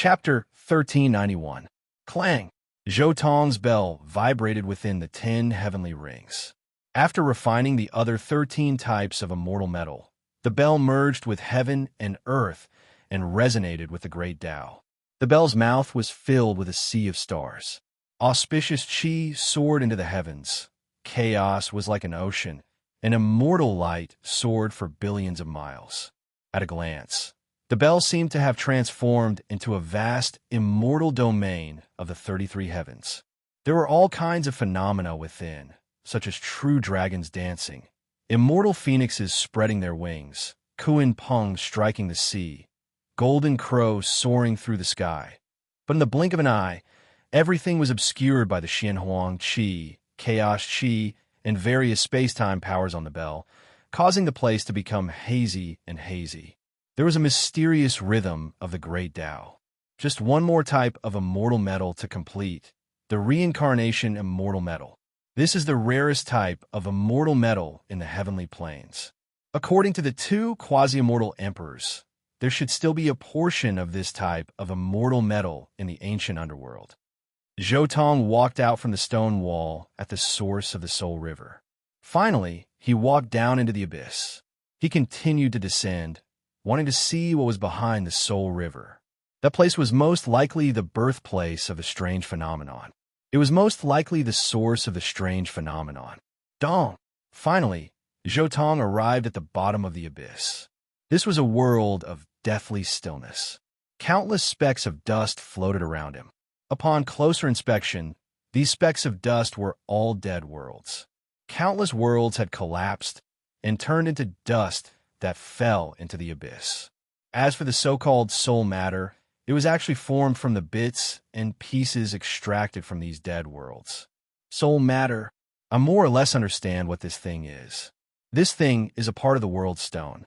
Chapter 1391. Clang. Zhou Tong's bell vibrated within the 10 heavenly rings. After refining the other 13 types of immortal metal, the bell merged with heaven and earth and resonated with the great Tao. The bell's mouth was filled with a sea of stars. Auspicious qi soared into the heavens. Chaos was like an ocean, and immortal light soared for billions of miles. At a glance, the bell seemed to have transformed into a vast, immortal domain of the 33 heavens. There were all kinds of phenomena within, such as true dragons dancing, immortal phoenixes spreading their wings, Kuan Peng striking the sea, golden crows soaring through the sky. But in the blink of an eye, everything was obscured by the Xianhuang Qi, Chaos Qi, and various space-time powers on the bell, causing the place to become hazy and hazy. There was a mysterious rhythm of the great Tao. Just one more type of immortal metal to complete, the reincarnation immortal metal. This is the rarest type of immortal metal in the heavenly planes. According to the two quasi-immortal emperors, there should still be a portion of this type of immortal metal in the ancient underworld. Zhou Tong walked out from the stone wall at the source of the Soul River. Finally, he walked down into the abyss. He continued to descend, wanting to see what was behind the Soul River. That place was most likely the birthplace of a strange phenomenon. It was most likely the source of the strange phenomenon. Dong! Finally, Zhou Tong arrived at the bottom of the abyss. This was a world of deathly stillness. Countless specks of dust floated around him. Upon closer inspection, these specks of dust were all dead worlds. Countless worlds had collapsed and turned into dust that fell into the abyss. As for the so-called soul matter, it was actually formed from the bits and pieces extracted from these dead worlds. Soul matter, I more or less understand what this thing is. This thing is a part of the world stone.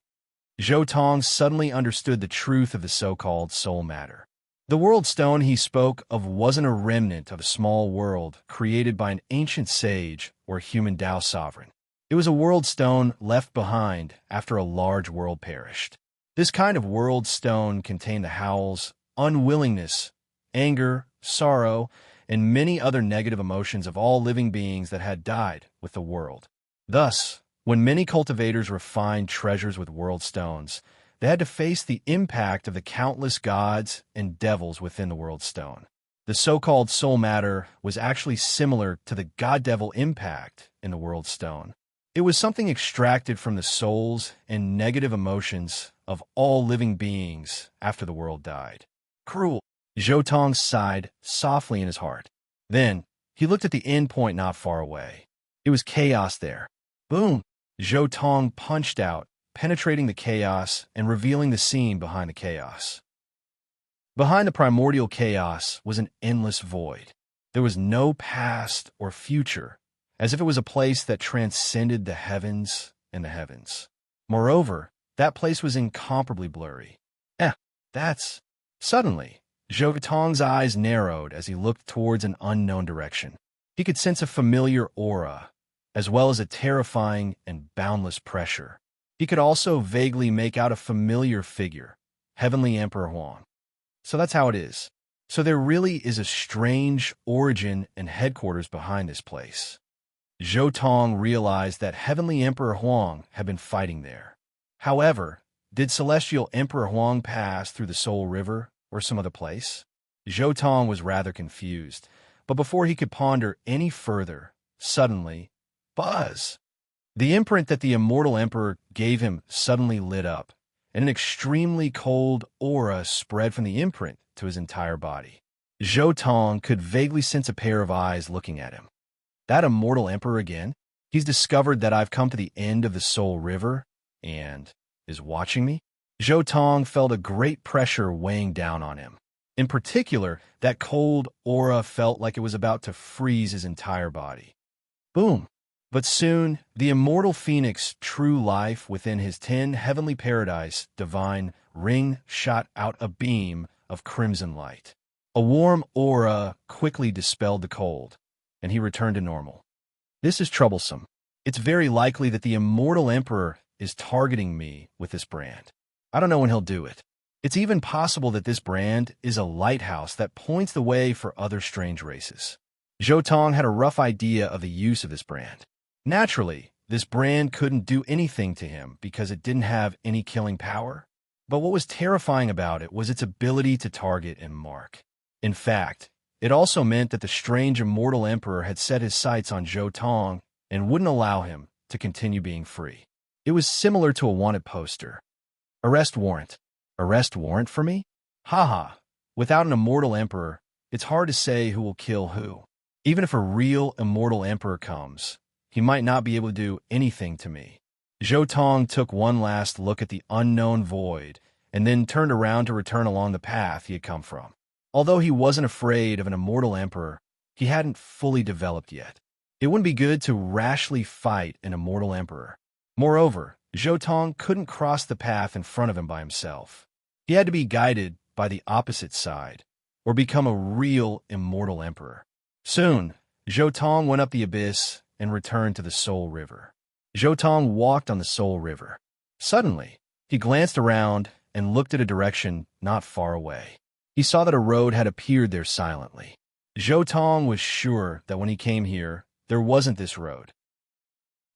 Zhou Tong suddenly understood the truth of the so-called soul matter. The world stone he spoke of wasn't a remnant of a small world created by an ancient sage or human Tao sovereign. It was a world stone left behind after a large world perished. This kind of world stone contained the howls, unwillingness, anger, sorrow, and many other negative emotions of all living beings that had died with the world. Thus, when many cultivators refined treasures with world stones, they had to face the impact of the countless gods and devils within the world stone. The so-called soul matter was actually similar to the god-devil impact in the world stone. It was something extracted from the souls and negative emotions of all living beings after the world died. Cruel. Zhou Tong sighed softly in his heart. Then, he looked at the end point not far away. It was chaos there. Boom! Zhou Tong punched out, penetrating the chaos and revealing the scene behind the chaos. Behind the primordial chaos was an endless void. There was no past or future, as if it was a place that transcended the heavens and the heavens. Moreover, that place was incomparably blurry. That's... Suddenly, Zhou Tong's eyes narrowed as he looked towards an unknown direction. He could sense a familiar aura, as well as a terrifying and boundless pressure. He could also vaguely make out a familiar figure, Heavenly Emperor Huang. So that's how it is. So there really is a strange origin and headquarters behind this place. Zhou Tong realized that Heavenly Emperor Huang had been fighting there. However, did Celestial Emperor Huang pass through the Soul River or some other place? Zhou Tong was rather confused, but before he could ponder any further, suddenly, buzz! The imprint that the immortal emperor gave him suddenly lit up, and an extremely cold aura spread from the imprint to his entire body. Zhou Tong could vaguely sense a pair of eyes looking at him. That immortal emperor again? He's discovered that I've come to the end of the Soul River and is watching me? Zhou Tong felt a great pressure weighing down on him. In particular, that cold aura felt like it was about to freeze his entire body. Boom! But soon, the immortal phoenix, true life within his 10 heavenly paradise, divine ring shot out a beam of crimson light. A warm aura quickly dispelled the cold, and he returned to normal. This is troublesome. It's very likely that the immortal emperor is targeting me with this brand. I don't know when he'll do it. It's even possible that this brand is a lighthouse that points the way for other strange races. Zhou Tong had a rough idea of the use of this brand. Naturally, this brand couldn't do anything to him because it didn't have any killing power. But what was terrifying about it was its ability to target and mark. In fact, it also meant that the strange immortal emperor had set his sights on Zhou Tong and wouldn't allow him to continue being free. It was similar to a wanted poster. Arrest warrant. Arrest warrant for me? Haha. Without an immortal emperor, it's hard to say who will kill who. Even if a real immortal emperor comes, he might not be able to do anything to me. Zhou Tong took one last look at the unknown void and then turned around to return along the path he had come from. Although he wasn't afraid of an immortal emperor, he hadn't fully developed yet. It wouldn't be good to rashly fight an immortal emperor. Moreover, Zhou Tong couldn't cross the path in front of him by himself. He had to be guided by the opposite side, or become a real immortal emperor. Soon, Zhou Tong went up the abyss and returned to the Soul River. Zhou Tong walked on the Soul River. Suddenly, he glanced around and looked at a direction not far away. He saw that a road had appeared there silently. Zhou Tong was sure that when he came here, there wasn't this road.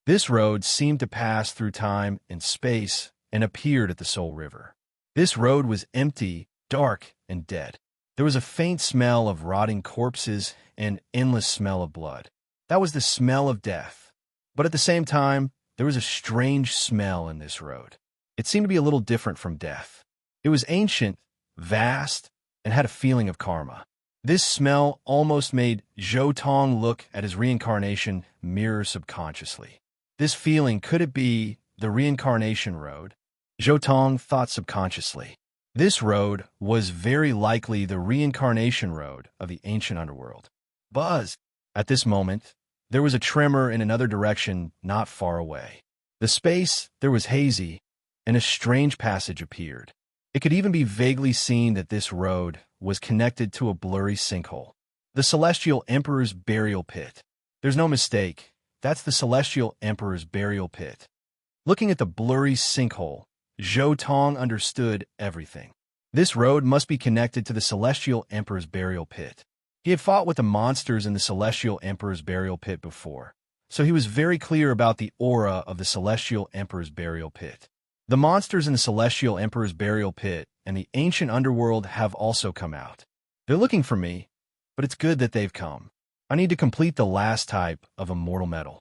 This road seemed to pass through time and space and appeared at the Soul River. This road was empty, dark, and dead. There was a faint smell of rotting corpses and endless smell of blood. That was the smell of death. But at the same time, there was a strange smell in this road. It seemed to be a little different from death. It was ancient, vast, and had a feeling of karma. This smell almost made Zhou Tong look at his reincarnation mirror subconsciously. This feeling, could it be the reincarnation road? Zhou Tong thought subconsciously. This road was very likely the reincarnation road of the ancient underworld. Buzz! At this moment, there was a tremor in another direction not far away. The space there was hazy, and a strange passage appeared. It could even be vaguely seen that this road was connected to a blurry sinkhole. The Celestial Emperor's burial pit. There's no mistake. That's the Celestial Emperor's burial pit. Looking at the blurry sinkhole, Zhou Tong understood everything. This road must be connected to the Celestial Emperor's burial pit. He had fought with the monsters in the Celestial Emperor's burial pit before, so he was very clear about the aura of the Celestial Emperor's burial pit. The monsters in the Celestial Emperor's burial pit and the ancient underworld have also come out. They're looking for me, but it's good that they've come. I need to complete the last type of immortal metal.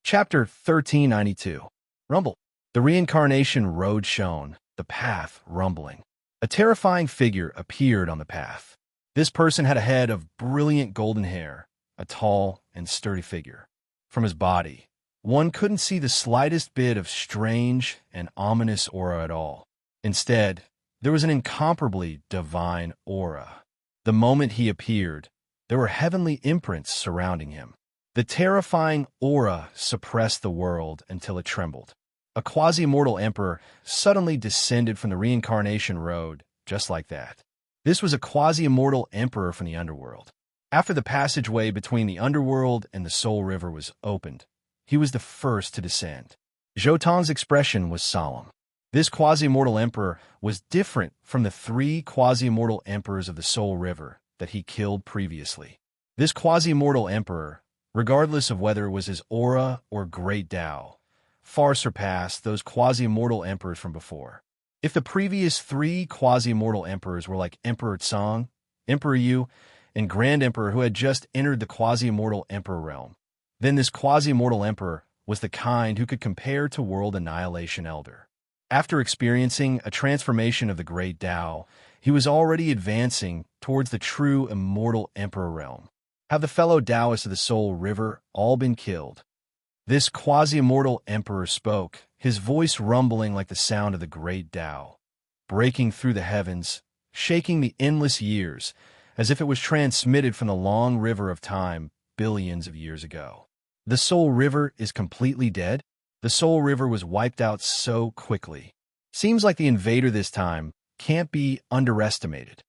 Chapter 1392. Rumble. The reincarnation road shone, the path rumbling. A terrifying figure appeared on the path. This person had a head of brilliant golden hair, a tall and sturdy figure. From his body, one couldn't see the slightest bit of strange and ominous aura at all. Instead, there was an incomparably divine aura. The moment he appeared, there were heavenly imprints surrounding him. The terrifying aura suppressed the world until it trembled. A quasi-immortal emperor suddenly descended from the reincarnation road, just like that. This was a quasi-immortal emperor from the underworld. After the passageway between the underworld and the Soul River was opened, he was the first to descend. Zhou Tong's expression was solemn. This quasi-immortal emperor was different from the 3 quasi-immortal emperors of the Soul River that he killed previously. This quasi-immortal emperor, regardless of whether it was his aura or great Tao, far surpassed those quasi-immortal emperors from before. If the previous 3 quasi-immortal emperors were like Emperor Tsang, Emperor Yu, and Grand Emperor who had just entered the quasi-immortal emperor realm, then this quasi-immortal emperor was the kind who could compare to World Annihilation Elder. After experiencing a transformation of the great Tao, he was already advancing towards the true immortal emperor realm. Have the fellow Taoists of the Soul River all been killed? This quasi-immortal emperor spoke, his voice rumbling like the sound of the great Tao, breaking through the heavens, shaking the endless years, as if it was transmitted from the long river of time billions of years ago. The Soul River is completely dead? The Soul River was wiped out so quickly. Seems like the invader this time can't be underestimated.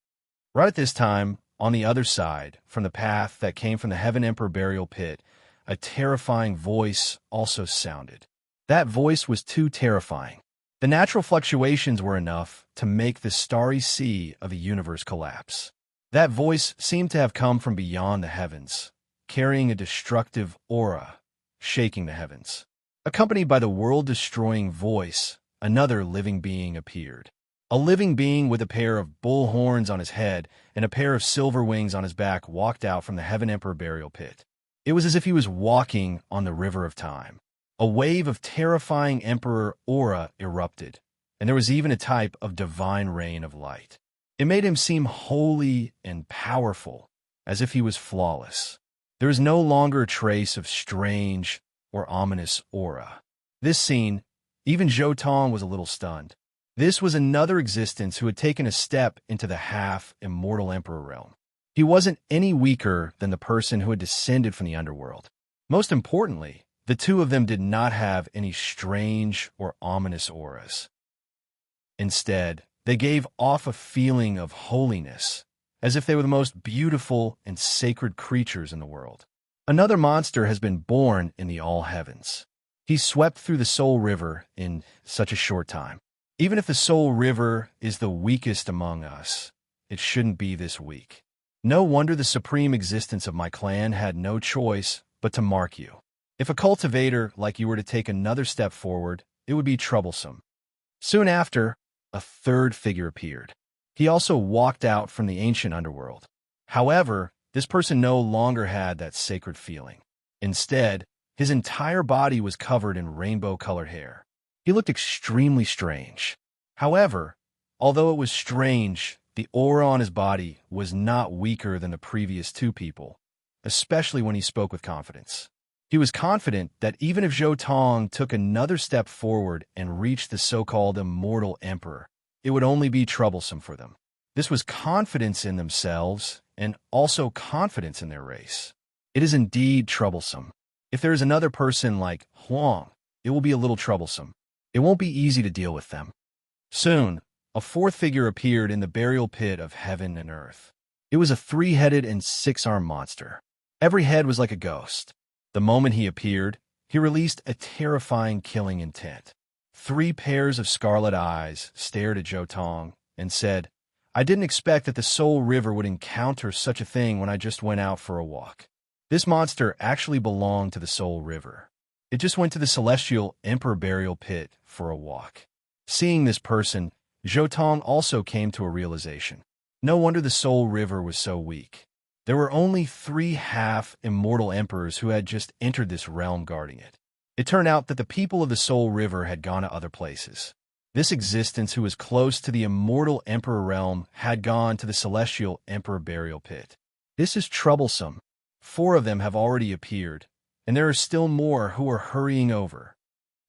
Right at this time, on the other side, from the path that came from the Heaven Emperor burial pit, a terrifying voice also sounded. That voice was too terrifying. The natural fluctuations were enough to make the starry sea of the universe collapse. That voice seemed to have come from beyond the heavens, carrying a destructive aura, shaking the heavens. Accompanied by the world-destroying voice, another living being appeared. A living being with a pair of bull horns on his head and a pair of silver wings on his back walked out from the Heaven Emperor burial pit. It was as if he was walking on the river of time. A wave of terrifying emperor aura erupted, and there was even a type of divine rain of light. It made him seem holy and powerful, as if he was flawless. There was no longer a trace of strange or ominous aura. This scene, even Zhou Tong was a little stunned. This was another existence who had taken a step into the half-immortal emperor realm. He wasn't any weaker than the person who had descended from the underworld. Most importantly, the two of them did not have any strange or ominous auras. Instead, they gave off a feeling of holiness, as if they were the most beautiful and sacred creatures in the world. Another monster has been born in the all heavens. He swept through the Soul River in such a short time. Even if the Soul River is the weakest among us, it shouldn't be this weak. No wonder the supreme existence of my clan had no choice but to mark you. If a cultivator like you were to take another step forward, it would be troublesome. Soon after, a third figure appeared. He also walked out from the ancient underworld. However, this person no longer had that sacred feeling. Instead, his entire body was covered in rainbow-colored hair. He looked extremely strange. However, although it was strange, the aura on his body was not weaker than the previous two people, especially when he spoke with confidence. He was confident that even if Zhou Tong took another step forward and reached the so-called immortal emperor, it would only be troublesome for them. This was confidence in themselves and also confidence in their race. It is indeed troublesome. If there is another person like Huang, it will be a little troublesome. It won't be easy to deal with them. Soon, a fourth figure appeared in the burial pit of heaven and earth. It was a three-headed and six-armed monster. Every head was like a ghost. The moment he appeared, he released a terrifying killing intent. 3 pairs of scarlet eyes stared at Zhou Tong and said, "I didn't expect that the Soul River would encounter such a thing when I just went out for a walk." This monster actually belonged to the Soul River. It just went to the Celestial Emperor burial pit for a walk. Seeing this person, Zhou Tong also came to a realization. No wonder the Soul River was so weak. There were only 3 half-immortal emperors who had just entered this realm guarding it. It turned out that the people of the Soul River had gone to other places. This existence who was close to the immortal emperor realm had gone to the Celestial Emperor burial pit. This is troublesome. 4 of them have already appeared, and there are still more who are hurrying over.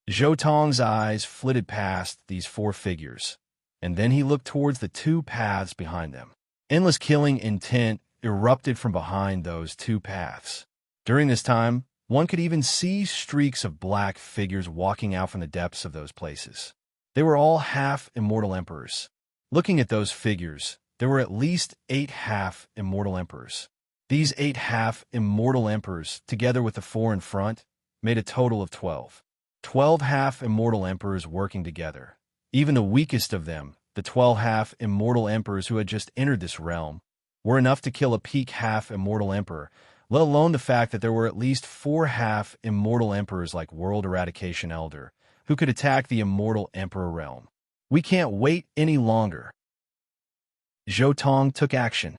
Zhou Tong's eyes flitted past these 4 figures, and then he looked towards the 2 paths behind them. Endless killing intent erupted from behind those 2 paths. During this time, one could even see streaks of black figures walking out from the depths of those places. They were all half-immortal emperors. Looking at those figures, there were at least 8 half-immortal emperors. These 8 half-immortal emperors, together with the 4 in front, made a total of 12. 12 half-immortal emperors working together. Even the weakest of them, the 12 half-immortal emperors who had just entered this realm, were enough to kill a peak half-immortal emperor, let alone the fact that there were at least 4 half-immortal emperors like World Eradication Elder, who could attack the immortal emperor realm. We can't wait any longer. Zhou Tong took action.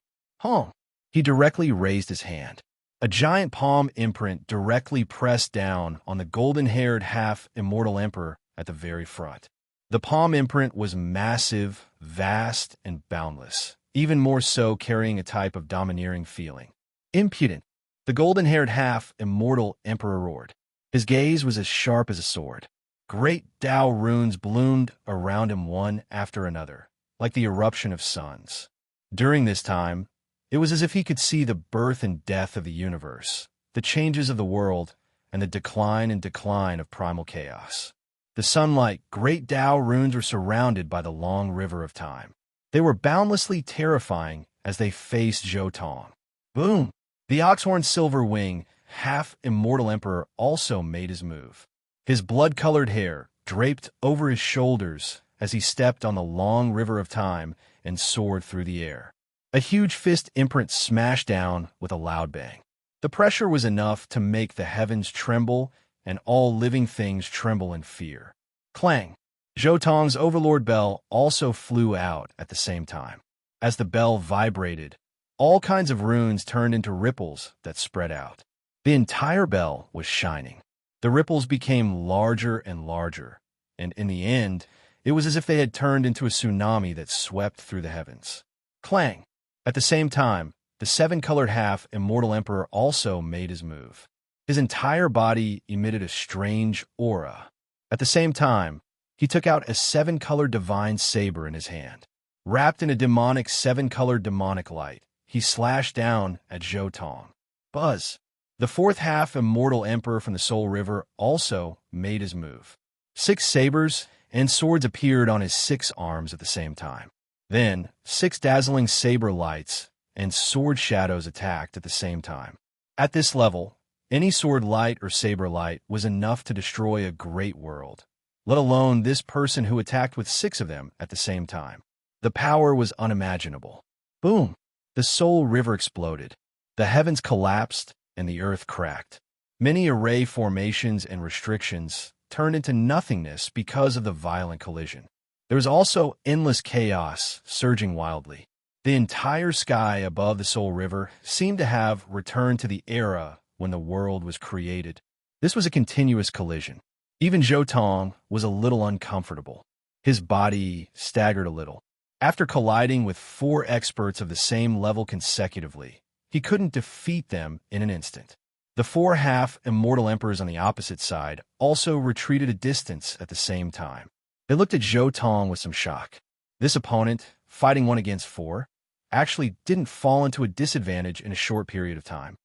He directly raised his hand. A giant palm imprint directly pressed down on the golden-haired half-immortal emperor at the very front. The palm imprint was massive, vast, and boundless, even more so carrying a type of domineering feeling. Impudent, the golden-haired half-immortal emperor roared. His gaze was as sharp as a sword. Great Tao runes bloomed around him one after another, like the eruption of suns. During this time, it was as if he could see the birth and death of the universe, the changes of the world, and the decline and decline of primal chaos. The sunlight, great Tao runes were surrounded by the long river of time. They were boundlessly terrifying as they faced Zhou Tong. Boom! The oxhorn silver wing, half-immortal emperor also made his move. His blood-colored hair, draped over his shoulders as he stepped on the long river of time and soared through the air. A huge fist imprint smashed down with a loud bang. The pressure was enough to make the heavens tremble and all living things tremble in fear. Clang! Jotong's overlord bell also flew out at the same time. As the bell vibrated, all kinds of runes turned into ripples that spread out. The entire bell was shining. The ripples became larger and larger, and in the end, it was as if they had turned into a tsunami that swept through the heavens. Clang! At the same time, the seven-colored half Immortal Emperor also made his move. His entire body emitted a strange aura. At the same time, he took out a seven-colored divine saber in his hand. Wrapped in a demonic seven-colored demonic light, he slashed down at Jotong. Buzz! The fourth half Immortal Emperor from the Soul River also made his move. 6 sabers and swords appeared on his 6 arms at the same time. Then, 6 dazzling saber lights and sword shadows attacked at the same time. At this level, any sword light or saber light was enough to destroy a great world, let alone this person who attacked with 6 of them at the same time. The power was unimaginable. Boom! The Soul River exploded. The heavens collapsed and the earth cracked. Many array formations and restrictions turned into nothingness because of the violent collision. There was also endless chaos surging wildly. The entire sky above the Soul River seemed to have returned to the era when the world was created. This was a continuous collision. Even Jotong was a little uncomfortable. His body staggered a little. After colliding with 4 experts of the same level consecutively, he couldn't defeat them in an instant. The 4 half Immortal Emperors on the opposite side also retreated a distance at the same time. They looked at Jotong with some shock. This opponent, fighting 1 against 4, actually didn't fall into a disadvantage in a short period of time.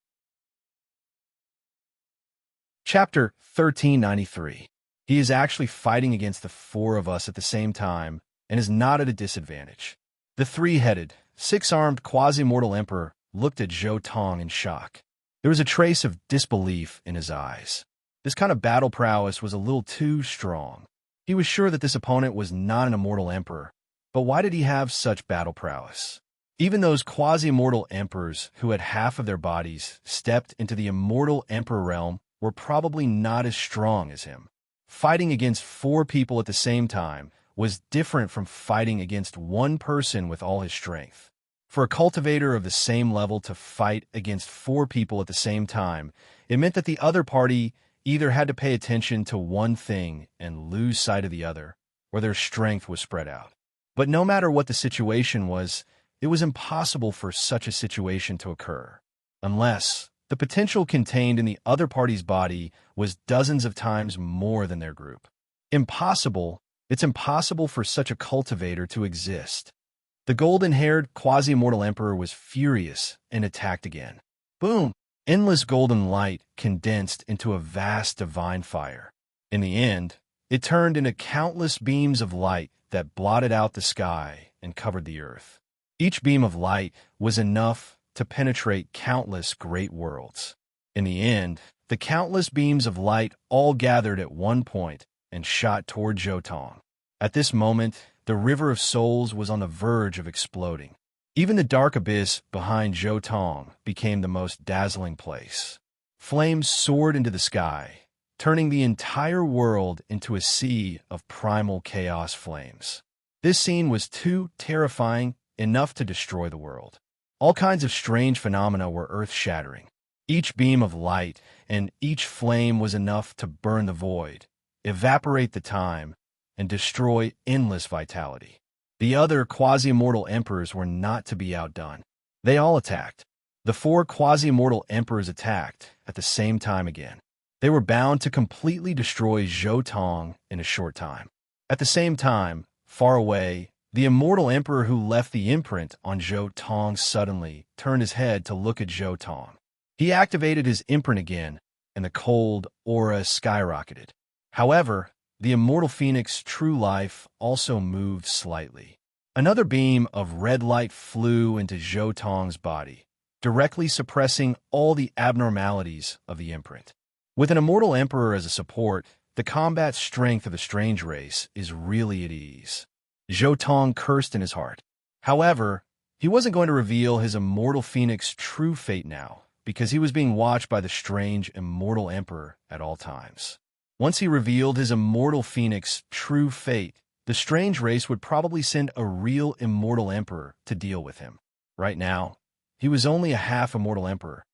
Chapter 1393. He is actually fighting against the 4 of us at the same time and is not at a disadvantage. The 3-headed, 6-armed quasi-mortal emperor looked at Jotong in shock. There was a trace of disbelief in his eyes. This kind of battle prowess was a little too strong. He was sure that this opponent was not an immortal emperor, but why did he have such battle prowess? Even those quasi-immortal emperors who had half of their bodies stepped into the immortal emperor realm were probably not as strong as him. Fighting against 4 people at the same time was different from fighting against 1 person with all his strength. For a cultivator of the same level to fight against 4 people at the same time, it meant that the other party either had to pay attention to one thing and lose sight of the other, or their strength was spread out. But no matter what the situation was, it was impossible for such a situation to occur, unless the potential contained in the other party's body was dozens of times more than their group. Impossible. It's impossible for such a cultivator to exist. The golden-haired quasi-immortal emperor was furious and attacked again. Boom! Endless golden light condensed into a vast divine fire. In the end, it turned into countless beams of light that blotted out the sky and covered the earth. Each beam of light was enough to penetrate countless great worlds. In the end, the countless beams of light all gathered at one point and shot toward Jotong. At this moment, the River of Souls was on the verge of exploding. Even the dark abyss behind Jotong became the most dazzling place. Flames soared into the sky, turning the entire world into a sea of primal chaos flames. This scene was too terrifying, enough to destroy the world. All kinds of strange phenomena were earth-shattering. Each beam of light and each flame was enough to burn the void, evaporate the time, and destroy endless vitality. The other quasi-immortal emperors were not to be outdone. They all attacked. The 4 quasi-immortal emperors attacked at the same time again. They were bound to completely destroy Jotong in a short time. At the same time, far away, the immortal emperor who left the imprint on Jotong suddenly turned his head to look at Jotong. He activated his imprint again, and the cold aura skyrocketed. However, the immortal phoenix True Life also moved slightly. Another beam of red light flew into Jotong's body, directly suppressing all the abnormalities of the imprint. With an immortal emperor as a support, the combat strength of the strange race is really at ease. Zhou Tong cursed in his heart. However, he wasn't going to reveal his immortal phoenix's true fate now, because he was being watched by the strange immortal emperor at all times. Once he revealed his immortal phoenix's true fate, the strange race would probably send a real immortal emperor to deal with him. Right now, he was only a half-immortal emperor.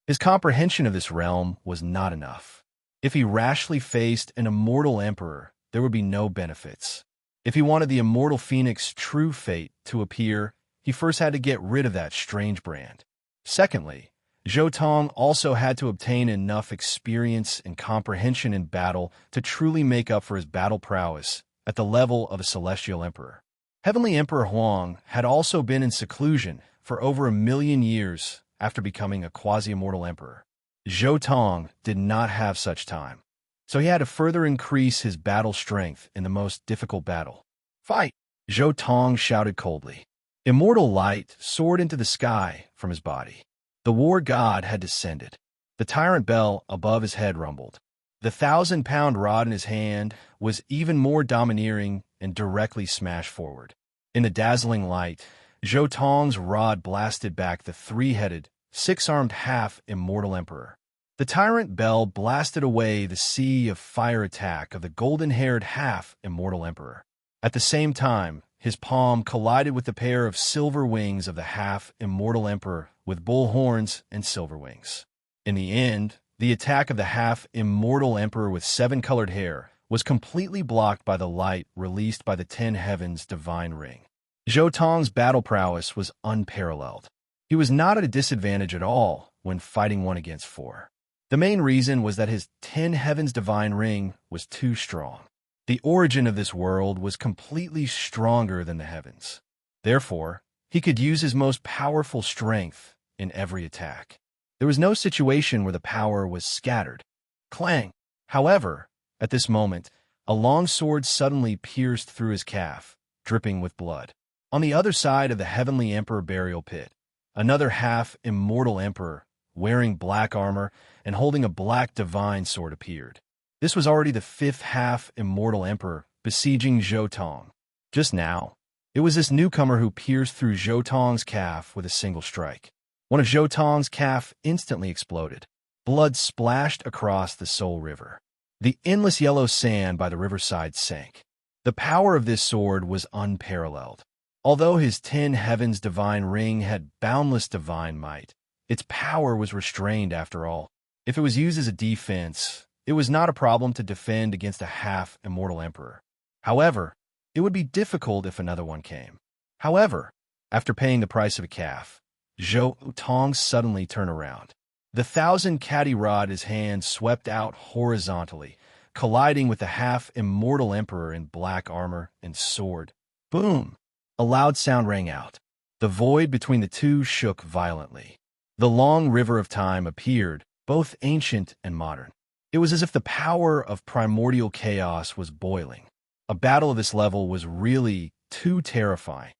His comprehension of this realm was not enough. If he rashly faced an immortal emperor, there would be no benefits. If he wanted the immortal phoenix's true fate to appear, he first had to get rid of that strange brand. Secondly, Zhou Tong also had to obtain enough experience and comprehension in battle to truly make up for his battle prowess at the level of a celestial emperor. Heavenly Emperor Huang had also been in seclusion for over 1,000,000 years after becoming a quasi-immortal emperor. Zhou Tong did not have such time, so he had to further increase his battle strength in the most difficult battle. Fight! Zhou Tong shouted coldly. Immortal light soared into the sky from his body. The war god had descended. The tyrant bell above his head rumbled. The 1,000-pound rod in his hand was even more domineering and directly smashed forward. In the dazzling light, Zhou Tong's rod blasted back the three-headed, six-armed half-immortal emperor. The tyrant bell blasted away the sea of fire attack of the golden-haired half-immortal emperor. At the same time, his palm collided with the pair of silver wings of the half-immortal emperor with bull horns and silver wings. In the end, the attack of the half-immortal emperor with seven-colored hair was completely blocked by the light released by the 10 heavens divine ring. Zhou Tong's battle prowess was unparalleled. He was not at a disadvantage at all when fighting 1 against 4. The main reason was that his 10 heavens divine ring was too strong. The origin of this world was completely stronger than the heavens. Therefore, he could use his most powerful strength in every attack. There was no situation where the power was scattered. Clang! However, at this moment, a long sword suddenly pierced through his calf, dripping with blood. On the other side of the Heavenly Emperor burial pit, another half-immortal emperor, wearing black armor and holding a black divine sword, appeared. This was already the 5th half-immortal emperor besieging Zhou Tong. Just now, it was this newcomer who pierced through Zhou Tong's calf with a single strike. One of Zhou Tong's calf instantly exploded. Blood splashed across the Soul River. The endless yellow sand by the riverside sank. The power of this sword was unparalleled. Although his 10 heavens divine ring had boundless divine might, its power was restrained after all. If it was used as a defense, it was not a problem to defend against a half-immortal emperor. However, it would be difficult if another one came. However, after paying the price of a calf, Zhou Tong suddenly turned around. The 1,000-caddy rod in his hand swept out horizontally, colliding with the half-immortal emperor in black armor and sword. Boom! A loud sound rang out. The void between the two shook violently. The long river of time appeared, both ancient and modern. It was as if the power of primordial chaos was boiling. A battle of this level was really too terrifying.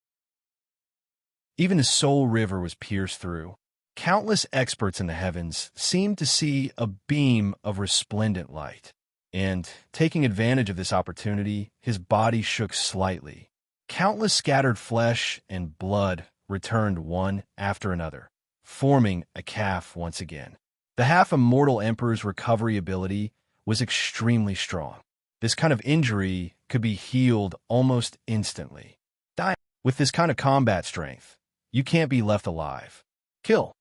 Even the Soul River was pierced through. Countless experts in the heavens seemed to see a beam of resplendent light. And, taking advantage of this opportunity, his body shook slightly. Countless scattered flesh and blood returned one after another, forming a calf once again. The half-immortal emperor's recovery ability was extremely strong. This kind of injury could be healed almost instantly. With this kind of combat strength, you can't be left alive. Kill.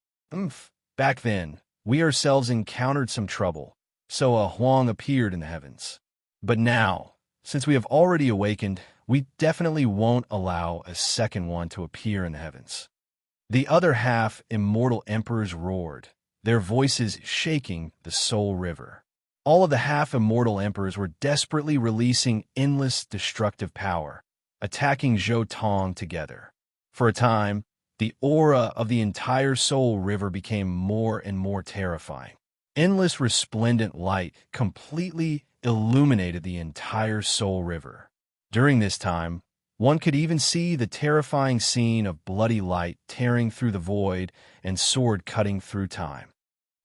Back then, we ourselves encountered some trouble, so a Huang appeared in the heavens. But now, since we have already awakened, we definitely won't allow a second one to appear in the heavens. The other half-immortal emperors roared, their voices shaking the Soul River. All of the half-immortal emperors were desperately releasing endless destructive power, attacking Zhou Tong together. For a time, the aura of the entire Soul River became more and more terrifying. Endless resplendent light completely illuminated the entire Soul River. During this time, one could even see the terrifying scene of bloody light tearing through the void and sword cutting through time.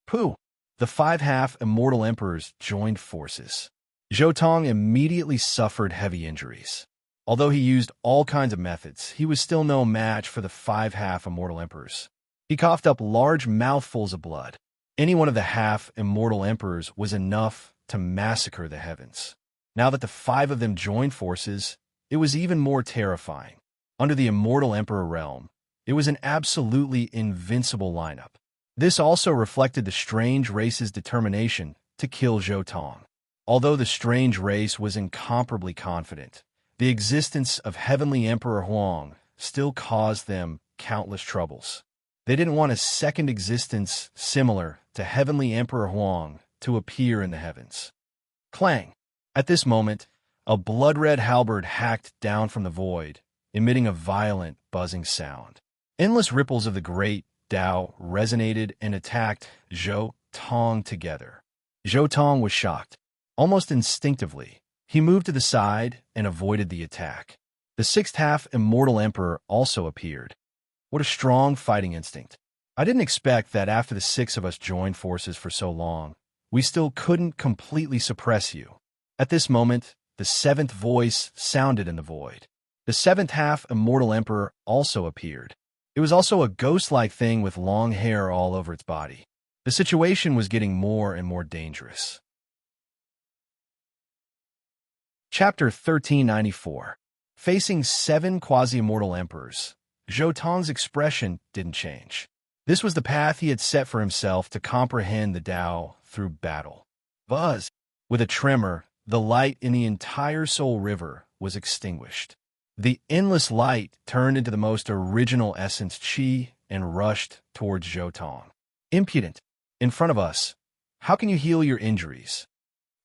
Pooh! the 5 half-immortal emperors joined forces. Zhou Tong immediately suffered heavy injuries. Although he used all kinds of methods, he was still no match for the 5 half-immortal emperors. He coughed up large mouthfuls of blood. Any one of the half-immortal emperors was enough to massacre the heavens. Now that the 5 of them joined forces, it was even more terrifying. Under the immortal emperor realm, it was an absolutely invincible lineup. This also reflected the strange race's determination to kill Zhou Tong. Although the strange race was incomparably confident, the existence of Heavenly Emperor Huang still caused them countless troubles. They didn't want a second existence similar to Heavenly Emperor Huang to appear in the heavens. Clang! At this moment, a blood-red halberd hacked down from the void, emitting a violent, buzzing sound. Endless ripples of the great Tao resonated and attacked Zhou Tong together. Zhou Tong was shocked. Almost instinctively, he moved to the side and avoided the attack. The 6th half-immortal emperor also appeared. What a strong fighting instinct. I didn't expect that after the 6 of us joined forces for so long, we still couldn't completely suppress you. At this moment, the 7th voice sounded in the void. The 7th half-immortal emperor also appeared. It was also a ghost-like thing with long hair all over its body. The situation was getting more and more dangerous. Chapter 1394. Facing 7 quasi-immortal emperors, Zhou Tong's expression didn't change. This was the path he had set for himself to comprehend the Tao through battle. Buzz! With a tremor, the light in the entire Soul River was extinguished. The endless light turned into the most original essence Qi and rushed towards Zhou Tong. Impudent! In front of us, how can you heal your injuries?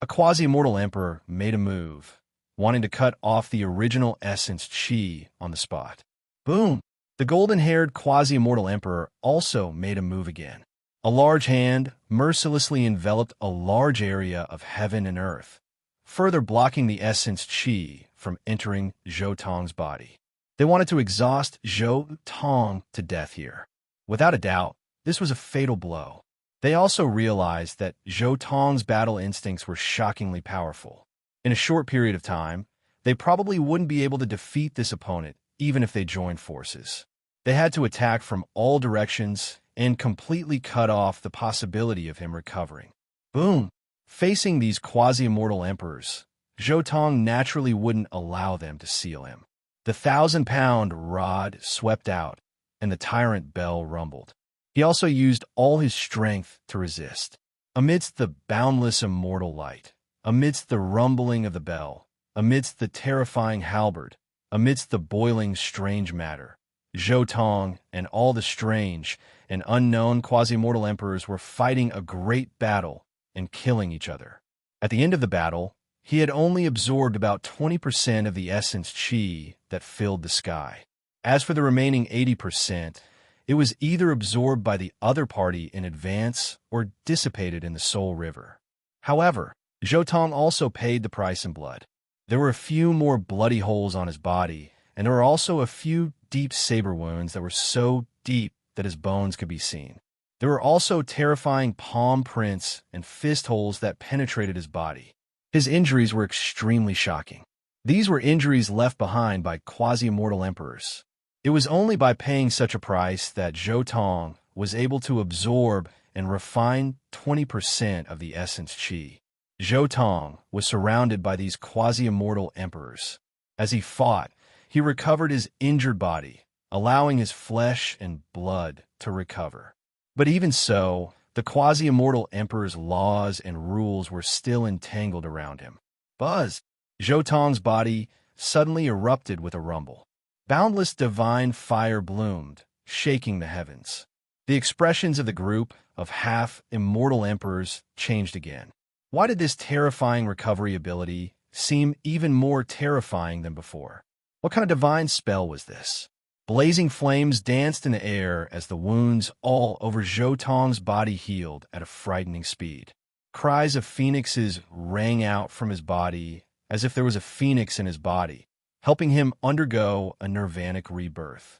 A quasi-immortal emperor made a move, wanting to cut off the original essence Qi on the spot. Boom! The golden-haired quasi-immortal emperor also made a move again. A large hand mercilessly enveloped a large area of heaven and earth, further blocking the essence Qi from entering Zhou Tong's body. They wanted to exhaust Zhou Tong to death here. Without a doubt, this was a fatal blow. They also realized that Zhou Tong's battle instincts were shockingly powerful. In a short period of time, they probably wouldn't be able to defeat this opponent even if they joined forces. They had to attack from all directions and completely cut off the possibility of him recovering. Boom! Facing these quasi-immortal emperors, Zhou Tong naturally wouldn't allow them to seal him. The 1,000-pound rod swept out, and the tyrant bell rumbled. He also used all his strength to resist. Amidst the boundless immortal light, amidst the rumbling of the bell, amidst the terrifying halberd, amidst the boiling strange matter, Zhou Tong and all the strange and unknown quasi-mortal emperors were fighting a great battle and killing each other. At the end of the battle, he had only absorbed about 20% of the essence Qi that filled the sky. As for the remaining 80%, it was either absorbed by the other party in advance or dissipated in the Soul River. However, Zhou Tong also paid the price in blood. There were a few more bloody holes on his body, and there were also a few deep saber wounds that were so deep that his bones could be seen. There were also terrifying palm prints and fist holes that penetrated his body. His injuries were extremely shocking. These were injuries left behind by quasi-immortal emperors. It was only by paying such a price that Zhou Tong was able to absorb and refine 20% of the essence Qi. Zhou Tong was surrounded by these quasi-immortal emperors. As he fought, he recovered his injured body, allowing his flesh and blood to recover. But even so, the quasi-immortal emperor's laws and rules were still entangled around him. Buzz! Zhou Tong's body suddenly erupted with a rumble. Boundless divine fire bloomed, shaking the heavens. The expressions of the group of half-immortal emperors changed again. Why did this terrifying recovery ability seem even more terrifying than before? What kind of divine spell was this? Blazing flames danced in the air as the wounds all over Zhou Tong's body healed at a frightening speed. Cries of phoenixes rang out from his body as if there was a phoenix in his body, helping him undergo a nirvanic rebirth.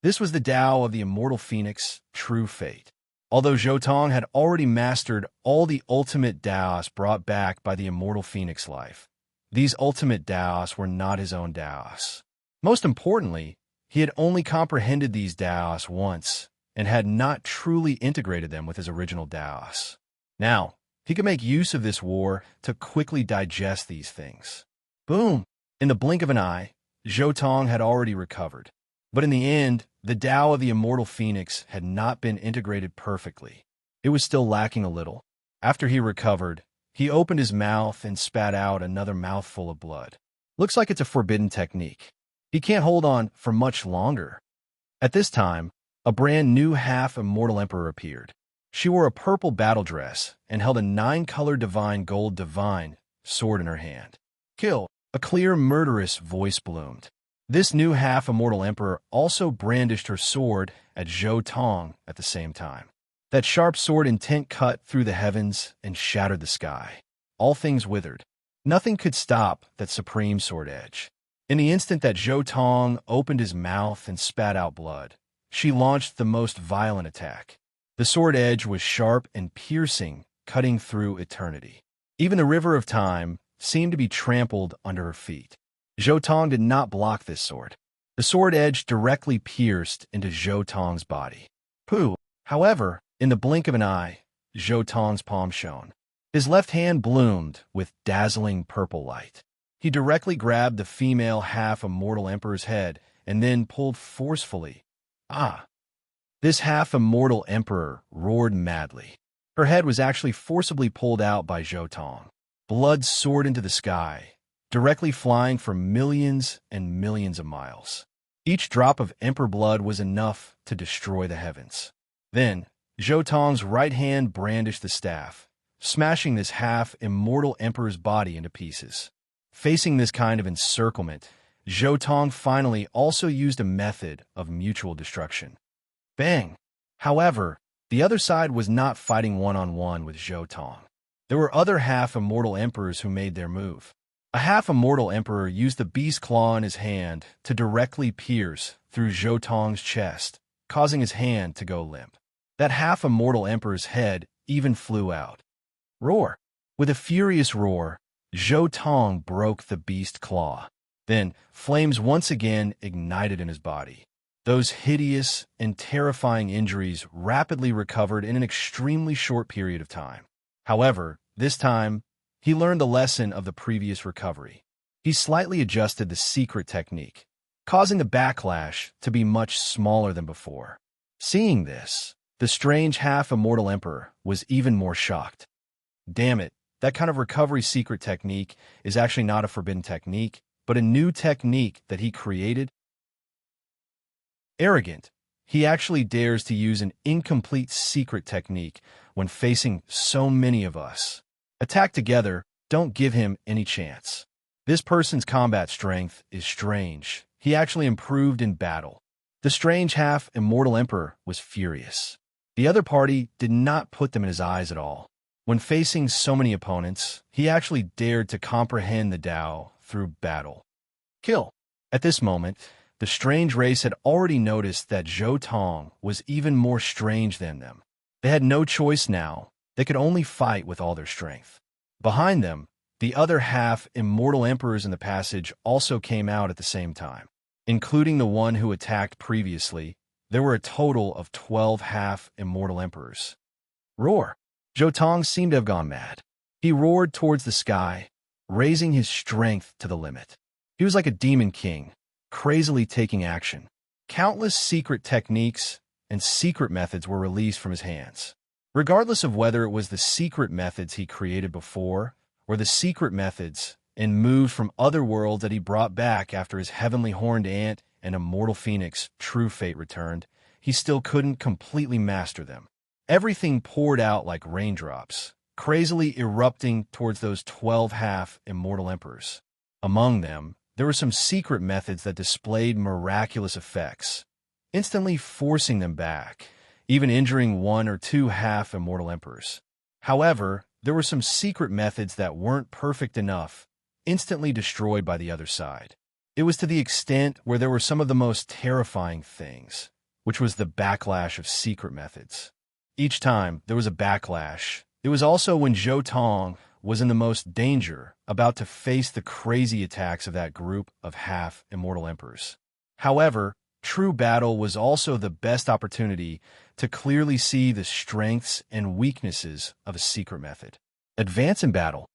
This was the Tao of the immortal phoenix, true fate. Although Zhou had already mastered all the ultimate Daos brought back by the immortal phoenix life, these ultimate Daos were not his own Daos. Most importantly, he had only comprehended these Daos once and had not truly integrated them with his original Daos. Now, he could make use of this war to quickly digest these things. Boom! In the blink of an eye, Zhou had already recovered. But in the end, the Tao of the immortal phoenix had not been integrated perfectly. It was still lacking a little. After he recovered, he opened his mouth and spat out another mouthful of blood. Looks like it's a forbidden technique. He can't hold on for much longer. At this time, a brand new half-immortal emperor appeared. She wore a purple battle dress and held a 9-color divine gold divine sword in her hand. Kill! A clear, murderous voice bloomed. This new half-immortal emperor also brandished her sword at Zhou at the same time. That sharp sword intent cut through the heavens and shattered the sky. All things withered. Nothing could stop that supreme sword edge. In the instant that Zhou opened his mouth and spat out blood, she launched the most violent attack. The sword edge was sharp and piercing, cutting through eternity. Even the river of time seemed to be trampled under her feet. Zhou did not block this sword. The sword edge directly pierced into Zhou body. Pooh! However, in the blink of an eye, Zhou palm shone. His left hand bloomed with dazzling purple light. He directly grabbed the female half-immortal emperor's head and then pulled forcefully. Ah! This half-immortal emperor roared madly. Her head was actually forcibly pulled out by Zhou. Blood soared into the sky, directly flying for millions and millions of miles. Each drop of emperor blood was enough to destroy the heavens. Then, Zhou right hand brandished the staff, smashing this half-immortal emperor's body into pieces. Facing this kind of encirclement, Zhou finally also used a method of mutual destruction. Bang! However, the other side was not fighting one-on-one with Zhou. There were other half-immortal emperors who made their move. A half-immortal emperor used the beast claw in his hand to directly pierce through Zhou chest, causing his hand to go limp. That half-immortal emperor's head even flew out. Roar! With a furious roar, Zhou broke the beast claw. Then, flames once again ignited in his body. Those hideous and terrifying injuries rapidly recovered in an extremely short period of time. However, this time, he learned the lesson of the previous recovery. He slightly adjusted the secret technique, causing the backlash to be much smaller than before. Seeing this, the strange half-immortal emperor was even more shocked. Damn it, that kind of recovery secret technique is actually not a forbidden technique, but a new technique that he created. Arrogant, he actually dares to use an incomplete secret technique when facing so many of us. Attack together, don't give him any chance. This person's combat strength is strange. He actually improved in battle. The strange half-immortal emperor was furious. The other party did not put them in his eyes at all. When facing so many opponents, he actually dared to comprehend the Tao through battle. Kill. At this moment, the strange race had already noticed that Zhou was even more strange than them. They had no choice now. They could only fight with all their strength. Behind them, the other half-immortal emperors in the passage also came out at the same time. Including the one who attacked previously, there were a total of 12 half-immortal emperors. Roar! Zhou seemed to have gone mad. He roared towards the sky, raising his strength to the limit. He was like a demon king, crazily taking action. Countless secret techniques and secret methods were released from his hands. Regardless of whether it was the secret methods he created before or the secret methods and moved from other worlds that he brought back after his heavenly horned ant and immortal phoenix true fate returned, he still couldn't completely master them. Everything poured out like raindrops, crazily erupting towards those 12 half-immortal emperors. Among them, there were some secret methods that displayed miraculous effects, instantly forcing them back, even injuring one or two half-immortal emperors. However, there were some secret methods that weren't perfect enough, instantly destroyed by the other side. It was to the extent where there were some of the most terrifying things, which was the backlash of secret methods. Each time, there was a backlash. It was also when Zhou Tong was in the most danger, about to face the crazy attacks of that group of half-immortal emperors. However, true battle was also the best opportunity to clearly see the strengths and weaknesses of a secret method. Advance in battle.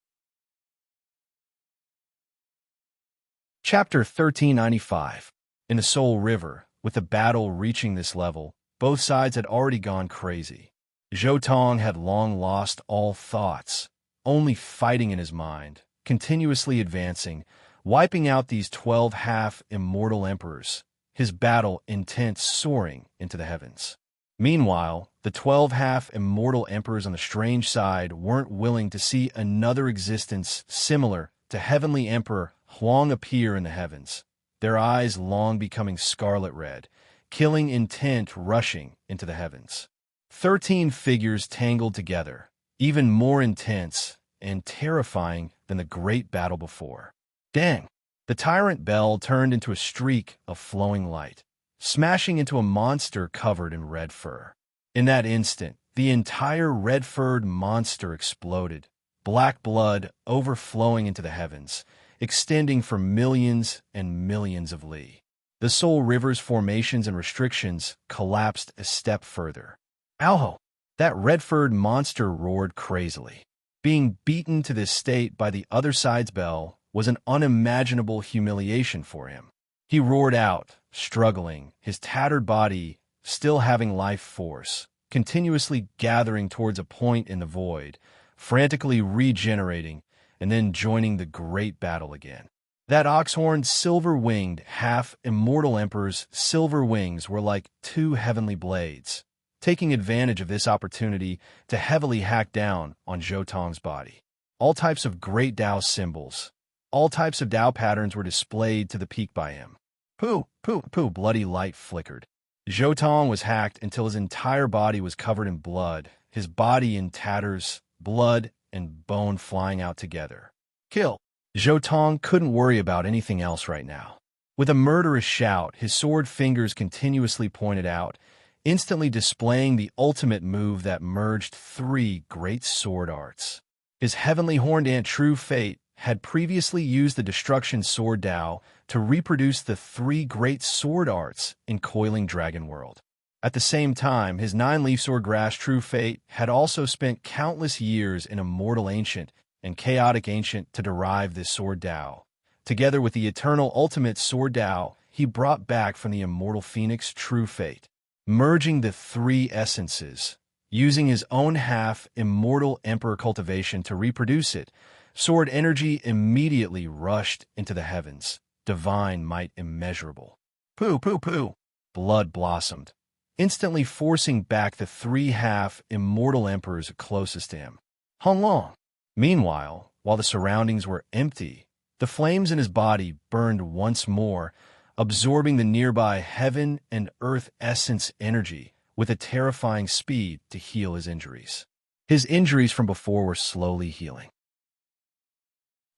Chapter 1395. In the Soul River, with the battle reaching this level, both sides had already gone crazy. Zhou Tong had long lost all thoughts, only fighting in his mind, continuously advancing, wiping out these 12 half-immortal emperors, his battle intent soaring into the heavens. Meanwhile, the 12 half-immortal emperors on the strange side weren't willing to see another existence similar to Heavenly Emperor Huang appear in the heavens, their eyes long becoming scarlet red, killing intent rushing into the heavens. 13 figures tangled together, even more intense and terrifying than the great battle before. Dang! The tyrant bell turned into a streak of flowing light, smashing into a monster covered in red fur. In that instant, the entire red-furred monster exploded, black blood overflowing into the heavens, extending for millions and millions of li. The Soul River's formations and restrictions collapsed a step further. Ow! That red-furred monster roared crazily. Being beaten to this state by the other side's bell was an unimaginable humiliation for him. He roared out, struggling, his tattered body still having life force, continuously gathering towards a point in the void, frantically regenerating, and then joining the great battle again. That ox-horned, silver-winged, half-immortal emperor's silver wings were like two heavenly blades, taking advantage of this opportunity to heavily hack down on Zhou Tong's body. All types of great Dao symbols, all types of Dao patterns were displayed to the peak by him. Pooh, pooh, pooh, bloody light flickered. Zhou Tong was hacked until his entire body was covered in blood, his body in tatters, blood and bone flying out together. Kill! Zhou Tong couldn't worry about anything else right now. With a murderous shout, his sword fingers continuously pointed out, instantly displaying the ultimate move that merged three great sword arts. His heavenly horned ant True Fate had previously used the Destruction Sword Dao to reproduce the three great sword arts in Coiling Dragon World. At the same time, his 9-leaf sword Grass True Fate had also spent countless years in Immortal Ancient and Chaotic Ancient to derive this sword Dao. Together with the Eternal Ultimate Sword Dao, he brought back from the Immortal Phoenix True Fate, merging the three essences, using his own half-immortal Emperor cultivation to reproduce it. Sword energy immediately rushed into the heavens, divine might immeasurable. Pooh, pooh, pooh! Blood blossomed, instantly forcing back the three half-immortal emperors closest to him. Hung Long. Meanwhile, while the surroundings were empty, the flames in his body burned once more, absorbing the nearby heaven and earth essence energy with a terrifying speed to heal his injuries. His injuries from before were slowly healing.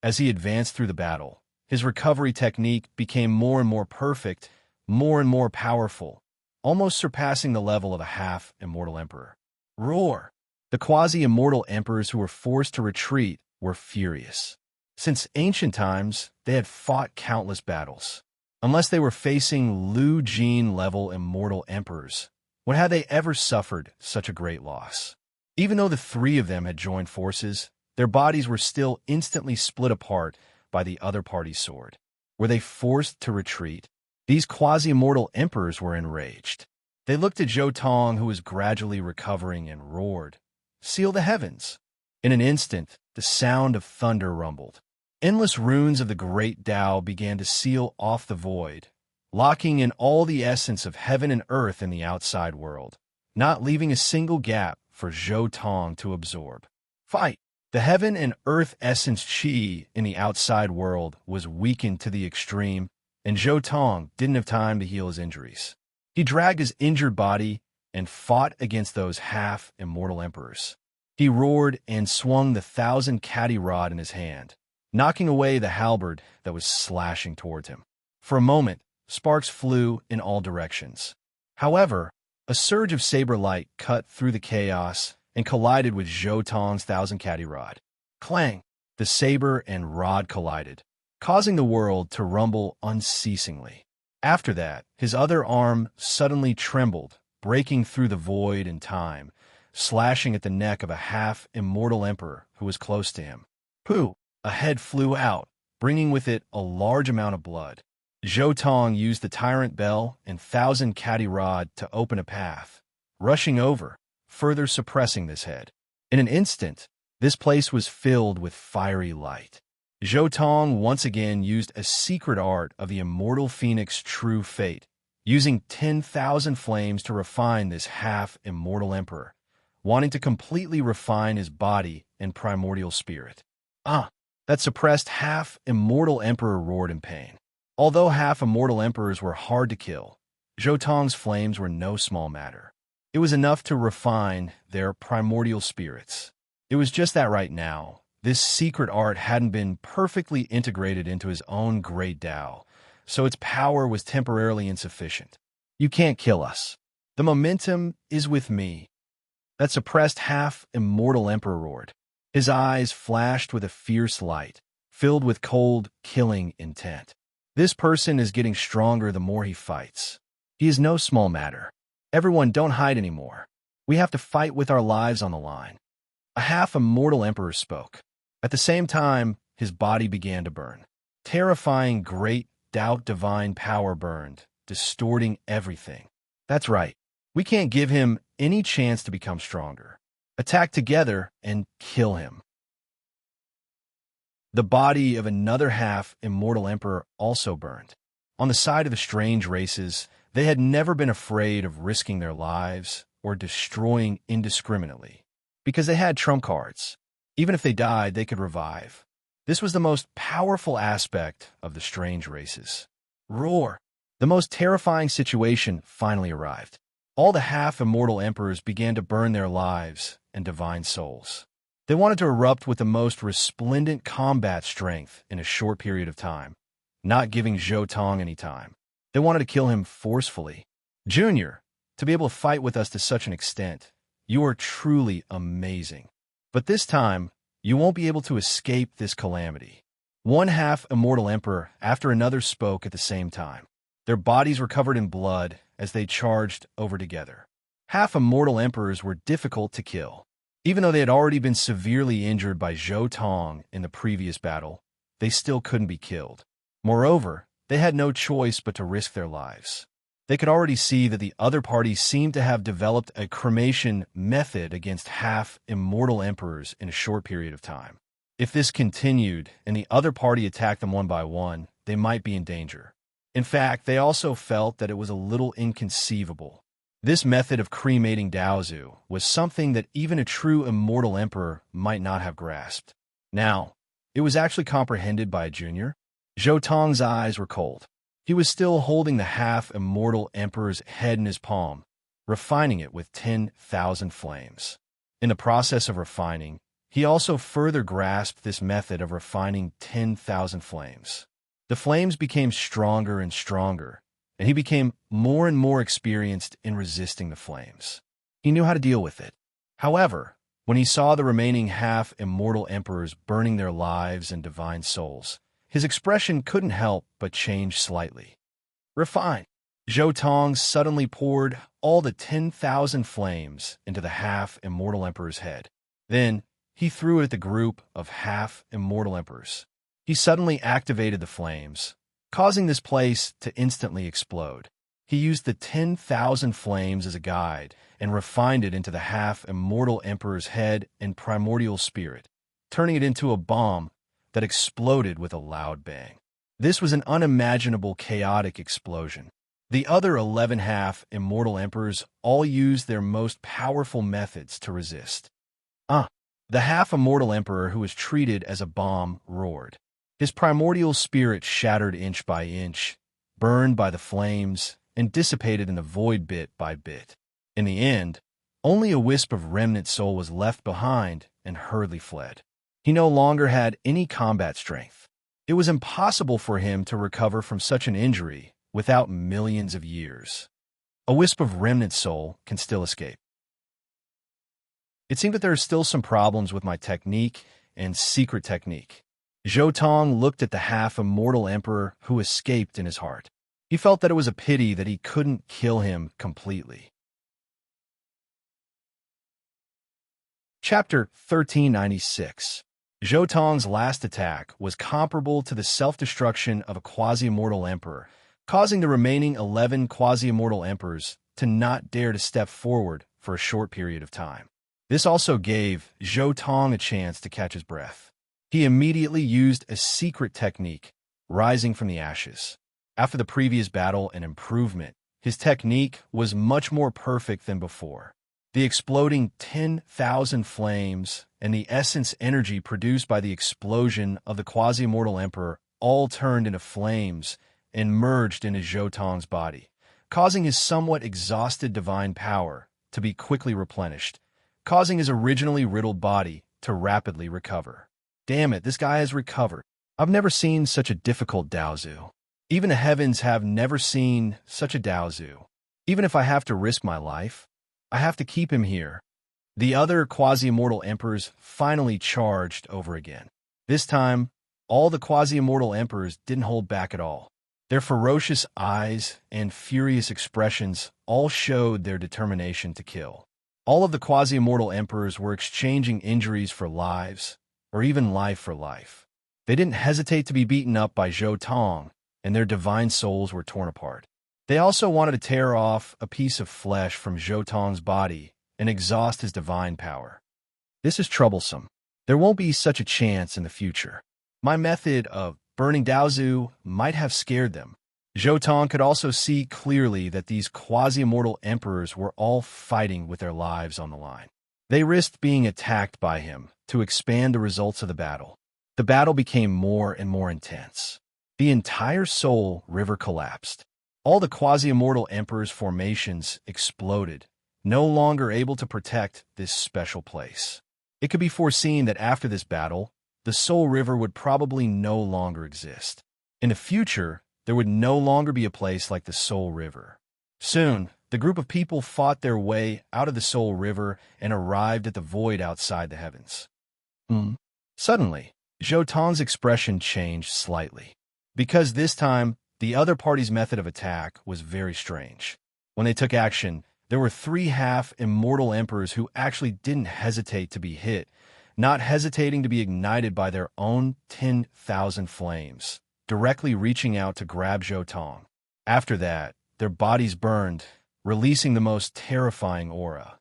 As he advanced through the battle, his recovery technique became more and more perfect, more and more powerful, almost surpassing the level of a half-immortal emperor. Roar! The quasi-immortal emperors who were forced to retreat were furious. Since ancient times, they had fought countless battles. Unless they were facing Lu Jin-level immortal emperors, when had they ever suffered such a great loss? Even though the three of them had joined forces, their bodies were still instantly split apart by the other party's sword. Were they forced to retreat? These quasi-immortal emperors were enraged. They looked at Zhou Tong, who was gradually recovering, and roared, "Seal the heavens!" In an instant, the sound of thunder rumbled. Endless runes of the great Dao began to seal off the void, locking in all the essence of heaven and earth in the outside world, not leaving a single gap for Zhou Tong to absorb. Fight! The heaven and earth essence chi in the outside world was weakened to the extreme, and Zhou Tong didn't have time to heal his injuries. He dragged his injured body and fought against those half-immortal emperors. He roared and swung the 1,000-catty rod in his hand, knocking away the halberd that was slashing towards him. For a moment, sparks flew in all directions. However, A surge of saber light cut through the chaos and collided with Zhou Tong's thousand-caddy rod. Clang! The saber and rod collided, causing the world to rumble unceasingly. After that, his other arm suddenly trembled, breaking through the void and time, slashing at the neck of a half-immortal emperor who was close to him. Pooh! A head flew out, bringing with it a large amount of blood. Zhou Tong used the tyrant bell and thousand-caddy rod to open a path, rushing over, further suppressing this head. In an instant, this place was filled with fiery light. Zhou Tong once again used a secret art of the immortal phoenix true fate, using 10,000 flames to refine this half-immortal emperor, wanting to completely refine his body and primordial spirit. That suppressed half-immortal emperor roared in pain. Although half-immortal emperors were hard to kill, Zhou Tong's flames were no small matter. It was enough to refine their primordial spirits. It was just that right now, this secret art hadn't been perfectly integrated into his own great Tao, so its power was temporarily insufficient. You can't kill us. The momentum is with me. That suppressed half-immortal emperor roared. His eyes flashed with a fierce light, filled with cold, killing intent. This person is getting stronger the more he fights. He is no small matter. Everyone, don't hide anymore. We have to fight with our lives on the line. A half-immortal emperor spoke. At the same time, his body began to burn. Terrifying, great, doubt divine power burned, distorting everything. That's right. We can't give him any chance to become stronger. Attack together and kill him. The body of another half-immortal emperor also burned. On the side of the strange races, they had never been afraid of risking their lives or destroying indiscriminately, because they had trump cards. Even if they died, they could revive. This was the most powerful aspect of the strange races. Roar! The most terrifying situation finally arrived. All the half-immortal emperors began to burn their lives and divine souls. They wanted to erupt with the most resplendent combat strength in a short period of time, not giving Zhou Tong any time. They wanted to kill him forcefully. Junior, to be able to fight with us to such an extent, you are truly amazing. But this time, you won't be able to escape this calamity. One half-immortal emperor after another spoke at the same time. Their bodies were covered in blood as they charged over together. Half-immortal emperors were difficult to kill. Even though they had already been severely injured by Zhou Tong in the previous battle, they still couldn't be killed. Moreover, they had no choice but to risk their lives. They could already see that the other party seemed to have developed a cremation method against half-immortal emperors in a short period of time. If this continued and the other party attacked them one by one, they might be in danger. In fact, they also felt that it was a little inconceivable. This method of cremating Daozu was something that even a true immortal emperor might not have grasped. Now, it was actually comprehended by a junior. Zhou Tong's eyes were cold. He was still holding the half-immortal emperor's head in his palm, refining it with 10,000 flames. In the process of refining, he also further grasped this method of refining 10,000 flames. The flames became stronger and stronger, and he became more and more experienced in resisting the flames. He knew how to deal with it. However, when he saw the remaining half-immortal emperors burning their lives and divine souls, his expression couldn't help but change slightly. Refine. Zhou Tong suddenly poured all the 10,000 flames into the half-immortal emperor's head. Then, he threw it at the group of half-immortal emperors. He suddenly activated the flames, causing this place to instantly explode. He used the 10,000 flames as a guide and refined it into the half-immortal emperor's head and primordial spirit, turning it into a bomb that exploded with a loud bang. This was an unimaginable chaotic explosion. The other 11 half-immortal emperors all used their most powerful methods to resist. The half-immortal emperor who was treated as a bomb roared. His primordial spirit shattered inch by inch, burned by the flames, and dissipated in the void bit by bit. In the end, only a wisp of remnant soul was left behind and hurriedly fled. He no longer had any combat strength. It was impossible for him to recover from such an injury without millions of years. a wisp of remnant soul can still escape. It seemed that there are still some problems with my technique and secret technique. Zhou Tong looked at the half-immortal emperor who escaped in his heart. He felt that it was a pity that he couldn't kill him completely. Chapter 1396. Zhou Tong's last attack was comparable to the self-destruction of a quasi-immortal emperor, causing the remaining 11 quasi-immortal emperors to not dare to step forward for a short period of time. This also gave Zhou Tong a chance to catch his breath. He immediately used a secret technique, rising from the ashes. After the previous battle and improvement, his technique was much more perfect than before. The exploding 10,000 flames and the essence energy produced by the explosion of the quasi-immortal emperor all turned into flames and merged into Zhou Tong's body, causing his somewhat exhausted divine power to be quickly replenished, causing his originally riddled body to rapidly recover. Damn it, this guy has recovered. I've never seen such a difficult Daozu. Even the heavens have never seen such a Daozu. Even if I have to risk my life, I have to keep him here. The other quasi-immortal emperors finally charged over again. This time, all the quasi-immortal emperors didn't hold back at all. Their ferocious eyes and furious expressions all showed their determination to kill. All of the quasi-immortal emperors were exchanging injuries for lives, or even life for life. They didn't hesitate to be beaten up by Zhou Tong, and their divine souls were torn apart. They also wanted to tear off a piece of flesh from Zhou Tong's body and exhaust his divine power. This is troublesome. There won't be such a chance in the future. My method of burning Daozu might have scared them. Zhou Tong could also see clearly that these quasi-immortal emperors were all fighting with their lives on the line. They risked being attacked by him to expand the results of the battle. The battle became more and more intense. The entire Soul River collapsed. All the quasi-immortal emperors' formations exploded, no longer able to protect this special place. It could be foreseen that after this battle, the Soul River would probably no longer exist. In the future, there would no longer be a place like the Soul River. Soon, the group of people fought their way out of the Soul River and arrived at the void outside the heavens. Suddenly, Zhou Tong's expression changed slightly, because this time, the other party's method of attack was very strange. When they took action, there were 3 half-immortal emperors who actually didn't hesitate to be hit, not hesitating to be ignited by their own 10,000 flames, directly reaching out to grab Zhou Tong. After that, their bodies burned, releasing the most terrifying aura.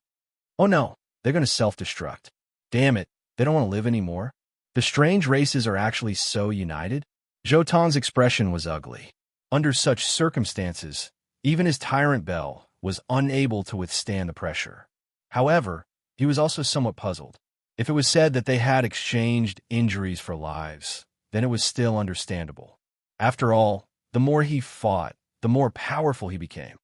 Oh no, they're going to self-destruct. Damn it, they don't want to live anymore. The strange races are actually so united. Zhou Tong's expression was ugly. Under such circumstances, even his tyrant bell was unable to withstand the pressure. However, he was also somewhat puzzled. If it was said that they had exchanged injuries for lives, then it was still understandable. After all, the more he fought, the more powerful he became.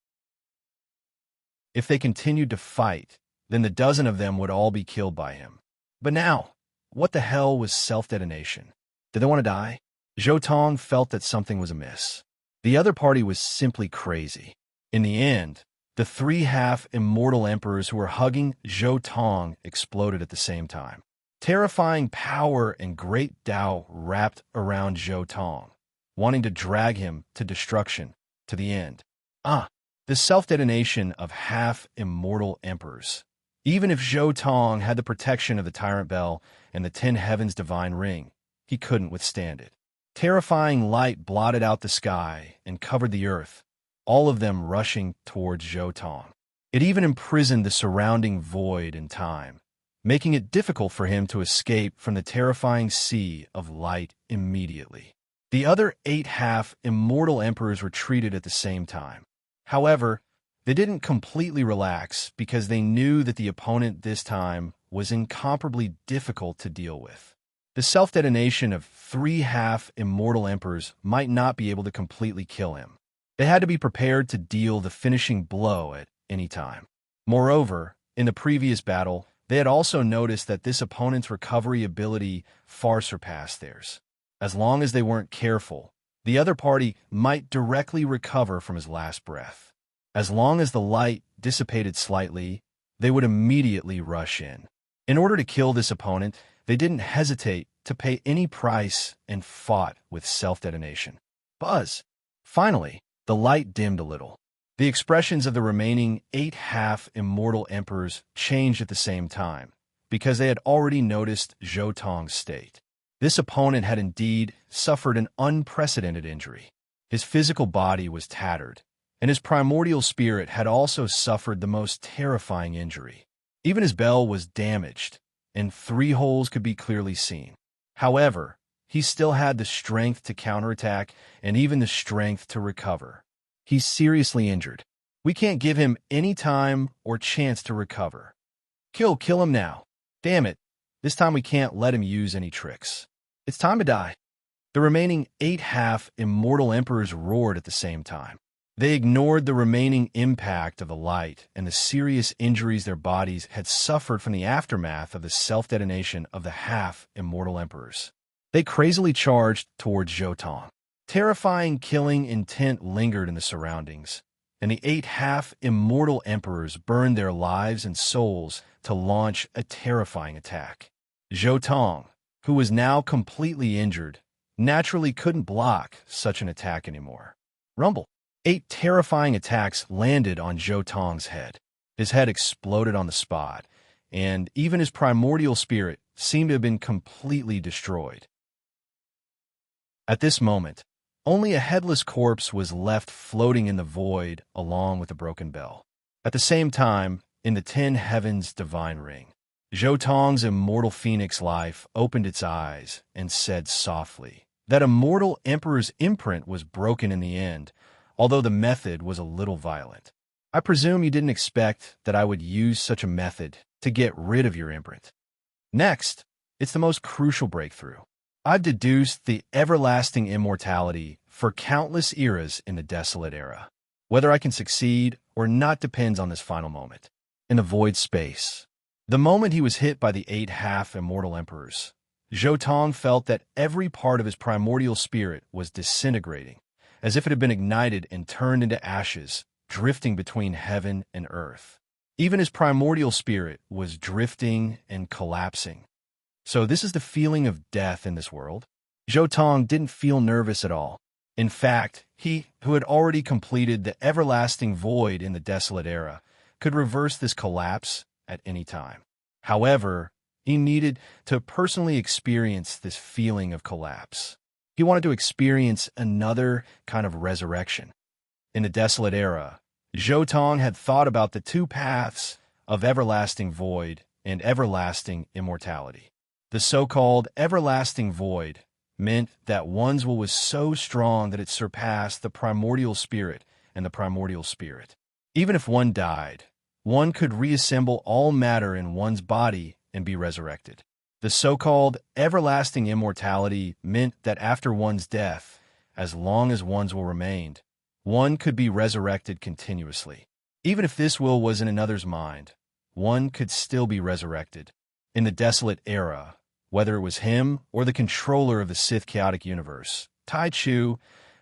If they continued to fight, then the dozen of them would all be killed by him. But now, what the hell was self-detonation? Did they want to die? Zhou Tong felt that something was amiss. The other party was simply crazy. In the end, the 3 half-immortal emperors who were hugging Zhou Tong exploded at the same time. Terrifying power and great Tao wrapped around Zhou Tong, wanting to drag him to destruction, to the end. The self-detonation of half-immortal emperors. Even if Zhou Tong had the protection of the Tyrant Bell and the 10 Heavens Divine Ring, he couldn't withstand it. Terrifying light blotted out the sky and covered the earth, all of them rushing towards Zhou Tong. It even imprisoned the surrounding void and time, making it difficult for him to escape from the terrifying sea of light immediately. The other 8 half-immortal emperors retreated at the same time. However, they didn't completely relax because they knew that the opponent this time was incomparably difficult to deal with. The self-detonation of 3 half-immortal emperors might not be able to completely kill him. They had to be prepared to deal the finishing blow at any time. Moreover, in the previous battle, they had also noticed that this opponent's recovery ability far surpassed theirs. As long as they weren't careful, the other party might directly recover from his last breath. As long as the light dissipated slightly, they would immediately rush in. In order to kill this opponent, they didn't hesitate to pay any price and fought with self-detonation. Buzz! Finally, the light dimmed a little. The expressions of the remaining 8 half-immortal emperors changed at the same time, because they had already noticed Zhou Tong's state. This opponent had indeed suffered an unprecedented injury. His physical body was tattered, and his primordial spirit had also suffered the most terrifying injury. Even his bell was damaged, and 3 holes could be clearly seen. However, he still had the strength to counterattack and even the strength to recover. He's seriously injured. We can't give him any time or chance to recover. Kill him now. Damn it, this time we can't let him use any tricks. It's time to die. The remaining 8 half-immortal emperors roared at the same time. They ignored the remaining impact of the light and the serious injuries their bodies had suffered from the aftermath of the self-detonation of the half-immortal emperors. They crazily charged towards Zhou Tong. Terrifying killing intent lingered in the surroundings, and the 8 half-immortal emperors burned their lives and souls to launch a terrifying attack. Zhou Tong, who was now completely injured, naturally couldn't block such an attack anymore. Rumble. 8 terrifying attacks landed on Zhou Tong's head. His head exploded on the spot, and even his primordial spirit seemed to have been completely destroyed. At this moment, only a headless corpse was left floating in the void along with the broken bell. At the same time, in the 10 heavens divine ring, Zhou Tong's immortal phoenix life opened its eyes and said softly, that immortal emperor's imprint was broken in the end, although the method was a little violent. I presume you didn't expect that I would use such a method to get rid of your imprint. Next, it's the most crucial breakthrough. I've deduced the everlasting immortality for countless eras in the desolate era. Whether I can succeed or not depends on this final moment. In the void space, the moment he was hit by the 8 half-immortal emperors, Zhou Tong felt that every part of his primordial spirit was disintegrating, as if it had been ignited and turned into ashes, drifting between heaven and earth. Even his primordial spirit was drifting and collapsing. So this is the feeling of death in this world? Zhou Tong didn't feel nervous at all. In fact, he, who had already completed the everlasting void in the desolate era, could reverse this collapse at any time. However, he needed to personally experience this feeling of collapse. He wanted to experience another kind of resurrection. In the desolate era, Zhou Tong had thought about the 2 paths of everlasting void and everlasting immortality. The so-called everlasting void meant that one's will was so strong that it surpassed the primordial spirit and the primordial spirit. Even if one died, one could reassemble all matter in one's body and be resurrected. The so-called everlasting immortality meant that after one's death, as long as one's will remained, one could be resurrected continuously. Even if this will was in another's mind, one could still be resurrected. In the desolate era, whether it was him or the controller of the Sith chaotic universe, Tai Chu,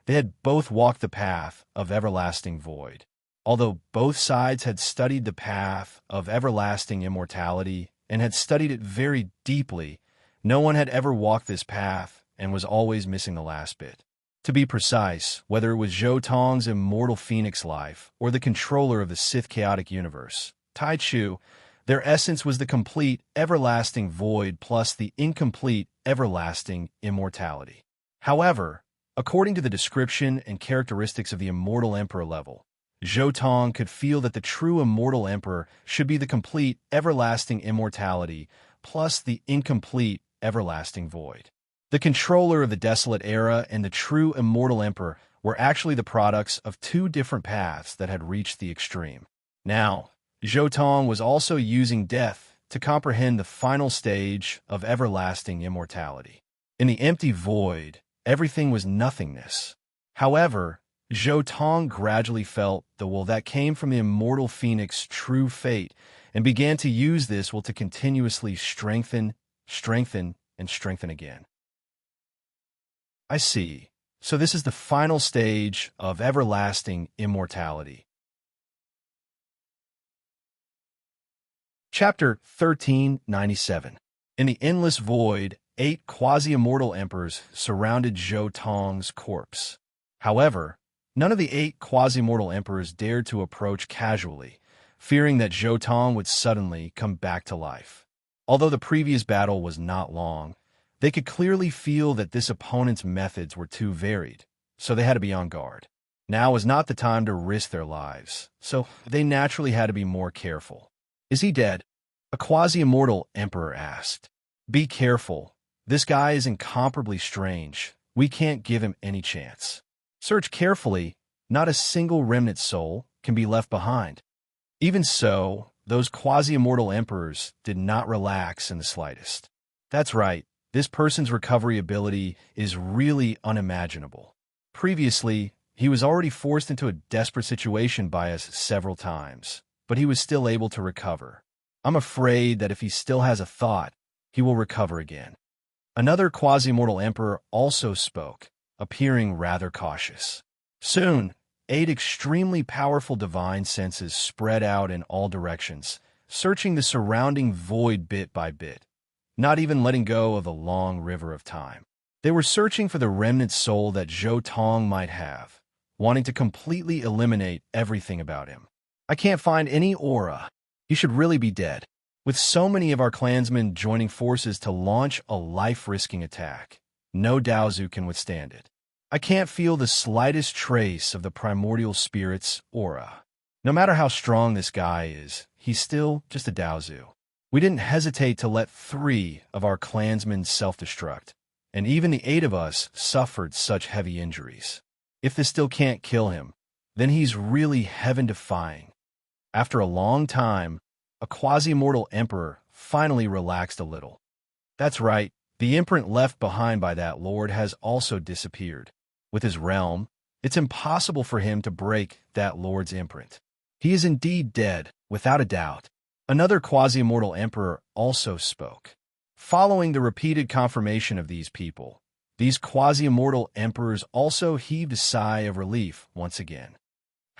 they had both walked the path of everlasting void. Although both sides had studied the path of everlasting immortality and had studied it very deeply, no one had ever walked this path and was always missing the last bit. To be precise, whether it was Zhou Tong's immortal phoenix life or the controller of the Sith chaotic universe, Tai Chu, their essence was the complete everlasting void plus the incomplete everlasting immortality. However, according to the description and characteristics of the immortal emperor level, Zhou Tong could feel that the true immortal emperor should be the complete everlasting immortality plus the incomplete everlasting void. The controller of the desolate era and the true immortal emperor were actually the products of 2 different paths that had reached the extreme. Now, Zhou Tong was also using death to comprehend the final stage of everlasting immortality. In the empty void, everything was nothingness. However, Zhou Tong gradually felt the will that came from the immortal phoenix's true fate and began to use this will to continuously strengthen, and strengthen again. I see. So this is the final stage of everlasting immortality. Chapter 1397. In the endless void, 8 quasi-immortal emperors surrounded Zhou Tong's corpse. However, none of the 8 quasi-immortal emperors dared to approach casually, fearing that Zhou Tong would suddenly come back to life. Although the previous battle was not long, they could clearly feel that this opponent's methods were too varied, so they had to be on guard. Now was not the time to risk their lives, so they naturally had to be more careful. "Is he dead?" a quasi-immortal emperor asked. "Be careful. This guy is incomparably strange. We can't give him any chance. Search carefully. Not a single remnant soul can be left behind." Even so, those quasi-immortal emperors did not relax in the slightest. That's right, this person's recovery ability is really unimaginable. Previously, he was already forced into a desperate situation by us several times, but he was still able to recover. I'm afraid that if he still has a thought, he will recover again. Another quasi-immortal emperor also spoke, appearing rather cautious. Soon, 8 extremely powerful divine senses spread out in all directions, searching the surrounding void bit by bit, not even letting go of the long river of time. They were searching for the remnant soul that Zhou Tong might have, wanting to completely eliminate everything about him. "I can't find any aura. He should really be dead." With so many of our clansmen joining forces to launch a life-risking attack, no Daozu can withstand it. "I can't feel the slightest trace of the primordial spirit's aura. No matter how strong this guy is, he's still just a Daozu." We didn't hesitate to let 3 of our clansmen self-destruct, and even the 8 of us suffered such heavy injuries. If this still can't kill him, then he's really heaven-defying. After a long time, a quasi-immortal emperor finally relaxed a little. That's right, the imprint left behind by that lord has also disappeared. With his realm, it's impossible for him to break that lord's imprint. He is indeed dead, without a doubt. Another quasi-immortal emperor also spoke. Following the repeated confirmation of these people, these quasi-immortal emperors also heaved a sigh of relief once again.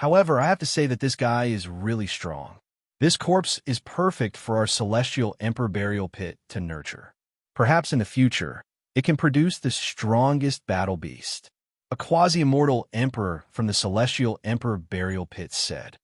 However, I have to say that this guy is really strong. This corpse is perfect for our celestial emperor burial pit to nurture. Perhaps in the future, it can produce the strongest battle beast. A quasi-immortal emperor from the celestial emperor burial pit said.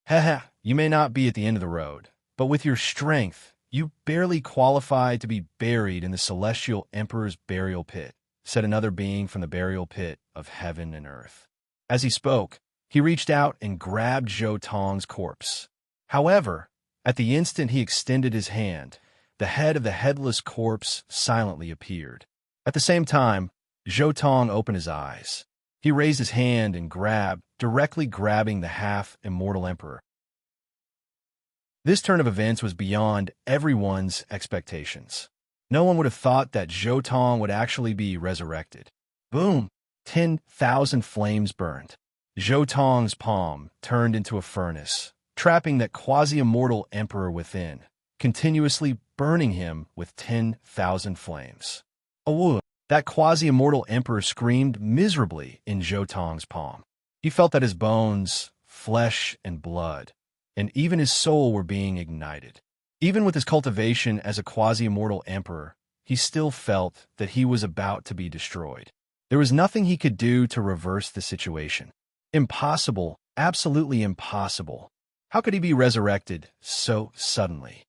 "Haha, you may not be at the end of the road, but with your strength, you barely qualify to be buried in the celestial emperor's burial pit," said another being from the burial pit of heaven and earth. As he spoke, he reached out and grabbed Zhou Tong's corpse. However, at the instant he extended his hand, the head of the headless corpse silently appeared. At the same time, Zhou Tong opened his eyes. He raised his hand and directly grabbing the half-immortal emperor. This turn of events was beyond everyone's expectations. No one would have thought that Zhou Tong would actually be resurrected. Boom! 10,000 flames burned. Zhou Tong's palm turned into a furnace, trapping that quasi-immortal emperor within, continuously burning him with 10,000 flames. "Oh!" That quasi-immortal emperor screamed miserably in Zhou Tong's palm. He felt that his bones, flesh, and blood, and even his soul were being ignited. Even with his cultivation as a quasi-immortal emperor, he still felt that he was about to be destroyed. There was nothing he could do to reverse the situation. Impossible, absolutely impossible. How could he be resurrected so suddenly?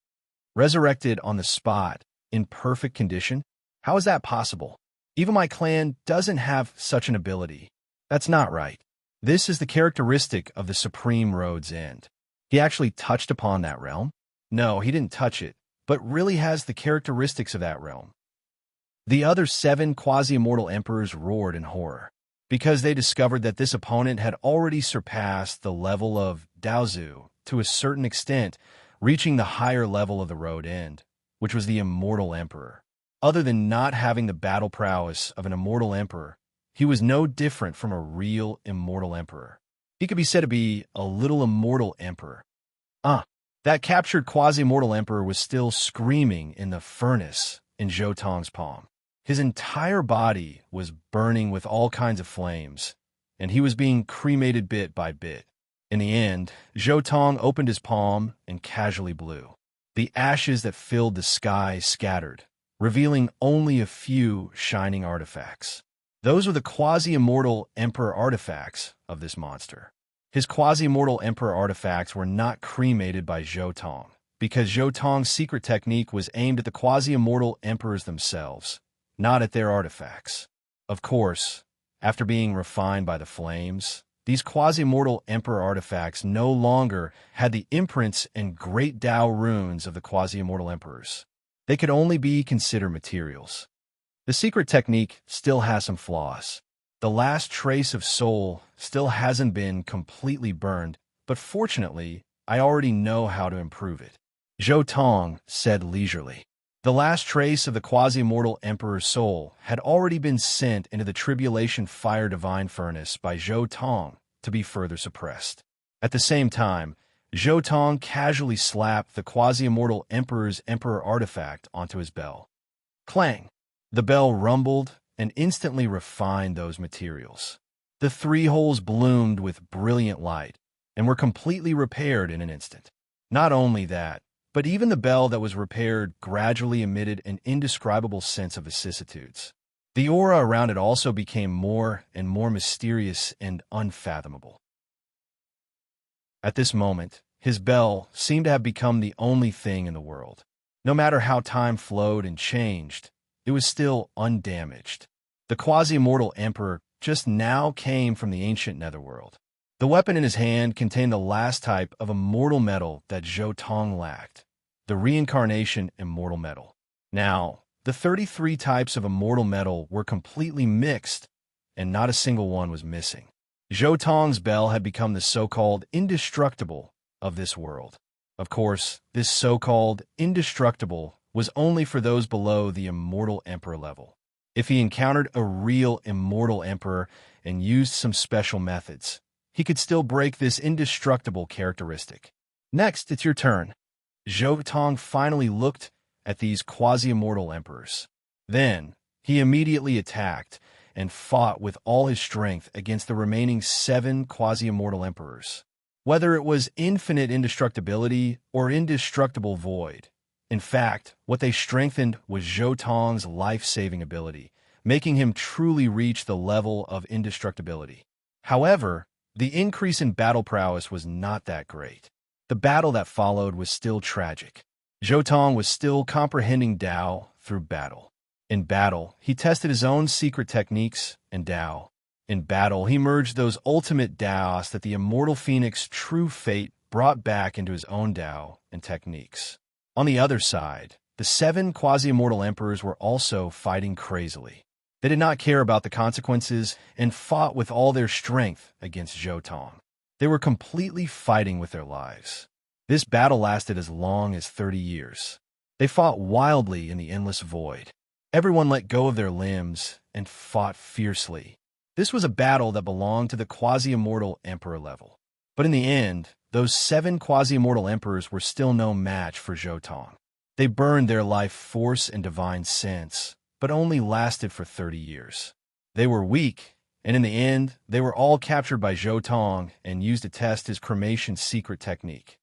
Resurrected on the spot, in perfect condition? How is that possible? Even my clan doesn't have such an ability. That's not right. This is the characteristic of the Supreme Road's End. He actually touched upon that realm? No, he didn't touch it, but really has the characteristics of that realm. The other 7 quasi-immortal emperors roared in horror, because they discovered that this opponent had already surpassed the level of Daozu to a certain extent, reaching the higher level of the Road End, which was the Immortal Emperor. Other than not having the battle prowess of an Immortal Emperor, he was no different from a real Immortal Emperor. He could be said to be a little Immortal Emperor. That captured quasi-immortal emperor was still screaming in the furnace in Zhou Tong's palm. His entire body was burning with all kinds of flames, and he was being cremated bit by bit. In the end, Zhou Tong opened his palm and casually blew. The ashes that filled the sky scattered, revealing only a few shining artifacts. Those were the quasi-immortal Emperor artifacts of this monster. His quasi-immortal Emperor artifacts were not cremated by Zhou Tong, because Zhou Tong's secret technique was aimed at the quasi-immortal Emperors themselves, not at their artifacts. Of course, after being refined by the flames, these quasi-immortal Emperor artifacts no longer had the imprints and great Tao runes of the quasi-immortal Emperors. They could only be considered materials. The secret technique still has some flaws. The last trace of soul still hasn't been completely burned, but fortunately, I already know how to improve it. Zhou Tong said leisurely. The last trace of the quasi-immortal Emperor's soul had already been sent into the tribulation fire divine furnace by Zhou Tong to be further suppressed. At the same time, Zhou Tong casually slapped the quasi-immortal Emperor's Emperor artifact onto his bell. Clang! The bell rumbled and instantly refined those materials. The 3 holes bloomed with brilliant light and were completely repaired in an instant. Not only that, but even the bell that was repaired gradually emitted an indescribable sense of vicissitudes. The aura around it also became more and more mysterious and unfathomable. At this moment, his bell seemed to have become the only thing in the world. No matter how time flowed and changed, it was still undamaged. The quasi-immortal Emperor just now came from the ancient netherworld. The weapon in his hand contained the last type of immortal metal that Zhou Tong lacked, the reincarnation immortal metal. Now, the 33 types of immortal metal were completely mixed, and not a single one was missing. Zhou Tong's bell had become the so-called indestructible of this world. Of course, this so-called indestructible was only for those below the immortal emperor level. If he encountered a real immortal emperor and used some special methods, he could still break this indestructible characteristic. Next, it's your turn. Zhou Tong finally looked at these quasi-immortal emperors. Then, he immediately attacked and fought with all his strength against the remaining 7 quasi-immortal emperors. Whether it was infinite indestructibility or indestructible void, in fact, what they strengthened was Zhou Tong's life-saving ability, making him truly reach the level of indestructibility. However, the increase in battle prowess was not that great. The battle that followed was still tragic. Zhou Tong was still comprehending Tao through battle. In battle, he tested his own secret techniques and Tao. In battle, he merged those ultimate Taos that the immortal phoenix True Fate brought back into his own Tao and techniques. On the other side, the 7 quasi-immortal emperors were also fighting crazily. They did not care about the consequences and fought with all their strength against Zhou Tong. They were completely fighting with their lives. This battle lasted as long as 30 years. They fought wildly in the endless void. Everyone let go of their limbs and fought fiercely. This was a battle that belonged to the quasi-immortal emperor level. But in the end, those 7 quasi-immortal emperors were still no match for Zhou Tong. They burned their life force and divine sense, but only lasted for 30 years. They were weak, and in the end, they were all captured by Zhou Tong and used to test his cremation secret technique.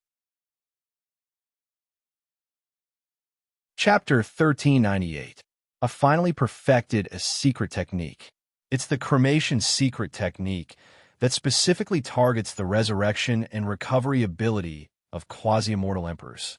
Chapter 1398. I finally perfected a secret technique. It's the cremation secret technique that specifically targets the resurrection and recovery ability of quasi-immortal emperors.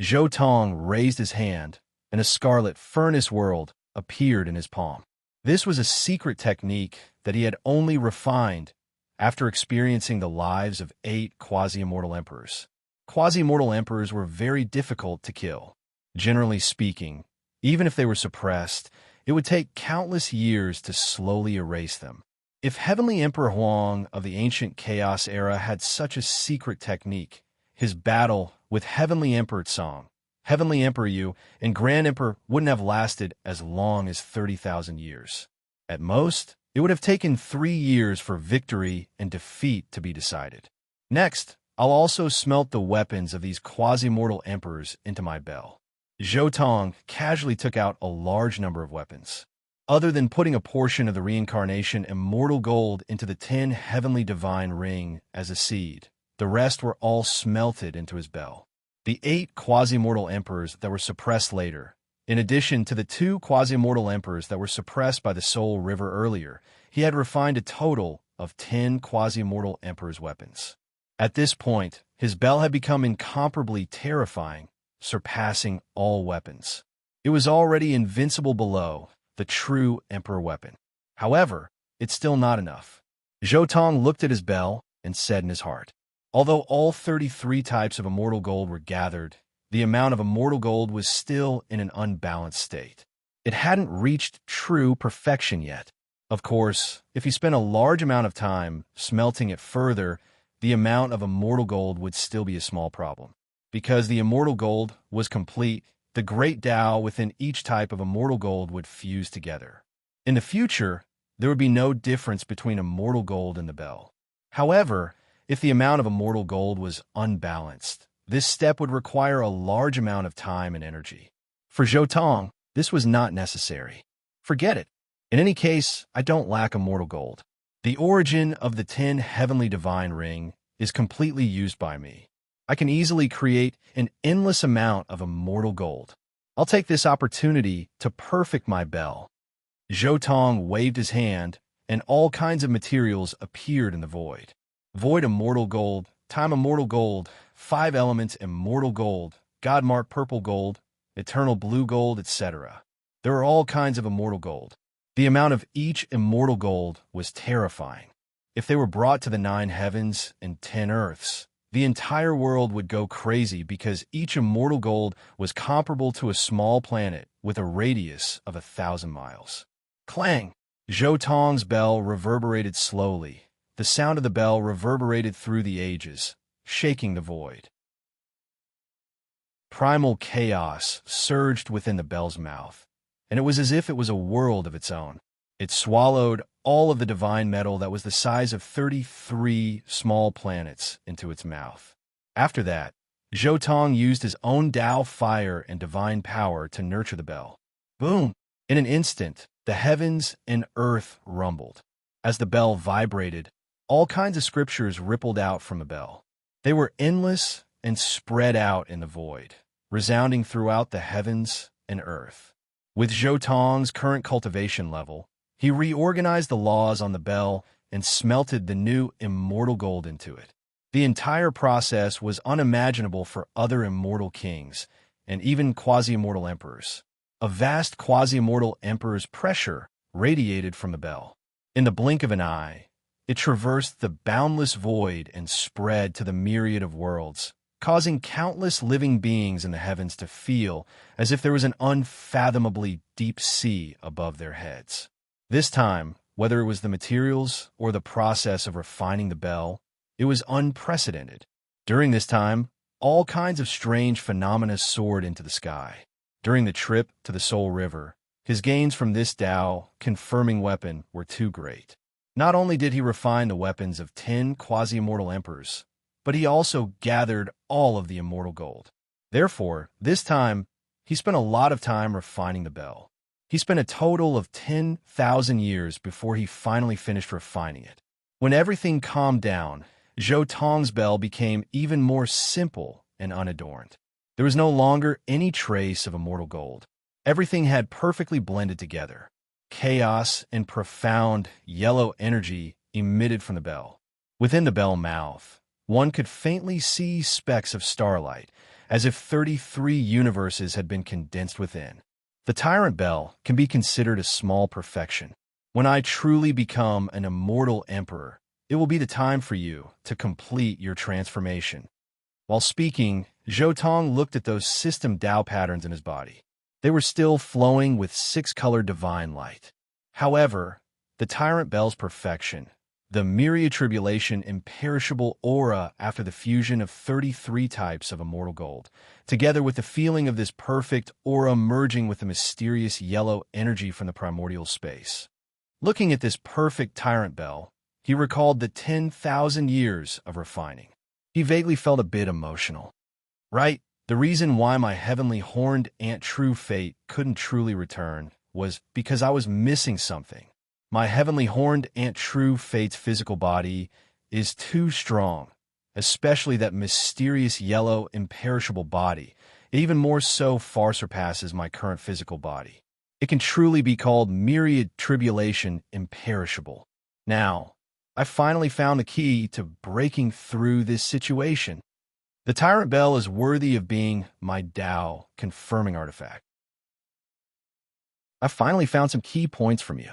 Zhou Tong raised his hand, and a scarlet furnace world appeared in his palm. This was a secret technique that he had only refined after experiencing the lives of 8 quasi-immortal emperors. Quasi-immortal emperors were very difficult to kill. Generally speaking, even if they were suppressed, it would take countless years to slowly erase them. If Heavenly Emperor Huang of the ancient Chaos era had such a secret technique, his battle with Heavenly Emperor Tsong, Heavenly Emperor Yu, and Grand Emperor wouldn't have lasted as long as 30,000 years. At most, it would have taken 3 years for victory and defeat to be decided. Next, I'll also smelt the weapons of these quasi-mortal emperors into my bell. Zhou Tong casually took out a large number of weapons. Other than putting a portion of the reincarnation immortal gold into the 10 heavenly divine ring as a seed, the rest were all smelted into his bell. the 8 quasi-mortal emperors that were suppressed later. In addition to the 2 quasi-mortal emperors that were suppressed by the Soul River earlier, he had refined a total of 10 quasi-mortal emperors' weapons. At this point, his bell had become incomparably terrifying, surpassing all weapons. It was already invincible below the true emperor weapon. However, it's still not enough. Zhou Tong looked at his bell and said in his heart, although all 33 types of immortal gold were gathered, the amount of immortal gold was still in an unbalanced state. It hadn't reached true perfection yet. Of course, if he spent a large amount of time smelting it further, the amount of immortal gold would still be a small problem. Because the immortal gold was complete, the great Tao within each type of immortal gold would fuse together. In the future, there would be no difference between immortal gold and the bell. However, if the amount of immortal gold was unbalanced, this step would require a large amount of time and energy. For Zhou Tong, this was not necessary. Forget it. In any case, I don't lack immortal gold. The origin of the 10 heavenly divine ring is completely used by me. I can easily create an endless amount of immortal gold. I'll take this opportunity to perfect my bell. Zhou Tong waved his hand, and all kinds of materials appeared in the void. Void immortal gold, time immortal gold, 5 elements immortal gold, God-marked purple gold, eternal blue gold, etc. There are all kinds of immortal gold. The amount of each immortal gold was terrifying. If they were brought to the 9 heavens and 10 earths, the entire world would go crazy because each immortal gold was comparable to a small planet with a radius of 1,000 miles. Clang! Zhou Tong's bell reverberated slowly. The sound of the bell reverberated through the ages, shaking the void. Primal chaos surged within the bell's mouth, and it was as if it was a world of its own. It swallowed all of the divine metal that was the size of 33 small planets into its mouth. After that, Zhou Tong used his own Tao fire and divine power to nurture the bell. Boom! In an instant, the heavens and earth rumbled. As the bell vibrated, all kinds of scriptures rippled out from the bell. They were endless and spread out in the void, resounding throughout the heavens and earth. With Zhou Tong's current cultivation level, he reorganized the laws on the bell and smelted the new immortal gold into it. The entire process was unimaginable for other immortal kings and even quasi-immortal emperors. A vast quasi-immortal emperor's pressure radiated from the bell. In the blink of an eye, it traversed the boundless void and spread to the myriad of worlds, causing countless living beings in the heavens to feel as if there was an unfathomably deep sea above their heads. This time, whether it was the materials or the process of refining the bell, it was unprecedented. During this time, all kinds of strange phenomena soared into the sky. During the trip to the Soul River, his gains from this Tao-confirming weapon were too great. Not only did he refine the weapons of 10 quasi-immortal emperors, but he also gathered all of the immortal gold. Therefore, this time, he spent a lot of time refining the bell. He spent a total of 10,000 years before he finally finished refining it. When everything calmed down, Zhou Tong's bell became even more simple and unadorned. There was no longer any trace of immortal gold. Everything had perfectly blended together. Chaos and profound yellow energy emitted from the bell. Within the bell mouth, one could faintly see specks of starlight, as if 33 universes had been condensed within. The Tyrant Bell can be considered a small perfection. When I truly become an immortal emperor, it will be the time for you to complete your transformation. While speaking, Zhou Tong looked at those system Tao patterns in his body. They were still flowing with 6-colored divine light. However, the Tyrant Bell's perfection, the myriad tribulation imperishable aura after the fusion of 33 types of immortal gold, together with the feeling of this perfect aura merging with the mysterious yellow energy from the primordial space. Looking at this perfect Tyrant Bell, he recalled the 10,000 years of refining. He vaguely felt a bit emotional. Right, the reason why my heavenly horned ant True Fate couldn't truly return was because I was missing something. My heavenly horned ant True Fate's physical body is too strong, especially that mysterious yellow, imperishable body. It even more so far surpasses my current physical body. It can truly be called myriad tribulation imperishable. Now, I finally found the key to breaking through this situation. The Tyrant Bell is worthy of being my Tao confirming artifact. I finally found some key points from you.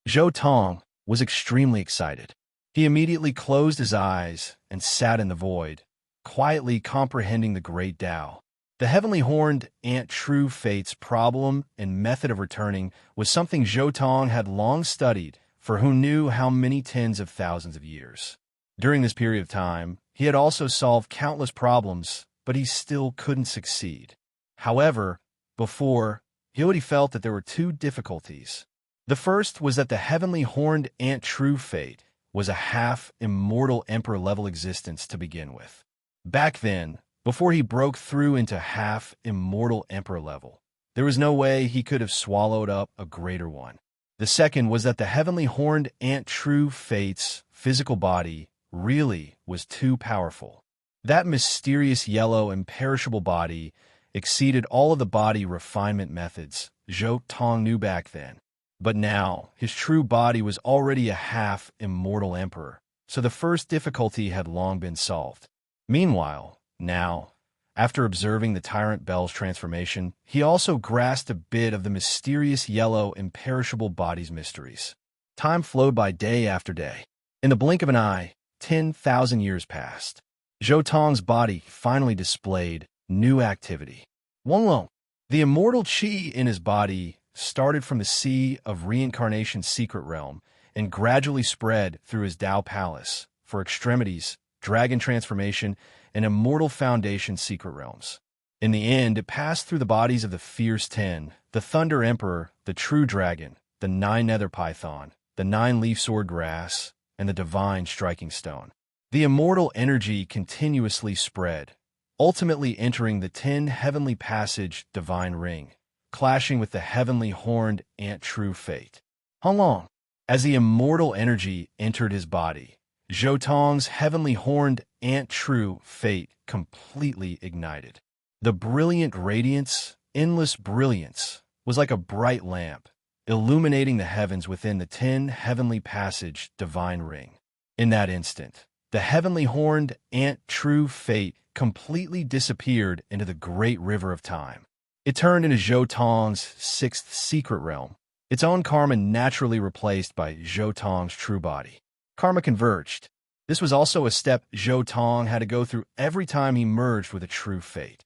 Zhou Tong was extremely excited. He immediately closed his eyes and sat in the void, quietly comprehending the great Tao. The heavenly horned ant true fate's problem and method of returning was something Zhou Tong had long studied for who knew how many tens of thousands of years. During this period of time, he had also solved countless problems, but he still couldn't succeed. However, before, he already felt that there were two difficulties. The first was that the heavenly horned ant true fate was a half-immortal emperor-level existence to begin with. Back then, before he broke through into half-immortal emperor level, there was no way he could have swallowed up a greater one. The second was that the heavenly horned ant true fate's physical body really was too powerful. That mysterious yellow imperishable body exceeded all of the body refinement methods Zhou Tong knew back then. But now, his true body was already a half-immortal emperor, so the first difficulty had long been solved. Meanwhile, now, after observing the Tyrant Bell's transformation, he also grasped a bit of the mysterious yellow imperishable body's mysteries. Time flowed by day after day. In the blink of an eye, 10,000 years passed. Zhou Tong's body finally displayed new activity. Wonglong, the immortal qi in his body, started from the Sea of Reincarnation's secret realm and gradually spread through his Tao Palace for extremities, dragon transformation, and immortal foundation secret realms. In the end, it passed through the bodies of the Fierce Ten, the Thunder Emperor, the True Dragon, the Nine Nether Python, the Nine-Leaf Sword Grass, and the Divine Striking Stone. The immortal energy continuously spread, ultimately entering the 10 Heavenly Passage Divine Ring, clashing with the heavenly horned ant true fate. Long, as the immortal energy entered his body, Zhou Tong's heavenly horned ant true fate completely ignited. The brilliant radiance, endless brilliance, was like a bright lamp, illuminating the heavens within the 10 Heavenly Passage Divine Ring. In that instant, the heavenly horned ant true fate completely disappeared into the great river of time. It turned into Zhou Tong's sixth secret realm, its own karma naturally replaced by Zhou Tong's true body. Karma converged. This was also a step Zhou Tong had to go through every time he merged with a true fate.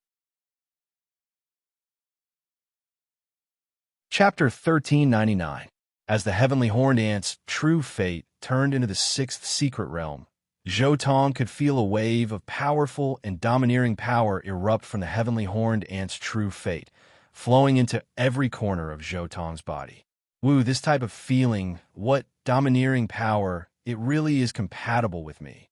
Chapter 1399. As the heavenly horned ant's true fate turned into the sixth secret realm, Zhou Tong could feel a wave of powerful and domineering power erupt from the heavenly horned ant's true fate, flowing into every corner of Zhou Tong's body. Woo, this type of feeling, what domineering power, it really is compatible with me.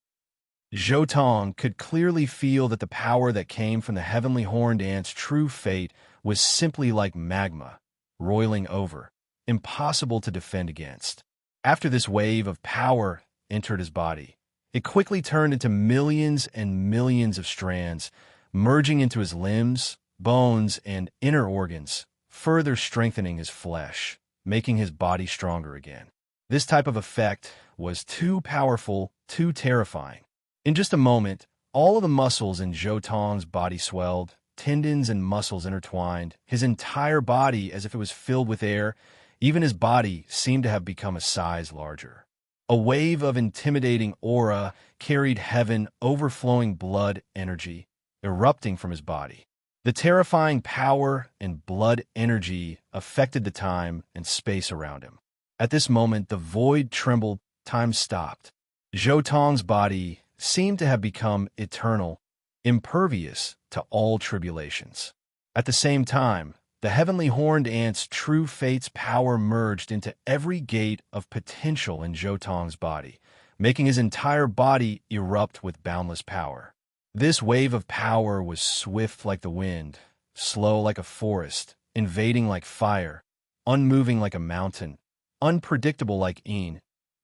Zhou Tong could clearly feel that the power that came from the heavenly horned ant's true fate was simply like magma, roiling over, impossible to defend against. After this wave of power entered his body, it quickly turned into millions and millions of strands, merging into his limbs, bones, and inner organs, further strengthening his flesh, making his body stronger again. This type of effect was too powerful, too terrifying. In just a moment, all of the muscles in Zhou Tong's body swelled, tendons and muscles intertwined, his entire body as if it was filled with air. Even his body seemed to have become a size larger. A wave of intimidating aura carried heaven, overflowing blood energy, erupting from his body. The terrifying power and blood energy affected the time and space around him. At this moment, the void trembled, time stopped. Zhou Tong's body seemed to have become eternal, impervious to all tribulations. At the same time, the heavenly horned ant's true fate's power merged into every gate of potential in Zhou Tong's body, making his entire body erupt with boundless power. This wave of power was swift like the wind, slow like a forest, invading like fire, unmoving like a mountain, unpredictable like yin,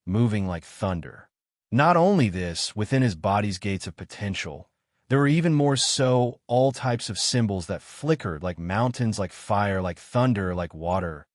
moving like thunder. Not only this, within his body's gates of potential, there were even more so all types of symbols that flickered like mountains, like fire, like thunder, like water.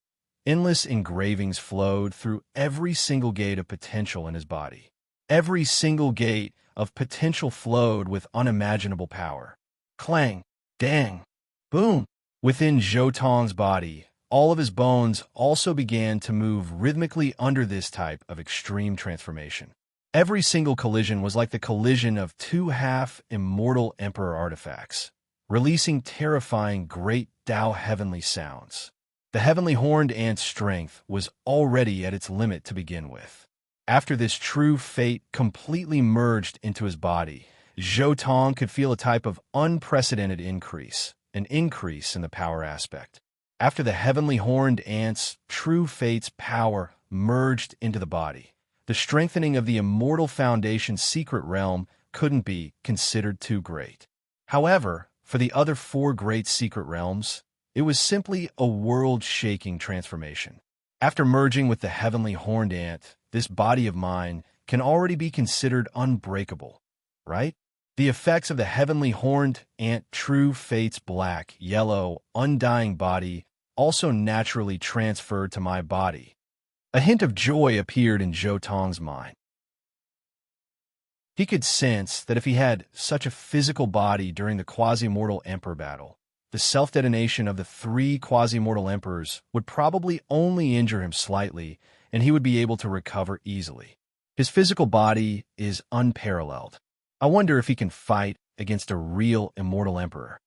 Endless engravings flowed through every single gate of potential in his body. Every single gate of potential flowed with unimaginable power. Clang, dang, boom. Within Zhou Tong's body, all of his bones also began to move rhythmically under this type of extreme transformation. Every single collision was like the collision of two half-immortal emperor artifacts, releasing terrifying great Tao heavenly sounds. The heavenly horned ant's strength was already at its limit to begin with. After this true fate completely merged into his body, Zhou Tong could feel a type of unprecedented increase, an increase in the power aspect. After the heavenly horned ant's true fate's power merged into the body, the strengthening of the immortal foundation's secret realm couldn't be considered too great. However, for the other four great secret realms, it was simply a world-shaking transformation. After merging with the heavenly horned ant, this body of mine can already be considered unbreakable, right? The effects of the heavenly horned ant true fate's black, yellow, undying body also naturally transferred to my body. A hint of joy appeared in Zhou Tong's mind. He could sense that if he had such a physical body during the quasi-mortal emperor battle, the self-detonation of the three quasi-mortal emperors would probably only injure him slightly, and he would be able to recover easily. His physical body is unparalleled. I wonder if he can fight against a real immortal emperor.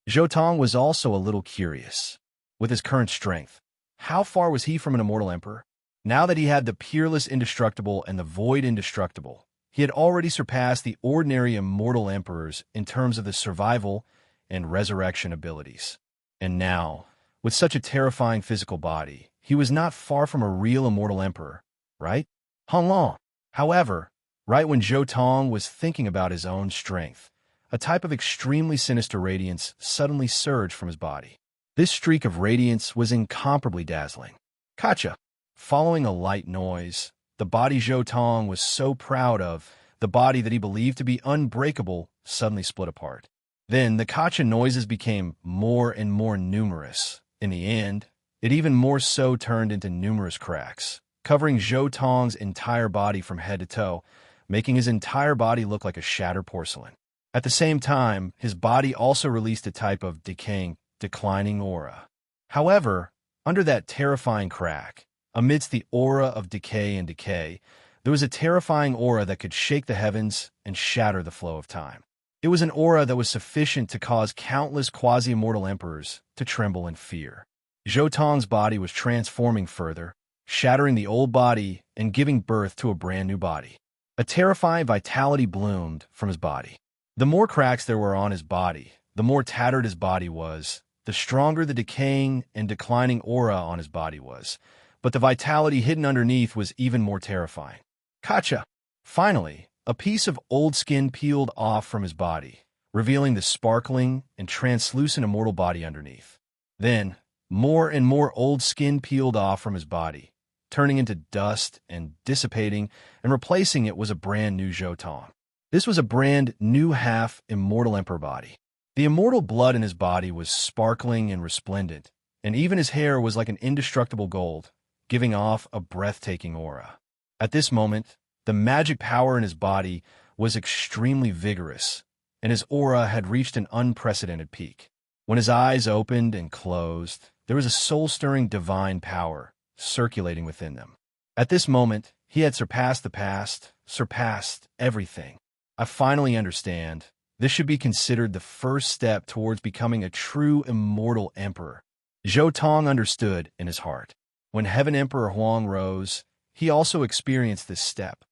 Zhou Tong was also a little curious. With his current strength, how far was he from an immortal emperor? Now that he had the peerless indestructible and the void indestructible, he had already surpassed the ordinary immortal emperors in terms of the survival and resurrection abilities. And now, with such a terrifying physical body, he was not far from a real immortal emperor, right? Hong Long. However, right when Zhou Tong was thinking about his own strength, a type of extremely sinister radiance suddenly surged from his body. This streak of radiance was incomparably dazzling. Kacha. Following a light noise, the body Zhou Tong was so proud of, the body that he believed to be unbreakable, suddenly split apart. Then the Kacha noises became more and more numerous. In the end, it even more so turned into numerous cracks, covering Zhou Tong's entire body from head to toe, making his entire body look like a shattered porcelain. At the same time, his body also released a type of declining aura. However, under that terrifying crack, amidst the aura of decay and decay, there was a terrifying aura that could shake the heavens and shatter the flow of time. It was an aura that was sufficient to cause countless quasi-immortal emperors to tremble in fear. Zhou Tong's body was transforming further, shattering the old body and giving birth to a brand new body. A terrifying vitality bloomed from his body. The more cracks there were on his body, the more tattered his body was, the stronger the decaying and declining aura on his body was. But the vitality hidden underneath was even more terrifying. Kacha! Finally, a piece of old skin peeled off from his body, revealing the sparkling and translucent immortal body underneath. Then, more and more old skin peeled off from his body, turning into dust and dissipating, and replacing it was a brand new Zhou Tong. This was a brand new half-immortal emperor body. The immortal blood in his body was sparkling and resplendent, and even his hair was like an indestructible gold, giving off a breathtaking aura. At this moment, the magic power in his body was extremely vigorous, and his aura had reached an unprecedented peak. When his eyes opened and closed, there was a soul-stirring divine power circulating within them. At this moment, he had surpassed the past, surpassed everything. I finally understand. This should be considered the first step towards becoming a true immortal emperor. Zhou Tong understood in his heart. When Heaven Emperor Huang rose, he also experienced this step.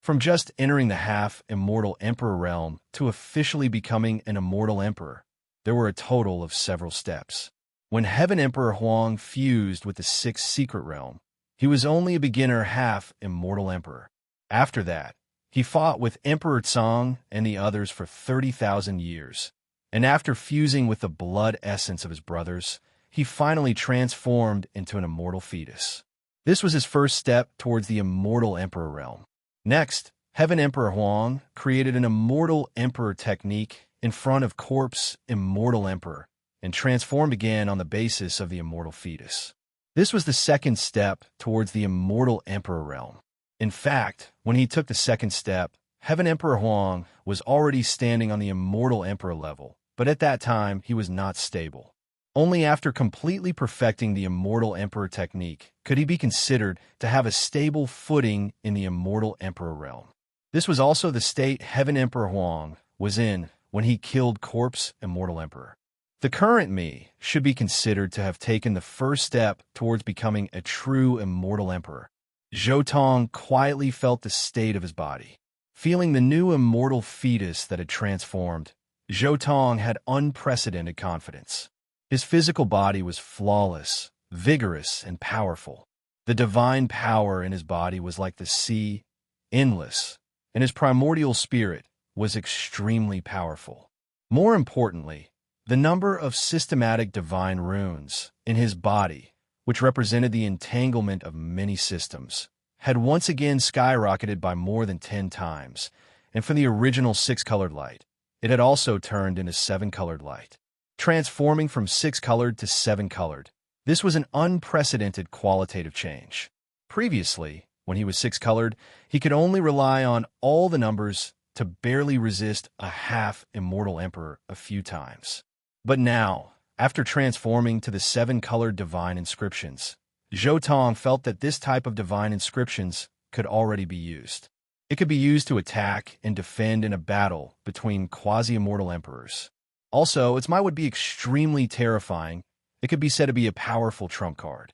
From just entering the half-immortal emperor realm to officially becoming an immortal emperor, there were a total of several steps. When Heaven Emperor Huang fused with the sixth secret realm, he was only a beginner half-immortal emperor. After that, he fought with Emperor Tsang and the others for 30,000 years, and after fusing with the blood essence of his brothers, he finally transformed into an immortal fetus. This was his first step towards the immortal emperor realm. Next, Heaven Emperor Huang created an immortal emperor technique in front of corpse immortal emperor and transformed again on the basis of the immortal fetus. This was the second step towards the immortal emperor realm. In fact, when he took the second step, Heaven Emperor Huang was already standing on the immortal emperor level, but at that time he was not stable. Only after completely perfecting the immortal emperor technique could he be considered to have a stable footing in the immortal emperor realm. This was also the state Heaven Emperor Huang was in when he killed corpse immortal emperor. The current me should be considered to have taken the first step towards becoming a true immortal emperor. Zhou Tong quietly felt the state of his body. Feeling the new immortal fetus that had transformed, Zhou Tong had unprecedented confidence. His physical body was flawless, vigorous, and powerful. The divine power in his body was like the sea, endless, and his primordial spirit was extremely powerful. More importantly, the number of systematic divine runes in his body, which represented the entanglement of many systems, had once again skyrocketed by more than 10 times, and from the original 6-colored light, it had also turned into 7-colored light. Transforming from 6-colored to 7-colored. This was an unprecedented qualitative change. Previously, when he was 6-colored, he could only rely on all the numbers to barely resist a half-immortal emperor a few times. But now, after transforming to the 7-colored divine inscriptions, Zhou Tong felt that this type of divine inscriptions could already be used. It could be used to attack and defend in a battle between quasi-immortal emperors. Also, its might would be extremely terrifying. It could be said to be a powerful trump card.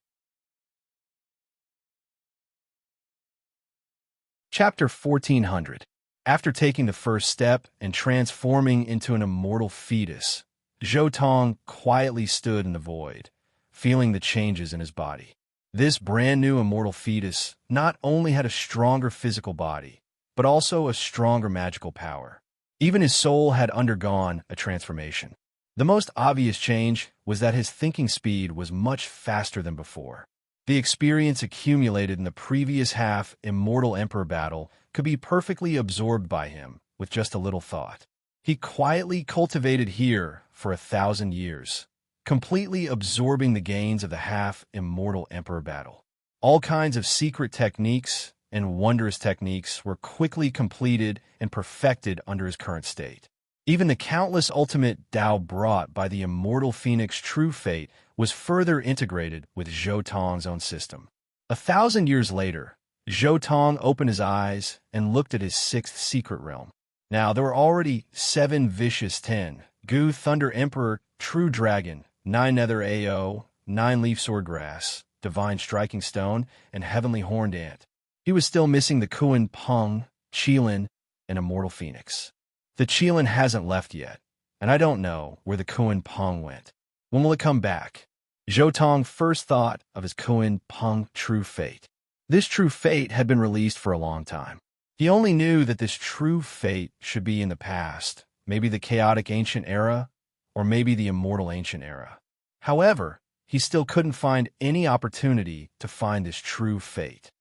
Chapter 1400. After taking the first step and transforming into an immortal fetus, Zhou Tong quietly stood in the void, feeling the changes in his body. This brand new immortal fetus not only had a stronger physical body, but also a stronger magical power. Even his soul had undergone a transformation. The most obvious change was that his thinking speed was much faster than before. The experience accumulated in the previous half-immortal emperor battle could be perfectly absorbed by him with just a little thought. He quietly cultivated here for 1,000 years, completely absorbing the gains of the half-immortal emperor battle. All kinds of secret techniques and wondrous techniques were quickly completed and perfected under his current state. Even the countless ultimate Tao brought by the immortal phoenix true fate was further integrated with Zhou Tong's own system. 1,000 years later, Zhou Tong opened his eyes and looked at his 6th secret realm. Now, there were already 7 vicious 10, Gu Thunder Emperor, True Dragon, 9 Nether AO, 9 Leaf Swordgrass, Divine Striking Stone, and Heavenly Horned Ant. He was still missing the Kuan Peng, Qilin, and Immortal Phoenix. The Qilin hasn't left yet, and I don't know where the Kuan Peng went. When will it come back? Zhou Tong first thought of his Kuan Peng True Fate. This True Fate had been released for a long time. He only knew that this True Fate should be in the past, maybe the chaotic ancient era, or maybe the immortal ancient era. However, he still couldn't find any opportunity to find this True Fate.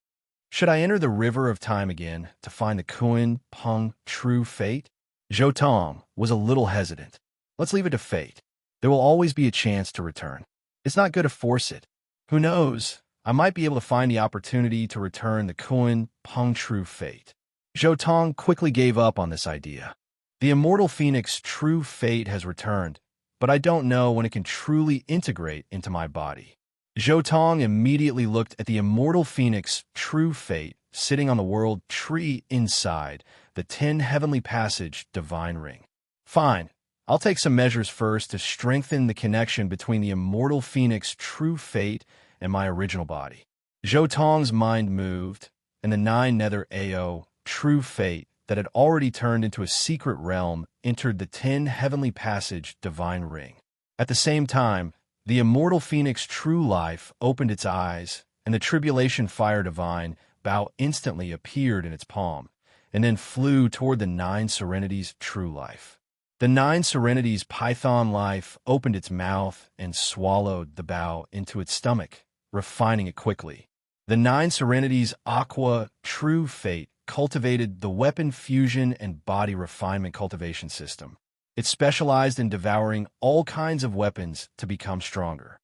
Should I enter the river of time again to find the Kuan Peng True Fate? Zhou Tong was a little hesitant. Let's leave it to fate. There will always be a chance to return. It's not good to force it. Who knows? I might be able to find the opportunity to return the Kuan Peng True Fate. Zhou Tong quickly gave up on this idea. The immortal phoenix True Fate has returned, but I don't know when it can truly integrate into my body. Zhou Tong immediately looked at the immortal phoenix True Fate sitting on the world tree inside the 10 Heavenly Passage Divine Ring. Fine, I'll take some measures first to strengthen the connection between the immortal phoenix True Fate and my original body. Zhou Tong's mind moved, and the 9 Nether AO True Fate that had already turned into a secret realm entered the 10 Heavenly Passage Divine Ring. At the same time, the immortal phoenix True Life opened its eyes, and the Tribulation Fire Divine Bow instantly appeared in its palm, and then flew toward the 9 Serenities True Life. The 9 Serenities Python Life opened its mouth and swallowed the bow into its stomach, refining it quickly. The Nine Serenities Aqua True Fate cultivated the weapon fusion and body refinement cultivation system. It specialized in devouring all kinds of weapons to become stronger.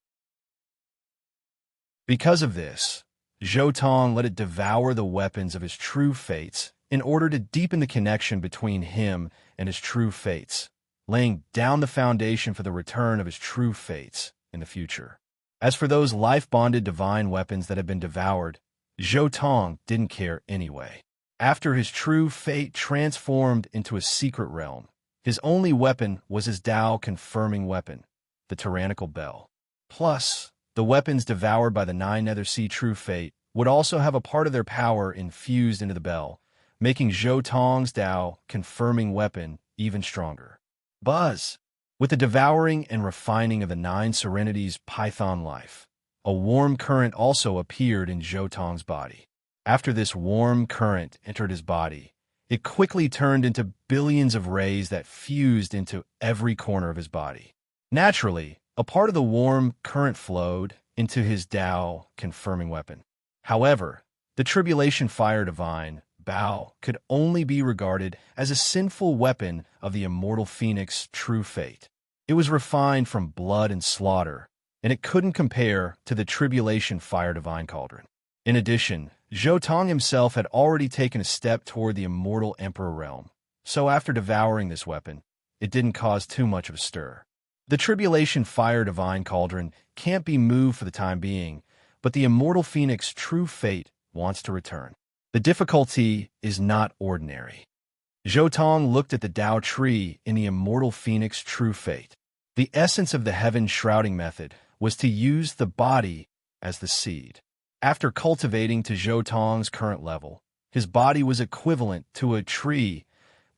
Because of this, Zhou Tong let it devour the weapons of his true fates in order to deepen the connection between him and his true fates, laying down the foundation for the return of his true fates in the future. As for those life-bonded divine weapons that had been devoured, Zhou Tong didn't care anyway. After his true fate transformed into a secret realm, his only weapon was his Tao-confirming weapon, the tyrannical bell. Plus, the weapons devoured by the Nine Nether Sea True Fate would also have a part of their power infused into the bell, making Zhou Tong's Tao-confirming weapon even stronger. Buzz! With the devouring and refining of the Nine Serenities Python life, a warm current also appeared in Zhou Tong's body. After this warm current entered his body, it quickly turned into billions of rays that fused into every corner of his body. Naturally, a part of the warm current flowed into his Tao-confirming weapon. However, the Tribulation Fire Divine, Bao, could only be regarded as a sinful weapon of the immortal Phoenix True Fate. It was refined from blood and slaughter, and it couldn't compare to the Tribulation Fire Divine Cauldron. In addition, Zhou Tong himself had already taken a step toward the immortal Emperor realm, so after devouring this weapon, it didn't cause too much of a stir. The Tribulation Fire Divine Cauldron can't be moved for the time being, but the immortal Phoenix True Fate wants to return. The difficulty is not ordinary. Zhou Tong looked at the Tao tree in the immortal Phoenix True Fate. The essence of the heaven shrouding method was to use the body as the seed. After cultivating to Zhou Tong's current level, his body was equivalent to a tree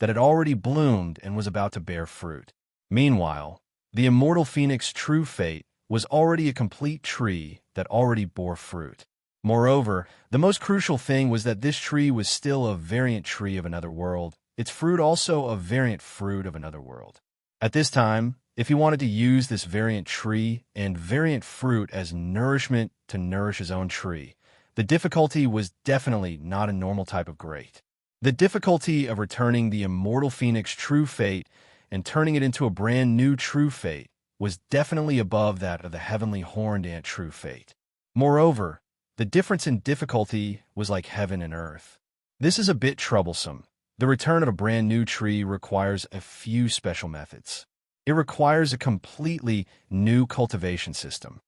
that had already bloomed and was about to bear fruit. Meanwhile, the immortal Phoenix True Fate was already a complete tree that already bore fruit. Moreover, the most crucial thing was that this tree was still a variant tree of another world, its fruit also a variant fruit of another world. At this time, if he wanted to use this variant tree and variant fruit as nourishment to nourish his own tree, the difficulty was definitely not a normal type of great. The difficulty of returning the immortal Phoenix True Fate and turning it into a brand new True Fate was definitely above that of the heavenly horned ant True Fate. Moreover, the difference in difficulty was like heaven and earth. This is a bit troublesome. The return of a brand new tree requires a few special methods. It requires a completely new cultivation system.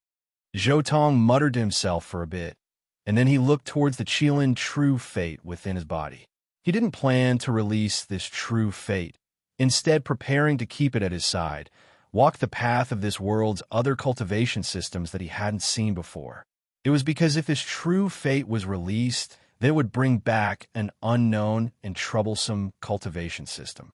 Zhou Tong muttered to himself for a bit, and then he looked towards the Qilin True Fate within his body. He didn't plan to release this True Fate, instead preparing to keep it at his side, walk the path of this world's other cultivation systems that he hadn't seen before. It was because if this True Fate was released, they would bring back an unknown and troublesome cultivation system.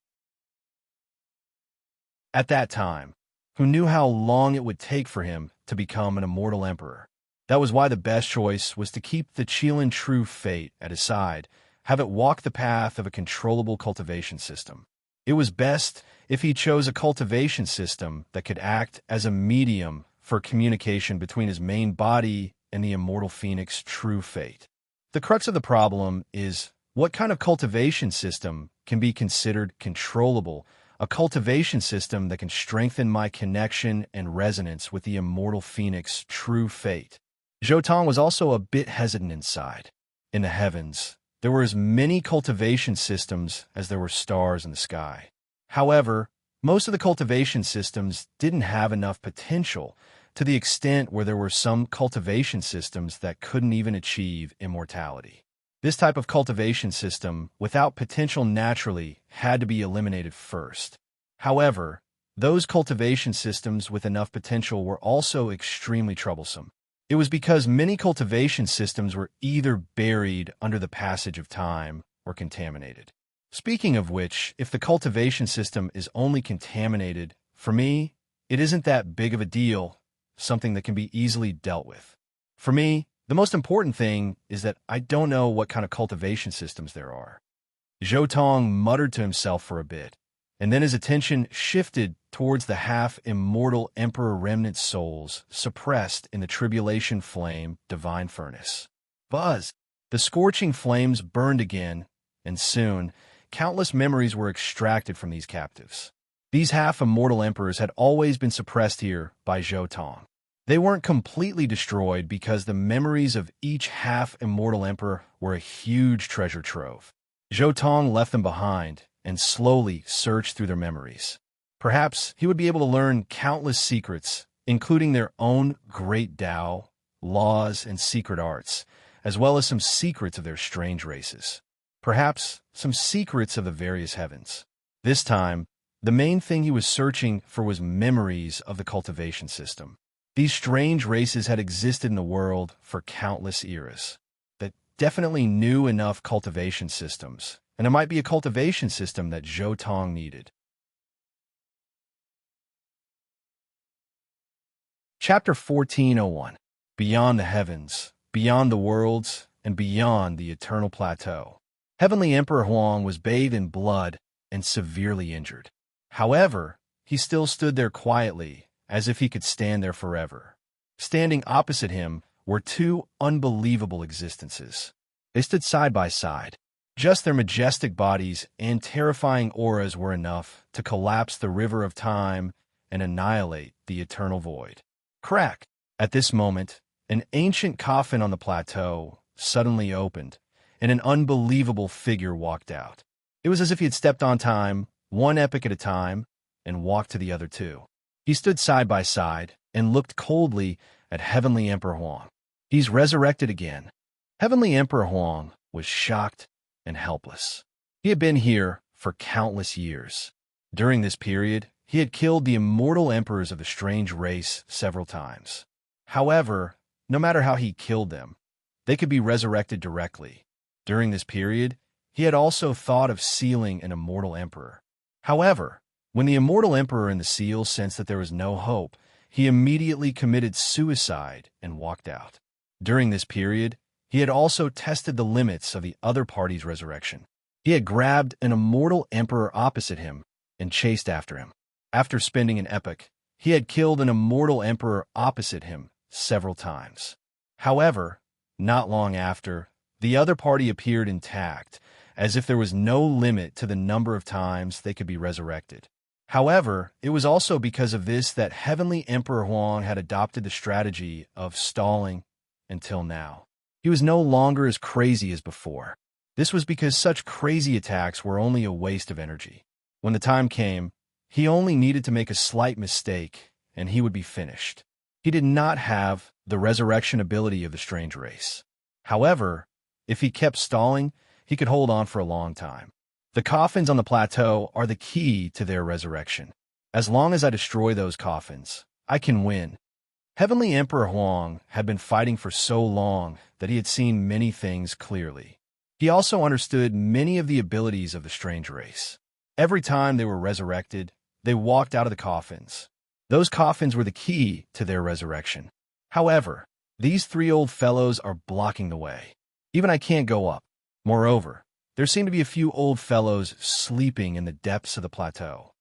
At that time, who knew how long it would take for him to become an immortal emperor? That was why the best choice was to keep the Qilin True Fate at his side, have it walk the path of a controllable cultivation system. It was best if he chose a cultivation system that could act as a medium for communication between his main body and the immortal Phoenix True Fate. The crux of the problem is, what kind of cultivation system can be considered controllable? A cultivation system that can strengthen my connection and resonance with the immortal Phoenix True Fate. Zhou Tong was also a bit hesitant inside. In the heavens, there were as many cultivation systems as there were stars in the sky. However, most of the cultivation systems didn't have enough potential to the extent where there were some cultivation systems that couldn't even achieve immortality. This type of cultivation system, without potential naturally, had to be eliminated first. However, those cultivation systems with enough potential were also extremely troublesome. It was because many cultivation systems were either buried under the passage of time or contaminated. Speaking of which, if the cultivation system is only contaminated, for me, it isn't that big of a deal, something that can be easily dealt with. For me, the most important thing is that I don't know what kind of cultivation systems there are. Zhou Tong muttered to himself for a bit, and then his attention shifted towards the half-immortal Emperor remnant souls suppressed in the Tribulation Flame Divine Furnace. Buzz! The scorching flames burned again, and soon, countless memories were extracted from these captives. These half-immortal emperors had always been suppressed here by Zhou Tong. They weren't completely destroyed because the memories of each half-immortal emperor were a huge treasure trove. Zhou Tong left them behind and slowly searched through their memories. Perhaps he would be able to learn countless secrets, including their own great Tao, laws, and secret arts, as well as some secrets of their strange races. Perhaps some secrets of the various heavens. This time, the main thing he was searching for was memories of the cultivation system. These strange races had existed in the world for countless eras. That definitely knew enough cultivation systems, and it might be a cultivation system that Zhou Tong needed. Chapter 1401. Beyond the Heavens, Beyond the Worlds, and Beyond the Eternal Plateau. Heavenly Emperor Huang was bathed in blood and severely injured. However, he still stood there quietly, as if he could stand there forever. Standing opposite him were two unbelievable existences. They stood side by side. Just their majestic bodies and terrifying auras were enough to collapse the river of time and annihilate the eternal void. Crack! At this moment, an ancient coffin on the plateau suddenly opened, and an unbelievable figure walked out. It was as if he had stepped on time, one epoch at a time, and walked to the other two. He stood side by side and looked coldly at Heavenly Emperor Huang. He's resurrected again. Heavenly Emperor Huang was shocked and helpless. He had been here for countless years. During this period, he had killed the immortal emperors of the strange race several times. However, no matter how he killed them, they could be resurrected directly. During this period, he had also thought of sealing an immortal emperor. However, when the immortal emperor in the seal sensed that there was no hope, he immediately committed suicide and walked out. During this period, he had also tested the limits of the other party's resurrection. He had grabbed an immortal emperor opposite him and chased after him. After spending an epoch, he had killed an immortal emperor opposite him several times. However, not long after, the other party appeared intact, as if there was no limit to the number of times they could be resurrected. However, it was also because of this that Heavenly Emperor Huang had adopted the strategy of stalling until now. He was no longer as crazy as before. This was because such crazy attacks were only a waste of energy. When the time came, he only needed to make a slight mistake, and he would be finished. He did not have the resurrection ability of the strange race. However, if he kept stalling, he could hold on for a long time. The coffins on the plateau are the key to their resurrection. As long as I destroy those coffins, I can win. Heavenly Emperor Huang had been fighting for so long that he had seen many things clearly. He also understood many of the abilities of the strange race. Every time they were resurrected, they walked out of the coffins. Those coffins were the key to their resurrection. However, these three old fellows are blocking the way. Even I can't go up. Moreover, there seem to be a few old fellows sleeping in the depths of the plateau.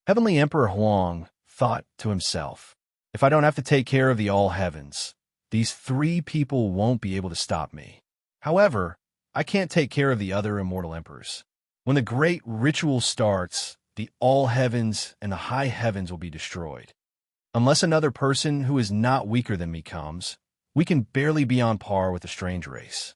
Heavenly Emperor Huang thought to himself, if I don't have to take care of the all heavens, these three people won't be able to stop me. However, I can't take care of the other immortal emperors. When the great ritual starts, the all heavens and the high heavens will be destroyed. Unless another person who is not weaker than me comes, we can barely be on par with the strange race.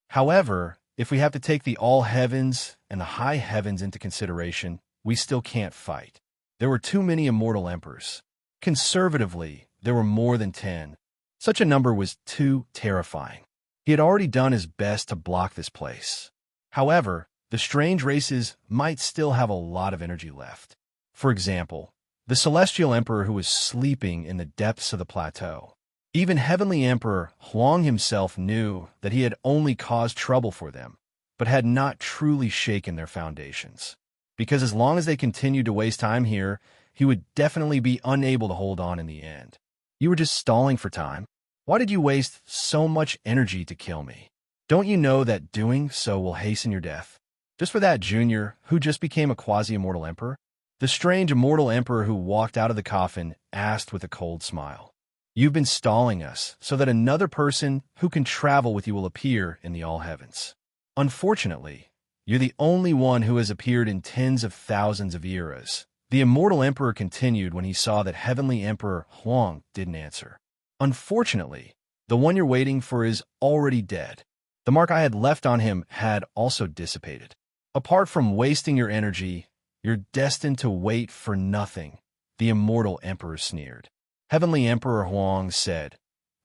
However, if we have to take the all heavens and the high heavens into consideration, we still can't fight. There were too many immortal emperors. Conservatively, there were more than 10. Such a number was too terrifying. He had already done his best to block this place. However, the strange races might still have a lot of energy left. For example, the Celestial Emperor who was sleeping in the depths of the plateau. Even Heavenly Emperor Huang himself knew that he had only caused trouble for them, but had not truly shaken their foundations. Because as long as they continued to waste time here, he would definitely be unable to hold on in the end. You were just stalling for time. Why did you waste so much energy to kill me? Don't you know that doing so will hasten your death? Just for that junior who just became a quasi-immortal emperor? The strange immortal emperor who walked out of the coffin asked with a cold smile. You've been stalling us so that another person who can travel with you will appear in the all heavens. Unfortunately, you're the only one who has appeared in tens of thousands of eras. The immortal emperor continued when he saw that heavenly emperor Huang didn't answer. Unfortunately, the one you're waiting for is already dead. The mark I had left on him had also dissipated. Apart from wasting your energy, you're destined to wait for nothing, the immortal emperor sneered. Heavenly Emperor Huang said,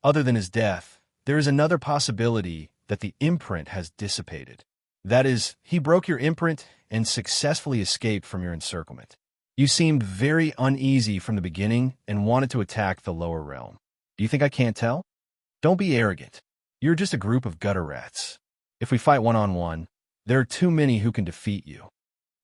other than his death, there is another possibility that the imprint has dissipated. That is, he broke your imprint and successfully escaped from your encirclement. You seemed very uneasy from the beginning and wanted to attack the lower realm. Do you think I can't tell? Don't be arrogant. You're just a group of gutter rats. If we fight one-on-one, there are too many who can defeat you.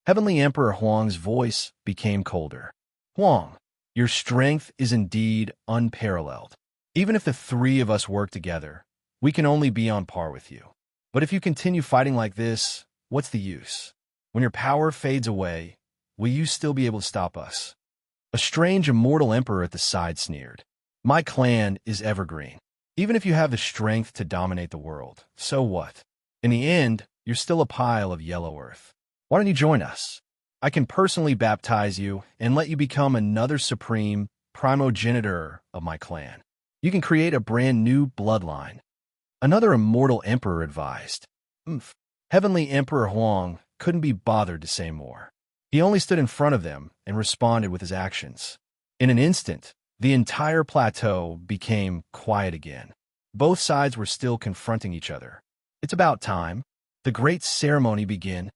Heavenly Emperor Huang's voice became colder. Huang, your strength is indeed unparalleled. Even if the three of us work together, we can only be on par with you. But if you continue fighting like this, what's the use? When your power fades away, will you still be able to stop us? A strange immortal emperor at the side sneered. My clan is evergreen. Even if you have the strength to dominate the world, so what? In the end, you're still a pile of yellow earth. Why don't you join us? I can personally baptize you and let you become another supreme primogenitor of my clan. You can create a brand new bloodline. Another immortal emperor advised. Heavenly Emperor Huang couldn't be bothered to say more. He only stood in front of them and responded with his actions. In an instant, the entire plateau became quiet again. Both sides were still confronting each other. It's about time. The great ceremony began.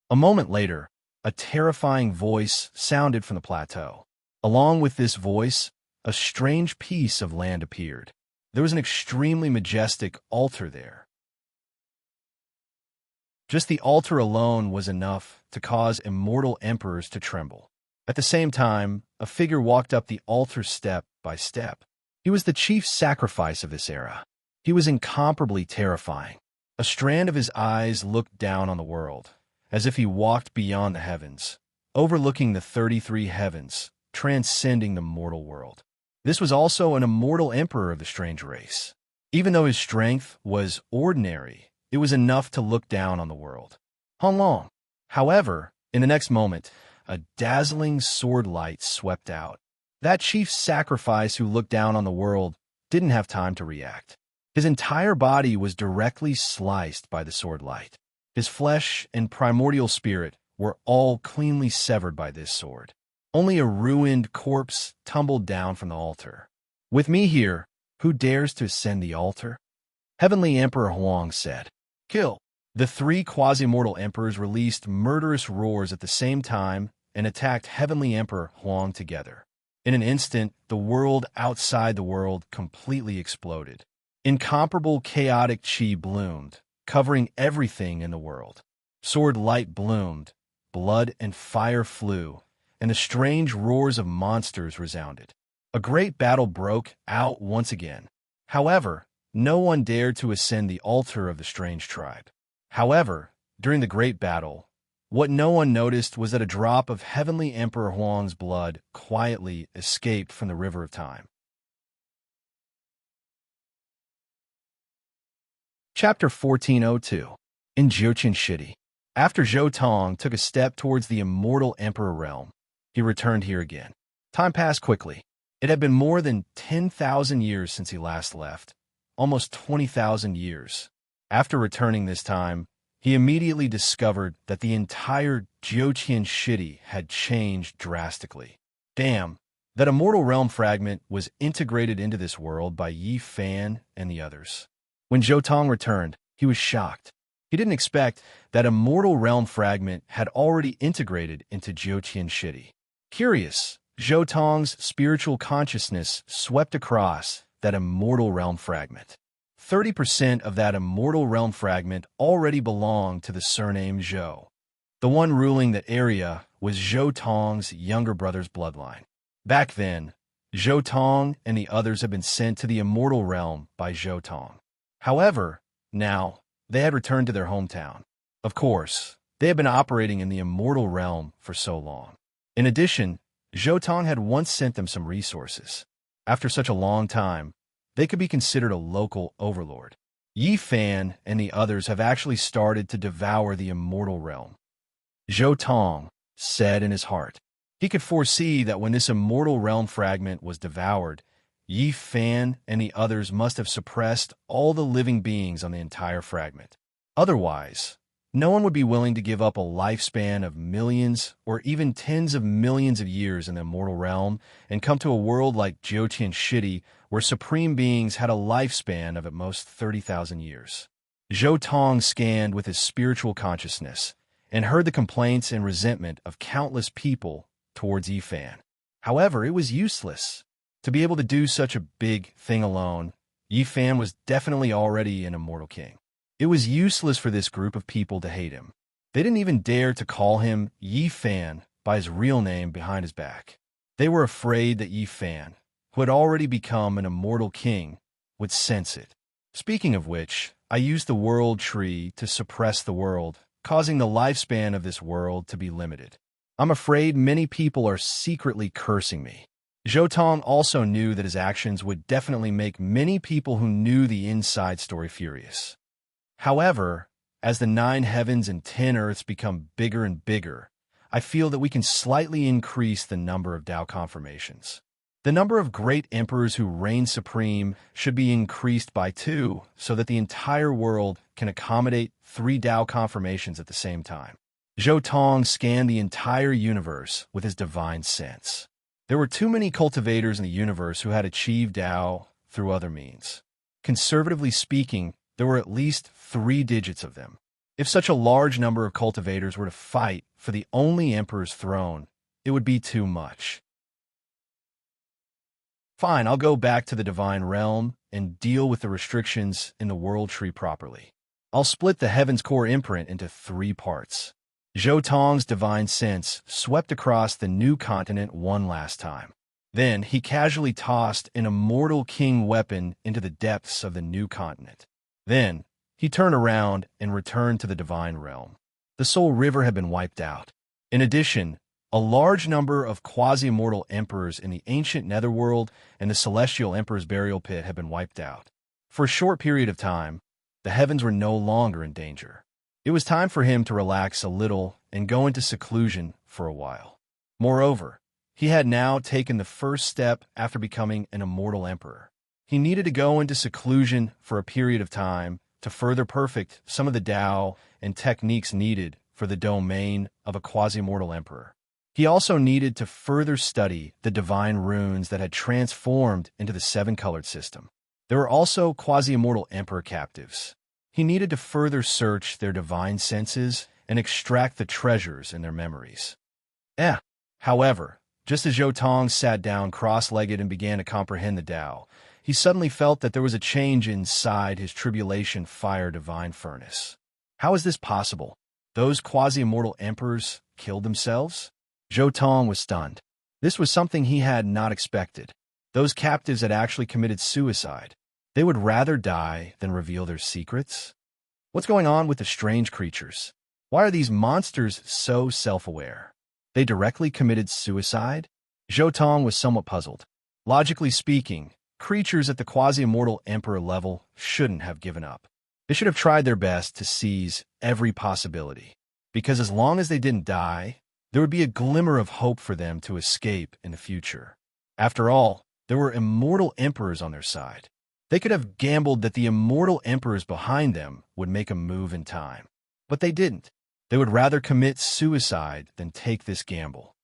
A moment later, a terrifying voice sounded from the plateau. Along with this voice, a strange piece of land appeared. There was an extremely majestic altar there. Just the altar alone was enough to cause immortal emperors to tremble. At the same time, a figure walked up the altar step by step. He was the chief sacrifice of this era. He was incomparably terrifying. A strand of his eyes looked down on the world, as if he walked beyond the heavens, overlooking the 33 heavens, transcending the mortal world. This was also an immortal emperor of the strange race. Even though his strength was ordinary, it was enough to look down on the world. Honglong. However, in the next moment, a dazzling sword light swept out. That chief sacrifice who looked down on the world didn't have time to react. His entire body was directly sliced by the sword light. His flesh and primordial spirit were all cleanly severed by this sword. Only a ruined corpse tumbled down from the altar. With me here, who dares to ascend the altar? Heavenly Emperor Huang said. Kill. The three quasi-mortal emperors released murderous roars at the same time and attacked Heavenly Emperor Huang together. In an instant, the world outside the world completely exploded. Incomparable chaotic chi bloomed, covering everything in the world. Sword light bloomed, blood and fire flew, and the strange roars of monsters resounded. A great battle broke out once again. However, no one dared to ascend the altar of the strange tribe. However, during the great battle, what no one noticed was that a drop of Heavenly Emperor Huang's blood quietly escaped from the river of time. Chapter 1402. In Jiuqian City. After Zhou Tong took a step towards the immortal emperor realm, he returned here again. Time passed quickly. It had been more than 10,000 years since he last left, almost 20,000 years. After returning this time, he immediately discovered that the entire Jiuqian City had changed drastically. Damn, that immortal realm fragment was integrated into this world by Yi Fan and the others. When Zhou Tong returned, he was shocked. He didn't expect that immortal realm fragment had already integrated into Jiuqian City. Curious, Zhou Tong's spiritual consciousness swept across that immortal realm fragment. 30% of that immortal realm fragment already belonged to the surname Zhou. The one ruling that area was Zhou Tong's younger brother's bloodline. Back then, Zhou Tong and the others had been sent to the immortal realm by Zhou Tong. However, now, they had returned to their hometown. Of course, they had been operating in the immortal realm for so long. In addition, Zhou Tong had once sent them some resources. After such a long time, they could be considered a local overlord. Yi Fan and the others have actually started to devour the immortal realm. Zhou Tong said in his heart. He could foresee that when this immortal realm fragment was devoured, Yi Fan and the others must have suppressed all the living beings on the entire fragment. Otherwise, no one would be willing to give up a lifespan of millions or even tens of millions of years in the immortal realm and come to a world like Jiutian Shitty, where supreme beings had a lifespan of at most 30,000 years. Zhou Tong scanned with his spiritual consciousness and heard the complaints and resentment of countless people towards Yi Fan. However, it was useless. To be able to do such a big thing alone, Yi Fan was definitely already an immortal king. It was useless for this group of people to hate him. They didn't even dare to call him Yi Fan by his real name behind his back. They were afraid that Yi Fan, who had already become an immortal king, would sense it. Speaking of which, I used the world tree to suppress the world, causing the lifespan of this world to be limited. I'm afraid many people are secretly cursing me. Zhou Tong also knew that his actions would definitely make many people who knew the inside story furious. However, as the 9 heavens and 10 earths become bigger and bigger, I feel that we can slightly increase the number of Tao confirmations. The number of great emperors who reign supreme should be increased by 2, so that the entire world can accommodate 3 Tao confirmations at the same time. Zhou Tong scanned the entire universe with his divine sense. There were too many cultivators in the universe who had achieved Tao through other means. Conservatively speaking, there were at least 3 digits of them. If such a large number of cultivators were to fight for the only emperor's throne, it would be too much. Fine, I'll go back to the divine realm and deal with the restrictions in the world tree properly. I'll split the Heaven's Core imprint into 3 parts. Zhou Tong's divine sense swept across the new continent one last time. Then he casually tossed an immortal king weapon into the depths of the new continent. Then, he turned around and returned to the divine realm. The Soul River had been wiped out. In addition, a large number of quasi-immortal emperors in the ancient netherworld and the celestial emperor's burial pit had been wiped out. For a short period of time, the heavens were no longer in danger. It was time for him to relax a little and go into seclusion for a while. Moreover, he had now taken the first step after becoming an immortal emperor. He needed to go into seclusion for a period of time to further perfect some of the Tao and techniques needed for the domain of a quasi-mortal emperor. He also needed to further study the divine runes that had transformed into the 7-colored system. There were also quasi-immortal emperor captives. He needed to further search their divine senses and extract the treasures in their memories. However, just as Zhou Tong sat down cross-legged and began to comprehend the Tao, he suddenly felt that there was a change inside his tribulation fire divine furnace. How is this possible? Those quasi-immortal emperors killed themselves? Zhou Tong was stunned. This was something he had not expected. Those captives had actually committed suicide. They would rather die than reveal their secrets? What's going on with the strange creatures? Why are these monsters so self-aware? They directly committed suicide? Zhou Tong was somewhat puzzled. Logically speaking, creatures at the quasi-immortal emperor level shouldn't have given up. They should have tried their best to seize every possibility, because as long as they didn't die, there would be a glimmer of hope for them to escape in the future. After all, there were immortal emperors on their side. They could have gambled that the immortal emperors behind them would make a move in time. But they didn't. They would rather commit suicide than take this gamble.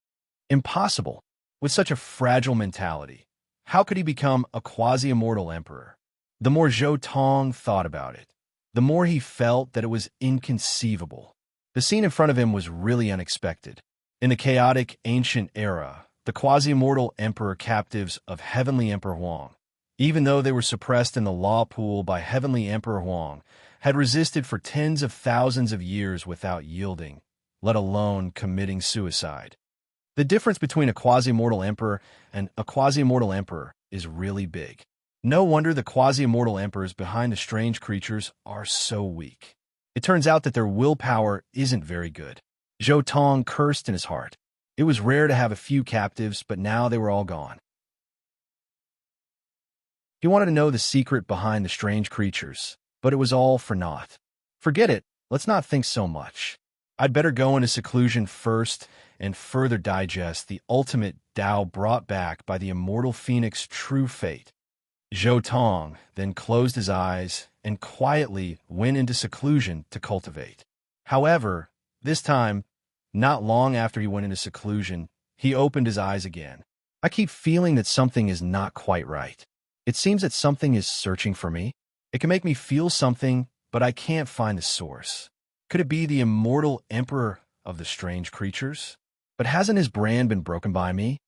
Impossible. With such a fragile mentality, how could he become a quasi-immortal emperor? The more Zhou Tong thought about it, the more he felt that it was inconceivable. The scene in front of him was really unexpected. In the chaotic ancient era, the quasi-immortal emperor captives of Heavenly Emperor Huang, even though they were suppressed in the law pool by Heavenly Emperor Huang, had resisted for tens of thousands of years without yielding, let alone committing suicide. The difference between a quasi-immortal emperor and a quasi-immortal emperor is really big. No wonder the quasi-immortal emperors behind the strange creatures are so weak. It turns out that their willpower isn't very good. Zhou Tong cursed in his heart. It was rare to have a few captives, but now they were all gone. He wanted to know the secret behind the strange creatures, but it was all for naught. Forget it, let's not think so much. I'd better go into seclusion first and further digest the ultimate Tao brought back by the immortal phoenix's true fate. Zhou Tong then closed his eyes and quietly went into seclusion to cultivate. However, this time, not long after he went into seclusion, he opened his eyes again. I keep feeling that something is not quite right. It seems that something is searching for me. It can make me feel something, but I can't find the source. Could it be the immortal emperor of the strange creatures? But hasn't his brand been broken by me?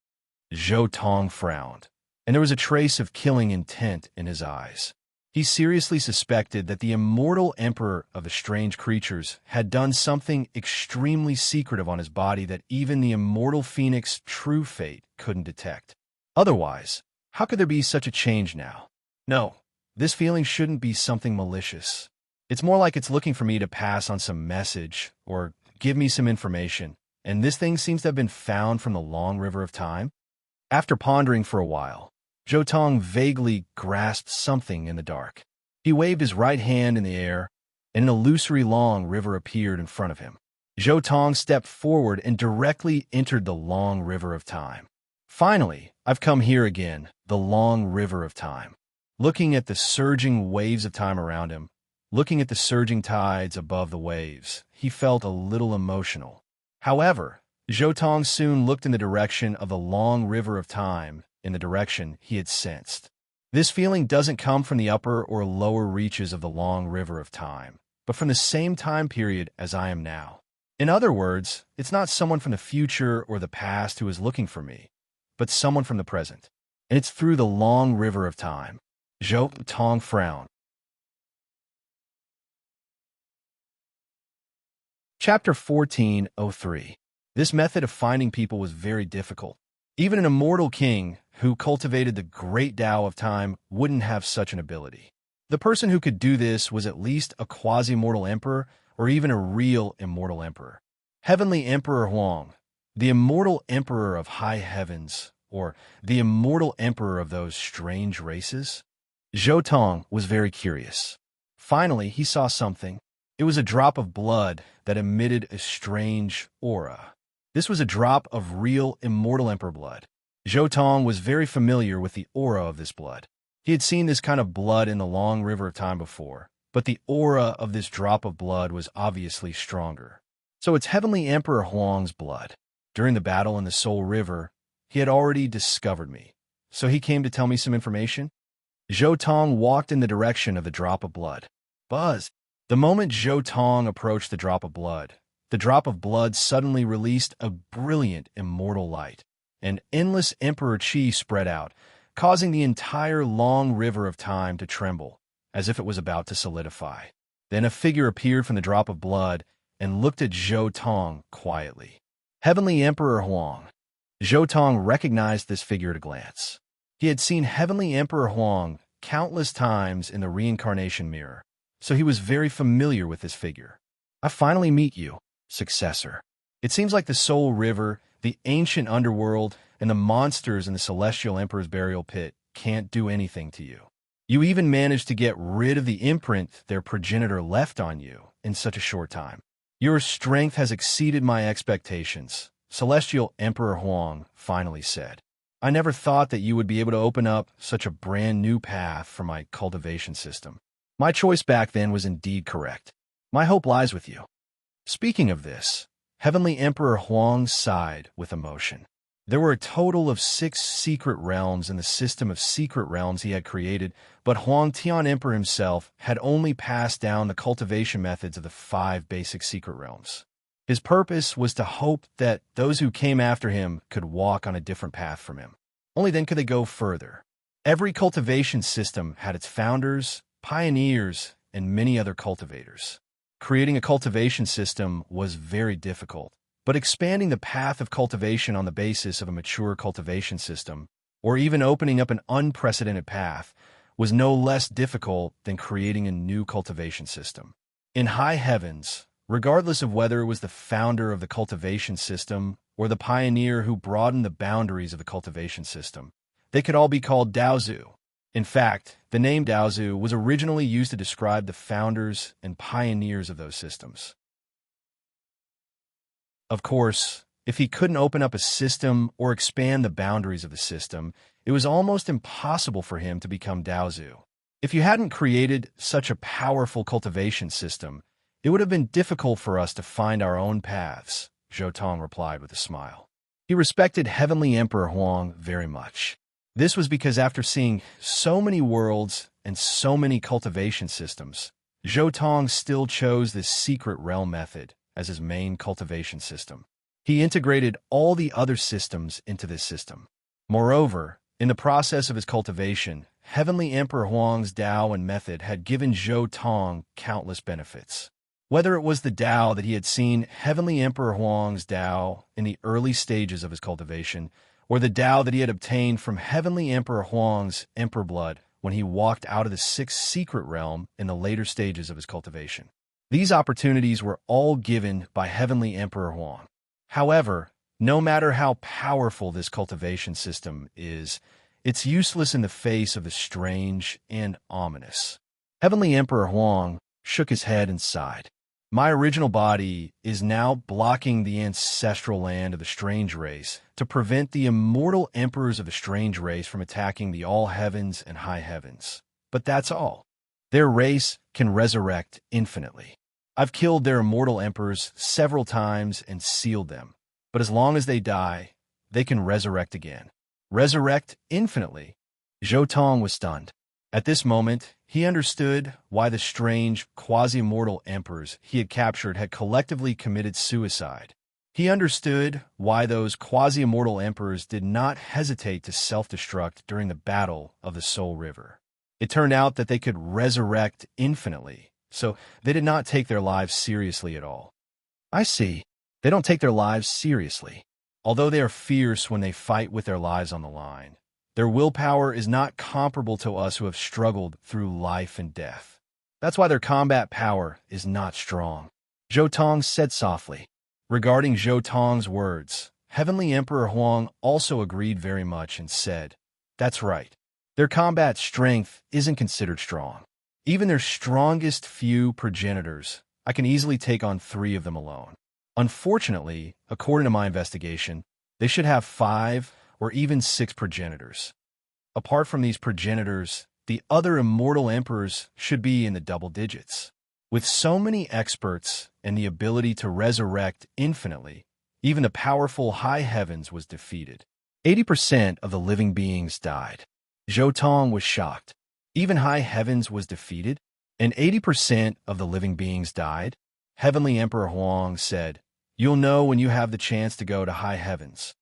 Zhou Tong frowned, and there was a trace of killing intent in his eyes. He seriously suspected that the immortal emperor of the strange creatures had done something extremely secretive on his body that even the immortal phoenix's true fate couldn't detect. Otherwise, how could there be such a change now? No, this feeling shouldn't be something malicious. It's more like it's looking for me to pass on some message or give me some information, and this thing seems to have been found from the long river of time. After pondering for a while, Zhou Tong vaguely grasped something in the dark. He waved his right hand in the air, and an illusory long river appeared in front of him. Zhou Tong stepped forward and directly entered the long river of time. Finally, I've come here again, the long river of time. Looking at the surging waves of time around him, looking at the surging tides above the waves, he felt a little emotional. However, Zhou Tong soon looked in the direction of the long river of time, in the direction he had sensed. This feeling doesn't come from the upper or lower reaches of the long river of time, but from the same time period as I am now. In other words, it's not someone from the future or the past who is looking for me, but someone from the present. And it's through the long river of time. Zhou Tong frowned. Chapter 14:03. This method of finding people was very difficult. Even an immortal king who cultivated the great Tao of time wouldn't have such an ability. The person who could do this was at least a quasi-mortal emperor or even a real immortal emperor. Heavenly Emperor Huang, the immortal emperor of high heavens, or the immortal emperor of those strange races? Zhou Tong was very curious. Finally, he saw something. It was a drop of blood that emitted a strange aura. This was a drop of real immortal emperor blood. Zhou Tong was very familiar with the aura of this blood. He had seen this kind of blood in the long river of time before, but the aura of this drop of blood was obviously stronger. So it's Heavenly Emperor Huang's blood. During the battle in the Soul River, he had already discovered me. So he came to tell me some information? Zhou Tong walked in the direction of the drop of blood. Buzz! The moment Zhou Tong approached the drop of blood suddenly released a brilliant immortal light. An endless emperor chi spread out, causing the entire long river of time to tremble, as if it was about to solidify. Then a figure appeared from the drop of blood and looked at Zhou Tong quietly. Heavenly Emperor Huang. Zhou Tong recognized this figure at a glance. He had seen Heavenly Emperor Huang countless times in the reincarnation mirror, so he was very familiar with this figure. I finally meet you, successor. It seems like the Soul River, the ancient underworld, and the monsters in the Celestial Emperor's burial pit can't do anything to you. You even managed to get rid of the imprint their progenitor left on you in such a short time. Your strength has exceeded my expectations, Celestial Emperor Huang finally said. I never thought that you would be able to open up such a brand new path for my cultivation system. My choice back then was indeed correct. My hope lies with you. Speaking of this, Heavenly Emperor Huang sighed with emotion. There were a total of 6 secret realms in the system of secret realms he had created, but Huang Tian Emperor himself had only passed down the cultivation methods of the 5 basic secret realms. His purpose was to hope that those who came after him could walk on a different path from him. Only then could they go further. Every cultivation system had its founders, pioneers, and many other cultivators. Creating a cultivation system was very difficult, but expanding the path of cultivation on the basis of a mature cultivation system, or even opening up an unprecedented path, was no less difficult than creating a new cultivation system. In high heavens, regardless of whether it was the founder of the cultivation system or the pioneer who broadened the boundaries of the cultivation system, they could all be called Daozu. In fact, the name Daozu was originally used to describe the founders and pioneers of those systems. Of course, if he couldn't open up a system or expand the boundaries of the system, it was almost impossible for him to become Daozu. If you hadn't created such a powerful cultivation system, it would have been difficult for us to find our own paths, Zhou Tong replied with a smile. He respected Heavenly Emperor Huang very much. This was because after seeing so many worlds and so many cultivation systems, Zhou Tong still chose this secret realm method as his main cultivation system. He integrated all the other systems into this system. Moreover, in the process of his cultivation, Heavenly Emperor Huang's Tao and method had given Zhou Tong countless benefits. Whether it was the Tao that he had seen Heavenly Emperor Huang's Tao in the early stages of his cultivation, or the Tao that he had obtained from Heavenly Emperor Huang's Emperor blood when he walked out of the sixth secret realm in the later stages of his cultivation. These opportunities were all given by Heavenly Emperor Huang. However, no matter how powerful this cultivation system is, it's useless in the face of the strange and ominous. Heavenly Emperor Huang shook his head and sighed. My original body is now blocking the ancestral land of the strange race to prevent the immortal emperors of the strange race from attacking the all heavens and high heavens. But that's all. Their race can resurrect infinitely. I've killed their immortal emperors several times and sealed them. But as long as they die, they can resurrect again. Resurrect infinitely. Zhou Tong was stunned. At this moment, he understood why the strange, quasi-immortal emperors he had captured had collectively committed suicide. He understood why those quasi-immortal emperors did not hesitate to self-destruct during the Battle of the Soul River. It turned out that they could resurrect infinitely, so they did not take their lives seriously at all. I see. They don't take their lives seriously. Although they are fierce when they fight with their lives on the line, their willpower is not comparable to us who have struggled through life and death. That's why their combat power is not strong. Zhou Tong said softly. Regarding Zhou Tong's words, Heavenly Emperor Huang also agreed very much and said, "That's right. Their combat strength isn't considered strong. Even their strongest few progenitors, I can easily take on 3 of them alone. Unfortunately, according to my investigation, they should have 5 or even 6 progenitors. Apart from these progenitors, the other immortal emperors should be in the double digits. With so many experts and the ability to resurrect infinitely, even the powerful high heavens was defeated. 80% of the living beings died." Zhou Tong was shocked. Even high heavens was defeated, and 80% of the living beings died? Heavenly Emperor Huang said, "You'll know when you have the chance to go to high heavens.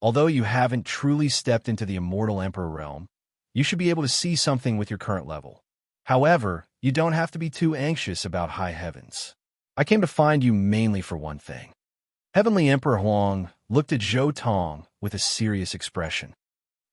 Although you haven't truly stepped into the immortal emperor realm, you should be able to see something with your current level. However, you don't have to be too anxious about high heavens. I came to find you mainly for one thing." Heavenly Emperor Huang looked at Zhou Tong with a serious expression.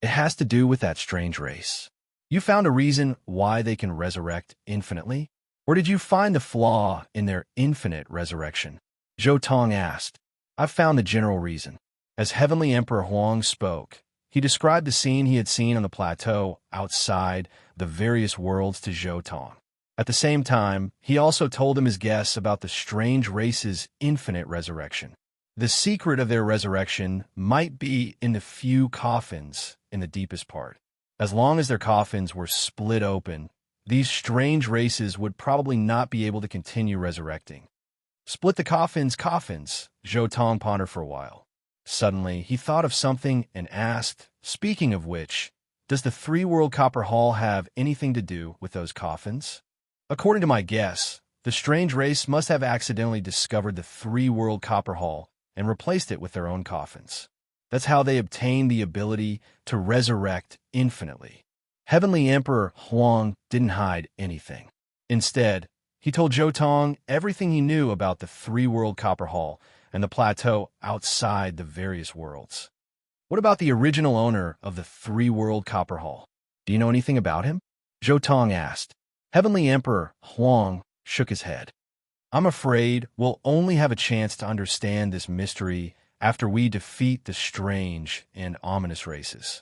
"It has to do with that strange race. You found a reason why they can resurrect infinitely? Or did you find the flaw in their infinite resurrection?" Zhou Tong asked. "I've found the general reason." As Heavenly Emperor Huang spoke, he described the scene he had seen on the plateau outside the various worlds to Zhou Tong. At the same time, he also told him his guess about the strange race's infinite resurrection. The secret of their resurrection might be in the few coffins in the deepest part. As long as their coffins were split open, these strange races would probably not be able to continue resurrecting. Split the coffins, Zhou Tong pondered for a while. Suddenly, he thought of something and asked, "Speaking of which, does the 3-world copper hall have anything to do with those coffins?" According to my guess, the strange race must have accidentally discovered the 3-world copper hall and replaced it with their own coffins. That's how they obtained the ability to resurrect infinitely. Heavenly Emperor Huang didn't hide anything. Instead, he told Zhou Tong everything he knew about the 3-world copper hall and the plateau outside the various worlds. "What about the original owner of the 3-world copper hall? Do you know anything about him?" Zhou Tong asked. Heavenly Emperor Huang shook his head. "I'm afraid we'll only have a chance to understand this mystery after we defeat the strange and ominous races."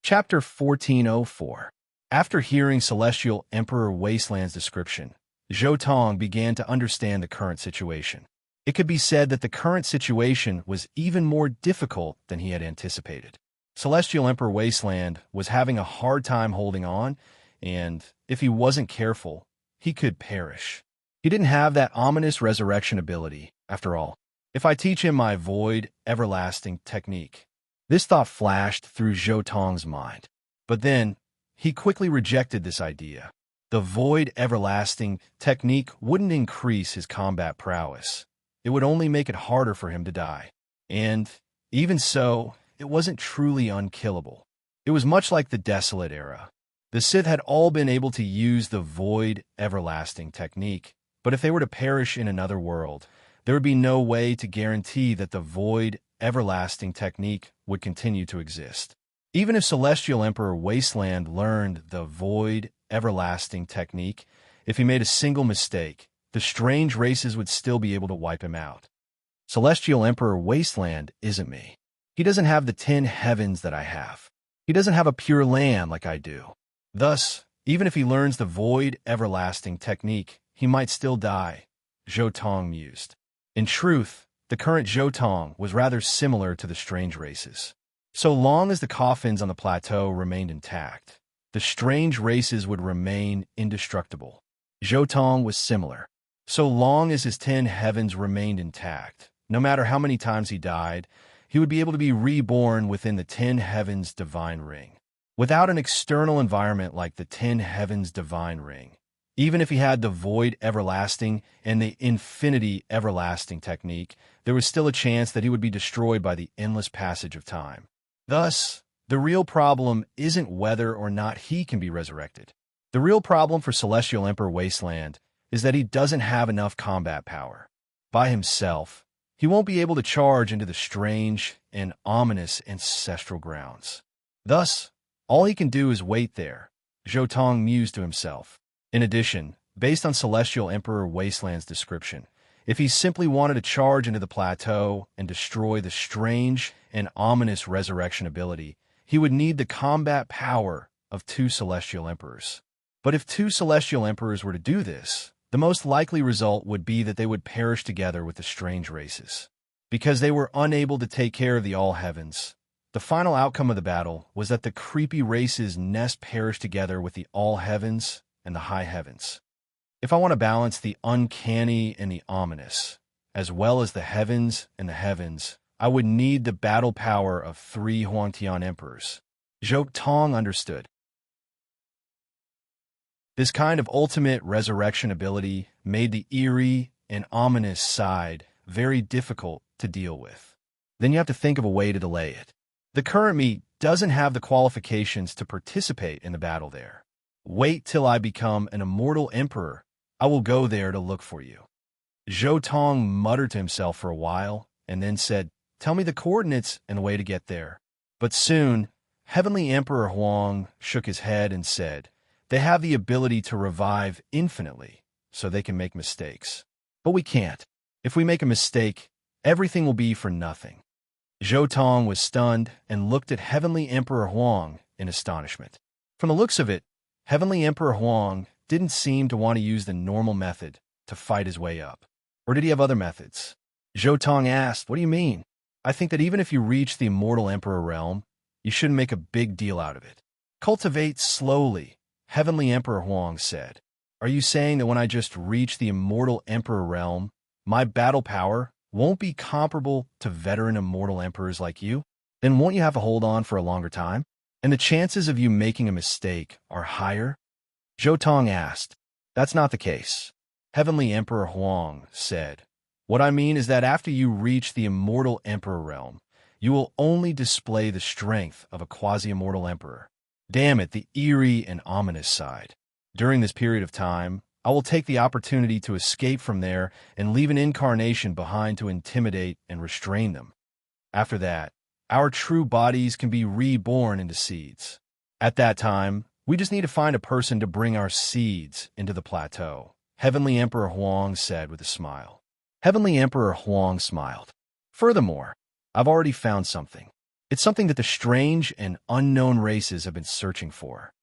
Chapter 1404. After hearing Celestial Emperor Wasteland's description, Zhou Tong began to understand the current situation. It could be said that the current situation was even more difficult than he had anticipated. Celestial Emperor Wasteland was having a hard time holding on, and if he wasn't careful, he could perish. He didn't have that ominous resurrection ability, after all. If I teach him my void, everlasting technique. This thought flashed through Zhou Tong's mind. But then, he quickly rejected this idea. The void, everlasting technique wouldn't increase his combat prowess. It would only make it harder for him to die. And, even so, it wasn't truly unkillable. It was much like the Desolate Era. The Sith had all been able to use the void, everlasting technique, but if they were to perish in another world, there would be no way to guarantee that the void, everlasting technique would continue to exist. Even if Celestial Emperor Wasteland learned the void, everlasting technique, if he made a single mistake, the strange races would still be able to wipe him out. Celestial Emperor Wasteland isn't me. He doesn't have the 10 heavens that I have. He doesn't have a pure land like I do. Thus, even if he learns the void, everlasting technique, he might still die, Zhou Tong mused. In truth, the current Zhou Tong was rather similar to the strange races. So long as the coffins on the plateau remained intact, the strange races would remain indestructible. Zhou Tong was similar. So long as his 10 heavens remained intact, no matter how many times he died, he would be able to be reborn within the 10 heavens divine ring. Without an external environment like the 10 heavens divine ring, even if he had the void everlasting and the infinity everlasting technique, there was still a chance that he would be destroyed by the endless passage of time. Thus, the real problem isn't whether or not he can be resurrected. The real problem for Celestial Emperor Wasteland is that he doesn't have enough combat power. By himself, he won't be able to charge into the strange and ominous ancestral grounds. Thus, all he can do is wait there, Zhou Tong mused to himself. In addition, based on Celestial Emperor Wasteland's description, if he simply wanted to charge into the plateau and destroy the strange and ominous resurrection ability, he would need the combat power of 2 Celestial Emperors. But if 2 Celestial Emperors were to do this, the most likely result would be that they would perish together with the strange races. Because they were unable to take care of the All Heavens, the final outcome of the battle was that the creepy races nest perish together with the All Heavens and the High Heavens. If I want to balance the uncanny and the ominous, as well as the heavens and the heavens, I would need the battle power of 3 Huangtian emperors. Zhou Tong understood. This kind of ultimate resurrection ability made the eerie and ominous side very difficult to deal with. Then you have to think of a way to delay it. The current me doesn't have the qualifications to participate in the battle there. Wait till I become an immortal emperor. I will go there to look for you. Zhou Tong muttered to himself for a while and then said, "Tell me the coordinates and the way to get there." But soon, Heavenly Emperor Huang shook his head and said, "They have the ability to revive infinitely, so they can make mistakes. But we can't. If we make a mistake, everything will be for nothing." Zhou Tong was stunned and looked at Heavenly Emperor Huang in astonishment. From the looks of it, Heavenly Emperor Huang didn't seem to want to use the normal method to fight his way up. Or did he have other methods? Zhou Tong asked, "What do you mean?" "I think that even if you reach the immortal emperor realm, you shouldn't make a big deal out of it. Cultivate slowly," Heavenly Emperor Huang said. "Are you saying that when I just reach the immortal emperor realm, my battle power won't be comparable to veteran immortal emperors like you? Then won't you have to hold on for a longer time? And the chances of you making a mistake are higher?" Zhou Tong asked. "That's not the case," Heavenly Emperor Huang said. "What I mean is that after you reach the immortal emperor realm, you will only display the strength of a quasi-immortal emperor. Damn it, the eerie and ominous side. During this period of time, I will take the opportunity to escape from there and leave an incarnation behind to intimidate and restrain them. After that, our true bodies can be reborn into seeds. At that time, we just need to find a person to bring our seeds into the plateau," Heavenly Emperor Huang said with a smile. Heavenly Emperor Huang smiled. "Furthermore, I've already found something. It's something that the strange and unknown races have been searching for.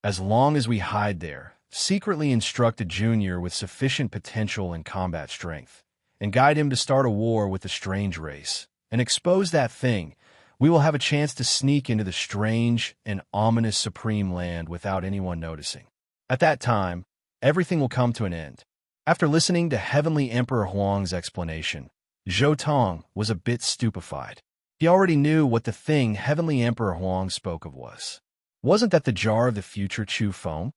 As long as we hide there, secretly instruct a junior with sufficient potential and combat strength, and guide him to start a war with the strange race, and expose that thing, we will have a chance to sneak into the strange and ominous supreme land without anyone noticing. At that time, everything will come to an end. After listening to Heavenly Emperor Huang's explanation, Zhou Tong was a bit stupefied. He already knew what the thing Heavenly Emperor Huang spoke of was. Wasn't that the jar of the future Chu Feng?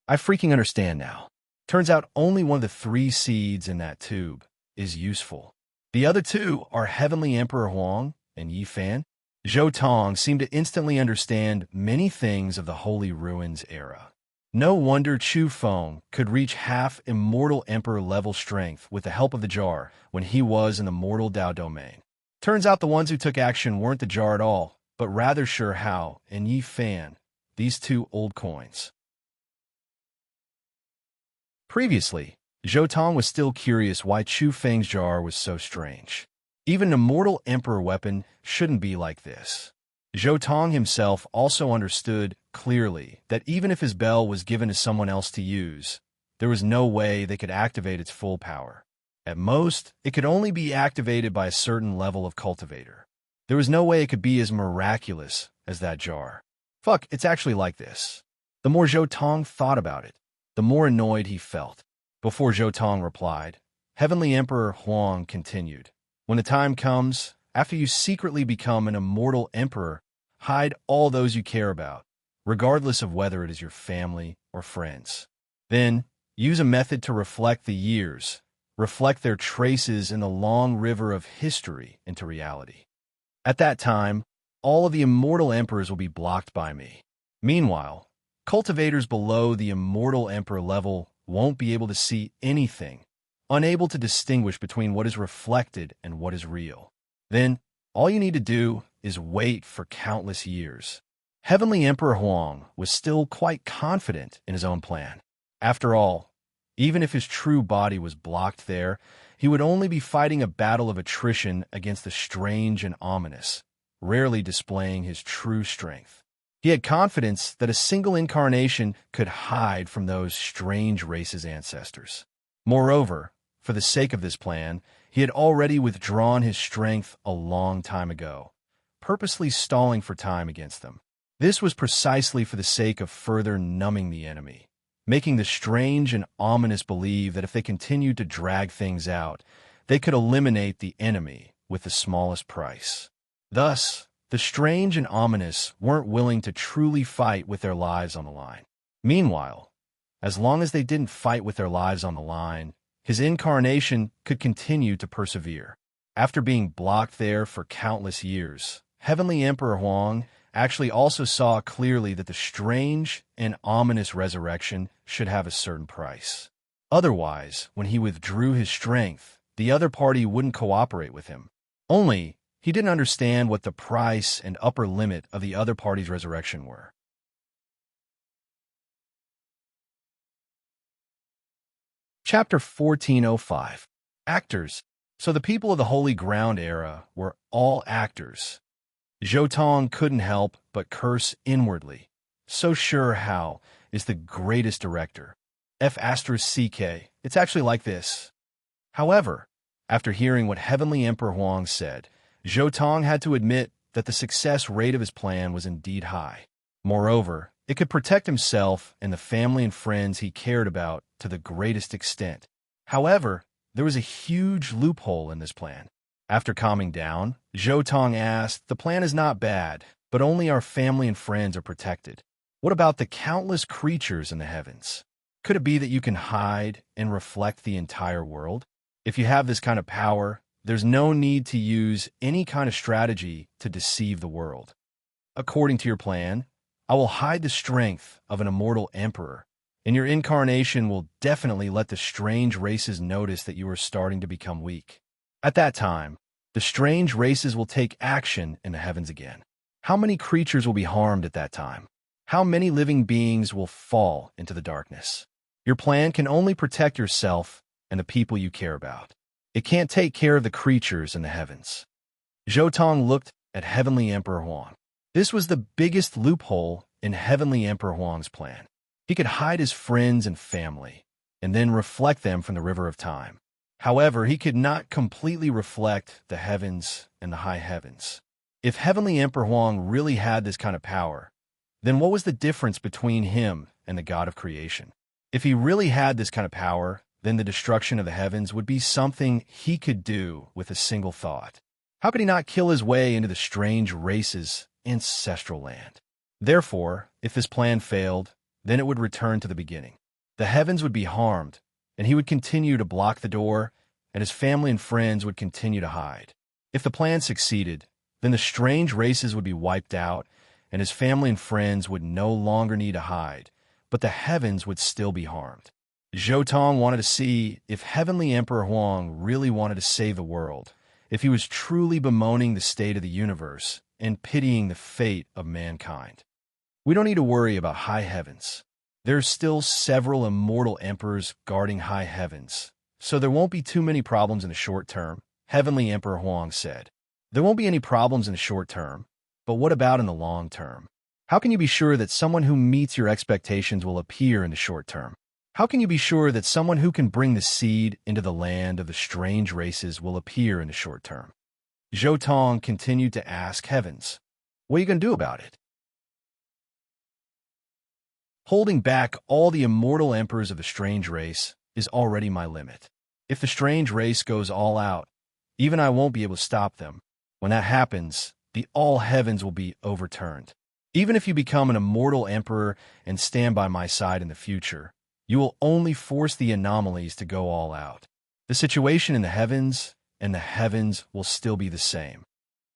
I freaking understand now. Turns out only one of the 3 seeds in that tube is useful. The other 2 are Heavenly Emperor Huang and Yi Fan. Zhou Tong seemed to instantly understand many things of the Holy Ruins era. No wonder Chu Feng could reach half Immortal Emperor level strength with the help of the jar when he was in the Mortal Dao domain. Turns out the ones who took action weren't the jar at all, but rather Sure Hao and Yi Fan, these 2 old coins. Previously, Zhou Tong was still curious why Chu Feng's jar was so strange. Even an Immortal Emperor weapon shouldn't be like this. Zhou Tong himself also understood clearly that even if his bell was given to someone else to use, there was no way they could activate its full power. At most, it could only be activated by a certain level of cultivator. There was no way it could be as miraculous as that jar. Fuck, it's actually like this. The more Zhou Tong thought about it, the more annoyed he felt. Before Zhou Tong replied, Heavenly Emperor Huang continued, "When the time comes, after you secretly become an immortal emperor, hide all those you care about, regardless of whether it is your family or friends. Then, use a method to reflect the years, reflect their traces in the long river of history into reality. At that time, all of the immortal emperors will be blocked by me. Meanwhile, cultivators below the immortal emperor level won't be able to see anything, unable to distinguish between what is reflected and what is real. Then, all you need to do is wait for countless years." Heavenly Emperor Huang was still quite confident in his own plan. After all, even if his true body was blocked there, he would only be fighting a battle of attrition against the strange and ominous, rarely displaying his true strength. He had confidence that a single incarnation could hide from those strange races' ancestors. Moreover, for the sake of this plan, he had already withdrawn his strength a long time ago, purposely stalling for time against them. This was precisely for the sake of further numbing the enemy, making the strange and ominous believe that if they continued to drag things out, they could eliminate the enemy with the smallest price. Thus, the strange and ominous weren't willing to truly fight with their lives on the line. Meanwhile, as long as they didn't fight with their lives on the line, his incarnation could continue to persevere. After being blocked there for countless years, Heavenly Emperor Huang actually also saw clearly that the strange and ominous resurrection should have a certain price. Otherwise, when he withdrew his strength, the other party wouldn't cooperate with him. Only, he didn't understand what the price and upper limit of the other party's resurrection were. Chapter 1405. Actors. So the people of the Holy Ground era were all actors. Zhou Tong couldn't help but curse inwardly. So Sure Hao is the greatest director. F***CK, it's actually like this. However, after hearing what Heavenly Emperor Huang said, Zhou Tong had to admit that the success rate of his plan was indeed high. Moreover, it could protect himself and the family and friends he cared about to the greatest extent. However, there was a huge loophole in this plan. After calming down, Zhou Tong asked, "The plan is not bad, but only our family and friends are protected. What about the countless creatures in the heavens? Could it be that you can hide and reflect the entire world? If you have this kind of power, there's no need to use any kind of strategy to deceive the world. According to your plan, I will hide the strength of an immortal emperor, and your incarnation will definitely let the strange races notice that you are starting to become weak. At that time, the strange races will take action in the heavens again. How many creatures will be harmed at that time? How many living beings will fall into the darkness? Your plan can only protect yourself and the people you care about. It can't take care of the creatures in the heavens." Zhou Tong looked at Heavenly Emperor Huang. This was the biggest loophole in Heavenly Emperor Huang's plan. He could hide his friends and family, and then reflect them from the river of time. However, he could not completely reflect the heavens and the high heavens. If Heavenly Emperor Huang really had this kind of power, then what was the difference between him and the God of creation? If he really had this kind of power, then the destruction of the heavens would be something he could do with a single thought. How could he not kill his way into the strange race's ancestral land? Therefore, if this plan failed, then it would return to the beginning. The heavens would be harmed, and he would continue to block the door, and his family and friends would continue to hide. If the plan succeeded, then the strange races would be wiped out, and his family and friends would no longer need to hide, but the heavens would still be harmed. Zhou Tong wanted to see if Heavenly Emperor Huang really wanted to save the world, if he was truly bemoaning the state of the universe and pitying the fate of mankind. We don't need to worry about high heavens. There's still several immortal emperors guarding high heavens, so there won't be too many problems in the short term, Heavenly Emperor Huang said. There won't be any problems in the short term, but what about in the long term? How can you be sure that someone who meets your expectations will appear in the short term? How can you be sure that someone who can bring the seed into the land of the strange races will appear in the short term? Zhou Tong continued to ask heavens, what are you going to do about it? Holding back all the immortal emperors of the strange race is already my limit. If the strange race goes all out, even I won't be able to stop them. When that happens, the all heavens will be overturned. Even if you become an immortal emperor and stand by my side in the future, you will only force the anomalies to go all out. The situation in the heavens and the heavens will still be the same.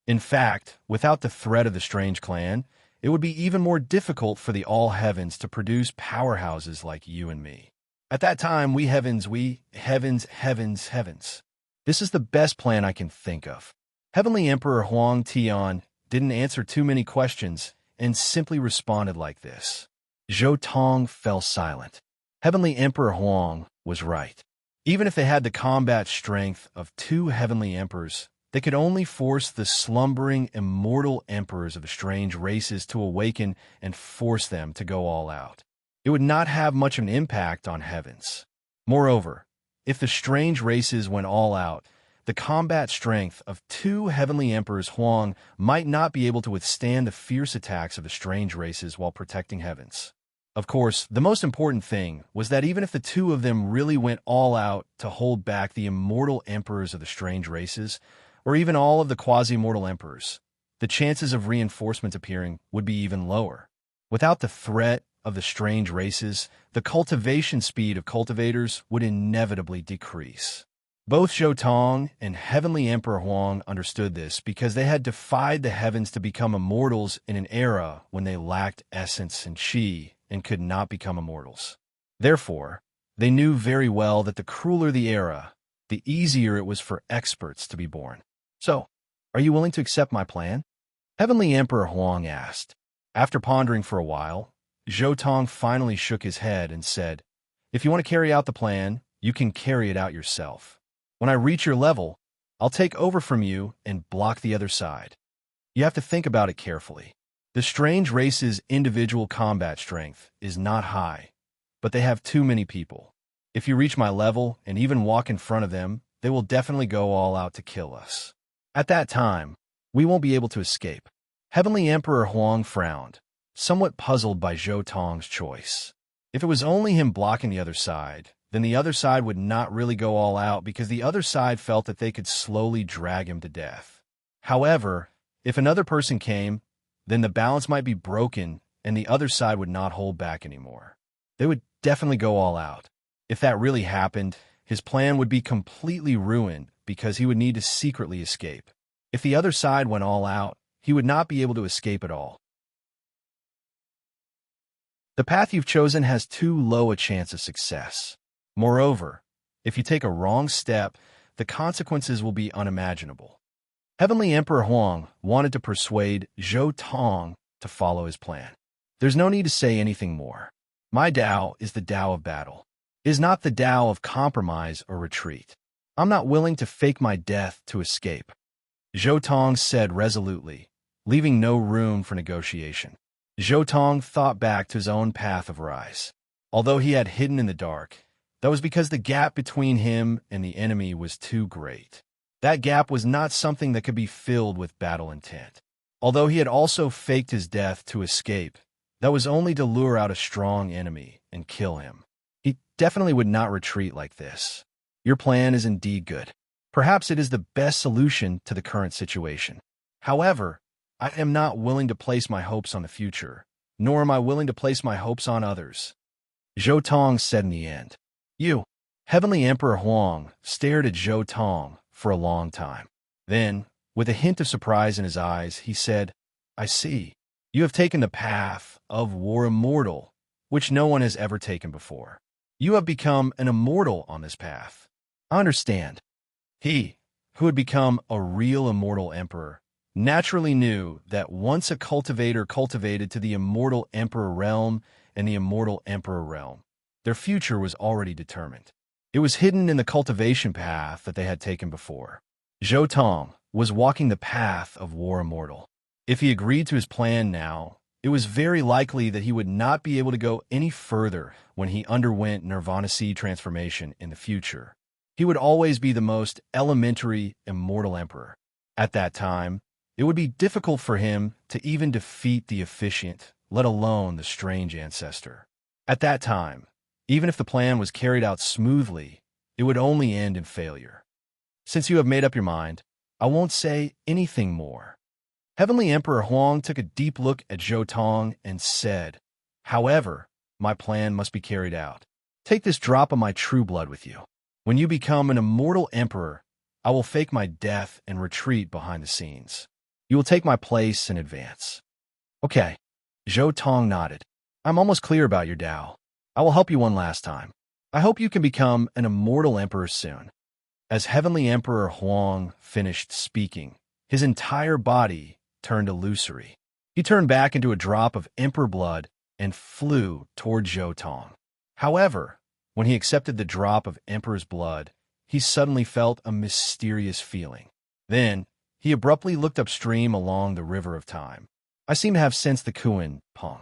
In fact, without the threat of the strange clan, it would be even more difficult for the all heavens to produce powerhouses like you and me. At that time, we heavens. This is the best plan I can think of. Heavenly Emperor Huang Tian didn't answer too many questions and simply responded like this. Zhou Tong fell silent. Heavenly Emperor Huang was right. Even if they had the combat strength of two heavenly emperors, they could only force the slumbering immortal emperors of the strange races to awaken and force them to go all out. It would not have much of an impact on heavens. Moreover, if the strange races went all out, the combat strength of two heavenly emperors Huang might not be able to withstand the fierce attacks of the strange races while protecting heavens. Of course, the most important thing was that even if the two of them really went all out to hold back the immortal emperors of the strange races, or even all of the quasi-mortal emperors, the chances of reinforcements appearing would be even lower. Without the threat of the strange races, the cultivation speed of cultivators would inevitably decrease. Both Zhou Tong and Heavenly Emperor Huang understood this because they had defied the heavens to become immortals in an era when they lacked essence and qi and could not become immortals. Therefore, they knew very well that the crueler the era, the easier it was for experts to be born. So, are you willing to accept my plan? Heavenly Emperor Huang asked. After pondering for a while, Zhou Tong finally shook his head and said, if you want to carry out the plan, you can carry it out yourself. When I reach your level, I'll take over from you and block the other side. You have to think about it carefully. The strange race's individual combat strength is not high, but they have too many people. If you reach my level and even walk in front of them, they will definitely go all out to kill us. At that time, we won't be able to escape. Heavenly Emperor Huang frowned, somewhat puzzled by Zhou Tong's choice. If it was only him blocking the other side, then the other side would not really go all out because the other side felt that they could slowly drag him to death. However, if another person came, then the balance might be broken and the other side would not hold back anymore. They would definitely go all out. If that really happened, his plan would be completely ruined because he would need to secretly escape. If the other side went all out, he would not be able to escape at all. The path you've chosen has too low a chance of success. Moreover, if you take a wrong step, the consequences will be unimaginable. Heavenly Emperor Huang wanted to persuade Zhou Tong to follow his plan. There's no need to say anything more. My Tao is the Tao of battle. It is not the Tao of compromise or retreat. I'm not willing to fake my death to escape. Zhou Tong said resolutely, leaving no room for negotiation. Zhou Tong thought back to his own path of rise. Although he had hidden in the dark, that was because the gap between him and the enemy was too great. That gap was not something that could be filled with battle intent. Although he had also faked his death to escape, that was only to lure out a strong enemy and kill him. He definitely would not retreat like this. Your plan is indeed good. Perhaps it is the best solution to the current situation. However, I am not willing to place my hopes on the future, nor am I willing to place my hopes on others. Zhou Tong said in the end. You, Heavenly Emperor Huang, stared at Zhou Tong for a long time. Then, with a hint of surprise in his eyes, he said, I see. You have taken the path of war immortal, which no one has ever taken before. You have become an immortal on this path. I understand. He, who had become a real immortal emperor, naturally knew that once a cultivator cultivated to the immortal emperor realm and the immortal emperor realm, their future was already determined. It was hidden in the cultivation path that they had taken before. Zhou Tong was walking the path of war immortal. If he agreed to his plan now, it was very likely that he would not be able to go any further when he underwent Nirvana Seed transformation in the future. He would always be the most elementary immortal emperor. At that time, it would be difficult for him to even defeat the efficient, let alone the strange ancestor. At that time, even if the plan was carried out smoothly, it would only end in failure. Since you have made up your mind, I won't say anything more. Heavenly Emperor Huang took a deep look at Zhou Tong and said, However, my plan must be carried out. Take this drop of my true blood with you. When you become an immortal emperor, I will fake my death and retreat behind the scenes. You will take my place in advance. Okay. Zhou Tong nodded. I'm almost clear about your Tao. I will help you one last time. I hope you can become an immortal emperor soon. As Heavenly Emperor Huang finished speaking, his entire body turned illusory. He turned back into a drop of emperor blood and flew toward Zhou Tong. However, when he accepted the drop of emperor's blood, he suddenly felt a mysterious feeling. Then, he abruptly looked upstream along the river of time. I seem to have sensed the Kuan Peng.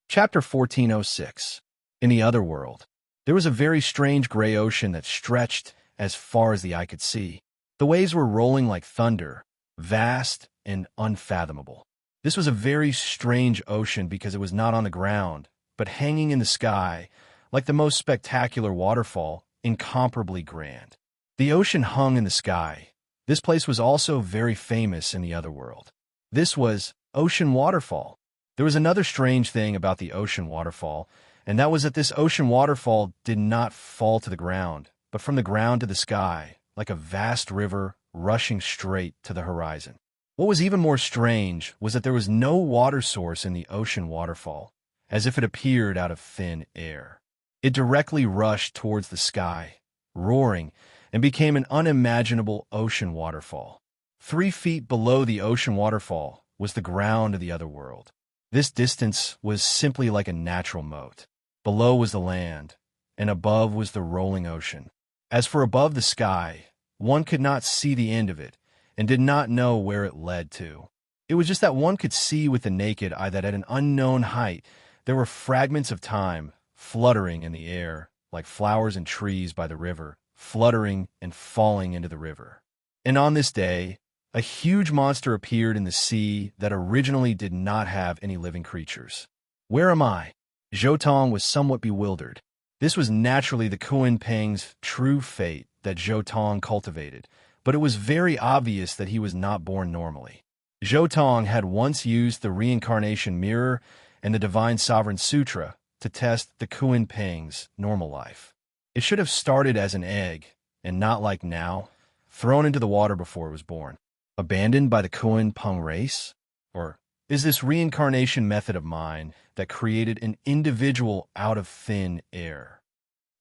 Chapter 1406. In the other world, there was a very strange gray ocean that stretched as far as the eye could see. The waves were rolling like thunder, vast and unfathomable. This was a very strange ocean because it was not on the ground, but hanging in the sky, like the most spectacular waterfall, incomparably grand. The ocean hung in the sky. This place was also very famous in the other world. This was Ocean Waterfall. There was another strange thing about the ocean waterfall, and that was that this ocean waterfall did not fall to the ground, but from the ground to the sky, like a vast river rushing straight to the horizon. What was even more strange was that there was no water source in the ocean waterfall, as if it appeared out of thin air. It directly rushed towards the sky, roaring, and became an unimaginable ocean waterfall. 3 feet below the ocean waterfall was the ground of the other world. This distance was simply like a natural moat. Below was the land, and above was the rolling ocean. As for above the sky, one could not see the end of it, and did not know where it led to. It was just that one could see with the naked eye that at an unknown height there were fragments of time fluttering in the air, like flowers and trees by the river, fluttering and falling into the river. And on this day, a huge monster appeared in the sea that originally did not have any living creatures. Where am I? Zhou Tong was somewhat bewildered. This was naturally the Kuan Peng's true fate that Zhou Tong cultivated, but it was very obvious that he was not born normally. Zhou Tong had once used the Reincarnation Mirror and the Divine Sovereign Sutra to test the Kuan Peng's normal life. It should have started as an egg, and not like now, thrown into the water before it was born. Abandoned by the Kuan Peng race? Or is this reincarnation method of mine that created an individual out of thin air?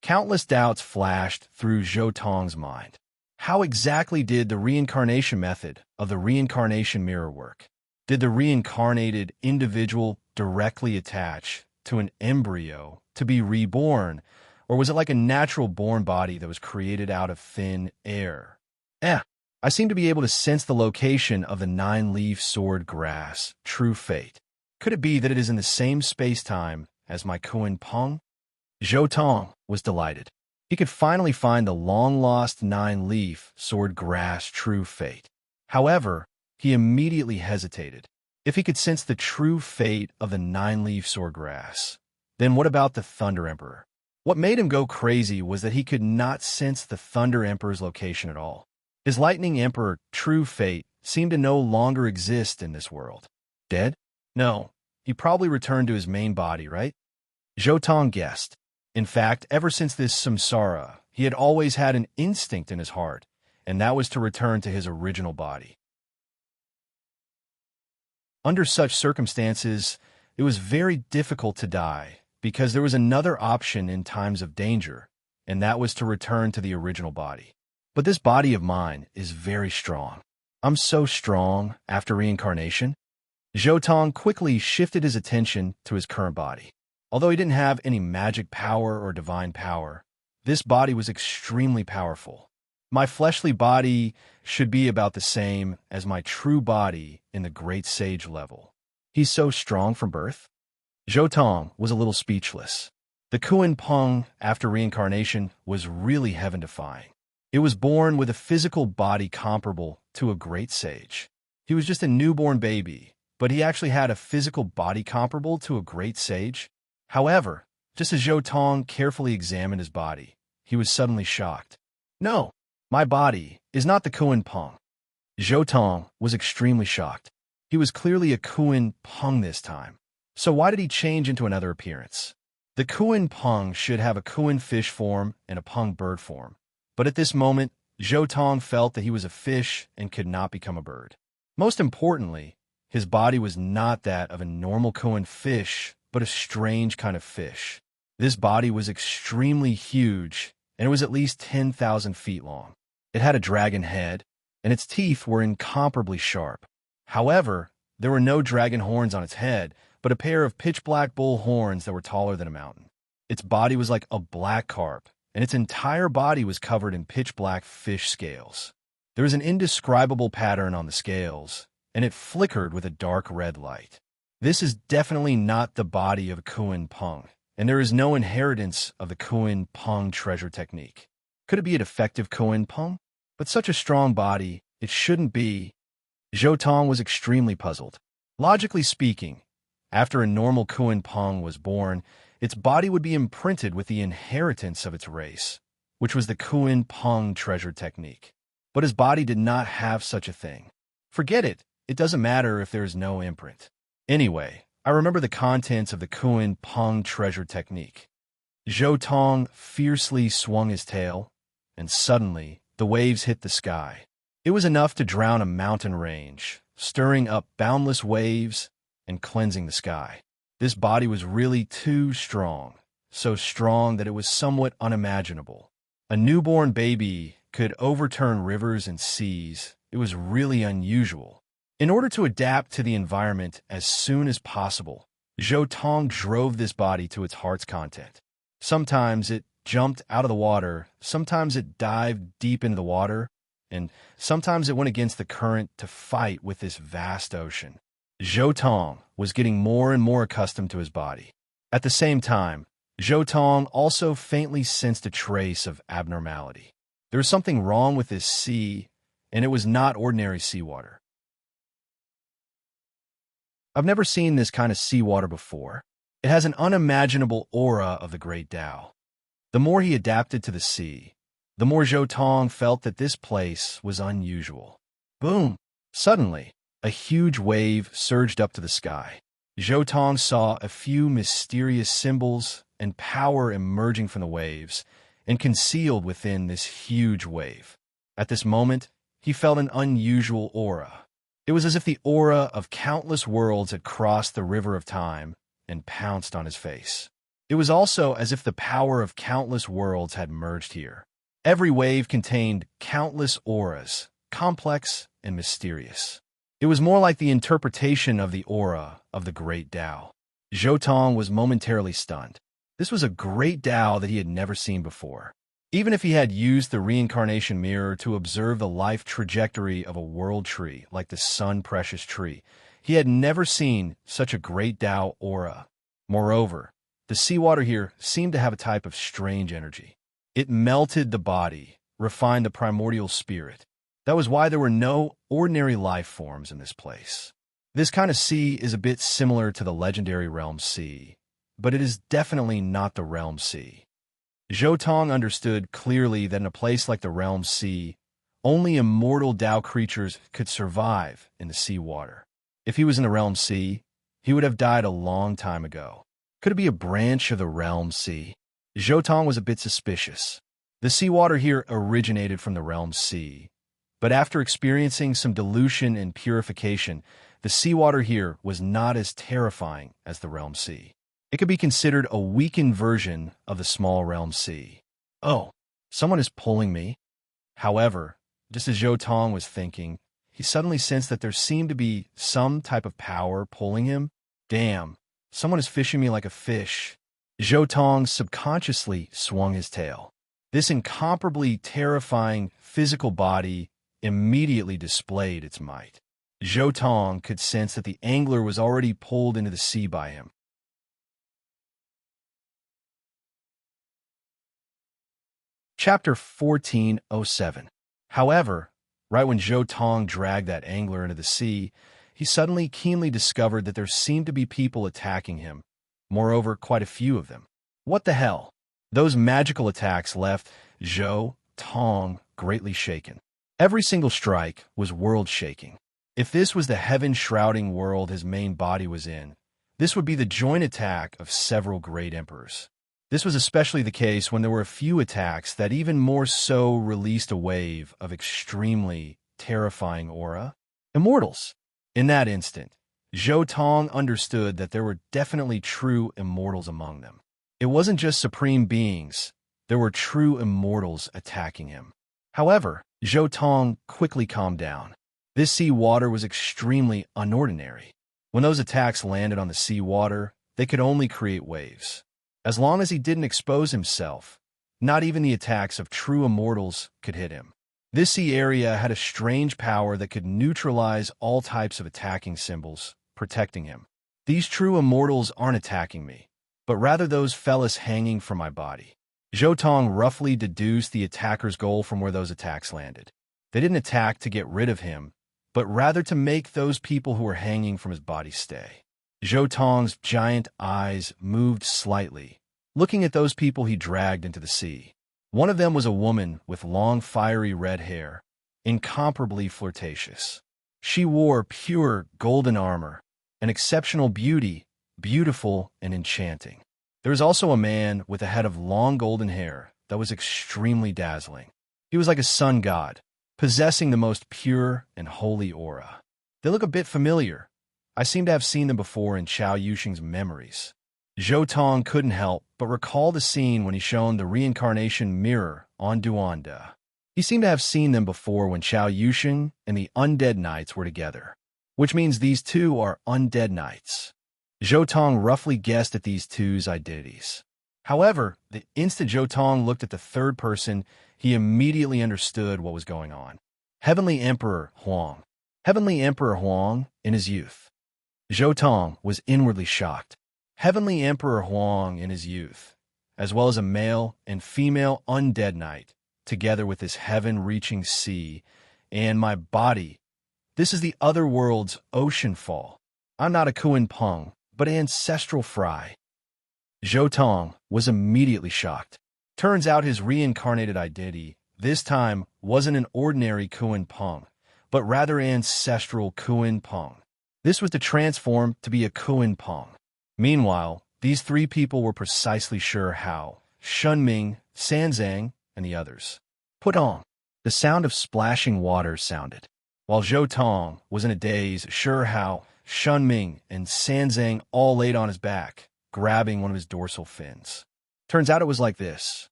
Countless doubts flashed through Zhou Tong's mind. How exactly did the reincarnation method of the reincarnation mirror work? Did the reincarnated individual directly attach to an embryo to be reborn, Or was it like a natural-born body that was created out of thin air? I seem to be able to sense the location of the nine-leaf sword grass, true fate. Could it be that it is in the same space-time as my Kuan Peng? Zhou Tong was delighted. He could finally find the long-lost nine-leaf sword grass, true fate. However, he immediately hesitated. If he could sense the true fate of the nine-leaf sword grass, then what about the Thunder Emperor? What made him go crazy was that he could not sense the Thunder Emperor's location at all. His Lightning Emperor, true fate, seemed to no longer exist in this world. Dead? No, he probably returned to his main body, right? Zhou Tong guessed. In fact, ever since this samsara, he had always had an instinct in his heart, and that was to return to his original body. Under such circumstances, it was very difficult to die, because there was another option in times of danger, and that was to return to the original body. But this body of mine is very strong. I'm so strong after reincarnation. Zhou Tong quickly shifted his attention to his current body. Although he didn't have any magic power or divine power, this body was extremely powerful. My fleshly body should be about the same as my true body in the Great Sage level. He's so strong from birth. Zhou Tong was a little speechless. The Kuan Peng, after reincarnation, was really heaven-defying. It was born with a physical body comparable to a great sage. He was just a newborn baby, but he actually had a physical body comparable to a great sage. However, just as Zhou Tong carefully examined his body, he was suddenly shocked. No, my body is not the Kuan Peng. Zhou Tong was extremely shocked. He was clearly a Kuan Peng this time. So why did he change into another appearance? The Kuan Peng should have a Kuan fish form and a Peng bird form. But at this moment, Zhou Tong felt that he was a fish and could not become a bird. Most importantly, his body was not that of a normal Kuan fish, but a strange kind of fish. This body was extremely huge, and it was at least 10,000 feet long. It had a dragon head, and its teeth were incomparably sharp. However, there were no dragon horns on its head, but a pair of pitch-black bull horns that were taller than a mountain. Its body was like a black carp, and its entire body was covered in pitch-black fish scales. There was an indescribable pattern on the scales, and it flickered with a dark red light. This is definitely not the body of a Kuan Peng, and there is no inheritance of the Kuan Peng treasure technique. Could it be a defective Kuan Peng? But such a strong body, it shouldn't be. Zhou Tong was extremely puzzled. Logically speaking, after a normal Kuan Peng was born, its body would be imprinted with the inheritance of its race, which was the Kuan Peng treasure technique. But his body did not have such a thing. Forget it. It doesn't matter if there is no imprint. Anyway, I remember the contents of the Kuan Peng treasure technique. Zhou Tong fiercely swung his tail, and suddenly the waves hit the sky. It was enough to drown a mountain range, stirring up boundless waves and cleansing the sky. This body was really too strong, so strong that it was somewhat unimaginable. A newborn baby could overturn rivers and seas. It was really unusual. In order to adapt to the environment as soon as possible, Zhou Tong drove this body to its heart's content. Sometimes it jumped out of the water, sometimes it dived deep into the water, and sometimes it went against the current to fight with this vast ocean. Zhou Tong was getting more and more accustomed to his body. At the same time, Zhou Tong also faintly sensed a trace of abnormality. There was something wrong with this sea, and it was not ordinary seawater. I've never seen this kind of seawater before. It has an unimaginable aura of the great Tao. The more he adapted to the sea, the more Zhou Tong felt that this place was unusual. Boom! Suddenly, a huge wave surged up to the sky. Zhou Tong saw a few mysterious symbols and power emerging from the waves and concealed within this huge wave. At this moment, he felt an unusual aura. It was as if the aura of countless worlds had crossed the river of time and pounced on his face. It was also as if the power of countless worlds had merged here. Every wave contained countless auras, complex and mysterious. It was more like the interpretation of the aura of the great Tao. Zhou Tong was momentarily stunned. This was a great Tao that he had never seen before. Even if he had used the reincarnation mirror to observe the life trajectory of a world tree like the sun precious tree, he had never seen such a great Tao aura. Moreover, the seawater here seemed to have a type of strange energy. It melted the body, refined the primordial spirit. That was why there were no ordinary life forms in this place. This kind of sea is a bit similar to the legendary Realm Sea, but it is definitely not the Realm Sea. Zhou Tong understood clearly that in a place like the Realm Sea, only immortal Tao creatures could survive in the seawater. If he was in the Realm Sea, he would have died a long time ago. Could it be a branch of the Realm Sea? Zhou Tong was a bit suspicious. The seawater here originated from the Realm Sea, but after experiencing some dilution and purification, the seawater here was not as terrifying as the Realm Sea. It could be considered a weakened version of the small Realm Sea. Oh, someone is pulling me. However, just as Zhou Tong was thinking, he suddenly sensed that there seemed to be some type of power pulling him. Damn, someone is fishing me like a fish. Zhou Tong subconsciously swung his tail. This incomparably terrifying physical body immediately displayed its might. Zhou Tong could sense that the angler was already pulled into the sea by him. Chapter 1407. However, right when Zhou Tong dragged that angler into the sea, he suddenly keenly discovered that there seemed to be people attacking him. Moreover, quite a few of them. What the hell? Those magical attacks left Zhou Tong greatly shaken. Every single strike was world-shaking. If this was the heaven-shrouding world his main body was in, this would be the joint attack of several great emperors. This was especially the case when there were a few attacks that even more so released a wave of extremely terrifying aura. Immortals. In that instant, Zhou Tong understood that there were definitely true immortals among them. It wasn't just supreme beings, there were true immortals attacking him. However, Zhou Tong quickly calmed down. This sea water was extremely unordinary. When those attacks landed on the sea water, they could only create waves. As long as he didn't expose himself, not even the attacks of true immortals could hit him. This sea area had a strange power that could neutralize all types of attacking symbols, protecting him. These true immortals aren't attacking me, but rather those fellas hanging from my body. Zhou Tong roughly deduced the attacker's goal from where those attacks landed. They didn't attack to get rid of him, but rather to make those people who were hanging from his body stay. Zhou Tong's giant eyes moved slightly, looking at those people he dragged into the sea. One of them was a woman with long, fiery red hair, incomparably flirtatious. She wore pure golden armor, an exceptional beauty, beautiful and enchanting. There was also a man with a head of long golden hair that was extremely dazzling. He was like a sun god, possessing the most pure and holy aura. They look a bit familiar. I seem to have seen them before in Chao Yuxing's memories. Zhou Tong couldn't help but recall the scene when he shone the reincarnation mirror on Duanda. He seemed to have seen them before when Chao Yuxing and the undead knights were together, which means these two are undead knights. Zhou Tong roughly guessed at these two's identities. However, the instant Zhou Tong looked at the third person, he immediately understood what was going on. Heavenly Emperor Huang. Heavenly Emperor Huang in his youth. Zhou Tong was inwardly shocked. Heavenly Emperor Huang in his youth, as well as a male and female undead knight, together with this heaven-reaching sea, and my body. This is the other world's ocean fall. I'm not a Kuan Peng, but ancestral fry. Zhou Tong was immediately shocked. Turns out his reincarnated identity, this time, wasn't an ordinary Kuan Peng, but rather ancestral Kuan Peng. This was to transform to be a Kuan Peng. Meanwhile, these three people were precisely sure how. Shunming, Sanzang, and the others. Put on. The sound of splashing water sounded. While Zhou Tong was in a daze, sure how Shunming and Sanzang all laid on his back, grabbing one of his dorsal fins. Turns out it was like this.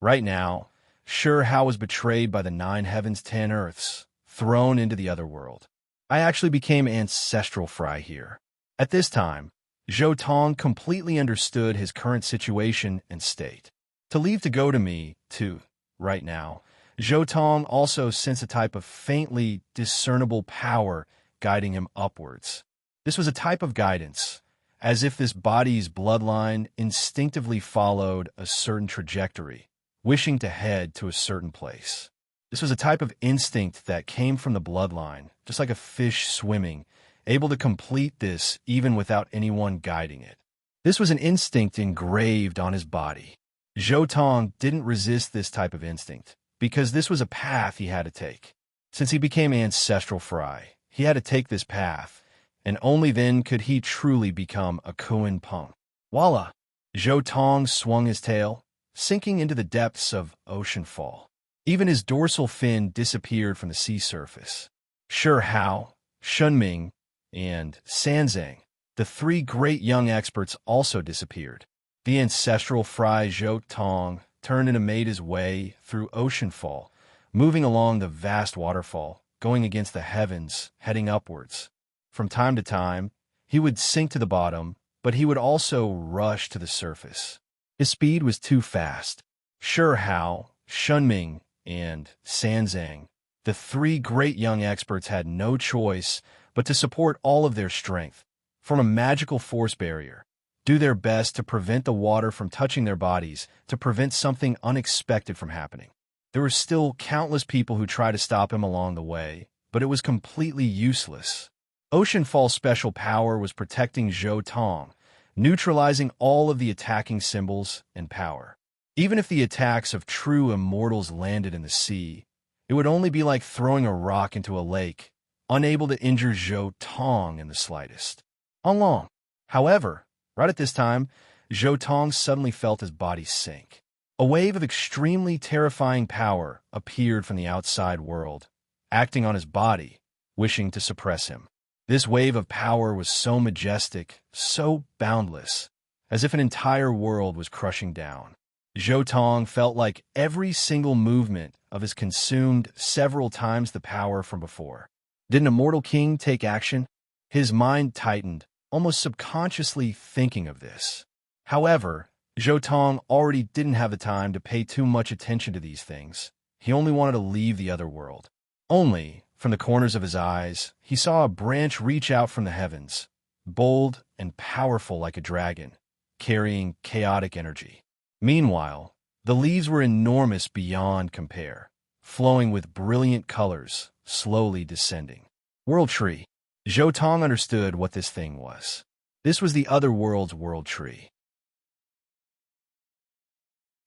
Right now, Sure How was betrayed by the 9 heavens, 10 earths, thrown into the other world. I actually became ancestral fry here. At this time, Zhou Tong completely understood his current situation and state. To leave to go to me, too, right now. Zhou Tong also sensed a type of faintly discernible power guiding him upwards. This was a type of guidance, as if this body's bloodline instinctively followed a certain trajectory, wishing to head to a certain place. This was a type of instinct that came from the bloodline, just like a fish swimming, able to complete this even without anyone guiding it. This was an instinct engraved on his body. Zhou Tong didn't resist this type of instinct, because this was a path he had to take. Since he became ancestral Fry, he had to take this path, and only then could he truly become a Kuan Peng. Voila! Zhou Tong swung his tail, sinking into the depths of ocean fall. Even his dorsal fin disappeared from the sea surface. Shi Hao, Shunming, and Sanzang, the three great young experts, also disappeared. The ancestral Fry Zhou Tong turned and made his way through ocean fall, moving along the vast waterfall, going against the heavens, heading upwards. From time to time, he would sink to the bottom, but he would also rush to the surface. His speed was too fast. Shi Hao, Shunming, and Sanzang, the three great young experts, had no choice but to support all of their strength, form a magical force barrier, do their best to prevent the water from touching their bodies, to prevent something unexpected from happening. There were still countless people who tried to stop him along the way, but it was completely useless. Oceanfall's special power was protecting Zhou Tong, neutralizing all of the attacking symbols and power. Even if the attacks of true immortals landed in the sea, it would only be like throwing a rock into a lake, unable to injure Zhou Tong in the slightest. Long. However, right at this time, Zhou Tong suddenly felt his body sink. A wave of extremely terrifying power appeared from the outside world, acting on his body, wishing to suppress him. This wave of power was so majestic, so boundless, as if an entire world was crushing down. Zhou Tong felt like every single movement of his consumed several times the power from before. Did an immortal king take action? His mind tightened, almost subconsciously thinking of this. However, Zhou Tong already didn't have the time to pay too much attention to these things. He only wanted to leave the other world. Only, from the corners of his eyes, he saw a branch reach out from the heavens, bold and powerful like a dragon, carrying chaotic energy. Meanwhile, the leaves were enormous beyond compare, flowing with brilliant colors, slowly descending. World Tree. Zhou Tong understood what this thing was. This was the other world's world tree.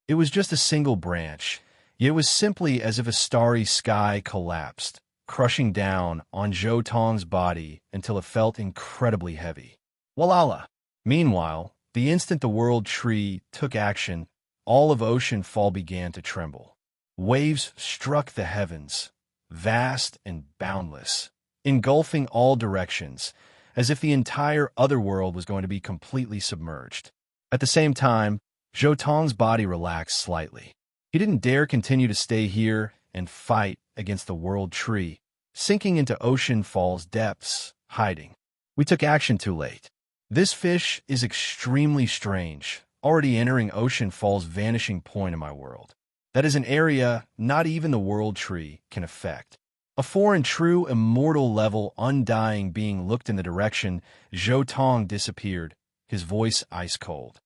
It was just a single branch, yet it was simply as if a starry sky collapsed, crushing down on Zhou Tong's body until it felt incredibly heavy. Walala! Meanwhile, the instant the world tree took action, all of ocean fall began to tremble. Waves struck the heavens, vast and boundless, engulfing all directions, as if the entire other world was going to be completely submerged. At the same time, Zhou Tong's body relaxed slightly. He didn't dare continue to stay here and fight against the world tree, sinking into ocean fall's depths, hiding. We took action too late. This fish is extremely strange, already entering ocean fall's vanishing point in my world. That is an area not even the world tree can affect. A foreign true immortal level undying being looked in the direction Zhou Tong disappeared, his voice ice cold.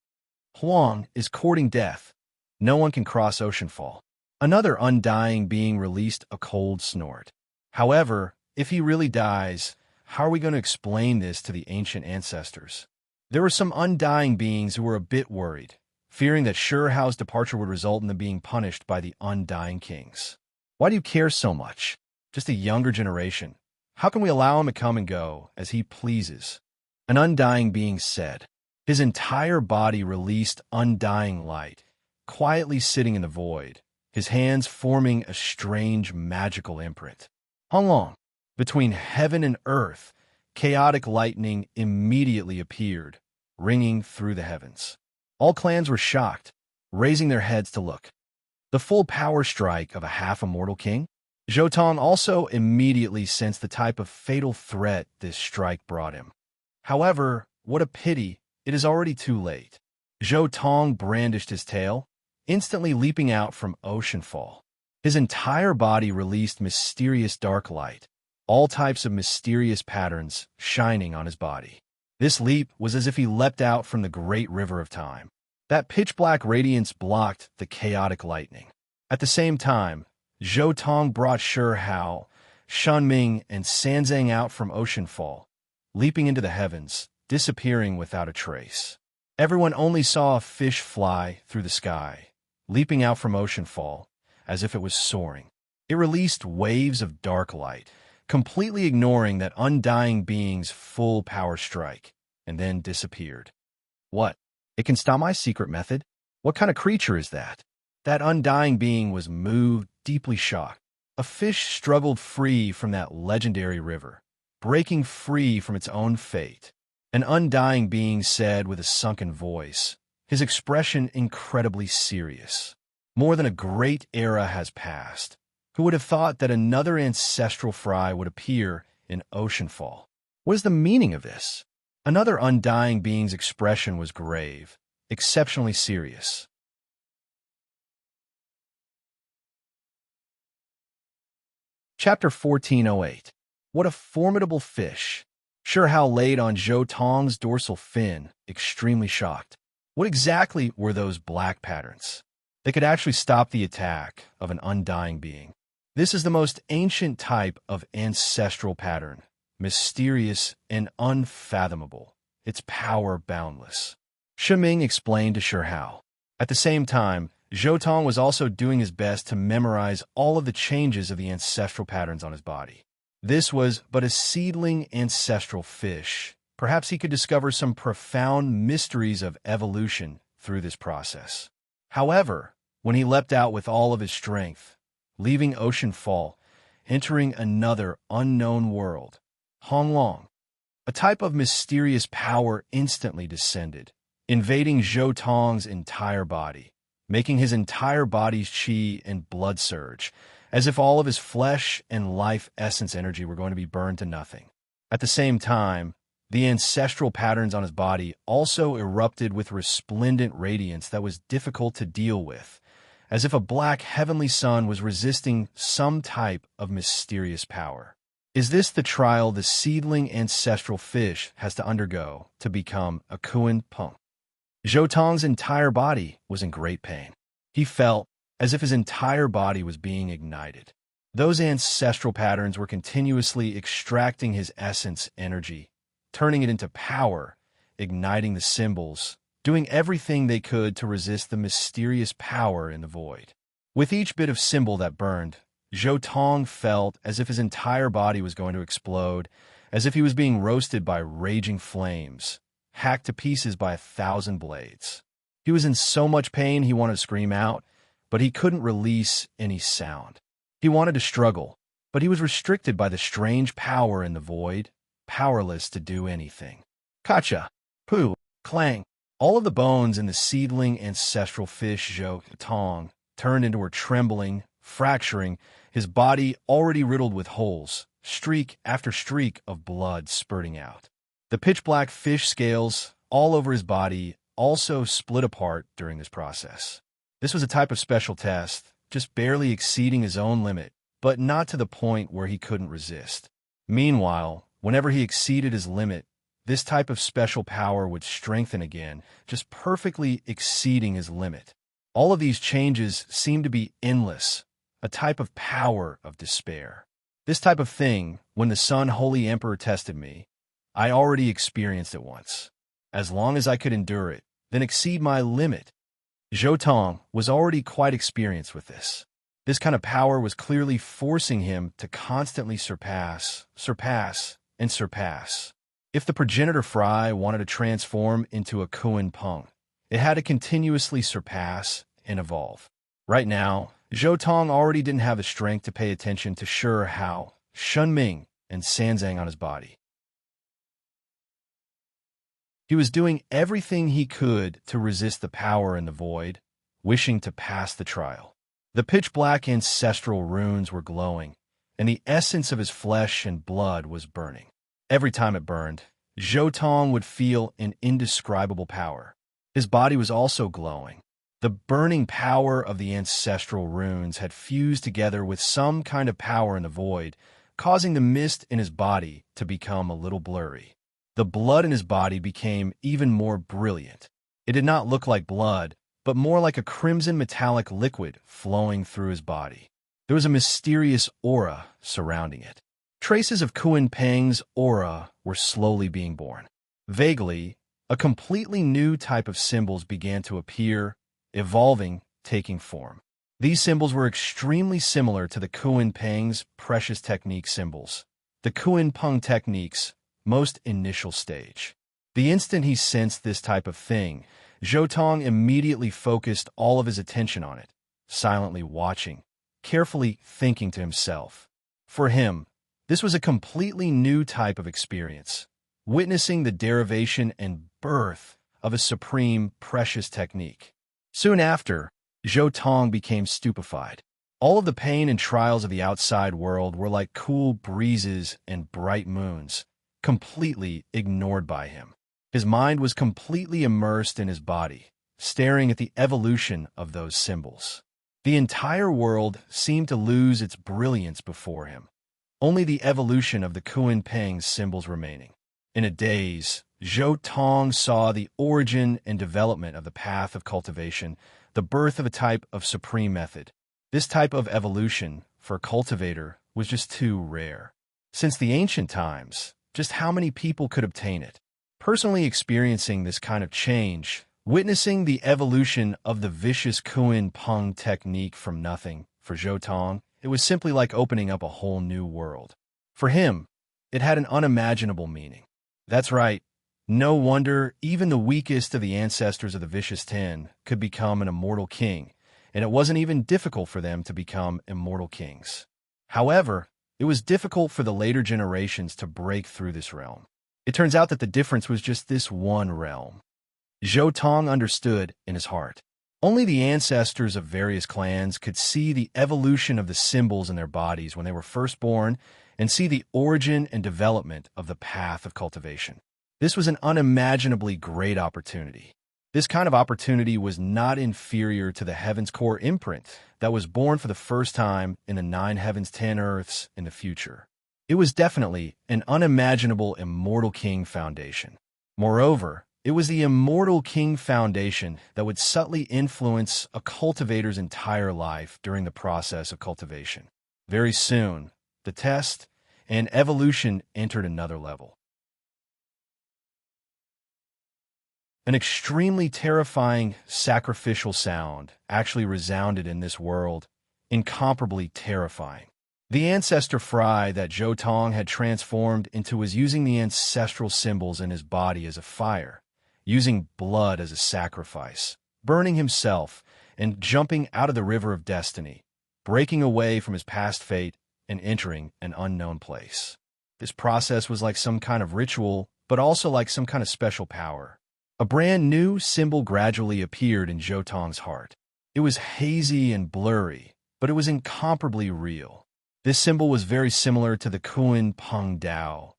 Huang is courting death. No one can cross Oceanfall. Another undying being released a cold snort. However, if he really dies, how are we going to explain this to the ancient ancestors? There were some undying beings who were a bit worried, fearing that Shi Hao's departure would result in them being punished by the undying kings. Why do you care so much? Just a younger generation. How can we allow him to come and go as he pleases? An undying being said. His entire body released undying light, quietly sitting in the void, his hands forming a strange magical imprint. How long? Between heaven and earth, chaotic lightning immediately appeared, ringing through the heavens. All clans were shocked, raising their heads to look. The full power strike of a half-immortal king? Zhou Tong also immediately sensed the type of fatal threat this strike brought him. However, what a pity, it is already too late. Zhou Tong brandished his tail, instantly leaping out from Oceanfall. His entire body released mysterious dark light, all types of mysterious patterns shining on his body. This leap was as if he leapt out from the great river of time. That pitch-black radiance blocked the chaotic lightning. At the same time, Zhou Tong brought Shi Hao, Shunming, and Sanzang out from Oceanfall, leaping into the heavens, disappearing without a trace. Everyone only saw a fish fly through the sky, leaping out from Oceanfall, as if it was soaring. It released waves of dark light, completely ignoring that undying being's full power strike, and then disappeared. What? It can stop my secret method? What kind of creature is that? That undying being was moved, deeply shocked. A fish struggled free from that legendary river, breaking free from its own fate. An undying being said with a sunken voice, his expression incredibly serious. More than a great era has passed. Who would have thought that another ancestral fry would appear in Oceanfall? What is the meaning of this? Another undying being's expression was grave, exceptionally serious. Chapter 1408. What a formidable fish! Shi Hao laid on Zhou Tong's dorsal fin, extremely shocked. What exactly were those black patterns? They could actually stop the attack of an undying being. This is the most ancient type of ancestral pattern, mysterious and unfathomable, its power boundless. Shiming explained to Shi Hao. At the same time, Zhou Tong was also doing his best to memorize all of the changes of the ancestral patterns on his body. This was but a seedling ancestral fish. Perhaps he could discover some profound mysteries of evolution through this process. However, when he leapt out with all of his strength, leaving Oceanfall, entering another unknown world, Honglong, a type of mysterious power instantly descended, invading Zhou Tong's entire body, making his entire body's qi and blood surge, as if all of his flesh and life essence energy were going to be burned to nothing. At the same time, the ancestral patterns on his body also erupted with resplendent radiance that was difficult to deal with, as if a black heavenly sun was resisting some type of mysterious power. Is this the trial the seedling ancestral fish has to undergo to become a Kuan Peng? Zhou Tong's entire body was in great pain. He felt as if his entire body was being ignited. Those ancestral patterns were continuously extracting his essence energy, turning it into power, igniting the symbols, doing everything they could to resist the mysterious power in the void. With each bit of symbol that burned, Zhou Tong felt as if his entire body was going to explode, as if he was being roasted by raging flames, hacked to pieces by 1,000 blades. He was in so much pain he wanted to scream out, but he couldn't release any sound. He wanted to struggle, but he was restricted by the strange power in the void, powerless to do anything. Kacha, Pu, Clang, all of the bones in the seedling ancestral fish Zhou Tong turned into her trembling, fracturing, his body already riddled with holes, streak after streak of blood spurting out. The pitch-black fish scales all over his body also split apart during this process. This was a type of special test, just barely exceeding his own limit, but not to the point where he couldn't resist. Meanwhile, whenever he exceeded his limit, this type of special power would strengthen again, just perfectly exceeding his limit. All of these changes seemed to be endless, a type of power of despair. This type of thing, when the Sun Holy Emperor tested me, I already experienced it once. As long as I could endure it, then exceed my limit. Zhou Tong was already quite experienced with this. This kind of power was clearly forcing him to constantly surpass. If the progenitor Fry wanted to transform into a Kuan Peng, it had to continuously surpass and evolve. Right now, Zhou Tong already didn't have the strength to pay attention to Shi Hao, Shunming, and Sanzang on his body. He was doing everything he could to resist the power in the void, wishing to pass the trial. The pitch-black ancestral runes were glowing, and the essence of his flesh and blood was burning. Every time it burned, Zhou Tong would feel an indescribable power. His body was also glowing. The burning power of the ancestral runes had fused together with some kind of power in the void, causing the mist in his body to become a little blurry. The blood in his body became even more brilliant. It did not look like blood, but more like a crimson metallic liquid flowing through his body. There was a mysterious aura surrounding it. Traces of Kun Peng's aura were slowly being born. Vaguely, a completely new type of symbols began to appear, evolving, taking form. These symbols were extremely similar to the Kun Peng's precious technique symbols. The Kun Peng technique's most initial stage. The instant he sensed this type of thing, Zhou Tong immediately focused all of his attention on it, silently watching, carefully thinking to himself. For him, this was a completely new type of experience, witnessing the derivation and birth of a supreme, precious technique. Soon after, Zhou Tong became stupefied. All of the pain and trials of the outside world were like cool breezes and bright moons, completely ignored by him. His mind was completely immersed in his body, staring at the evolution of those symbols. The entire world seemed to lose its brilliance before him. Only the evolution of the Kun Peng's symbols remaining. In a daze, Zhou Tong saw the origin and development of the path of cultivation, the birth of a type of supreme method. This type of evolution, for a cultivator, was just too rare. Since the ancient times, just how many people could obtain it? Personally experiencing this kind of change, witnessing the evolution of the vicious Kun Peng technique from nothing, for Zhou Tong, it was simply like opening up a whole new world. For him, it had an unimaginable meaning. That's right. No wonder even the weakest of the ancestors of the Vicious Ten could become an immortal king, and it wasn't even difficult for them to become immortal kings. However, it was difficult for the later generations to break through this realm. It turns out that the difference was just this one realm. Zhou Tong understood in his heart. Only the ancestors of various clans could see the evolution of the symbols in their bodies when they were first born and see the origin and development of the path of cultivation. This was an unimaginably great opportunity. This kind of opportunity was not inferior to the Heaven's Core imprint that was born for the first time in the 9 heavens 10 earths in the future. It was definitely an unimaginable Immortal King foundation. Moreover, it was the Immortal King foundation that would subtly influence a cultivator's entire life during the process of cultivation. Very soon, the test and evolution entered another level. An extremely terrifying sacrificial sound actually resounded in this world, incomparably terrifying. The ancestor Fry that Zhou Tong had transformed into was using the ancestral symbols in his body as a fire, using blood as a sacrifice, burning himself and jumping out of the river of destiny, breaking away from his past fate and entering an unknown place. This process was like some kind of ritual, but also like some kind of special power. A brand new symbol gradually appeared in Zhou Tong's heart. It was hazy and blurry, but it was incomparably real. This symbol was very similar to the Kun Peng Dao,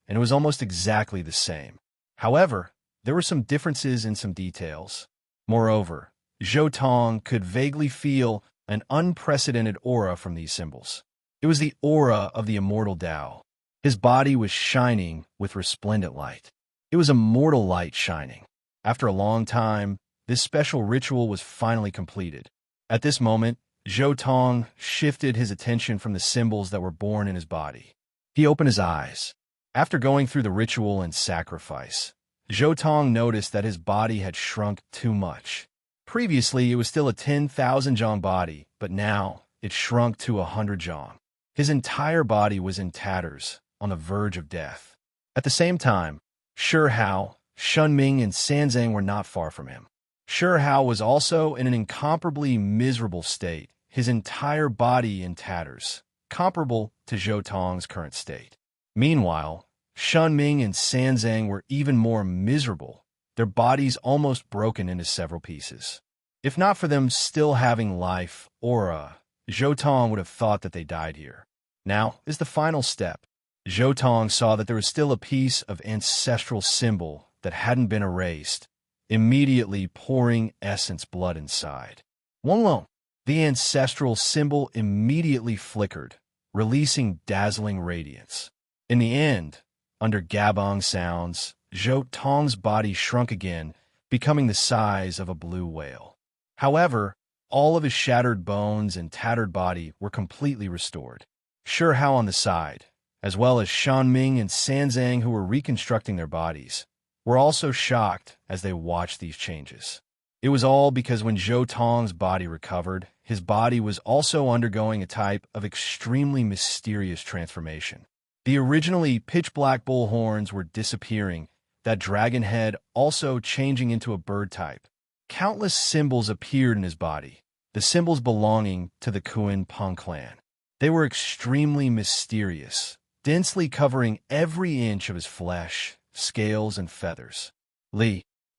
and it was almost exactly the same. However, there were some differences in some details. Moreover, Zhou Tong could vaguely feel an unprecedented aura from these symbols. It was the aura of the immortal Dao. His body was shining with resplendent light. It was immortal light shining. After a long time, this special ritual was finally completed. At this moment, Zhou Tong shifted his attention from the symbols that were born in his body. He opened his eyes. After going through the ritual and sacrifice, Zhou Tong noticed that his body had shrunk too much. Previously, it was still a 10,000 zhong body, but now it shrunk to 100 zhong. His entire body was in tatters, on the verge of death. At the same time, Shi Hao, Shunming, and Sanzang were not far from him. Shi Hao was also in an incomparably miserable state, his entire body in tatters, comparable to Zhou Tong's current state. Meanwhile, Shunming and Sanzang were even more miserable, their bodies almost broken into several pieces. If not for them still having life, aura, Zhou Tong would have thought that they died here. Now is the final step. Zhou Tong saw that there was still a piece of ancestral symbol that hadn't been erased, immediately pouring essence blood inside. Wong, the ancestral symbol immediately flickered, releasing dazzling radiance. In the end, under Gabong sounds, Zhou Tong's body shrunk again, becoming the size of a blue whale. However, all of his shattered bones and tattered body were completely restored. Sure Hao on the side, as well as Shanming and Sanzang who were reconstructing their bodies, were also shocked as they watched these changes. It was all because when Zhou Tong's body recovered, his body was also undergoing a type of extremely mysterious transformation. The originally pitch-black bull horns were disappearing, that dragon head also changing into a bird type. Countless symbols appeared in his body, the symbols belonging to the Kuan Peng clan. They were extremely mysterious, densely covering every inch of his flesh, scales, and feathers.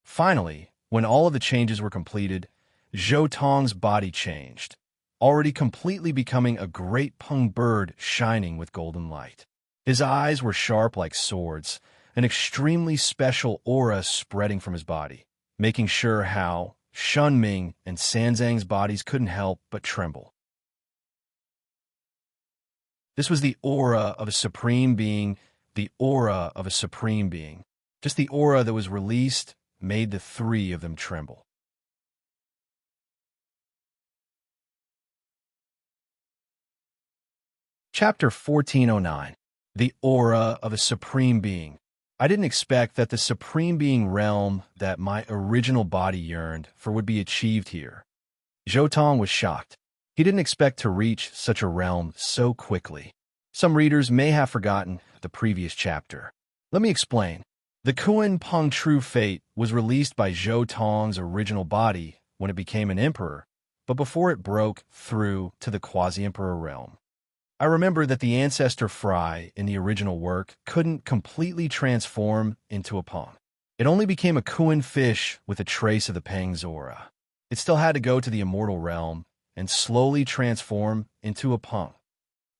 Finally, when all of the changes were completed, Zhou Tong's body changed, already completely becoming a great Peng bird shining with golden light. His eyes were sharp like swords, an extremely special aura spreading from his body, making sure Hao, Shunming, and Sanzang's bodies couldn't help but tremble. This was the aura of a supreme being, the aura of a supreme being. Just the aura that was released made the three of them tremble. Chapter 1409. The Aura of a Supreme Being. I didn't expect that the Supreme Being realm that my original body yearned for would be achieved here. Zhou Tong was shocked. He didn't expect to reach such a realm so quickly. Some readers may have forgotten the previous chapter. Let me explain. The Kuan Peng True Fate was released by Zhou Tong's original body when it became an emperor, but before it broke through to the quasi-emperor realm. I remember that the ancestor Fry in the original work couldn't completely transform into a Peng. It only became a Kuan fish with a trace of the Peng's aura. It still had to go to the immortal realm and slowly transform into a Peng.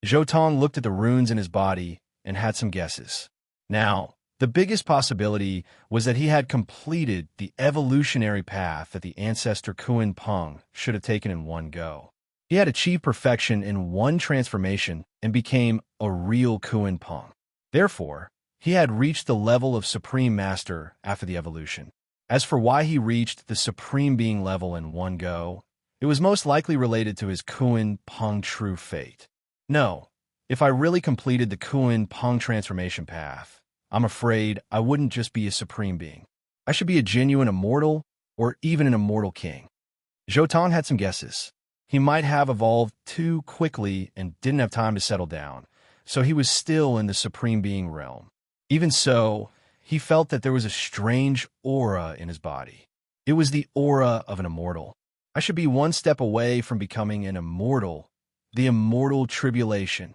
Zhou Tong looked at the runes in his body and had some guesses. Now, the biggest possibility was that he had completed the evolutionary path that the ancestor Kuan Peng should have taken in one go. He had achieved perfection in one transformation and became a real Kuan Peng. Therefore, he had reached the level of Supreme Master after the evolution. As for why he reached the Supreme Being level in one go, it was most likely related to his Kuan Peng True Fate. No, if I really completed the Kuan Peng transformation path, I'm afraid I wouldn't just be a Supreme Being. I should be a genuine immortal or even an immortal king. Zhou Tong had some guesses. He might have evolved too quickly and didn't have time to settle down, so he was still in the Supreme Being realm. Even so, he felt that there was a strange aura in his body. It was the aura of an immortal. I should be one step away from becoming an immortal, the immortal tribulation.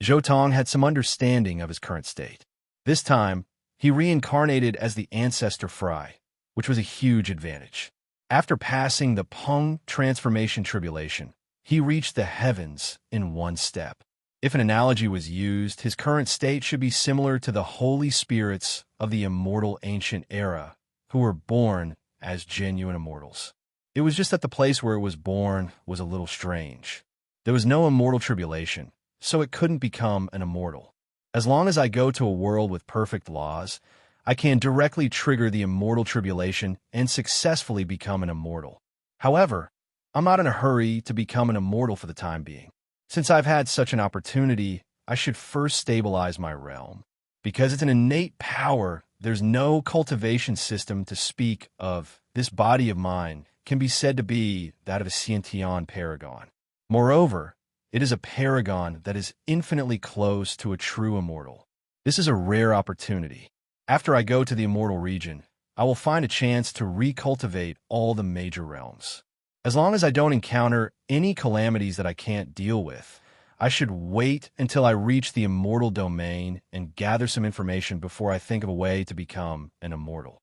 Zhou Tong had some understanding of his current state. This time, he reincarnated as the ancestor Fry, which was a huge advantage. After passing the Peng transformation tribulation, he reached the heavens in one step. If an analogy was used, his current state should be similar to the holy spirits of the immortal ancient era, who were born as genuine immortals. It was just that the place where it was born was a little strange. There was no immortal tribulation, so it couldn't become an immortal. As long as I go to a world with perfect laws, I can directly trigger the immortal tribulation and successfully become an immortal. However, I'm not in a hurry to become an immortal for the time being. Since I've had such an opportunity, I should first stabilize my realm. Because it's an innate power, there's no cultivation system to speak of. This body of mine can be said to be that of a Xiantian paragon. Moreover, it is a paragon that is infinitely close to a true immortal. This is a rare opportunity. After I go to the immortal region, I will find a chance to recultivate all the major realms. As long as I don't encounter any calamities that I can't deal with, I should wait until I reach the immortal domain and gather some information before I think of a way to become an immortal.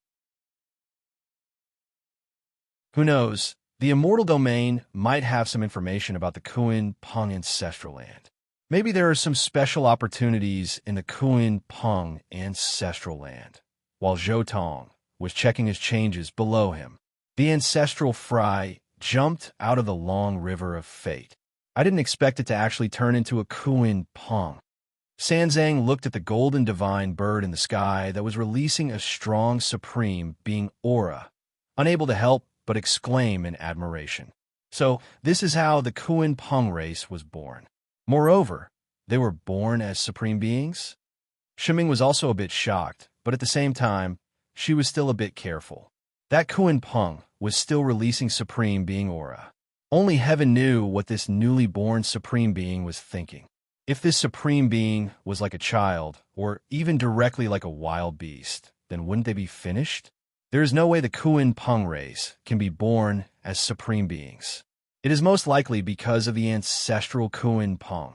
Who knows, the immortal domain might have some information about the Kuan Peng ancestral land. Maybe there are some special opportunities in the Kuin Peng ancestral land. While Zhou Tong was checking his changes below him, the ancestral fry jumped out of the long river of fate. I didn't expect it to actually turn into a Kuin Peng. Sanzang looked at the golden divine bird in the sky that was releasing a strong supreme being aura, unable to help but exclaim in admiration. So, this is how the Kuin Peng race was born. Moreover, they were born as supreme beings? Shiming was also a bit shocked, but at the same time, she was still a bit careful. That Kuin Peng was still releasing supreme being aura. Only heaven knew what this newly born supreme being was thinking. If this supreme being was like a child, or even directly like a wild beast, then wouldn't they be finished? There is no way the Kuin Peng race can be born as supreme beings. It is most likely because of the ancestral Kuin Peng.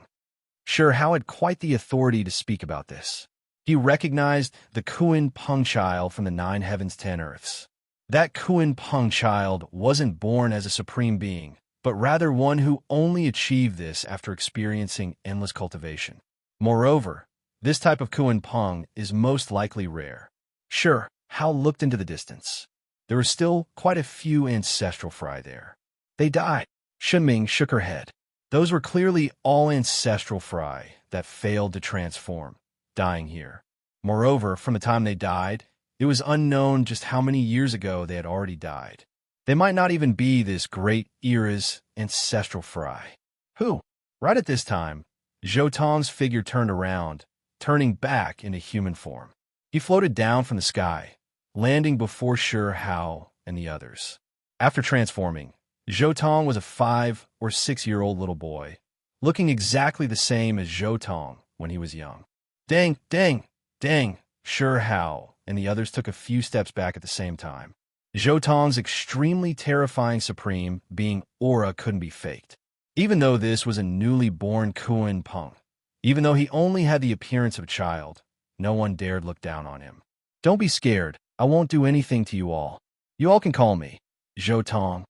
Sure, Hao had quite the authority to speak about this. He recognized the Kuin Peng child from the 9 heavens 10 earths. That Kuin Peng child wasn't born as a supreme being, but rather one who only achieved this after experiencing endless cultivation. Moreover, this type of Kuin Peng is most likely rare. Sure, Hao looked into the distance. There were still quite a few ancestral fry there. They died. Shenming shook her head. Those were clearly all ancestral fry that failed to transform, dying here. Moreover, from the time they died, it was unknown just how many years ago they had already died. They might not even be this great era's ancestral fry. Who? Right at this time, Zhou Tong's figure turned around, turning back into human form. He floated down from the sky, landing before Sure Hao and the others. After transforming, Zhou Tong was a 5 or 6-year-old little boy, looking exactly the same as Zhou Tong when he was young. Dang, dang, dang, Sure Hao and the others took a few steps back at the same time. Zhou Tong's extremely terrifying supreme being aura couldn't be faked. Even though this was a newly born Kuin Peng, even though he only had the appearance of a child, no one dared look down on him. Don't be scared, I won't do anything to you all. You all can call me Zhou Tong.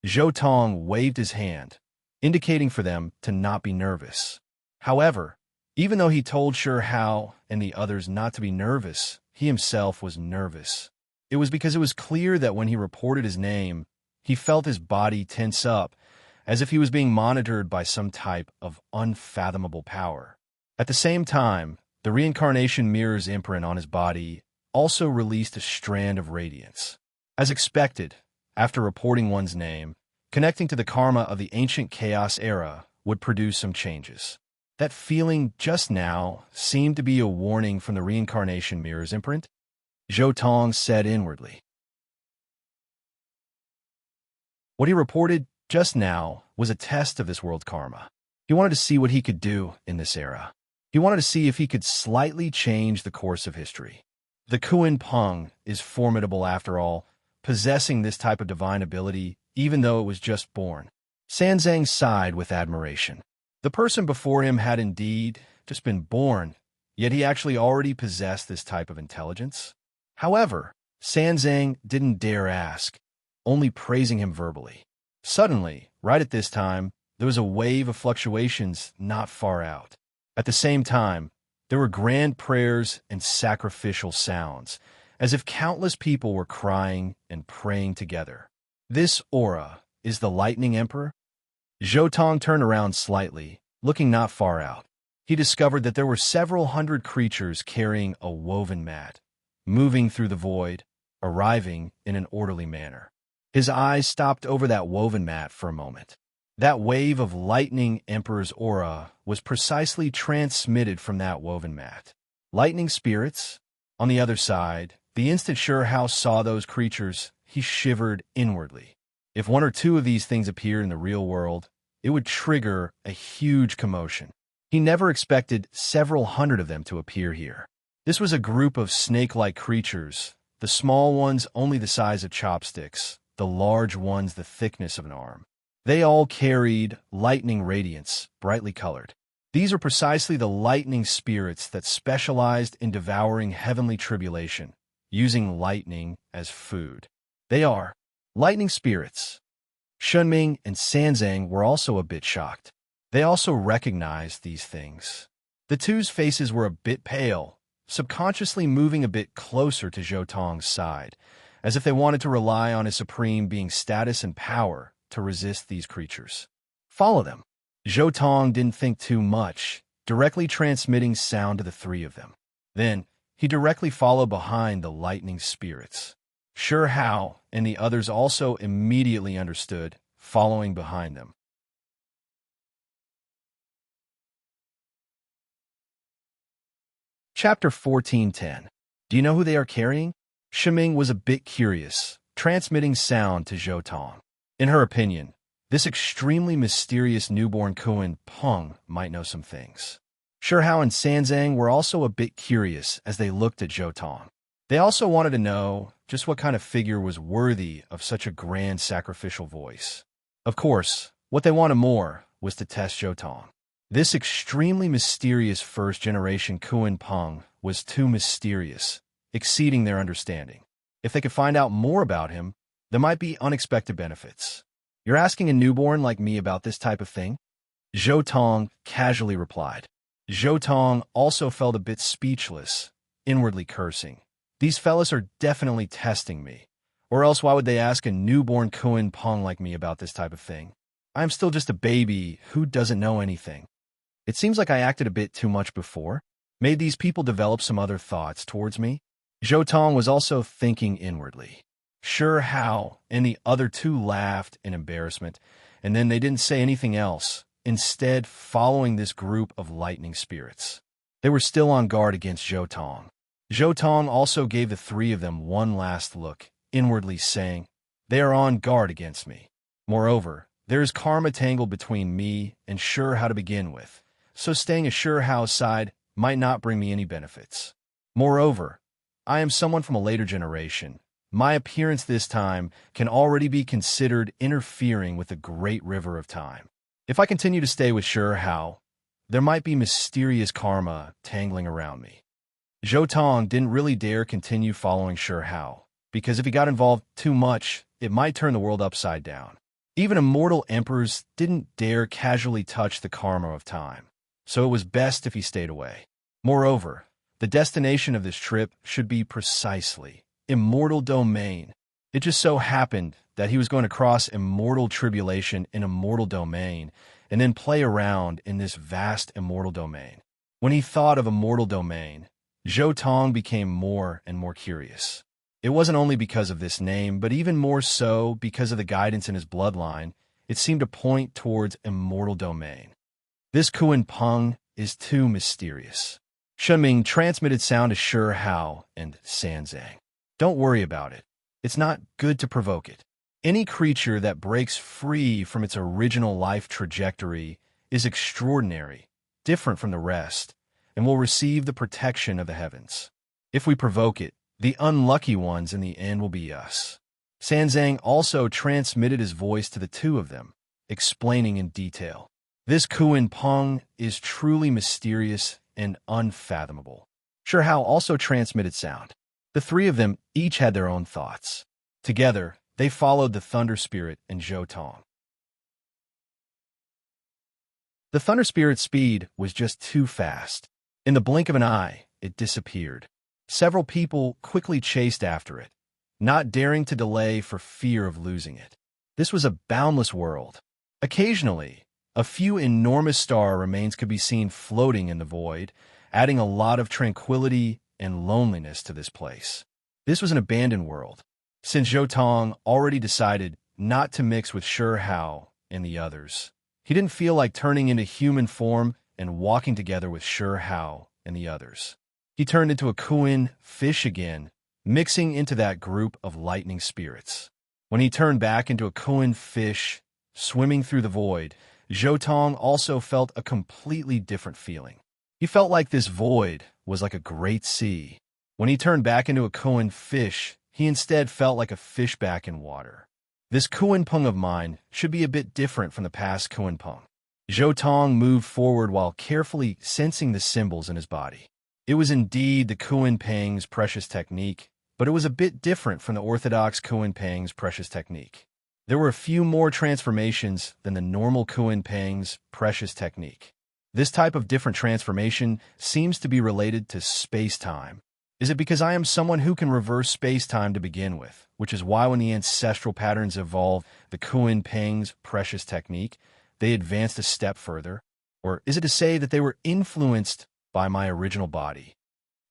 Zhou Tong waved his hand, indicating for them to not be nervous. However, even though he told Sure Hao and the others not to be nervous, he himself was nervous. It was because it was clear that when he reported his name, he felt his body tense up, as if he was being monitored by some type of unfathomable power. At the same time, the reincarnation mirror's imprint on his body also released a strand of radiance. As expected, after reporting one's name, connecting to the karma of the ancient chaos era would produce some changes. That feeling just now seemed to be a warning from the reincarnation mirror's imprint. Zhou Tong said inwardly. What he reported just now was a test of this world's karma. He wanted to see what he could do in this era. He wanted to see if he could slightly change the course of history. The Kuin Peng is formidable after all, possessing this type of divine ability even though it was just born. Sanzang sighed with admiration. The person before him had indeed just been born, yet he actually already possessed this type of intelligence. However, Sanzang didn't dare ask, only praising him verbally. Suddenly, right at this time, there was a wave of fluctuations not far out. At the same time, there were grand prayers and sacrificial sounds, as if countless people were crying and praying together. This aura is the Lightning Emperor? Zhou Tong turned around slightly, looking not far out. He discovered that there were several hundred creatures carrying a woven mat, moving through the void, arriving in an orderly manner. His eyes stopped over that woven mat for a moment. That wave of Lightning Emperor's aura was precisely transmitted from that woven mat. Lightning spirits? On the other side, the instant Sure Hao saw those creatures, he shivered inwardly. If one or two of these things appeared in the real world, it would trigger a huge commotion. He never expected several hundred of them to appear here. This was a group of snake-like creatures, the small ones only the size of chopsticks, the large ones the thickness of an arm. They all carried lightning radiance, brightly colored. These are precisely the lightning spirits that specialized in devouring heavenly tribulation, using lightning as food. They are lightning spirits. Shunming and Sanzang were also a bit shocked. They also recognized these things. The two's faces were a bit pale, subconsciously moving a bit closer to Zhou Tong's side, as if they wanted to rely on his supreme being's status and power to resist these creatures. Follow them. Zhou Tong didn't think too much, directly transmitting sound to the three of them. Then, he directly followed behind the lightning spirits. Sure Hao and the others also immediately understood, following behind them. Chapter 14:10. Do you know who they are carrying? Shiming was a bit curious, transmitting sound to Zhou Tong. In her opinion, this extremely mysterious newborn Kuan Peng might know some things. Sure Hao and Sanzang were also a bit curious as they looked at Zhou Tong. They also wanted to know just what kind of figure was worthy of such a grand sacrificial voice. Of course, what they wanted more was to test Zhou Tong. This extremely mysterious first-generation Kuan Peng was too mysterious, exceeding their understanding. If they could find out more about him, there might be unexpected benefits. You're asking a newborn like me about this type of thing? Zhou Tong casually replied. Zhou Tong also felt a bit speechless, inwardly cursing. These fellas are definitely testing me. Or else why would they ask a newborn Kuan Peng like me about this type of thing? I'm still just a baby who doesn't know anything. It seems like I acted a bit too much before. Made these people develop some other thoughts towards me? Zhou Tong was also thinking inwardly. Sure Hao and the other two laughed in embarrassment, and then they didn't say anything else, instead following this group of lightning spirits. They were still on guard against Zhou Tong. Zhou Tong also gave the three of them one last look, inwardly saying, "They are on guard against me. Moreover, there is karma tangled between me and Sure Hao to begin with, so staying at Sure Hao's side might not bring me any benefits. Moreover, I am someone from a later generation. My appearance this time can already be considered interfering with the great river of time. If I continue to stay with Sure Hao, there might be mysterious karma tangling around me." Zhou Tong didn't really dare continue following Sure Hao, because if he got involved too much, it might turn the world upside down. Even immortal emperors didn't dare casually touch the karma of time, so it was best if he stayed away. Moreover, the destination of this trip should be precisely immortal domain. It just so happened that he was going to cross immortal tribulation in immortal domain and then play around in this vast immortal domain. When he thought of immortal domain, Zhou Tong became more and more curious. It wasn't only because of this name, but even more so because of the guidance in his bloodline. It seemed to point towards immortal domain. This Kuan Peng is too mysterious. Shenming transmitted sound to Sure Hao and Sanzang. Don't worry about it. It's not good to provoke it. Any creature that breaks free from its original life trajectory is extraordinary, different from the rest, and will receive the protection of the heavens. If we provoke it, the unlucky ones in the end will be us. Sanzang also transmitted his voice to the two of them, explaining in detail. This Kuan Peng is truly mysterious and unfathomable. Sure Hao also transmitted sound. The three of them each had their own thoughts. Together, they followed the Thunder Spirit and Zhou Tong. The Thunder Spirit's speed was just too fast. In the blink of an eye, it disappeared. Several people quickly chased after it, not daring to delay for fear of losing it. This was a boundless world. Occasionally, a few enormous star remains could be seen floating in the void, adding a lot of tranquility and loneliness to this place. This was an abandoned world. Since Zhou Tong already decided not to mix with Sure Hao and the others, he didn't feel like turning into human form and walking together with Sure Hao and the others. He turned into a Kuan fish again, mixing into that group of lightning spirits. When he turned back into a Kuan fish, swimming through the void, Zhou Tong also felt a completely different feeling. He felt like this void was like a great sea. When he turned back into a Kuan fish, he instead felt like a fish back in water. This Kuan Peng of mine should be a bit different from the past Kuan Peng. Zhou Tong moved forward while carefully sensing the symbols in his body. It was indeed the Kuan Peng's precious technique, but it was a bit different from the orthodox Kuan Peng's precious technique. There were a few more transformations than the normal Kuan Peng's precious technique. This type of different transformation seems to be related to space-time. Is it because I am someone who can reverse space-time to begin with, which is why when the ancestral patterns evolved the Kuan Peng's precious technique, they advanced a step further? Or is it to say that they were influenced by my original body?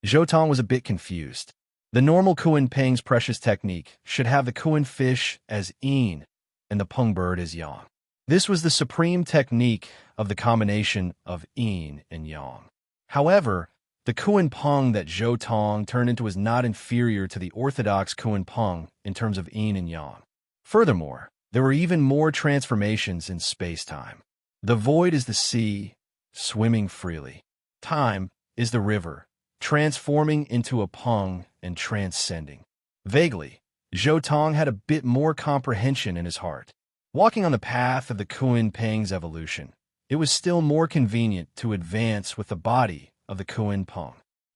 Zhou Tong was a bit confused. The normal Kuan Peng's precious technique should have the Kuan fish as yin and the Peng bird as yang. This was the supreme technique of the combination of yin and yang. However, the Kuan Peng that Zhou Tong turned into was not inferior to the orthodox Kuan Peng in terms of yin and yang. Furthermore, there were even more transformations in space-time. The void is the sea, swimming freely. Time is the river, transforming into a Peng and transcending. Vaguely, Zhou Tong had a bit more comprehension in his heart. Walking on the path of the Kuan Peng's evolution, it was still more convenient to advance with the body of the Kuan Peng.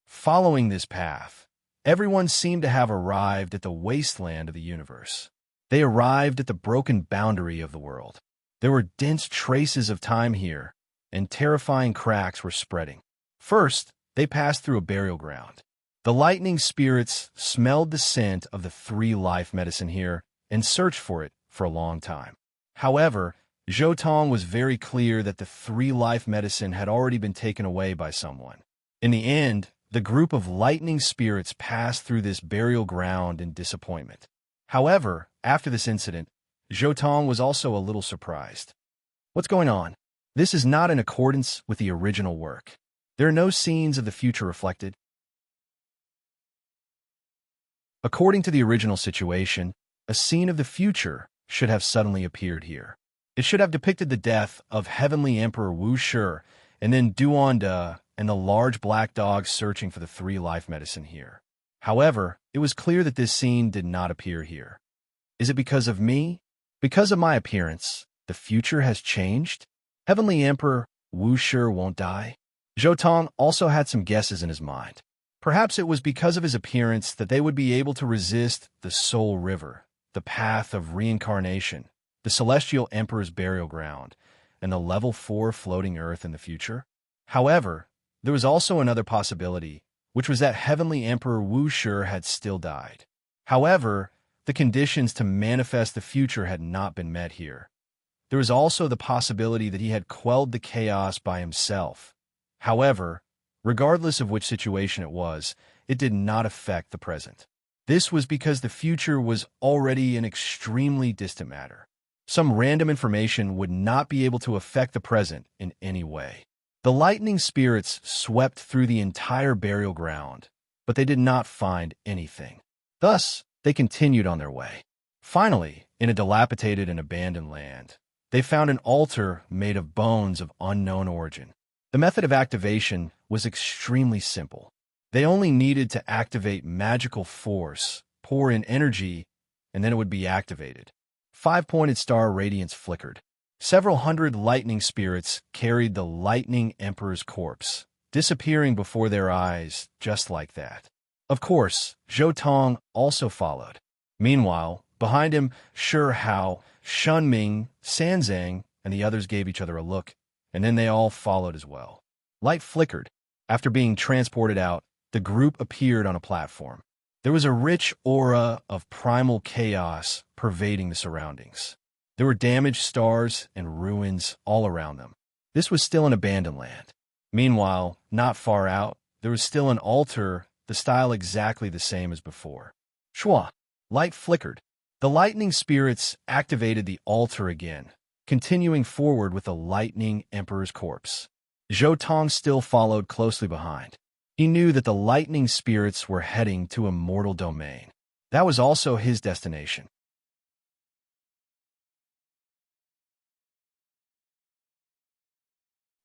Following this path, everyone seemed to have arrived at the wasteland of the universe. They arrived at the broken boundary of the world. There were dense traces of time here, and terrifying cracks were spreading. First, they passed through a burial ground. The lightning spirits smelled the scent of the three-life medicine here and searched for it for a long time. However, Zhou Tong was very clear that the three-life medicine had already been taken away by someone. In the end, the group of lightning spirits passed through this burial ground in disappointment. However, after this incident, Zhou Tong was also a little surprised. What's going on? This is not in accordance with the original work. There are no scenes of the future reflected. According to the original situation, a scene of the future should have suddenly appeared here. It should have depicted the death of Heavenly Emperor Wu Shi, and then Duanda and the large black dog searching for the three-life medicine here. However, it was clear that this scene did not appear here. Is it because of me? Because of my appearance, the future has changed? Heavenly Emperor Wu Shi won't die? Zhou Tong also had some guesses in his mind. Perhaps it was because of his appearance that they would be able to resist the Soul River, the path of reincarnation, the Celestial Emperor's burial ground, and the Level 4 floating Earth in the future. However, there was also another possibility, which was that Heavenly Emperor Wu Shi had still died. However, the conditions to manifest the future had not been met here. There was also the possibility that he had quelled the chaos by himself. However, regardless of which situation it was, it did not affect the present. This was because the future was already an extremely distant matter. Some random information would not be able to affect the present in any way. The lightning spirits swept through the entire burial ground, but they did not find anything. Thus, they continued on their way. Finally, in a dilapidated and abandoned land, they found an altar made of bones of unknown origin. The method of activation was extremely simple. They only needed to activate magical force, pour in energy, and then it would be activated. 5-pointed star radiance flickered. Several hundred lightning spirits carried the Lightning Emperor's corpse, disappearing before their eyes just like that. Of course, Zhou Tong also followed. Meanwhile, behind him, Shi Hao, Shunming, Sanzang, and the others gave each other a look, and then they all followed as well. Light flickered. After being transported out, the group appeared on a platform. There was a rich aura of primal chaos pervading the surroundings. There were damaged stars and ruins all around them. This was still an abandoned land. Meanwhile, not far out, there was still an altar, the style exactly the same as before. Shua! Light flickered. The lightning spirits activated the altar again, continuing forward with the Lightning Emperor's corpse. Zhou Tong still followed closely behind. He knew that the lightning spirits were heading to a mortal domain. That was also his destination.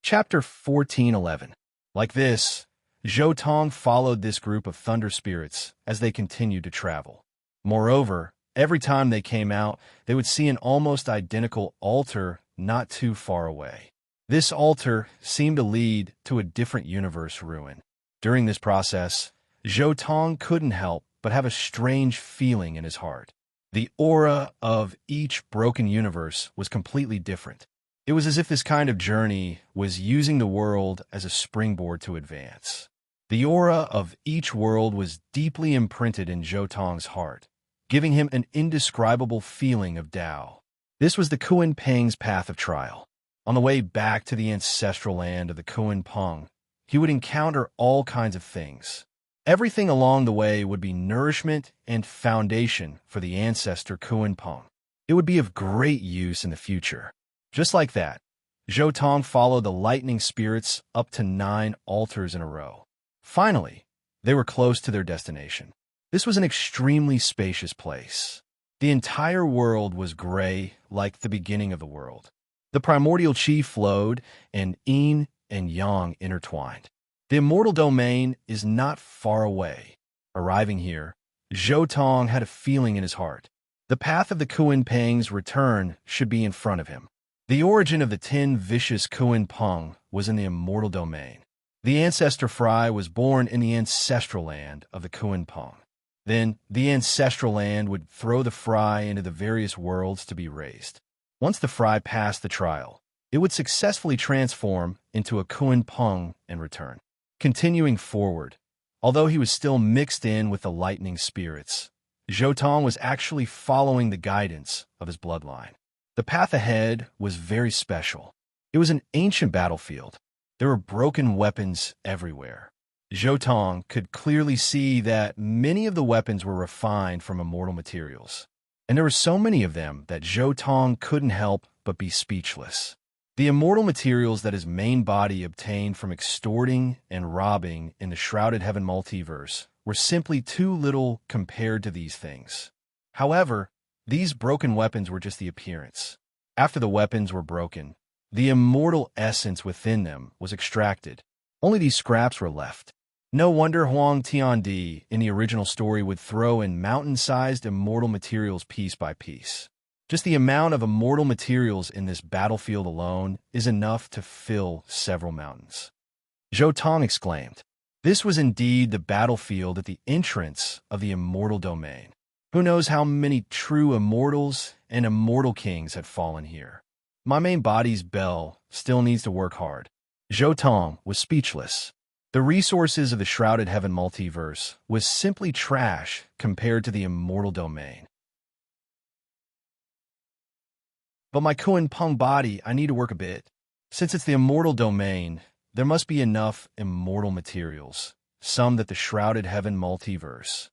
Chapter 14:11. Like this, Zhou Tong followed this group of thunder spirits as they continued to travel. Moreover, every time they came out, they would see an almost identical altar not too far away. This altar seemed to lead to a different universe ruin. During this process, Zhou Tong couldn't help but have a strange feeling in his heart. The aura of each broken universe was completely different. It was as if this kind of journey was using the world as a springboard to advance. The aura of each world was deeply imprinted in Zhou heart, giving him an indescribable feeling of Tao. This was the Kuan Peng's path of trial. On the way back to the ancestral land of the Kuan Peng, he would encounter all kinds of things. Everything along the way would be nourishment and foundation for the ancestor Kuan Peng. It would be of great use in the future. Just like that, Zhou Tong followed the lightning spirits up to 9 altars in a row. Finally, they were close to their destination. This was an extremely spacious place. The entire world was gray, like the beginning of the world. The primordial chi flowed, and yin and yang intertwined. The immortal domain is not far away. Arriving here, Zhou Tong had a feeling in his heart. The path of the Kuan Peng's return should be in front of him. The origin of the 10 vicious Kuan Peng was in the immortal domain. The ancestor Fry was born in the ancestral land of the Kuan Peng. Then, the ancestral land would throw the Fry into the various worlds to be raised. Once the Fry passed the trial, it would successfully transform into a Kuan Peng and return. Continuing forward, although he was still mixed in with the lightning spirits, Zhou Tong was actually following the guidance of his bloodline. The path ahead was very special. It was an ancient battlefield. There were broken weapons everywhere. Zhou Tong could clearly see that many of the weapons were refined from immortal materials. And there were so many of them that Zhou Tong couldn't help but be speechless. The immortal materials that his main body obtained from extorting and robbing in the Shrouded Heaven multiverse were simply too little compared to these things. However, these broken weapons were just the appearance. After the weapons were broken, the immortal essence within them was extracted. Only these scraps were left. No wonder Huang Tiandi in the original story would throw in mountain-sized immortal materials piece by piece. Just the amount of immortal materials in this battlefield alone is enough to fill several mountains. Zhou Tong exclaimed. This was indeed the battlefield at the entrance of the immortal domain. Who knows how many true immortals and immortal kings had fallen here. My main body's bell still needs to work hard. Zhou Tong was speechless. The resources of the Shrouded Heaven multiverse was simply trash compared to the immortal domain. But my Kuan Peng body, I need to work a bit. Since it's the immortal domain, there must be enough immortal materials, some that the Shrouded Heaven multiverse.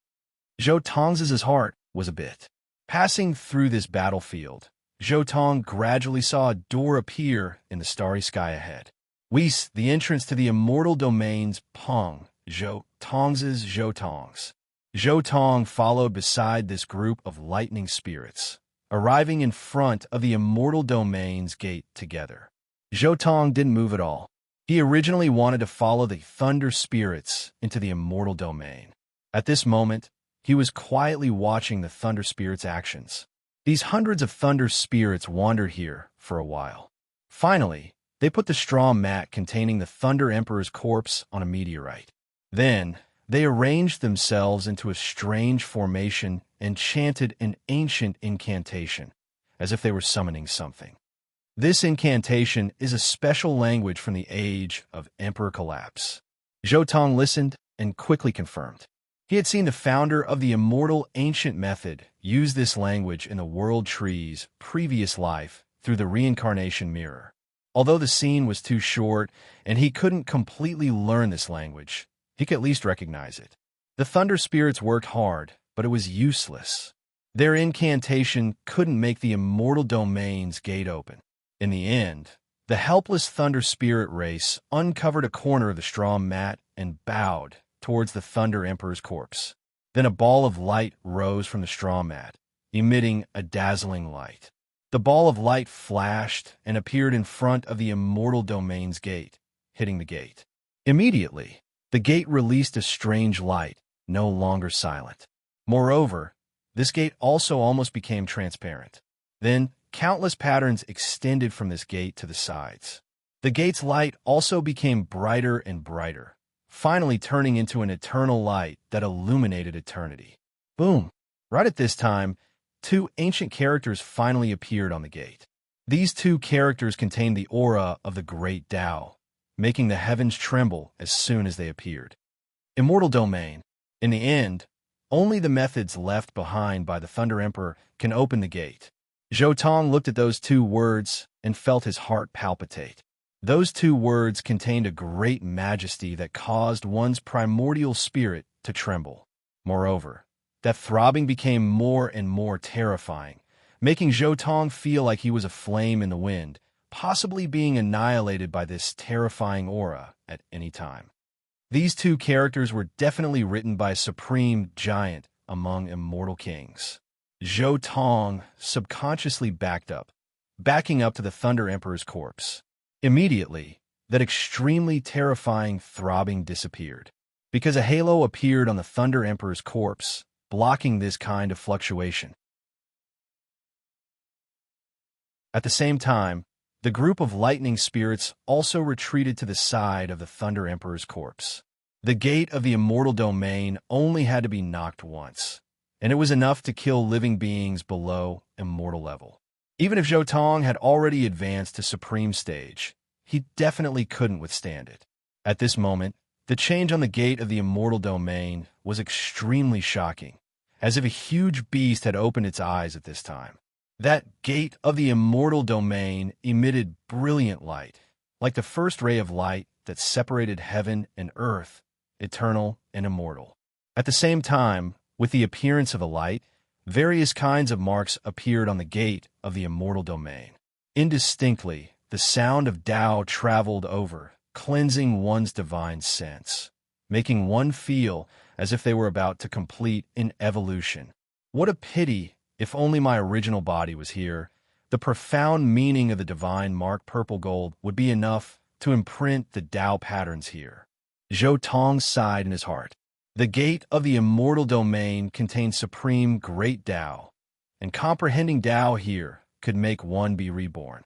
Zhou Tong's heart was a bit. Passing through this battlefield, Zhou Tong gradually saw a door appear in the starry sky ahead. The entrance to the immortal domain's Peng, Zhou Tong's. Zhou Tong followed beside this group of lightning spirits, arriving in front of the immortal domain's gate together. Zhou Tong didn't move at all. He originally wanted to follow the thunder spirits into the immortal domain. At this moment, he was quietly watching the thunder spirits' actions. These hundreds of thunder spirits wandered here for a while. Finally, they put the straw mat containing the Thunder Emperor's corpse on a meteorite. Then, they arranged themselves into a strange formation and chanted an ancient incantation, as if they were summoning something. This incantation is a special language from the age of Emperor Collapse. Zhou Tong listened and quickly confirmed. He had seen the founder of the immortal ancient method use this language in the World Tree's previous life through the reincarnation mirror. Although the scene was too short and he couldn't completely learn this language, he could at least recognize it. The thunder spirits worked hard, but it was useless. Their incantation couldn't make the immortal domain's gate open. In the end, the helpless thunder spirit race uncovered a corner of the straw mat and bowed towards the Thunder Emperor's corpse. Then a ball of light rose from the straw mat, emitting a dazzling light. The ball of light flashed and appeared in front of the immortal domain's gate, hitting the gate. Immediately, the gate released a strange light, no longer silent. Moreover, this gate also almost became transparent. Then, countless patterns extended from this gate to the sides. The gate's light also became brighter and brighter, finally turning into an eternal light that illuminated eternity. Boom! Right at this time, two ancient characters finally appeared on the gate. These two characters contained the aura of the great Tao, making the heavens tremble as soon as they appeared. Immortal domain. In the end, only the methods left behind by the Thunder Emperor can open the gate. Zhou Tong looked at those two words and felt his heart palpitate. Those two words contained a great majesty that caused one's primordial spirit to tremble. Moreover, that throbbing became more and more terrifying, making Zhou Tong feel like he was a flame in the wind, possibly being annihilated by this terrifying aura at any time. These two characters were definitely written by a supreme giant among immortal kings. Zhou Tong subconsciously backing up to the Thunder Emperor's corpse. Immediately, that extremely terrifying throbbing disappeared, because a halo appeared on the Thunder Emperor's corpse, blocking this kind of fluctuation. At the same time, the group of lightning spirits also retreated to the side of the Thunder Emperor's corpse. The gate of the immortal domain only had to be knocked once, and it was enough to kill living beings below immortal level. Even if Zhou Tong had already advanced to supreme stage, he definitely couldn't withstand it. At this moment, the change on the gate of the immortal domain was extremely shocking, as if a huge beast had opened its eyes at this time. That gate of the immortal domain emitted brilliant light, like the first ray of light that separated heaven and earth, eternal and immortal. At the same time, with the appearance of the light, various kinds of marks appeared on the gate of the immortal domain. Indistinctly, the sound of Tao traveled over, cleansing one's divine sense, making one feel as if they were about to complete an evolution. What a pity, if only my original body was here. The profound meaning of the divine mark purple gold would be enough to imprint the Tao patterns here. Zhou Tong sighed in his heart. The gate of the immortal domain contained supreme great Tao, and comprehending Tao here could make one be reborn.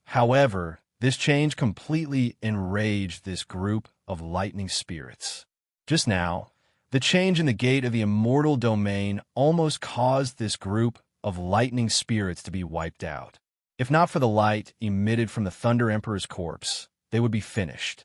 However, this change completely enraged this group of lightning spirits. Just now, the change in the gate of the immortal domain almost caused this group of lightning spirits to be wiped out. If not for the light emitted from the Thunder Emperor's corpse, they would be finished.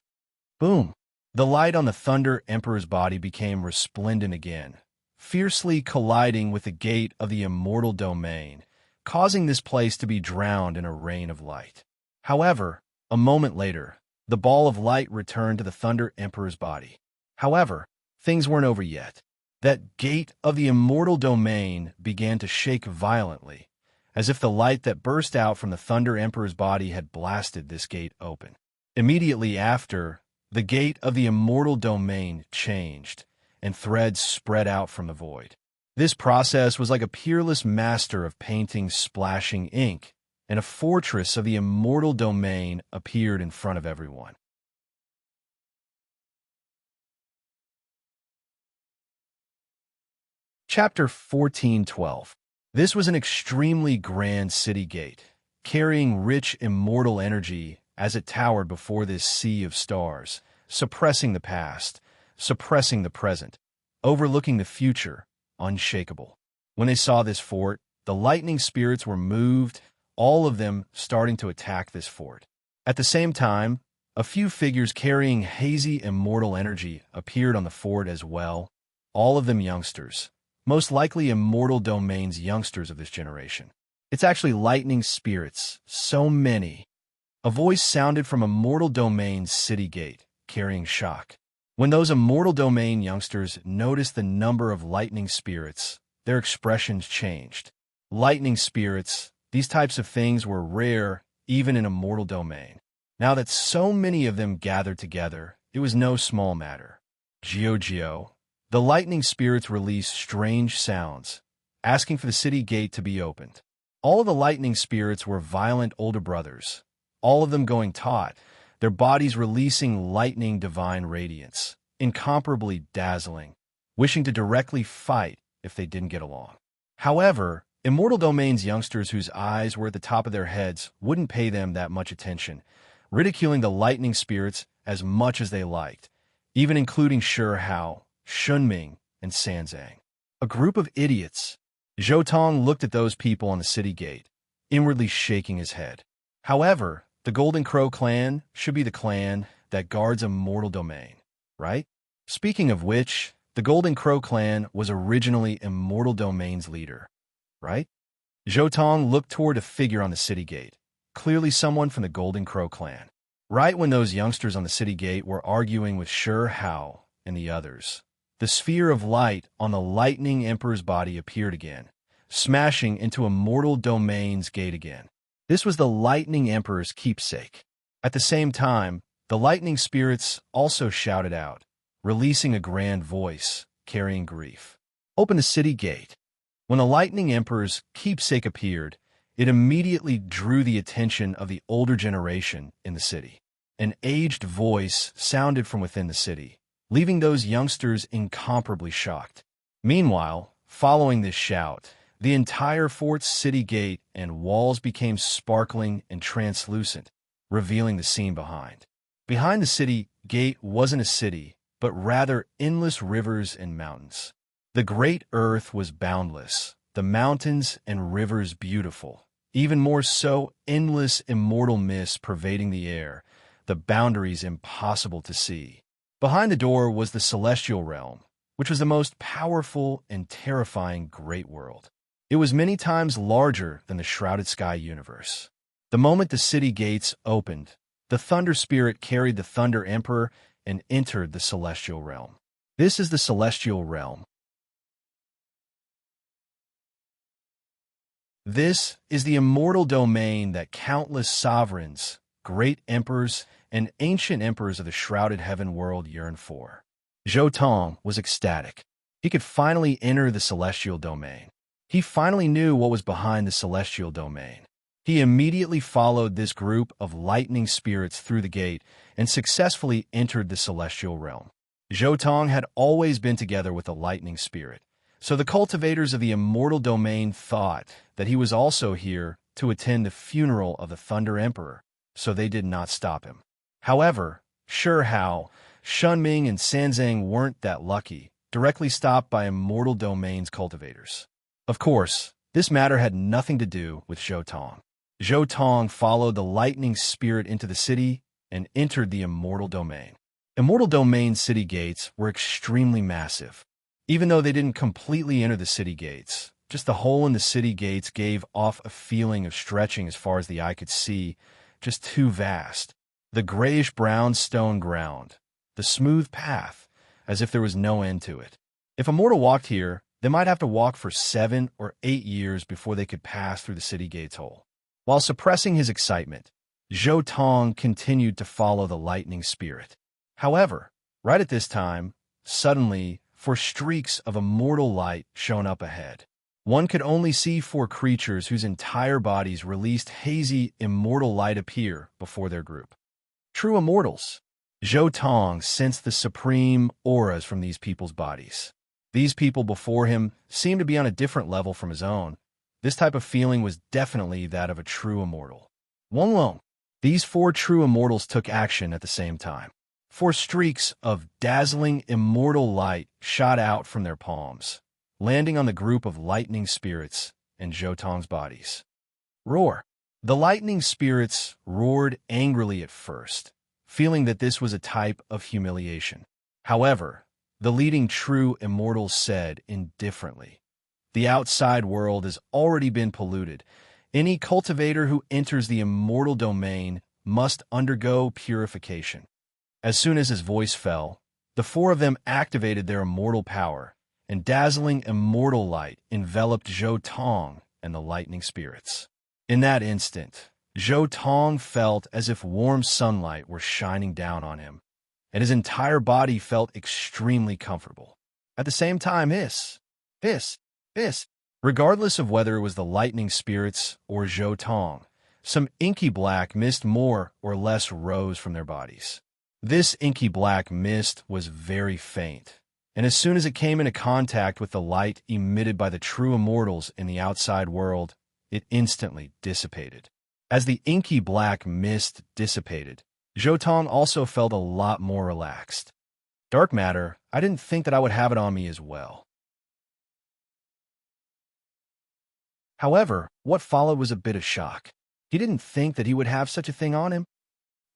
Boom! The light on the Thunder Emperor's body became resplendent again, fiercely colliding with the gate of the immortal domain, causing this place to be drowned in a rain of light. However, a moment later, the ball of light returned to the Thunder Emperor's body. However, things weren't over yet. That gate of the immortal domain began to shake violently, as if the light that burst out from the Thunder Emperor's body had blasted this gate open. Immediately after, the gate of the immortal domain changed, and threads spread out from the void. This process was like a peerless master of painting splashing ink, and a fortress of the immortal domain appeared in front of everyone. Chapter 14:12. This was an extremely grand city gate, carrying rich immortal energy as it towered before this sea of stars, suppressing the past, suppressing the present, overlooking the future, unshakable. When they saw this fort, the lightning spirits were moved, all of them starting to attack this fort. At the same time, a few figures carrying hazy immortal energy appeared on the fort as well, all of them youngsters, most likely immortal domain's youngsters of this generation. It's actually lightning spirits, so many. A voice sounded from immortal domain's city gate, carrying shock. When those immortal domain youngsters noticed the number of lightning spirits, their expressions changed. Lightning spirits, these types of things were rare even in immortal domain. Now that so many of them gathered together, it was no small matter. Geo. The lightning spirits released strange sounds, asking for the city gate to be opened. All of the lightning spirits were violent older brothers, all of them going taut, their bodies releasing lightning divine radiance, incomparably dazzling, wishing to directly fight if they didn't get along. However, immortal domain's youngsters whose eyes were at the top of their heads wouldn't pay them that much attention, ridiculing the lightning spirits as much as they liked, even including Hao, Shunming, and Sanzang. A group of idiots. Zhou Tong looked at those people on the city gate, inwardly shaking his head. However, the Golden Crow clan should be the clan that guards a mortal domain, right? Speaking of which, the Golden Crow clan was originally Immortal Domain's leader, right? Zhou Tong looked toward a figure on the city gate, clearly someone from the Golden Crow clan. Right when those youngsters on the city gate were arguing with Sure Hao and the others, the sphere of light on the Lightning Emperor's body appeared again, smashing into Immortal Domain's gate again. This was the Lightning Emperor's keepsake. At the same time, the lightning spirits also shouted out, releasing a grand voice, carrying grief. Open the city gate. When the Lightning Emperor's keepsake appeared, it immediately drew the attention of the older generation in the city. An aged voice sounded from within the city, leaving those youngsters incomparably shocked. Meanwhile, following this shout, the entire fort's city gate and walls became sparkling and translucent, revealing the scene behind. Behind the city gate wasn't a city, but rather endless rivers and mountains. The great earth was boundless, the mountains and rivers beautiful. Even more so, endless immortal mist pervading the air, the boundaries impossible to see. Behind the door was the celestial realm, which was the most powerful and terrifying great world. It was many times larger than the shrouded sky universe. The moment the city gates opened, the Thunder Spirit carried the Thunder Emperor and entered the celestial realm. This is the celestial realm. This is the immortal domain that countless sovereigns, great emperors, and ancient emperors of the shrouded heaven world yearn for. Zhou Tong was ecstatic. He could finally enter the celestial domain. He finally knew what was behind the celestial domain. He immediately followed this group of lightning spirits through the gate and successfully entered the celestial realm. Zhou Tong had always been together with the lightning spirit, so the cultivators of the immortal domain thought that he was also here to attend the funeral of the Thunder Emperor, so they did not stop him. However, Sure Hao, Shunming, and Sanzang weren't that lucky, directly stopped by immortal domain's cultivators. Of course, this matter had nothing to do with Zhou Tong. Zhou Tong followed the lightning spirit into the city and entered the immortal domain. Immortal domain's city gates were extremely massive. Even though they didn't completely enter the city gates, just the hole in the city gates gave off a feeling of stretching as far as the eye could see, just too vast. The grayish-brown stone ground, the smooth path, as if there was no end to it. If a mortal walked here, they might have to walk for 7 or 8 years before they could pass through the city gates hole. While suppressing his excitement, Zhou Tong continued to follow the lightning spirit. However, right at this time, suddenly, 4 streaks of immortal light shone up ahead. One could only see 4 creatures whose entire bodies released hazy, immortal light appear before their group. True immortals. Zhou Tong sensed the supreme auras from these people's bodies. These people before him seemed to be on a different level from his own. This type of feeling was definitely that of a true immortal. Wang Long. These 4 true immortals took action at the same time. 4 streaks of dazzling immortal light shot out from their palms, landing on the group of lightning spirits and Zhou Tong's bodies. Roar. The lightning spirits roared angrily at first, feeling that this was a type of humiliation. However, the leading true immortals said indifferently, "The outside world has already been polluted. Any cultivator who enters the immortal domain must undergo purification." As soon as his voice fell, the 4 of them activated their immortal power, and dazzling immortal light enveloped Zhou Tong and the lightning spirits. In that instant, Zhou Tong felt as if warm sunlight were shining down on him, and his entire body felt extremely comfortable. At the same time, regardless of whether it was the lightning spirits or Zhou Tong, some inky black mist more or less rose from their bodies. This inky black mist was very faint, and as soon as it came into contact with the light emitted by the true immortals in the outside world, it instantly dissipated. As the inky black mist dissipated, Zhou Tong also felt a lot more relaxed. Dark matter, I didn't think that I would have it on me as well. However, what followed was a bit of shock. He didn't think that he would have such a thing on him.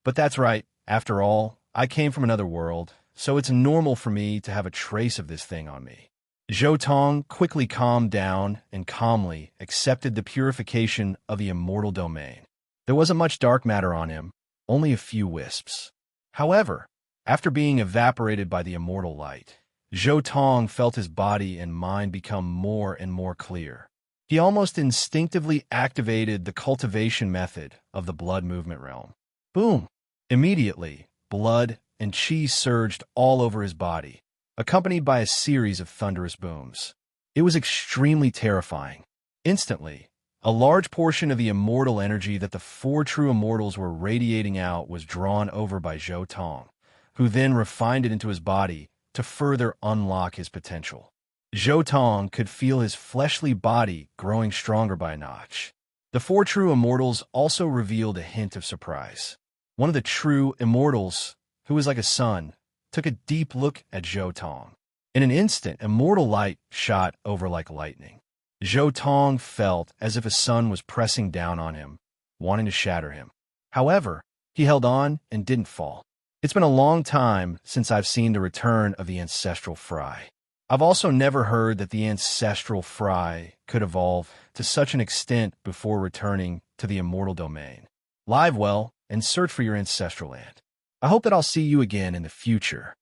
But that's right. After all, I came from another world, so it's normal for me to have a trace of this thing on me. Zhou Tong quickly calmed down and calmly accepted the purification of the immortal domain. There wasn't much dark matter on him, only a few wisps. However, after being evaporated by the immortal light, Zhou Tong felt his body and mind become more and more clear. He almost instinctively activated the cultivation method of the blood movement realm. Boom! Immediately, blood and qi surged all over his body, accompanied by a series of thunderous booms. It was extremely terrifying. Instantly, a large portion of the immortal energy that the four true immortals were radiating out was drawn over by Zhou Tong, who then refined it into his body to further unlock his potential. Zhou Tong could feel his fleshly body growing stronger by a notch. The four true immortals also revealed a hint of surprise. One of the true immortals, who was like a sun, took a deep look at Zhou Tong. In an instant, immortal light shot over like lightning. Zhou Tong felt as if a sun was pressing down on him, wanting to shatter him. However, he held on and didn't fall. It's been a long time since I've seen the return of the ancestral fry. I've also never heard that the ancestral fry could evolve to such an extent before returning to the immortal domain. Live well and search for your ancestral land. I hope that I'll see you again in the future.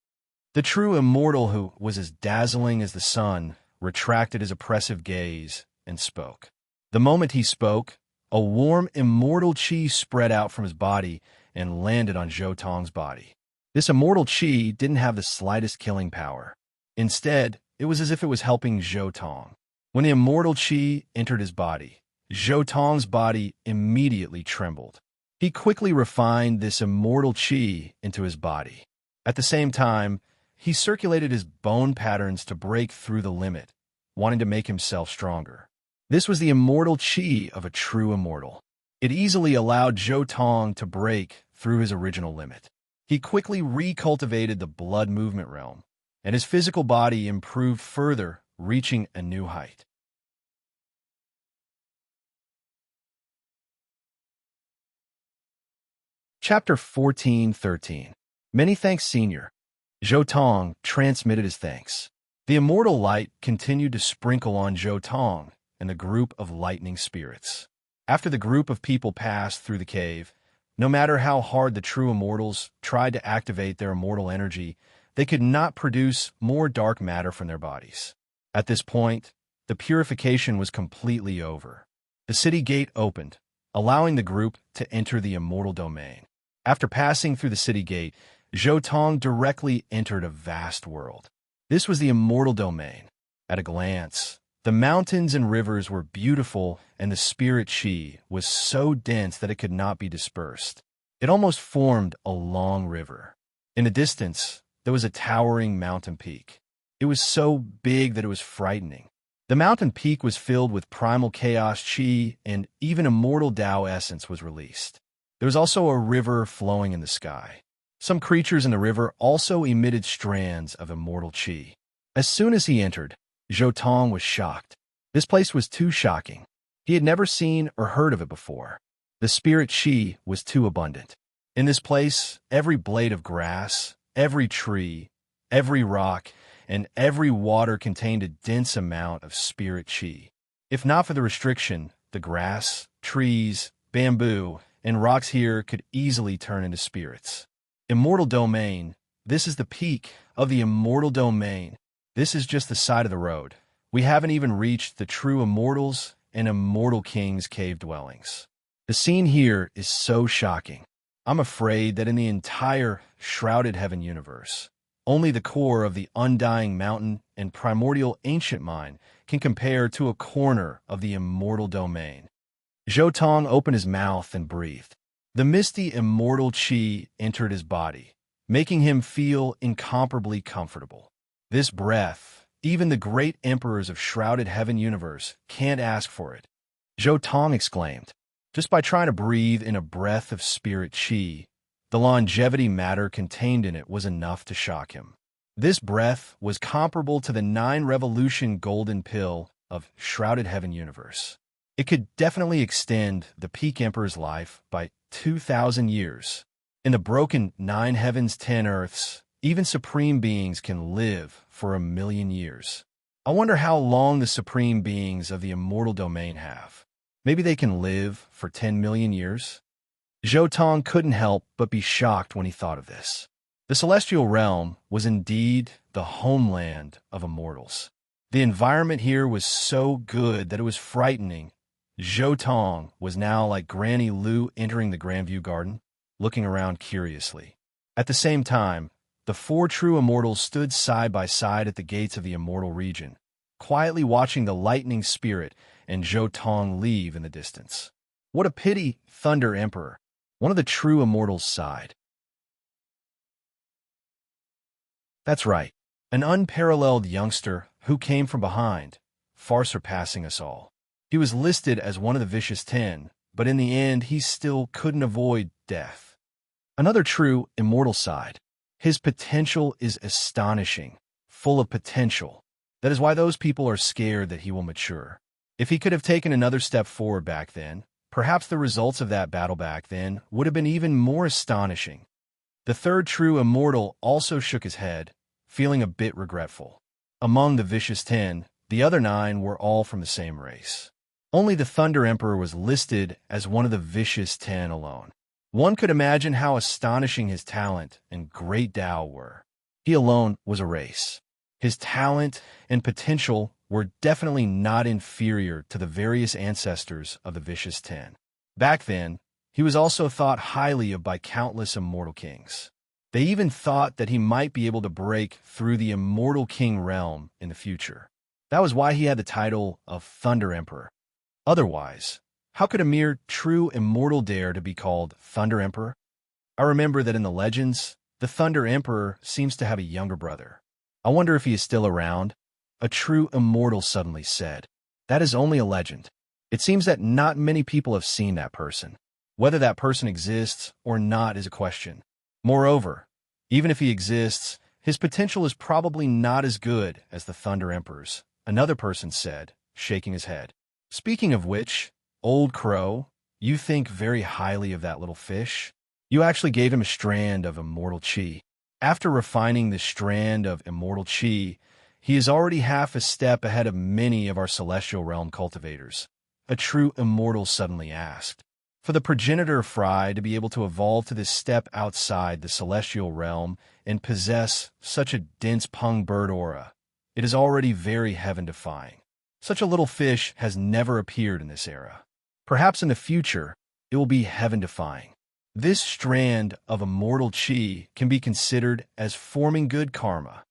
The true immortal, who was as dazzling as the sun, retracted his oppressive gaze and spoke. The moment he spoke, a warm immortal qi spread out from his body and landed on Zhou Tong's body. This immortal qi didn't have the slightest killing power. Instead, it was as if it was helping Zhou Tong. When the immortal qi entered his body, Zhou Tong's body immediately trembled. He quickly refined this immortal qi into his body. At the same time, he circulated his bone patterns to break through the limit, wanting to make himself stronger. This was the immortal qi of a true immortal. It easily allowed Zhou Tong to break through his original limit. He quickly recultivated the blood movement realm, and his physical body improved further, reaching a new height. Chapter 14:13. Many thanks, Senior. Zhou Tong transmitted his thanks. The immortal light continued to sprinkle on Zhou Tong and the group of lightning spirits. After the group of people passed through the cave, no matter how hard the true immortals tried to activate their immortal energy, they could not produce more dark matter from their bodies. At this point, the purification was completely over. The city gate opened, allowing the group to enter the immortal domain. After passing through the city gate, Zhou Tong directly entered a vast world. This was the immortal domain. At a glance, the mountains and rivers were beautiful, and the spirit qi was so dense that it could not be dispersed. It almost formed a long river. In the distance, there was a towering mountain peak. It was so big that it was frightening. The mountain peak was filled with primal chaos qi, and even immortal Tao essence was released. There was also a river flowing in the sky. Some creatures in the river also emitted strands of immortal qi. As soon as he entered, Zhou Tong was shocked. This place was too shocking. He had never seen or heard of it before. The spirit qi was too abundant. In this place, every blade of grass, every tree, every rock, and every water contained a dense amount of spirit qi. If not for the restriction, the grass, trees, bamboo, and rocks here could easily turn into spirits. Immortal domain. This is the peak of the immortal domain. This is just the side of the road. We haven't even reached the true immortals and immortal kings' cave dwellings. The scene here is so shocking. I'm afraid that in the entire shrouded heaven universe, only the core of the undying mountain and primordial ancient mine can compare to a corner of the immortal domain. Zhou Tong opened his mouth and breathed. The misty immortal qi entered his body, making him feel incomparably comfortable. This breath, even the great emperors of shrouded heaven universe can't ask for it. Zhou Tong exclaimed. Just by trying to breathe in a breath of spirit qi, the longevity matter contained in it was enough to shock him. This breath was comparable to the 9 revolution golden pill of shrouded heaven universe. It could definitely extend the peak emperor's life by 2,000 years. In the broken 9 heavens, 10 earths, even supreme beings can live for 1,000,000 years. I wonder how long the supreme beings of the immortal domain have. Maybe they can live for 10 million years? Zhou Tong couldn't help but be shocked when he thought of this. The celestial realm was indeed the homeland of immortals. The environment here was so good that it was frightening. Zhou Tong was now like Granny Lu entering the Grandview Garden, looking around curiously. At the same time, the 4 true immortals stood side by side at the gates of the immortal region, quietly watching the lightning spirit and Zhou Tong leave in the distance. What a pity, Thunder Emperor! One of the true immortals sighed. That's right, an unparalleled youngster who came from behind, far surpassing us all. He was listed as one of the Vicious 10, but in the end he still couldn't avoid death. Another true immortal sighed. His potential is astonishing, full of potential. That is why those people are scared that he will mature. If he could have taken another step forward back then, perhaps the results of that battle back then would have been even more astonishing. The third true immortal also shook his head, feeling a bit regretful. Among the Vicious 10, the other 9 were all from the same race. Only the Thunder Emperor was listed as one of the Vicious 10 alone. One could imagine how astonishing his talent and great Tao were. He alone was a race. His talent and potential were definitely not inferior to the various ancestors of the Vicious 10. Back then, he was also thought highly of by countless immortal kings. They even thought that he might be able to break through the immortal king realm in the future. That was why he had the title of Thunder Emperor. Otherwise, how could a mere true immortal dare to be called Thunder Emperor? I remember that in the legends, the Thunder Emperor seems to have a younger brother. I wonder if he is still around. A true immortal suddenly said. That is only a legend. It seems that not many people have seen that person. Whether that person exists or not is a question. Moreover, even if he exists, his potential is probably not as good as the Thunder Emperor's, another person said, shaking his head. Speaking of which, Old Crow, you think very highly of that little fish. You actually gave him a strand of immortal chi. After refining the strand of immortal chi, he is already half a step ahead of many of our celestial realm cultivators. A true immortal suddenly asked. For the progenitor of Fry to be able to evolve to this step outside the celestial realm and possess such a dense pung bird aura, it is already very heaven-defying. Such a little fish has never appeared in this era. Perhaps in the future, it will be heaven-defying. This strand of immortal chi can be considered as forming good karma.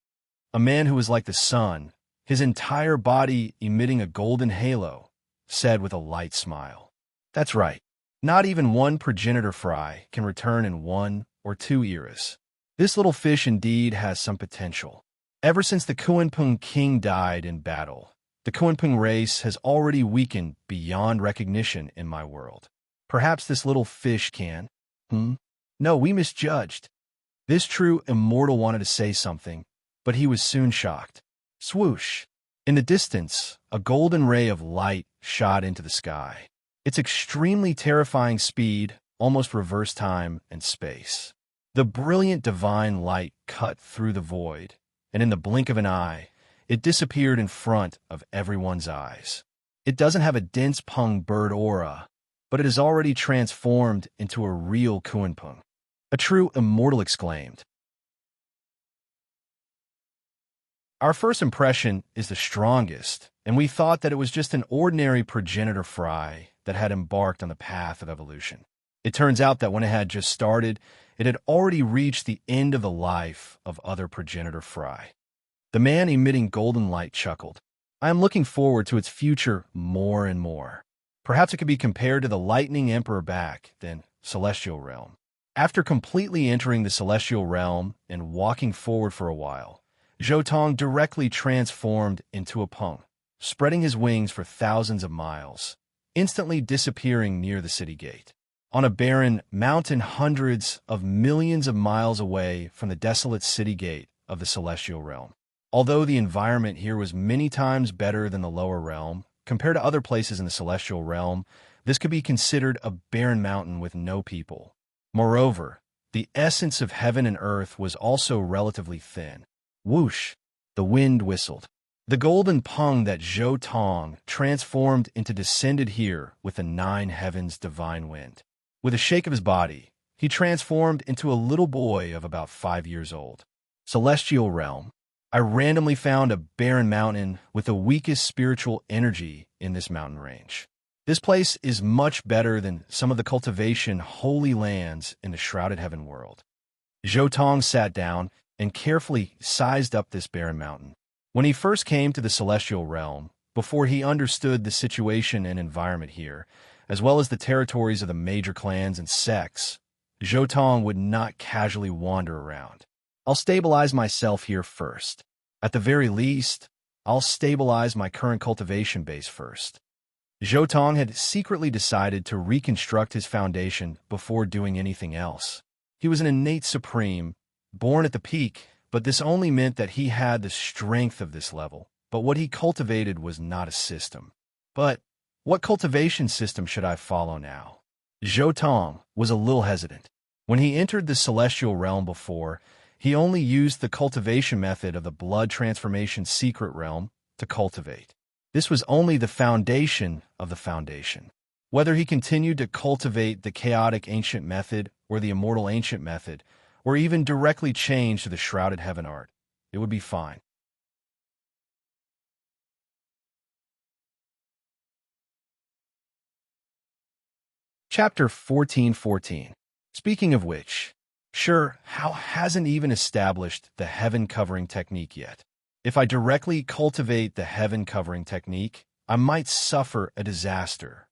A man who is like the sun, his entire body emitting a golden halo, said with a light smile. That's right. Not even one progenitor fry can return in 1 or 2 eras. This little fish indeed has some potential. Ever since the Kuanping king died in battle, the Kuanping race has already weakened beyond recognition in my world. Perhaps this little fish can. No, we misjudged. This true immortal wanted to say something, but he was soon shocked. Swoosh! In the distance, a golden ray of light shot into the sky. Its extremely terrifying speed almost reversed time and space. The brilliant divine light cut through the void, and in the blink of an eye, it disappeared in front of everyone's eyes. It doesn't have a dense pung bird aura, but it is already transformed into a real Kuanping. A true immortal exclaimed. Our first impression is the strongest, and we thought that it was just an ordinary progenitor fry that had embarked on the path of evolution. It turns out that when it had just started, it had already reached the end of the life of other progenitor fry. The man emitting golden light chuckled. I am looking forward to its future more and more. Perhaps it could be compared to the lightning emperor back then, celestial realm. After completely entering the celestial realm and walking forward for a while, Zhou Tong directly transformed into a pung, spreading his wings for thousands of miles, instantly disappearing near the city gate. On a barren mountain hundreds of millions of miles away from the desolate city gate of the celestial realm. Although the environment here was many times better than the lower realm, compared to other places in the celestial realm, this could be considered a barren mountain with no people. Moreover, the essence of heaven and earth was also relatively thin. Whoosh! The wind whistled. The golden pung that Zhou Tong transformed into descended here with the nine heavens' divine wind. With a shake of his body, he transformed into a little boy of about 5 years old. Celestial realm. I randomly found a barren mountain with the weakest spiritual energy in this mountain range. This place is much better than some of the cultivation holy lands in the shrouded heaven world. Zhou Tong sat down and carefully sized up this barren mountain. When he first came to the celestial realm, before he understood the situation and environment here, as well as the territories of the major clans and sects, Zhou Tong would not casually wander around. I'll stabilize myself here first. At the very least, I'll stabilize my current cultivation base first. Zhou Tong had secretly decided to reconstruct his foundation before doing anything else. He was an innate supreme, born at the peak, but this only meant that he had the strength of this level. But what he cultivated was not a system. But what cultivation system should I follow now? Zhou Tong was a little hesitant. When he entered the celestial realm before, he only used the cultivation method of the blood transformation secret realm to cultivate. This was only the foundation of the foundation. Whether he continued to cultivate the chaotic ancient method or the immortal ancient method, or even directly change to the shrouded heaven art, it would be fine. Chapter 14:14. Speaking of which, sure, Hao hasn't even established the heaven covering technique yet. If I directly cultivate the heaven covering technique, I might suffer a disaster.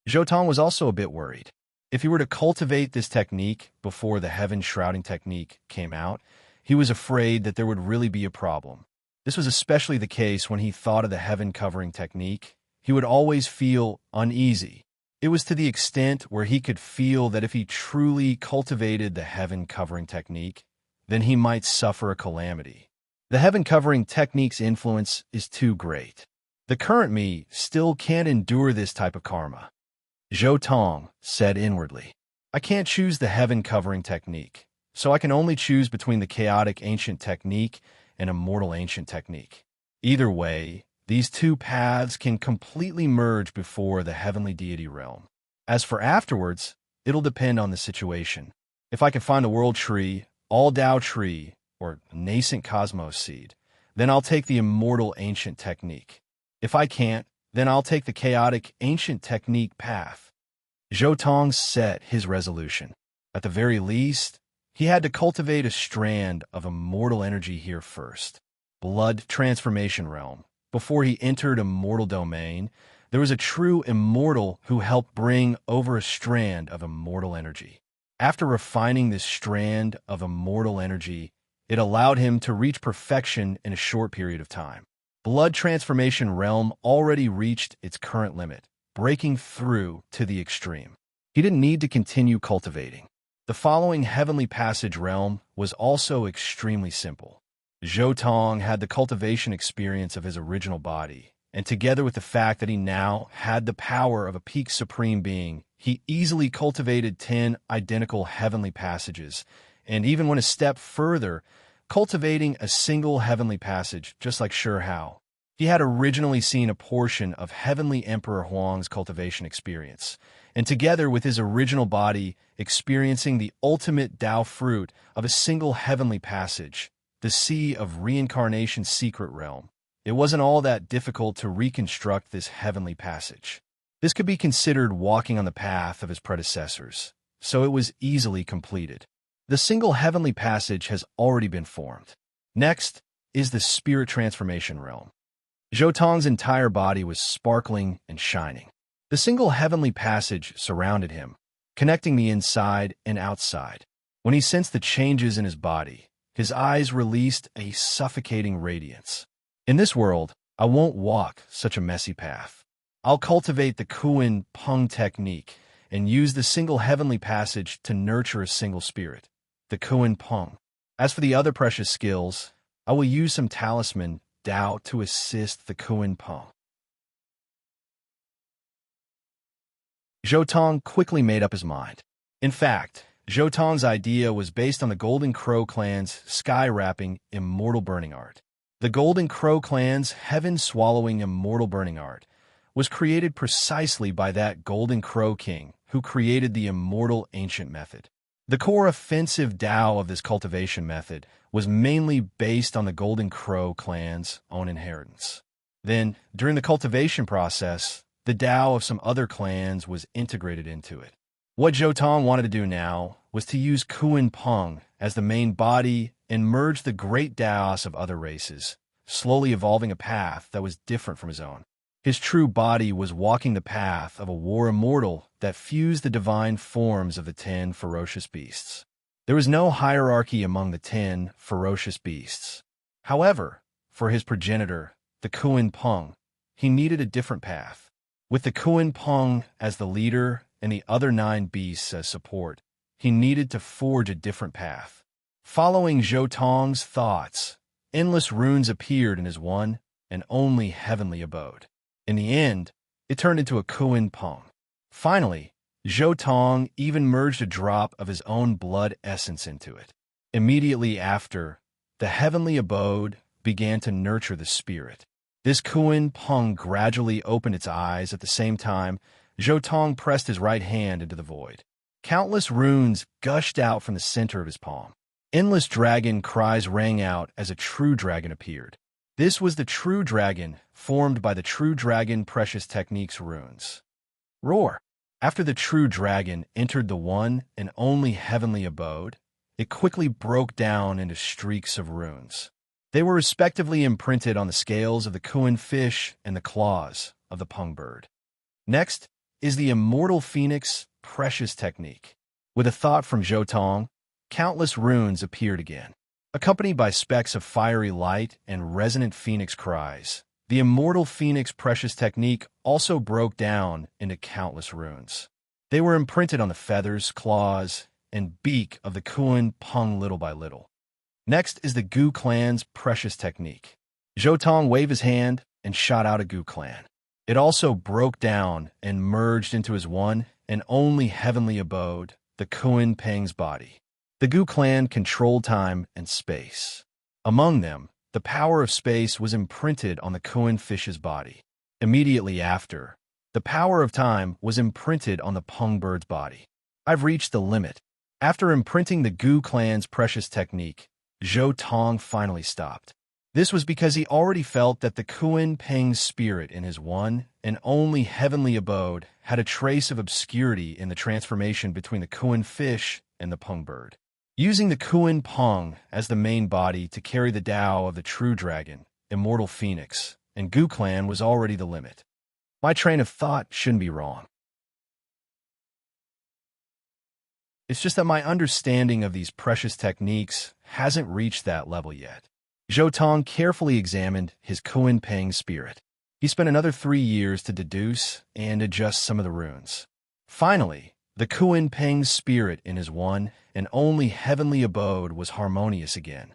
Zhou Tong was also a bit worried. If he were to cultivate this technique before the heaven shrouding technique came out, he was afraid that there would really be a problem. This was especially the case when he thought of the heaven covering technique. He would always feel uneasy. It was to the extent where he could feel that if he truly cultivated the heaven covering technique, then he might suffer a calamity. The heaven covering technique's influence is too great. The current me still can't endure this type of karma. Zhou Tong said inwardly, I can't choose the heaven covering technique, so I can only choose between the chaotic ancient technique and immortal ancient technique. Either way, these two paths can completely merge before the heavenly deity realm. As for afterwards, it'll depend on the situation. If I can find the world tree, all Tao tree, or nascent cosmos seed, then I'll take the immortal ancient technique. If I can't, then I'll take the chaotic ancient technique path. Zhou Tong set his resolution. At the very least, he had to cultivate a strand of immortal energy here first. Blood transformation realm. Before he entered immortal domain, there was a true immortal who helped bring over a strand of immortal energy. After refining this strand of immortal energy, it allowed him to reach perfection in a short period of time. Blood transformation realm already reached its current limit, breaking through to the extreme. He didn't need to continue cultivating. The following heavenly passage realm was also extremely simple. Zhou Tong had the cultivation experience of his original body, and together with the fact that he now had the power of a peak supreme being, he easily cultivated 10 identical heavenly passages, and even went a step further, cultivating a single heavenly passage, just like Shi Hao. He had originally seen a portion of Heavenly Emperor Huang's cultivation experience, and together with his original body experiencing the ultimate Tao fruit of a single heavenly passage, the Sea of Reincarnation secret realm, it wasn't all that difficult to reconstruct this heavenly passage. This could be considered walking on the path of his predecessors, so it was easily completed. The single heavenly passage has already been formed. Next is the spirit transformation realm. Zhou Tong's entire body was sparkling and shining. The single heavenly passage surrounded him, connecting the inside and outside. When he sensed the changes in his body, his eyes released a suffocating radiance. In this world, I won't walk such a messy path. I'll cultivate the Kuan Peng technique and use the single heavenly passage to nurture a single spirit, the Kuan Peng. As for the other precious skills, I will use some talisman Tao to assist the Kuan Peng. Zhou Tong quickly made up his mind. In fact, Zhou Tong's idea was based on the Golden Crow clan's sky-wrapping immortal burning art. The Golden Crow clan's heaven-swallowing immortal burning art was created precisely by that Golden Crow king who created the immortal ancient method. The core offensive Tao of this cultivation method was mainly based on the Golden Crow clan's own inheritance. Then, during the cultivation process, the Tao of some other clans was integrated into it. What Zhou Tong wanted to do now was to use Kuan Peng as the main body and merge the great Taos of other races, slowly evolving a path that was different from his own. His true body was walking the path of a war immortal that fused the divine forms of the 10 ferocious beasts. There was no hierarchy among the 10 ferocious beasts. However, for his progenitor, the Kuan Peng, he needed a different path. With the Kuan Peng as the leader and the other 9 beasts as support, he needed to forge a different path. Following Zhou Tong's thoughts, endless runes appeared in his one and only heavenly abode. In the end, it turned into a Kuan Peng. Finally, Zhou Tong even merged a drop of his own blood essence into it. Immediately after, the heavenly abode began to nurture the spirit. This Kuan Peng gradually opened its eyes. At the same time, Zhou Tong pressed his right hand into the void. Countless runes gushed out from the center of his palm. Endless dragon cries rang out as a true dragon appeared. This was the true dragon, formed by the true dragon precious techniques runes. Roar! After the true dragon entered the one and only heavenly abode, it quickly broke down into streaks of runes. They were respectively imprinted on the scales of the Kuan fish and the claws of the Peng bird. Next is the immortal phoenix precious technique. With a thought from Zhou Tong, countless runes appeared again. Accompanied by specks of fiery light and resonant phoenix cries, the immortal phoenix precious technique also broke down into countless runes. They were imprinted on the feathers, claws, and beak of the Kuan Peng little by little. Next is the Gu clan's precious technique. Zhou Tong waved his hand and shot out a Gu clan. It also broke down and merged into his one and only heavenly abode, the Kuan Peng's body. The Gu clan controlled time and space. Among them, the power of space was imprinted on the Kuan fish's body. Immediately after, the power of time was imprinted on the Peng bird's body. I've reached the limit. After imprinting the Gu clan's precious technique, Zhou Tong finally stopped. This was because he already felt that the Kuan Peng's spirit in his one and only heavenly abode had a trace of obscurity in the transformation between the Kuan fish and the Peng bird. Using the Kuan Peng as the main body to carry the Tao of the true dragon, immortal phoenix, and Gu clan was already the limit. My train of thought shouldn't be wrong. It's just that my understanding of these precious techniques hasn't reached that level yet. Zhou Tong carefully examined his Kuan Peng spirit. He spent another 3 years to deduce and adjust some of the runes. Finally, the Kuan Peng's spirit in his one and only heavenly abode was harmonious again.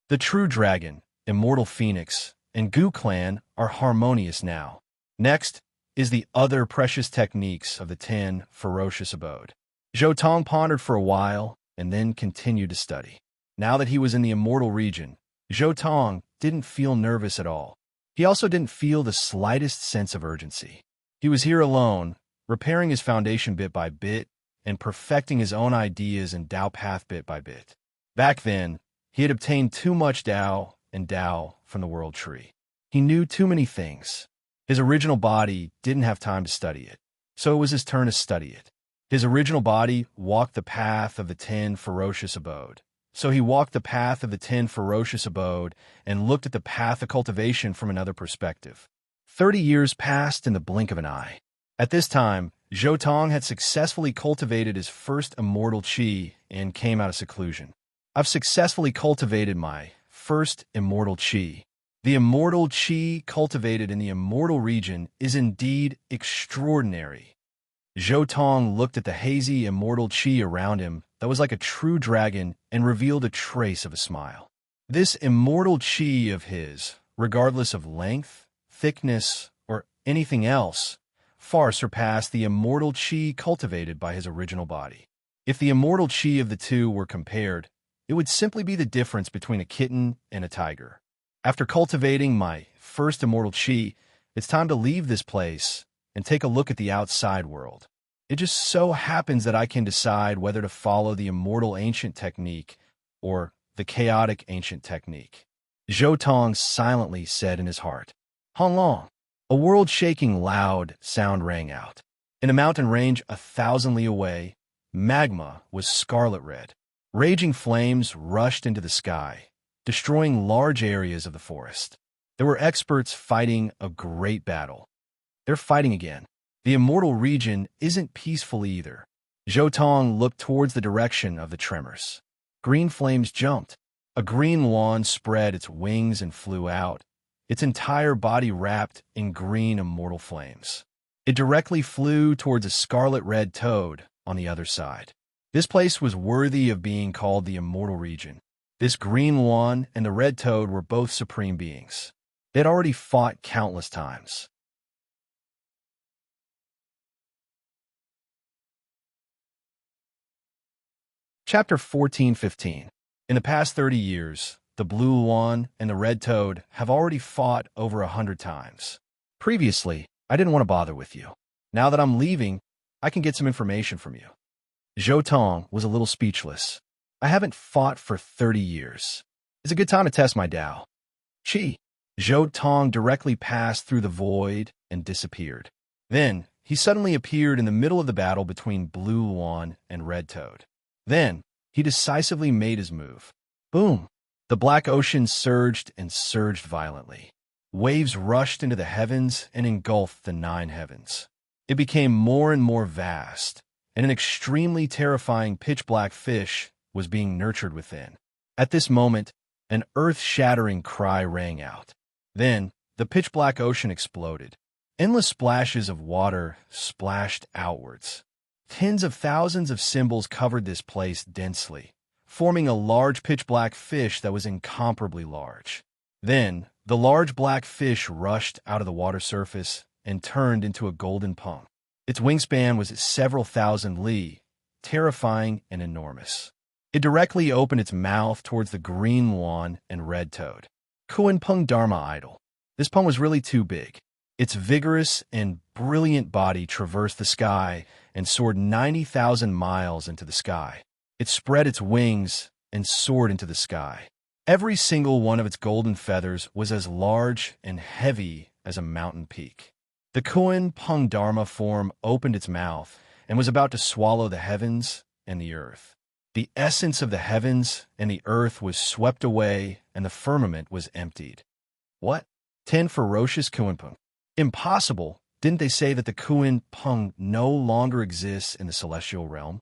The true dragon, immortal phoenix, and Gu clan are harmonious now. Next is the other precious techniques of the 10 ferocious abode. Zhou Tong pondered for a while and then continued to study. Now that he was in the immortal region, Zhou Tong didn't feel nervous at all. He also didn't feel the slightest sense of urgency. He was here alone, repairing his foundation bit by bit and perfecting his own ideas and Tao path bit by bit. Back then, he had obtained too much Tao and Tao from the world tree. He knew too many things. His original body didn't have time to study it, so it was his turn to study it. His original body walked the path of the 10 ferocious abode. So he walked the path of the 10 ferocious abode and looked at the path of cultivation from another perspective. 30 years passed in the blink of an eye. At this time, Zhou Tong had successfully cultivated his first immortal qi and came out of seclusion. I've successfully cultivated my first immortal qi. The immortal qi cultivated in the immortal region is indeed extraordinary. Zhou Tong looked at the hazy immortal qi around him that was like a true dragon and revealed a trace of a smile. This immortal qi of his, regardless of length, thickness, or anything else, far surpassed the immortal chi cultivated by his original body. If the immortal chi of the two were compared, it would simply be the difference between a kitten and a tiger. After cultivating my first immortal chi, it's time to leave this place and take a look at the outside world. It just so happens that I can decide whether to follow the immortal ancient technique or the chaotic ancient technique. Zhou Tong silently said in his heart. Hong Long. A world-shaking loud sound rang out. In a mountain range 1,000 li away, magma was scarlet red. Raging flames rushed into the sky, destroying large areas of the forest. There were experts fighting a great battle. They're fighting again. The immortal region isn't peaceful either. Zhou Tong looked towards the direction of the tremors. Green flames jumped. A green wand spread its wings and flew out, its entire body wrapped in green immortal flames. It directly flew towards a scarlet-red toad on the other side. This place was worthy of being called the immortal region. This green wand and the red toad were both supreme beings. They had already fought countless times. Chapter 14:15. In the past 30 years, the blue wand and the red toad have already fought over 100 times. Previously, I didn't want to bother with you. Now that I'm leaving, I can get some information from you. Zhou Tong was a little speechless. I haven't fought for 30 years. It's a good time to test my Tao. Chi. Zhou Tong directly passed through the void and disappeared. Then, he suddenly appeared in the middle of the battle between Blue Wand and Red Toad. Then, he decisively made his move. Boom! The black ocean surged and surged violently. Waves rushed into the heavens and engulfed the 9 heavens. It became more and more vast, and an extremely terrifying pitch-black fish was being nurtured within. At this moment, an earth-shattering cry rang out. Then, the pitch-black ocean exploded. Endless splashes of water splashed outwards. Tens of thousands of symbols covered this place densely, forming a large pitch-black fish that was incomparably large. Then, the large black fish rushed out of the water surface and turned into a golden pung. Its wingspan was several thousand li, terrifying and enormous. It directly opened its mouth towards the green wand and red toad. Kuan Pung Dharma idol. This pung was really too big. Its vigorous and brilliant body traversed the sky and soared 90,000 miles into the sky. It spread its wings and soared into the sky. Every single one of its golden feathers was as large and heavy as a mountain peak. The Kuan Pung Dharma form opened its mouth and was about to swallow the heavens and the earth. The essence of the heavens and the earth was swept away and the firmament was emptied. What? 10 ferocious Kuan Pung. Impossible! Didn't they say that the Kuan Pung no longer exists in the celestial realm?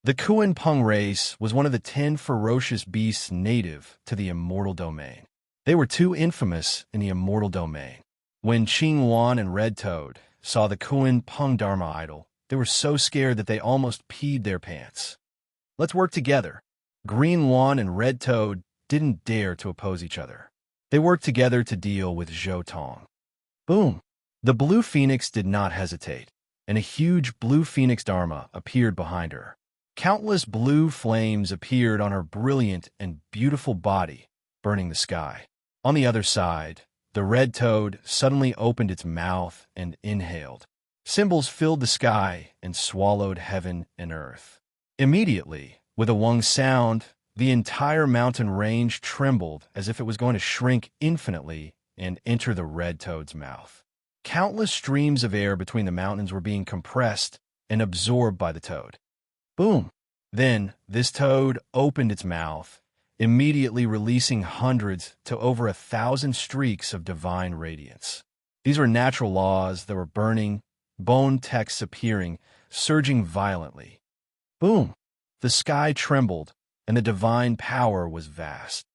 The Kuan Pung race was one of the 10 ferocious beasts native to the immortal domain. They were too infamous in the immortal domain. When Qing Wan and Red Toad saw the Kuan Pung Dharma idol, they were so scared that they almost peed their pants. Let's work together. Green Wan and Red Toad didn't dare to oppose each other. They worked together to deal with Zhou Tong. Boom! The blue phoenix did not hesitate, and a huge blue phoenix Dharma appeared behind her. Countless blue flames appeared on her brilliant and beautiful body, burning the sky. On the other side, the red toad suddenly opened its mouth and inhaled. Symbols filled the sky and swallowed heaven and earth. Immediately, with a wung sound, the entire mountain range trembled as if it was going to shrink infinitely and enter the red toad's mouth. Countless streams of air between the mountains were being compressed and absorbed by the toad. Boom! Then, this toad opened its mouth, immediately releasing hundreds to over 1,000 streaks of divine radiance. These were natural laws that were burning, bone texts appearing, surging violently. Boom! The sky trembled, and the divine power was vast.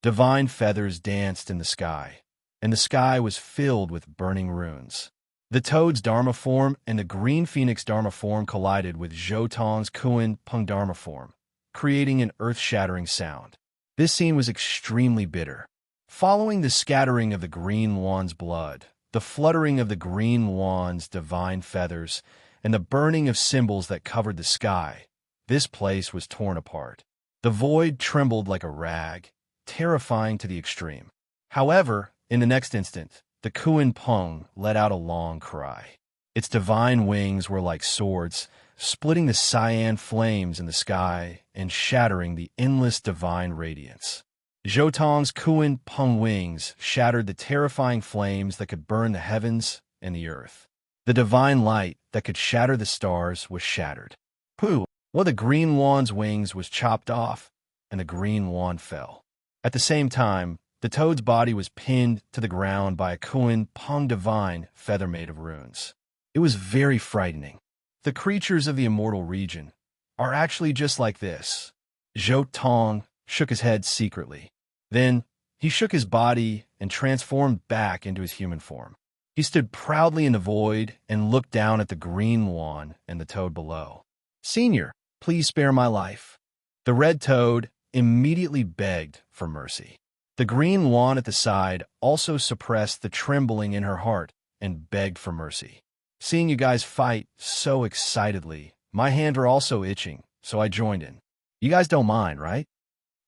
Divine feathers danced in the sky, and the sky was filled with burning runes. The toad's Dharma form and the green phoenix Dharma form collided with Zhou Tong's Kuan Pung Dharma form, creating an earth-shattering sound. This scene was extremely bitter. Following the scattering of the green wand's blood, the fluttering of the green wand's divine feathers, and the burning of symbols that covered the sky, this place was torn apart. The void trembled like a rag, terrifying to the extreme. However, in the next instant, the Kuan Pung let out a long cry. Its divine wings were like swords, splitting the cyan flames in the sky and shattering the endless divine radiance. Zhotong's Kuan Pung wings shattered the terrifying flames that could burn the heavens and the earth. The divine light that could shatter the stars was shattered. One of the green wand's wings was chopped off, and the green wand fell. At the same time, the toad's body was pinned to the ground by a Kuan Pung divine feather made of runes. It was very frightening. The creatures of the immortal region are actually just like this. Zhotong shook his head secretly. Then, he shook his body and transformed back into his human form. He stood proudly in the void and looked down at the green wand and the toad below. "Senior, please spare my life." The red toad immediately begged for mercy. The green wand at the side also suppressed the trembling in her heart and begged for mercy. "Seeing you guys fight so excitedly, my hands were also itching, so I joined in. You guys don't mind, right?"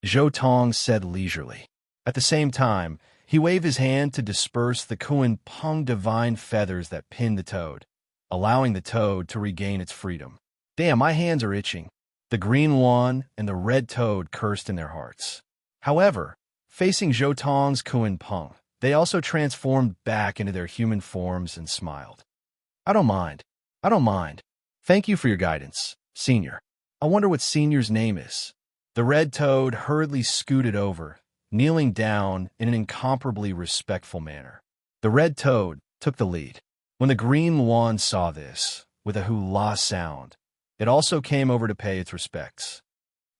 Zhotong said leisurely. At the same time, he waved his hand to disperse the Kuan Pung divine feathers that pinned the toad, allowing the toad to regain its freedom. "Damn, my hands are itching." The green wand and the red toad cursed in their hearts. However, facing Zhotong's Kuan Pung, they also transformed back into their human forms and smiled. "I don't mind. I don't mind. Thank you for your guidance, Senior. I wonder what Senior's name is." The red toad hurriedly scooted over, kneeling down in an incomparably respectful manner. The red toad took the lead. When the green wand saw this, with a hula sound, it also came over to pay its respects.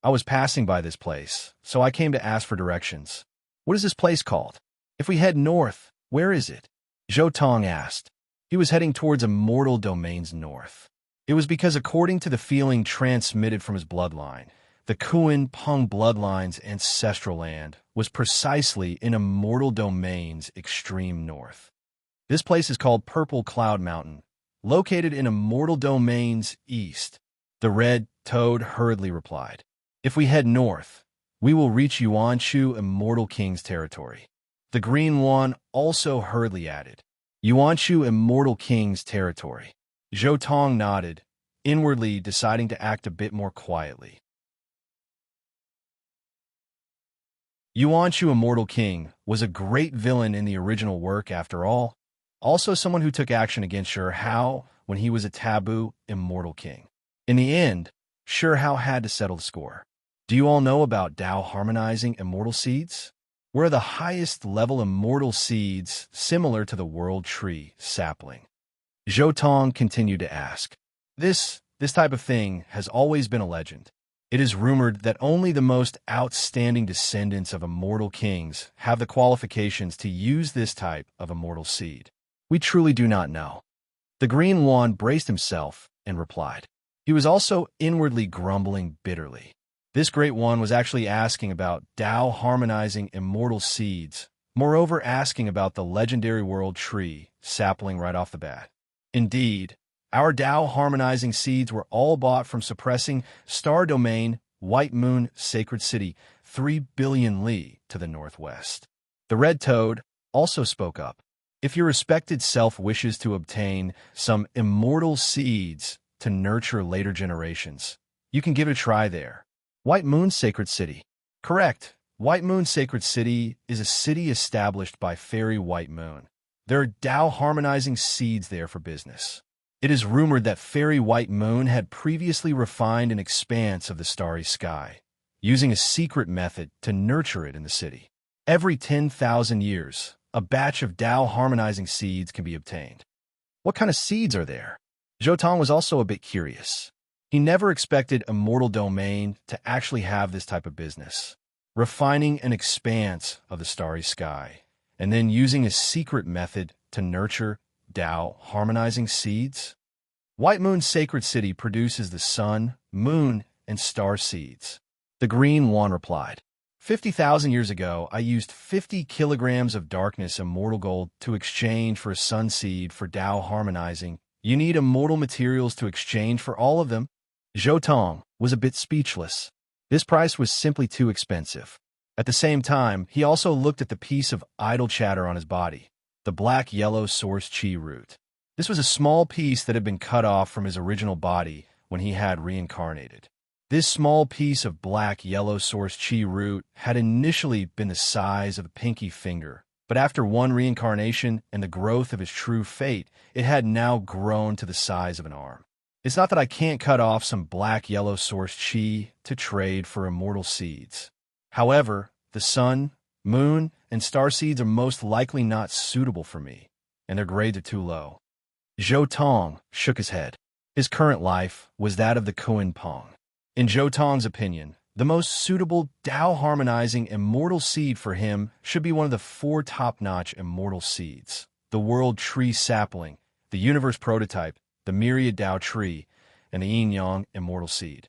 "I was passing by this place, so I came to ask for directions. What is this place called? If we head north, where is it?" Zhotong asked. He was heading towards Immortal Domain's north. It was because, according to the feeling transmitted from his bloodline, the Kuan Pung bloodline's ancestral land was precisely in Immortal Domain's extreme north. This place is called Purple Cloud Mountain, located in Immortal Domain's east. The red toad hurriedly replied. "If we head north, we will reach Yuanshu Immortal King's territory." The green one also hurriedly added, "Yuanshu Immortal King's territory." Zhotong nodded, inwardly deciding to act a bit more quietly. Yuanshu Immortal King was a great villain in the original work after all, also someone who took action against Sure Hao when he was a taboo Immortal King. In the end, Sure Hao had to settle the score. Do you all know about Tao harmonizing immortal seeds? Where are the highest level immortal seeds similar to the world tree sapling? Zhotong continued to ask. This type of thing has always been a legend. It is rumored that only the most outstanding descendants of immortal kings have the qualifications to use this type of immortal seed. We truly do not know. The green wand braced himself and replied. He was also inwardly grumbling bitterly. This great one was actually asking about Tao harmonizing immortal seeds, moreover asking about the legendary world tree sapling right off the bat. Indeed, our Tao harmonizing seeds were all bought from suppressing Star Domain, White Moon, Sacred City, 3 billion li to the northwest. The red toad also spoke up. If your respected self wishes to obtain some immortal seeds to nurture later generations, you can give it a try there. White Moon, Sacred City. Correct. White Moon, Sacred City is a city established by Fairy White Moon. There are Tao harmonizing seeds there for business. It is rumored that Fairy White Moon had previously refined an expanse of the starry sky, using a secret method to nurture it in the city. Every 10,000 years, a batch of Tao harmonizing seeds can be obtained. What kind of seeds are there? Zhotong was also a bit curious. He never expected Immortal Domain to actually have this type of business, refining an expanse of the starry sky, and then using a secret method to nurture Tao harmonizing seeds. White Moon Sacred City produces the sun, moon, and star seeds. The green one replied. 50,000 years ago, I used 50 kilograms of darkness immortal gold to exchange for a sun seed for Tao harmonizing. You need immortal materials to exchange for all of them? Zhou Tong was a bit speechless. This price was simply too expensive. At the same time, he also looked at the piece of idle chatter on his body, the black-yellow source chi root. This was a small piece that had been cut off from his original body when he had reincarnated. This small piece of black-yellow source chi root had initially been the size of a pinky finger, but after one reincarnation and the growth of his true fate, it had now grown to the size of an arm. It's not that I can't cut off some black-yellow source chi to trade for immortal seeds. However, the sun, moon, and star seeds are most likely not suitable for me, and their grades are too low. Zhou Tong shook his head. His current life was that of the Kuan Pong. In Zhou Tong's opinion, the most suitable Tao-harmonizing immortal seed for him should be one of the 4 top-notch immortal seeds: the World Tree Sapling, the Universe Prototype, the Myriad Tao Tree, and the Yin-Yang Immortal Seed.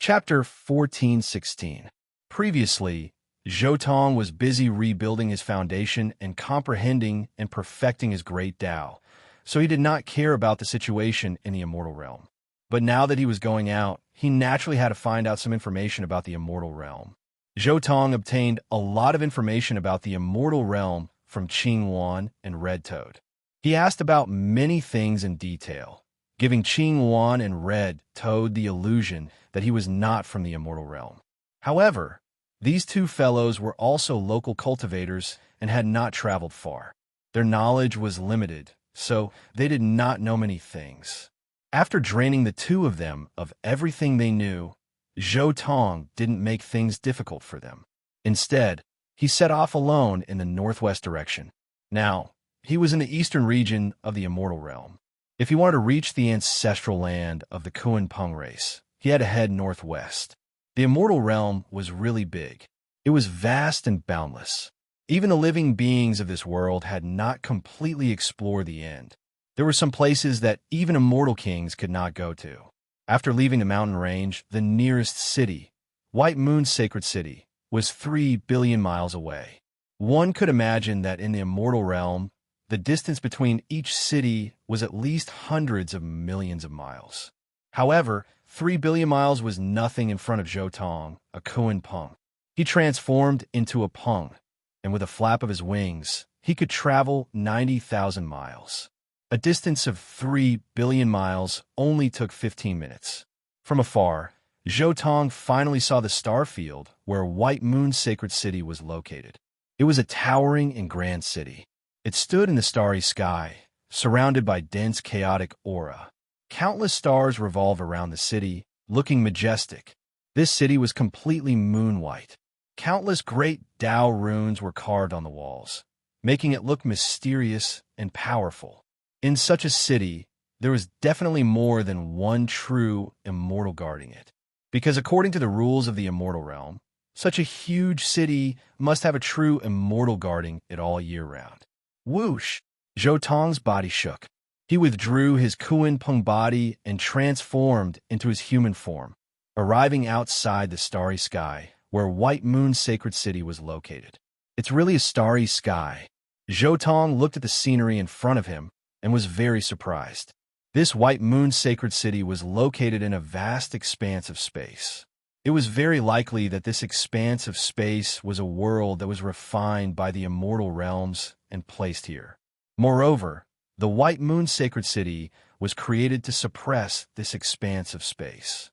Chapter 1416. Previously, Zhou Tong was busy rebuilding his foundation and comprehending and perfecting his great Tao, so he did not care about the situation in the immortal realm. But now that he was going out, he naturally had to find out some information about the immortal realm. Zhou Tong obtained a lot of information about the immortal realm from Qing Wan and Red Toad. He asked about many things in detail, giving Qing Wan and Red Toad the illusion that he was not from the immortal realm. However, these two fellows were also local cultivators and had not traveled far. Their knowledge was limited, so they did not know many things. After draining the two of them of everything they knew, Zhou Tong didn't make things difficult for them. Instead, he set off alone in the northwest direction. Now, he was in the eastern region of the immortal realm. If he wanted to reach the ancestral land of the Kuan Pong race, he had to head northwest. The immortal realm was really big. It was vast and boundless. Even the living beings of this world had not completely explored the end. There were some places that even immortal kings could not go to. After leaving the mountain range, the nearest city, White Moon's sacred city, was 3 billion miles away. One could imagine that in the immortal realm, the distance between each city was at least hundreds of millions of miles. However, 3 billion miles was nothing in front of Zhou Tong, a Kuan Pong. He transformed into a Pong, and with a flap of his wings, he could travel 90,000 miles. A distance of 3 billion miles only took 15 minutes. From afar, Zhou Tong finally saw the star field where White Moon's sacred city was located. It was a towering and grand city. It stood in the starry sky, surrounded by dense, chaotic aura. Countless stars revolved around the city, looking majestic. This city was completely moon-white. Countless great Tao runes were carved on the walls, making it look mysterious and powerful. In such a city, there was definitely more than one true immortal guarding it. Because according to the rules of the immortal realm, such a huge city must have a true immortal guarding it all year round. Whoosh! Zhou Tong's body shook. He withdrew his Kuan Pong body and transformed into his human form, arriving outside the starry sky where White Moon's sacred city was located. It's really a starry sky. Zhou Tong looked at the scenery in front of him and was very surprised. This White Moon sacred city was located in a vast expanse of space. It was very likely that this expanse of space was a world that was refined by the immortal realms and placed here. Moreover, the White Moon sacred city was created to suppress this expanse of space.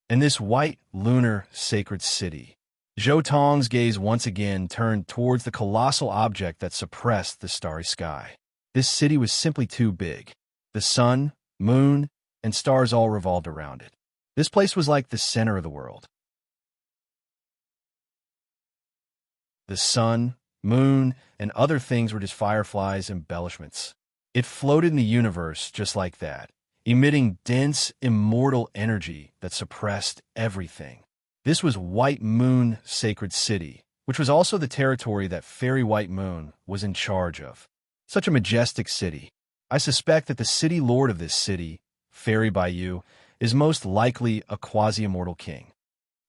In this white lunar sacred city, Zhou Tong's gaze once again turned towards the colossal object that suppressed the starry sky. This city was simply too big. The sun, moon, and stars all revolved around it. This place was like the center of the world. The sun, moon, and other things were just fireflies' embellishments. It floated in the universe just like that, emitting dense, immortal energy that suppressed everything. This was White Moon Sacred City, which was also the territory that Fairy White Moon was in charge of. Such a majestic city. I suspect that the city lord of this city, fairy by you, is most likely a quasi-immortal king.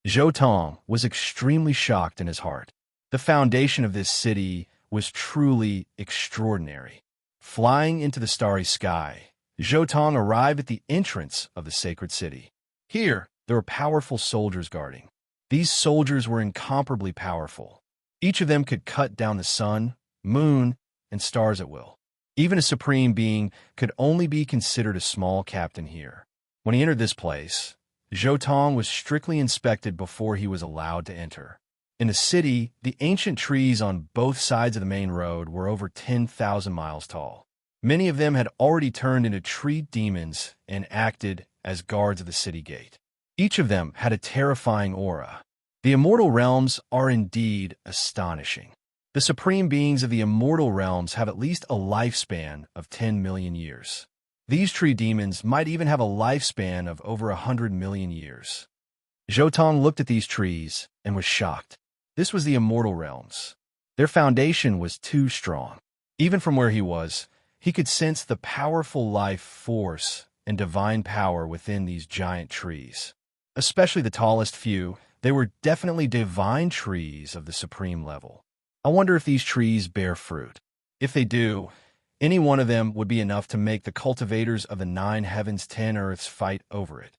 Zhou Tong was extremely shocked in his heart. The foundation of this city was truly extraordinary. Flying into the starry sky, Zhou Tong arrived at the entrance of the sacred city. Here, there were powerful soldiers guarding. These soldiers were incomparably powerful. Each of them could cut down the sun, moon, and stars at will. Even a supreme being could only be considered a small captain here. When he entered this place, Zhou Tong was strictly inspected before he was allowed to enter. In the city, the ancient trees on both sides of the main road were over 10,000 miles tall. Many of them had already turned into tree demons and acted as guards of the city gate. Each of them had a terrifying aura. The immortal realms are indeed astonishing. The supreme beings of the immortal realms have at least a lifespan of 10 million years. These tree demons might even have a lifespan of over 100 million years. Zhou Tong looked at these trees and was shocked. This was the immortal realms. Their foundation was too strong. Even from where he was, he could sense the powerful life force and divine power within these giant trees. Especially the tallest few, they were definitely divine trees of the supreme level. I wonder if these trees bear fruit. If they do, any one of them would be enough to make the cultivators of the 9 heavens 10 earths fight over it.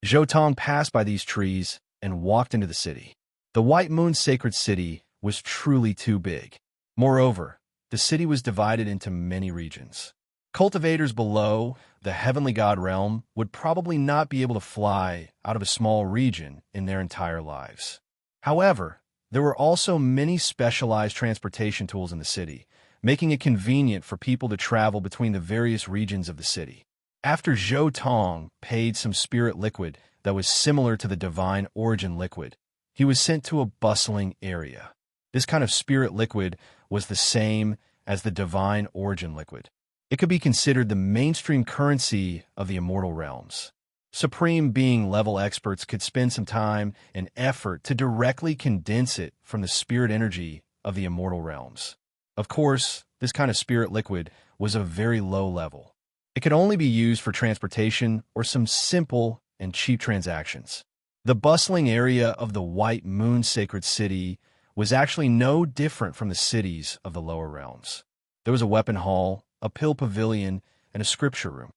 Zhou Tong passed by these trees and walked into the city. The White Moon sacred city was truly too big. Moreover, the city was divided into many regions. Cultivators below the heavenly god realm would probably not be able to fly out of a small region in their entire lives. However, there were also many specialized transportation tools in the city, making it convenient for people to travel between the various regions of the city. After Zhou Tong paid some spirit liquid that was similar to the divine origin liquid, he was sent to a bustling area. This kind of spirit liquid was the same as the divine origin liquid. It could be considered the mainstream currency of the immortal realms. Supreme being level experts could spend some time and effort to directly condense it from the spirit energy of the immortal realms. Of course, this kind of spirit liquid was of very low level. It could only be used for transportation or some simple and cheap transactions. The bustling area of the White Moon sacred city was actually no different from the cities of the lower realms. There was a weapon hall, a pill pavilion, and a scripture room.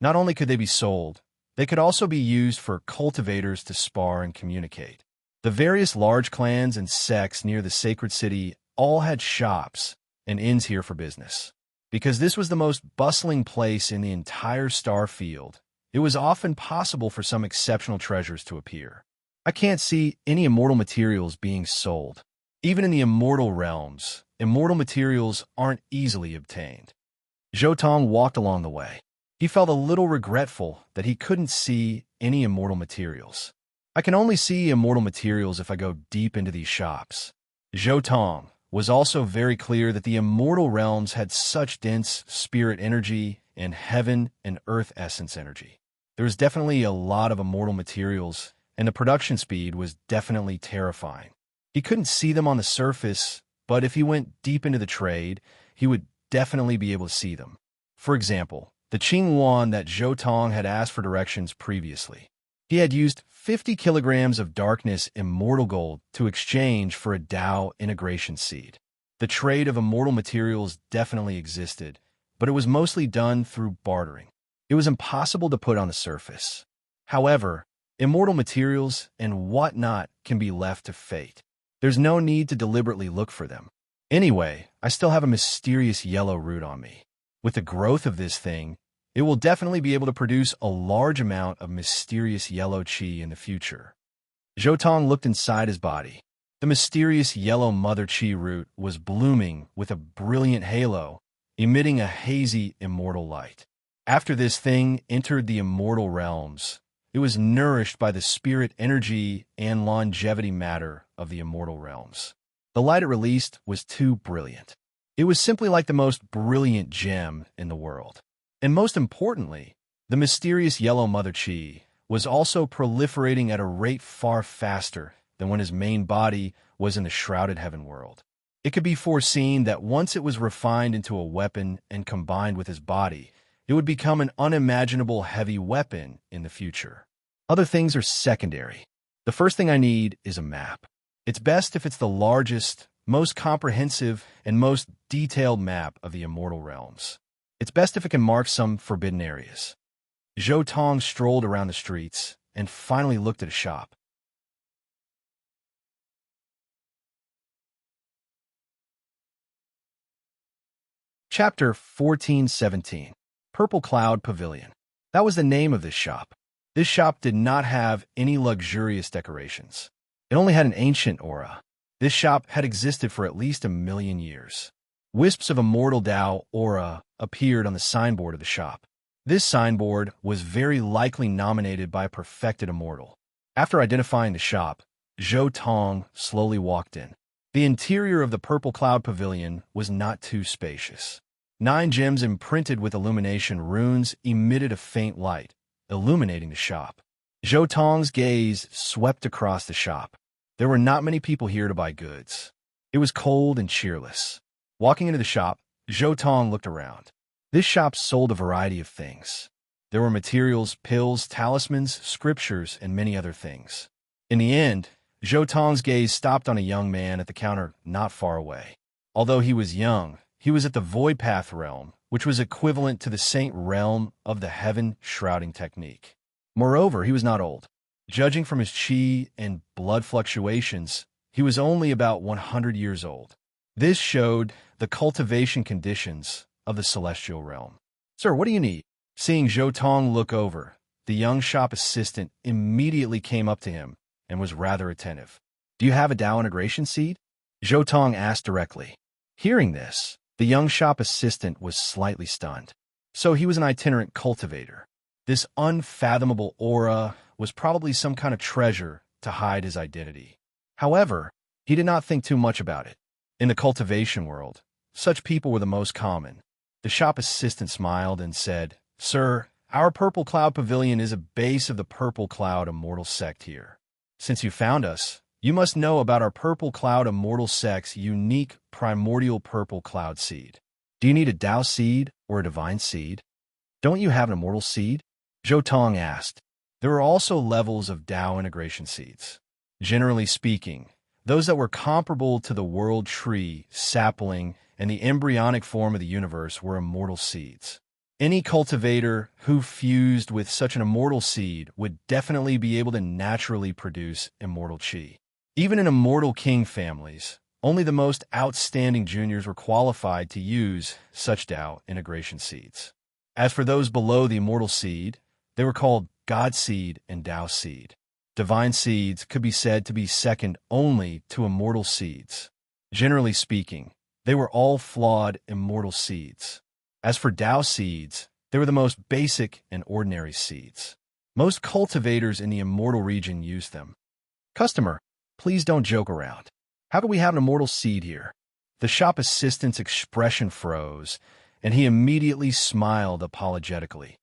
Not only could they be sold, they could also be used for cultivators to spar and communicate. The various large clans and sects near the sacred city all had shops and inns here for business. Because this was the most bustling place in the entire star field, it was often possible for some exceptional treasures to appear. I can't see any immortal materials being sold. Even in the immortal realms, immortal materials aren't easily obtained. Zhou Tong walked along the way. He felt a little regretful that he couldn't see any immortal materials. I can only see immortal materials if I go deep into these shops. Zhou Tong was also very clear that the immortal realms had such dense spirit energy and heaven and earth essence energy. There was definitely a lot of immortal materials, and the production speed was definitely terrifying. He couldn't see them on the surface, but if he went deep into the trade, he would definitely be able to see them. For example, the Qing Yuan that Zhou Tong had asked for directions previously. He had used 50 kilograms of darkness immortal gold to exchange for a Dao integration seed. The trade of immortal materials definitely existed, but it was mostly done through bartering. It was impossible to put on the surface. However, immortal materials and whatnot can be left to fate. There's no need to deliberately look for them. Anyway, I still have a mysterious yellow root on me. With the growth of this thing, it will definitely be able to produce a large amount of mysterious yellow qi in the future. Zhou Tong looked inside his body. The mysterious yellow mother qi root was blooming with a brilliant halo, emitting a hazy immortal light. After this thing entered the immortal realms, it was nourished by the spirit energy and longevity matter of the immortal realms. The light it released was too brilliant. It was simply like the most brilliant gem in the world. And most importantly, the mysterious yellow mother qi was also proliferating at a rate far faster than when his main body was in the shrouded heaven world. It could be foreseen that once it was refined into a weapon and combined with his body, it would become an unimaginable heavy weapon in the future. Other things are secondary. The first thing I need is a map. It's best if it's the largest, most comprehensive, and most detailed map of the immortal realms. It's best if it can mark some forbidden areas. Zhou Tong strolled around the streets and finally looked at a shop. Chapter 1417, Purple Cloud Pavilion. That was the name of this shop. This shop did not have any luxurious decorations. It only had an ancient aura. This shop had existed for at least 1,000,000 years. Wisps of immortal Tao aura appeared on the signboard of the shop. This signboard was very likely nominated by a perfected immortal. After identifying the shop, Zhou Tong slowly walked in. The interior of the Purple Cloud Pavilion was not too spacious. 9 gems imprinted with illumination runes emitted a faint light, illuminating the shop. Zhou Tong's gaze swept across the shop. There were not many people here to buy goods. It was cold and cheerless. Walking into the shop, Zhou Tong looked around. This shop sold a variety of things. There were materials, pills, talismans, scriptures, and many other things. In the end, Zhou Tong's gaze stopped on a young man at the counter not far away. Although he was young, he was at the Void Path realm, which was equivalent to the Saint realm of the Heaven Shrouding technique. Moreover, he was not old. Judging from his chi and blood fluctuations, he was only about 100 years old. This showed the cultivation conditions of the celestial realm. "Sir, what do you need?" Seeing Zhou Tong look over, the young shop assistant immediately came up to him and was rather attentive. "Do you have a Tao integration seed?" Zhou Tong asked directly. Hearing this, the young shop assistant was slightly stunned. So he was an itinerant cultivator. This unfathomable aura was probably some kind of treasure to hide his identity. However, he did not think too much about it. In the cultivation world, such people were the most common. The shop assistant smiled and said, "Sir, our Purple Cloud Pavilion is a base of the Purple Cloud Immortal Sect here. Since you found us, you must know about our Purple Cloud Immortal Sect's unique primordial Purple Cloud seed. Do you need a Tao seed or a divine seed? Don't you have an immortal seed?" Zhou Tong asked. There were also levels of Tao integration seeds. Generally speaking, those that were comparable to the world tree, sapling, and the embryonic form of the universe were immortal seeds. Any cultivator who fused with such an immortal seed would definitely be able to naturally produce immortal chi. Even in immortal king families, only the most outstanding juniors were qualified to use such Tao integration seeds. As for those below the immortal seed, they were called God seed and Tao seed. Divine seeds could be said to be second only to immortal seeds. Generally speaking, they were all flawed immortal seeds. As for Tao seeds, they were the most basic and ordinary seeds. Most cultivators in the immortal region used them. "Customer, please don't joke around. How could we have an immortal seed here?" The shop assistant's expression froze, and he immediately smiled apologetically.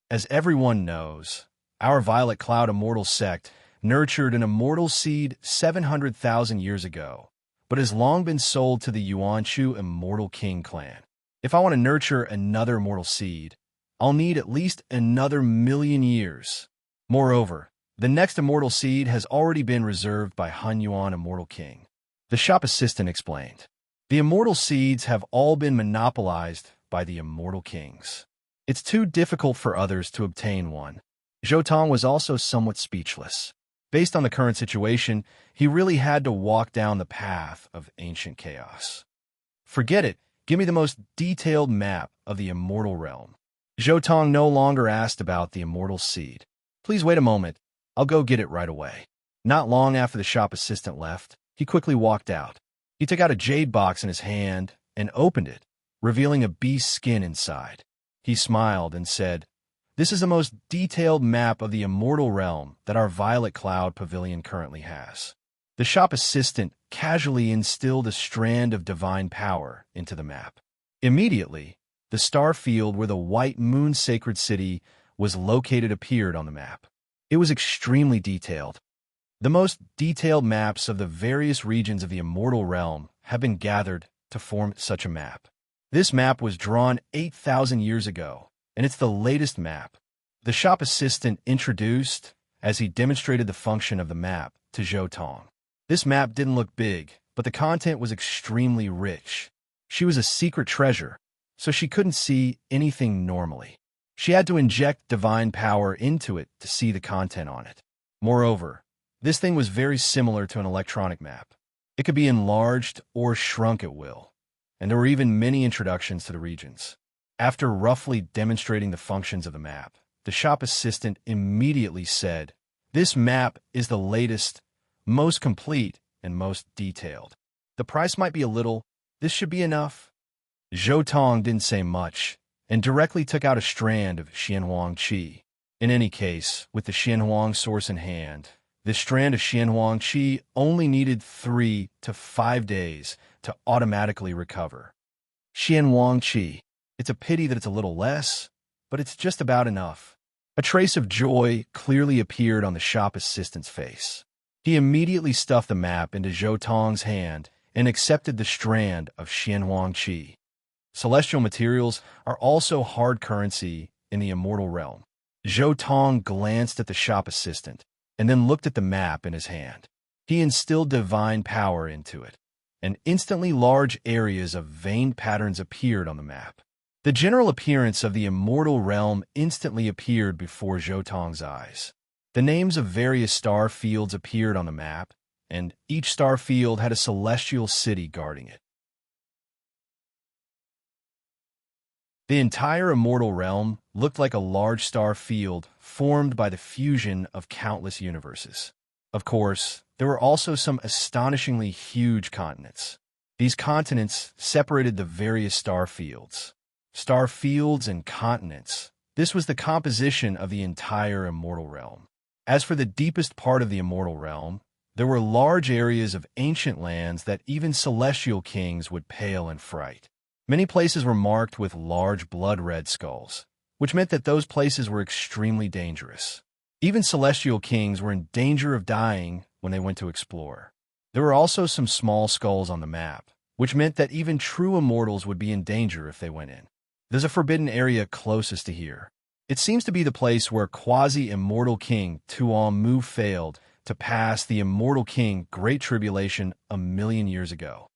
As everyone knows, our Violet Cloud Immortal Sect nurtured an immortal seed 700,000 years ago, but has long been sold to the Yuanchu Immortal King clan. If I want to nurture another immortal seed, I'll need at least another 1,000,000 years. Moreover, the next immortal seed has already been reserved by Han Yuan Immortal King. The shop assistant explained. The immortal seeds have all been monopolized by the immortal kings. It's too difficult for others to obtain one. Zhou Tong was also somewhat speechless. Based on the current situation, he really had to walk down the path of ancient chaos. "Forget it. Give me the most detailed map of the immortal realm." Zhou Tong no longer asked about the immortal seed. "Please wait a moment. I'll go get it right away." Not long after the shop assistant left, he quickly walked out. He took out a jade box in his hand and opened it, revealing a beast's skin inside. He smiled and said, "This is the most detailed map of the immortal realm that our Violet Cloud Pavilion currently has." The shop assistant casually instilled a strand of divine power into the map. Immediately, the star field where the White Moon Sacred City was located appeared on the map. It was extremely detailed. The most detailed maps of the various regions of the immortal realm have been gathered to form such a map. This map was drawn 8,000 years ago, and it's the latest map. The shop assistant introduced as he demonstrated the function of the map to Zhou Tong. This map didn't look big, but the content was extremely rich. She was a secret treasure, so she couldn't see anything normally. She had to inject divine power into it to see the content on it. Moreover, this thing was very similar to an electronic map. It could be enlarged or shrunk at will, and there were even many introductions to the regions. After roughly demonstrating the functions of the map, the shop assistant immediately said, "This map is the latest, most complete, and most detailed. The price might be a little. This should be enough." Zhou Tong didn't say much, and directly took out a strand of Xianhuang Qi. In any case, with the Xianhuang source in hand, this strand of Xianhuang Qi only needed 3 to 5 days to automatically recover. Xianhuang Qi. It's a pity that it's a little less, but it's just about enough. A trace of joy clearly appeared on the shop assistant's face. He immediately stuffed the map into Zhou Tong's hand and accepted the strand of Xianhuang Qi. Celestial materials are also hard currency in the immortal realm. Zhou Tong glanced at the shop assistant and then looked at the map in his hand. He instilled divine power into it, and instantly large areas of veined patterns appeared on the map. The general appearance of the immortal realm instantly appeared before Zhou Tong's eyes. The names of various star fields appeared on the map, and each star field had a celestial city guarding it. The entire immortal realm looked like a large star field formed by the fusion of countless universes. Of course, there were also some astonishingly huge continents. These continents separated the various star fields. Star fields and continents. This was the composition of the entire immortal realm. As for the deepest part of the immortal realm, there were large areas of ancient lands that even celestial kings would pale in fright. Many places were marked with large blood-red skulls, which meant that those places were extremely dangerous. Even celestial kings were in danger of dying when they went to explore. There were also some small skulls on the map, which meant that even true immortals would be in danger if they went in. There's a forbidden area closest to here. It seems to be the place where quasi-immortal King Tuan failed to pass the immortal king Great Tribulation 1,000,000 years ago.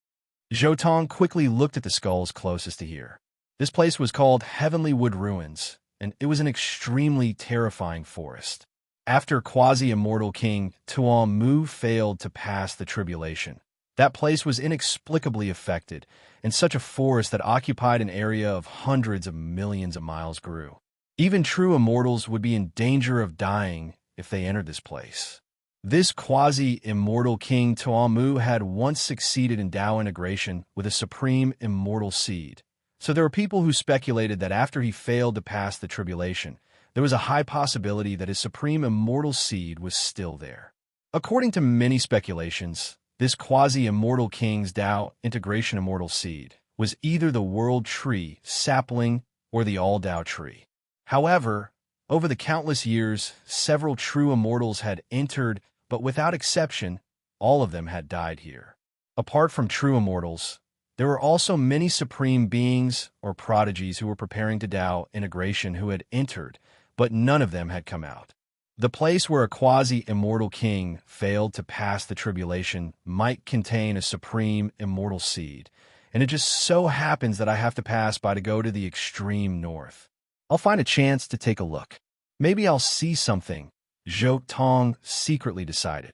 Zhou Tong quickly looked at the skulls closest to here. This place was called Heavenly Wood Ruins, and it was an extremely terrifying forest. After quasi-immortal King Tuan failed to pass the tribulation, that place was inexplicably affected, and such a forest that occupied an area of hundreds of millions of miles grew. Even true immortals would be in danger of dying if they entered this place. This quasi-immortal King Tuan had once succeeded in Tao integration with a supreme immortal seed, so there were people who speculated that after he failed to pass the tribulation, there was a high possibility that his supreme immortal seed was still there. According to many speculations, this quasi-immortal king's Tao integration immortal seed was either the world tree, sapling, or the all-Tao tree. However, over the countless years, several true immortals had entered, but without exception, all of them had died here. Apart from true immortals, there were also many supreme beings or prodigies who were preparing to Tao integration who had entered, but none of them had come out. The place where a quasi-immortal king failed to pass the tribulation might contain a supreme immortal seed, and it just so happens that I have to pass by to go to the extreme north. I'll find a chance to take a look. Maybe I'll see something, Zhou Tong secretly decided.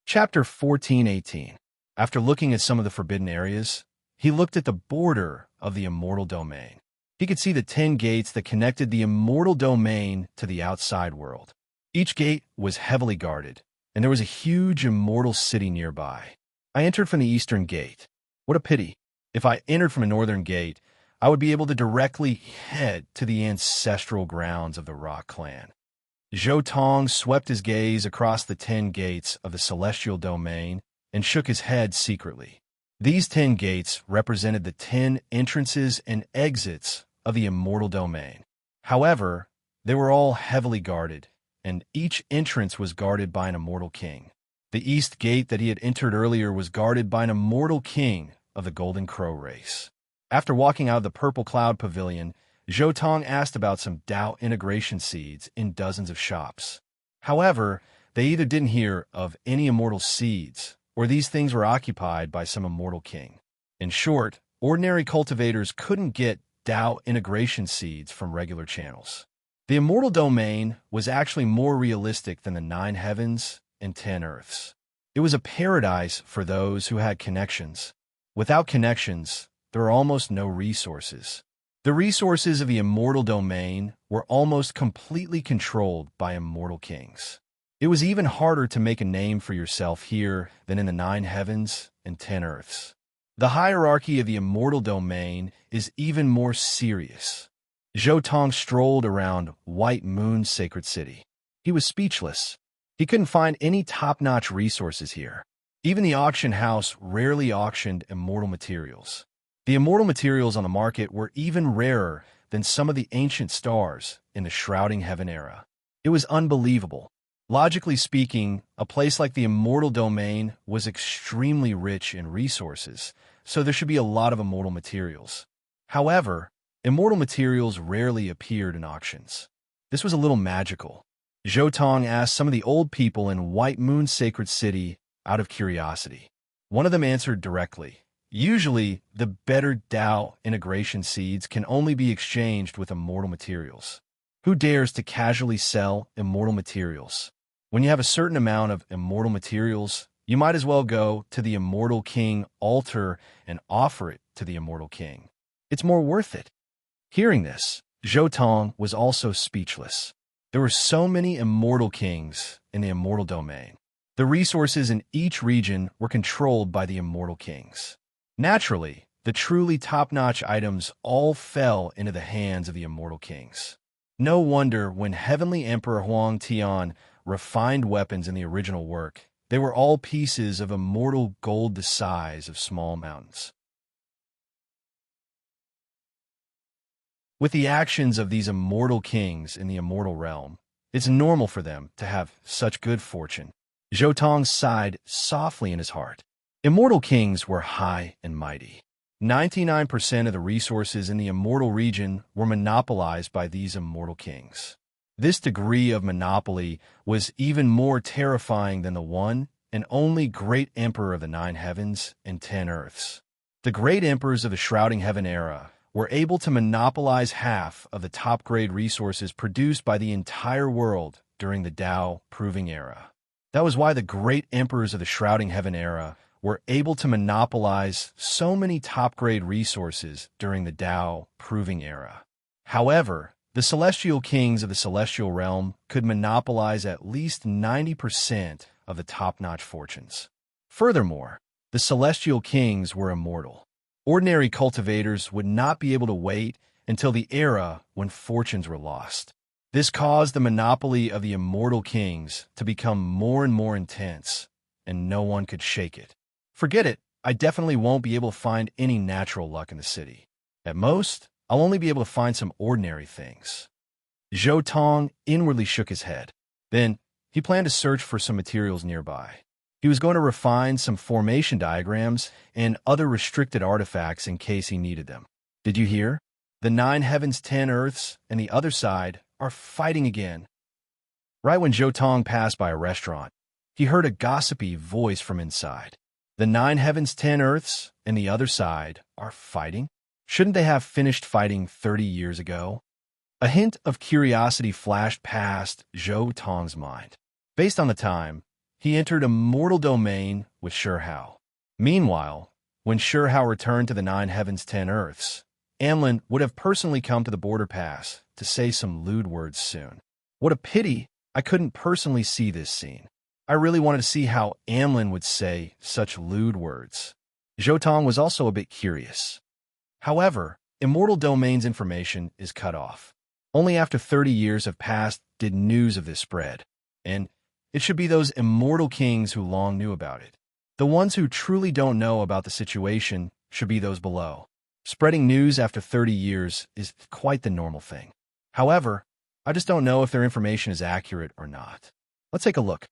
Chapter 14:18. After looking at some of the forbidden areas, he looked at the border of the immortal domain. He could see the 10 gates that connected the immortal domain to the outside world. Each gate was heavily guarded, and there was a huge immortal city nearby. I entered from the eastern gate. What a pity. If I entered from a northern gate, I would be able to directly head to the ancestral grounds of the Rock clan. Zhou Tong swept his gaze across the 10 gates of the celestial domain and shook his head secretly. These 10 gates represented the 10 entrances and exits of the immortal domain. However, they were all heavily guarded, and each entrance was guarded by an immortal king. The east gate that he had entered earlier was guarded by an immortal king of the Golden Crow race. After walking out of the Purple Cloud Pavilion, Zhou Tong asked about some Dao integration seeds in dozens of shops. However, they either didn't hear of any immortal seeds, or these things were occupied by some immortal king. In short, ordinary cultivators couldn't get Dao integration seeds from regular channels. The immortal domain was actually more realistic than the 9 heavens and 10 earths. It was a paradise for those who had connections. Without connections, there are almost no resources. The resources of the immortal domain were almost completely controlled by immortal kings. It was even harder to make a name for yourself here than in the 9 heavens and 10 earths. The hierarchy of the immortal domain is even more serious. Zhou Tong strolled around White Moon's sacred city. He was speechless. He couldn't find any top-notch resources here. Even the auction house rarely auctioned immortal materials. The immortal materials on the market were even rarer than some of the ancient stars in the Shrouding Heaven era. It was unbelievable. Logically speaking, a place like the immortal domain was extremely rich in resources, so there should be a lot of immortal materials. However, immortal materials rarely appeared in auctions. This was a little magical. Zhou Tong asked some of the old people in White Moon's sacred city out of curiosity. One of them answered directly. Usually, the better Dao integration seeds can only be exchanged with immortal materials. Who dares to casually sell immortal materials? When you have a certain amount of immortal materials, you might as well go to the immortal king altar and offer it to the immortal king. It's more worth it. Hearing this, Zhou Tong was also speechless. There were so many immortal kings in the immortal domain. The resources in each region were controlled by the immortal kings. Naturally, the truly top-notch items all fell into the hands of the immortal kings. No wonder when Heavenly Emperor Huang Tian refined weapons in the original work, they were all pieces of immortal gold the size of small mountains. With the actions of these immortal kings in the immortal realm, it's normal for them to have such good fortune. Zhou Tong sighed softly in his heart. Immortal kings were high and mighty. 99% of the resources in the immortal region were monopolized by these immortal kings. This degree of monopoly was even more terrifying than the one and only great emperor of the 9 heavens and 10 earths. The great emperors of the Shrouding Heaven era were able to monopolize half of the top-grade resources produced by the entire world during the Dao Proving era. That was why the great emperors of the Shrouding Heaven era were able to monopolize so many top-grade resources during the Dao Proving era. However, the celestial kings of the celestial realm could monopolize at least 90% of the top-notch fortunes. Furthermore, the celestial kings were immortal. Ordinary cultivators would not be able to wait until the era when fortunes were lost. This caused the monopoly of the immortal kings to become more and more intense, and no one could shake it. Forget it, I definitely won't be able to find any natural luck in the city. At most, I'll only be able to find some ordinary things. Zhou Tong inwardly shook his head. Then, he planned to search for some materials nearby. He was going to refine some formation diagrams and other restricted artifacts in case he needed them. Did you hear? The 9 heavens, 10 earths, and the other side are fighting again. Right when Zhou Tong passed by a restaurant, he heard a gossipy voice from inside. The 9 heavens, 10 earths, and the other side are fighting? Shouldn't they have finished fighting 30 years ago? A hint of curiosity flashed past Zhou Tong's mind. Based on the time, he entered a mortal domain with Shihao. Meanwhile, when Shihao returned to the 9 heavens, 10 earths, Amlin would have personally come to the border pass to say some lewd words soon. What a pity I couldn't personally see this scene. I really wanted to see how Amlin would say such lewd words. Zhou Tong was also a bit curious. However, immortal domain's information is cut off. Only after 30 years have passed did news of this spread, and it should be those immortal kings who long knew about it. The ones who truly don't know about the situation should be those below. Spreading news after 30 years is quite the normal thing. However, I just don't know if their information is accurate or not. Let's take a look.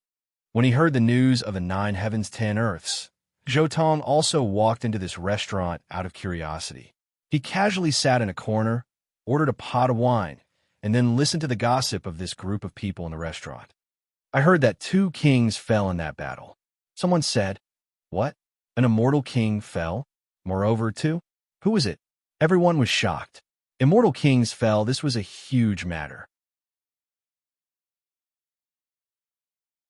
When he heard the news of the 9 heavens, 10 earths, Zhou Tong also walked into this restaurant out of curiosity. He casually sat in a corner, ordered a pot of wine, and then listened to the gossip of this group of people in the restaurant. I heard that 2 kings fell in that battle. Someone said, "What? An immortal king fell? Moreover, too? Who was it?" Everyone was shocked. Immortal kings fell. This was a huge matter.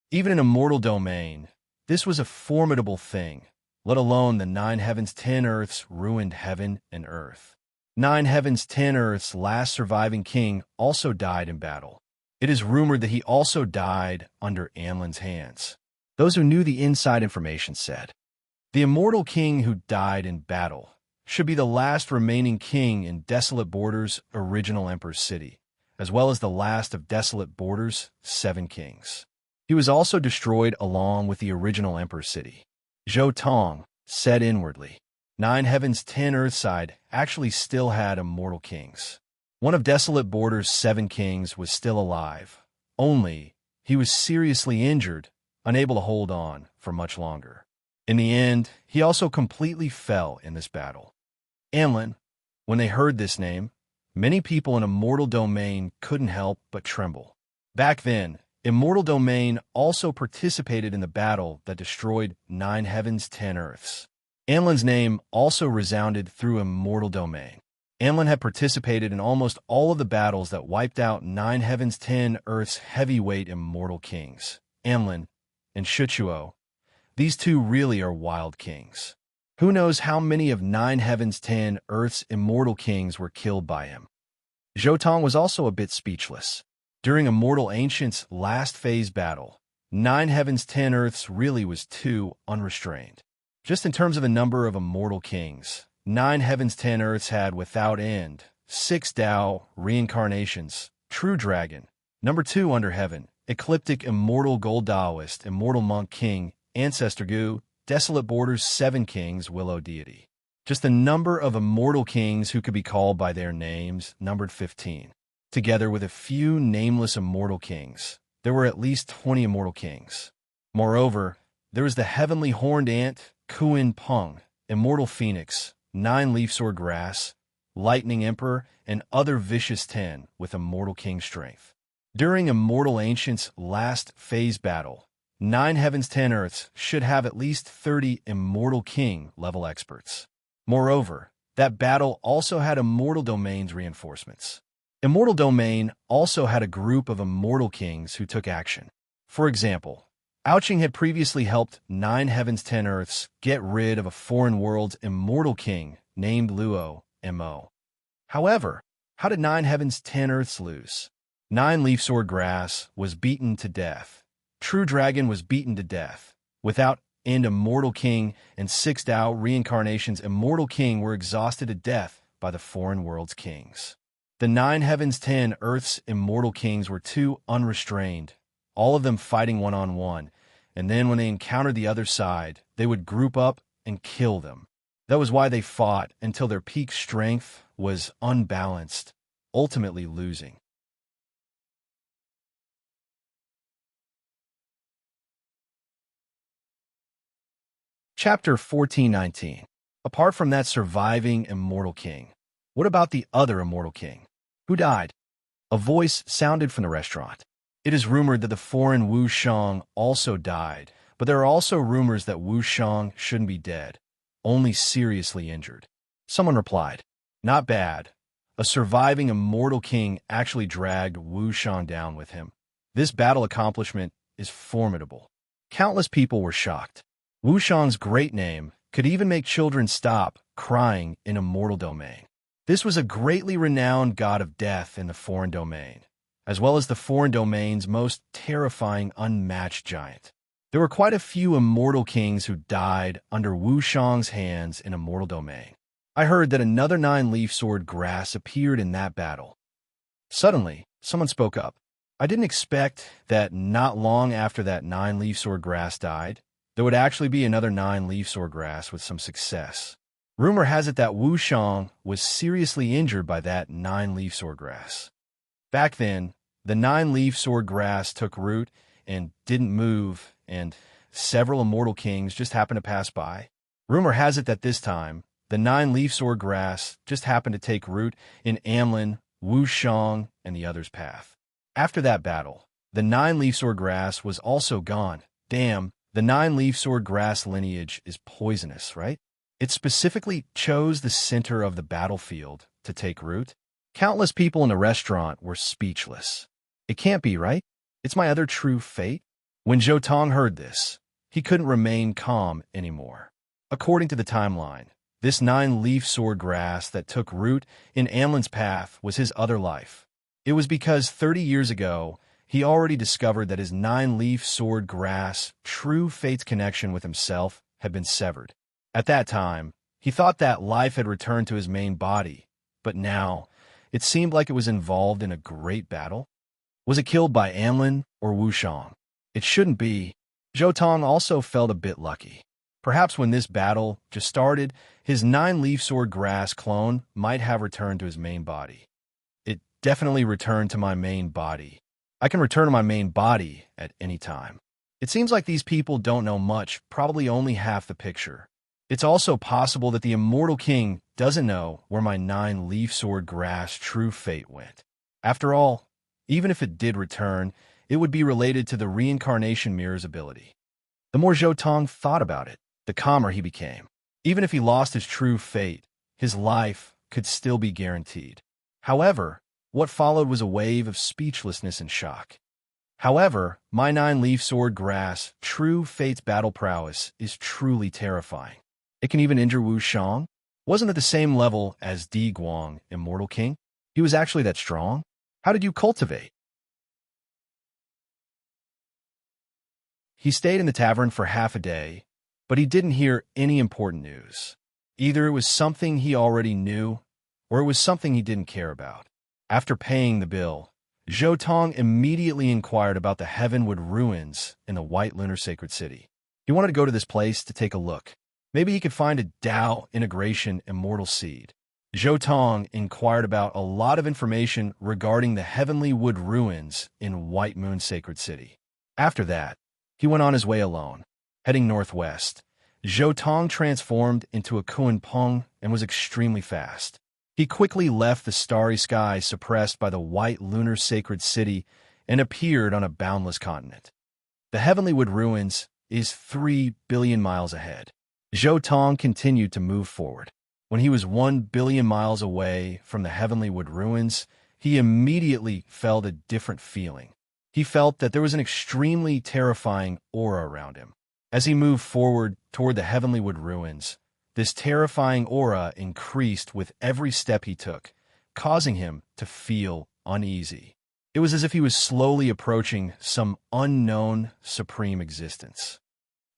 Even in a mortal domain, this was a formidable thing, let alone the 9 heavens, 10 earths ruined heaven and earth. 9 heavens, 10 earths' last surviving king also died in battle. It is rumored that he also died under Anlin's hands. Those who knew the inside information said, the immortal king who died in battle should be the last remaining king in Desolate Borders' original Emperor's city, as well as the last of Desolate Borders' 7 kings. He was also destroyed along with the original Emperor's city. Zhou Tong said inwardly, 9 heavens, 10 earthside actually still had immortal kings. One of Desolate Borders' 7 kings was still alive, only he was seriously injured, unable to hold on for much longer. In the end, he also completely fell in this battle. Anlin, when they heard this name, many people in Immortal Domain couldn't help but tremble. Back then, Immortal Domain also participated in the battle that destroyed 9 heavens, 10 earths. Anlin's name also resounded through Immortal Domain. Anlin had participated in almost all of the battles that wiped out 9 heavens, 10 earths heavyweight immortal kings. Anlin and Shuchuo. These 2 really are wild kings. Who knows how many of 9 heavens, 10 earths immortal kings were killed by him? Zhou Tong was also a bit speechless. During Immortal Ancient's last phase battle, 9 heavens, 10 earths really was too unrestrained. Just in terms of the number of immortal kings, 9 heavens, 10 earths had without end 6 Tao reincarnations, True Dragon, number 2 under heaven, Ecliptic Immortal Gold Taoist, Immortal Monk King, Ancestor Gu, Desolate Borders 7 Kings, Willow Deity. Just the number of immortal kings who could be called by their names numbered 15. Together with a few nameless immortal kings, there were at least 20 immortal kings. Moreover, there was the heavenly horned ant, Kuin Peng, immortal phoenix, 9 leaf sword grass, lightning emperor, and other vicious 10 with immortal king strength. During Immortal Ancient's last phase battle, 9 heavens, 10 earths should have at least 30 immortal king level experts. Moreover, that battle also had Immortal Domain's reinforcements. Immortal Domain also had a group of immortal kings who took action. For example, Ouching had previously helped 9 heavens, 10 earths get rid of a foreign world's immortal king named Luo Mo. However, how did 9 heavens, 10 earths lose? 9 leaf sword grass was beaten to death. True Dragon was beaten to death. Without end Immortal King and 6 Tao reincarnations Immortal King were exhausted to death by the foreign world's kings. The 9 heavens, 10 earths immortal kings were too unrestrained, all of them fighting one-on-one, and then when they encountered the other side, they would group up and kill them. That was why they fought until their peak strength was unbalanced, ultimately losing. Chapter 1419. Apart from that surviving immortal king, what about the other immortal king? Who died? A voice sounded from the restaurant. It is rumored that the foreign Wu Shang also died, but there are also rumors that Wu Shang shouldn't be dead, only seriously injured. Someone replied, not bad. A surviving immortal king actually dragged Wu Shang down with him. This battle accomplishment is formidable. Countless people were shocked. Wu Shang's great name could even make children stop crying in Immortal Domain. This was a greatly renowned god of death in the foreign domain, as well as the foreign domain's most terrifying unmatched giant. There were quite a few immortal kings who died under Wu Shang's hands in Immortal Domain. I heard that another 9 leaf sword grass appeared in that battle. Suddenly, someone spoke up. I didn't expect that not long after that 9 leaf sword grass died, there would actually be another 9 leaf sword grass with some success. Rumor has it that Wu Shang was seriously injured by that nine-leaf swordgrass. Back then, the nine-leaf swordgrass took root and didn't move, and several immortal kings just happened to pass by. Rumor has it that this time, the nine-leaf swordgrass just happened to take root in Amlin, Wu Shang, and the others' path. After that battle, the nine-leaf swordgrass was also gone. Damn, the nine-leaf swordgrass lineage is poisonous, right? It specifically chose the center of the battlefield to take root. Countless people in the restaurant were speechless. It can't be, right? It's my other true fate. When Zhou Tong heard this, he couldn't remain calm anymore. According to the timeline, this nine-leaf swordgrass that took root in Amlin's path was his other life. It was because 30 years ago, he already discovered that his nine-leaf swordgrass true fate's connection with himself had been severed. At that time, he thought that life had returned to his main body, but now, it seemed like it was involved in a great battle. Was it killed by Amlin or Wu Shang? It shouldn't be. Zhou Tong also felt a bit lucky. Perhaps when this battle just started, his nine-leaf swordgrass clone might have returned to his main body. It definitely returned to my main body. I can return to my main body at any time. It seems like these people don't know much, probably only half the picture. It's also possible that the immortal king doesn't know where my nine-leaf swordgrass true fate went. After all, even if it did return, it would be related to the reincarnation mirror's ability. The more Zhou Tong thought about it, the calmer he became. Even if he lost his true fate, his life could still be guaranteed. However, what followed was a wave of speechlessness and shock. However, my nine-leaf swordgrass true fate's battle prowess is truly terrifying. It can even injure Wu Shang. Wasn't it the same level as Di Guang, Immortal King? He was actually that strong? How did you cultivate? He stayed in the tavern for half a day, but he didn't hear any important news. Either it was something he already knew, or it was something he didn't care about. After paying the bill, Zhou Tong immediately inquired about the Heavenwood ruins in the White Lunar Sacred City. He wanted to go to this place to take a look. Maybe he could find a Dao integration immortal seed. Zhou Tong inquired about a lot of information regarding the Heavenly Wood ruins in White Moon Sacred City. After that, he went on his way alone. Heading northwest, Zhou Tong transformed into a Kuan Peng and was extremely fast. He quickly left the starry sky suppressed by the White Lunar Sacred City and appeared on a boundless continent. The Heavenly Wood ruins is 3 billion miles ahead. Zhou Tong continued to move forward. When he was 1 billion miles away from the Heavenly Wood ruins, he immediately felt a different feeling. He felt that there was an extremely terrifying aura around him. As he moved forward toward the Heavenly Wood ruins, this terrifying aura increased with every step he took, causing him to feel uneasy. It was as if he was slowly approaching some unknown supreme existence.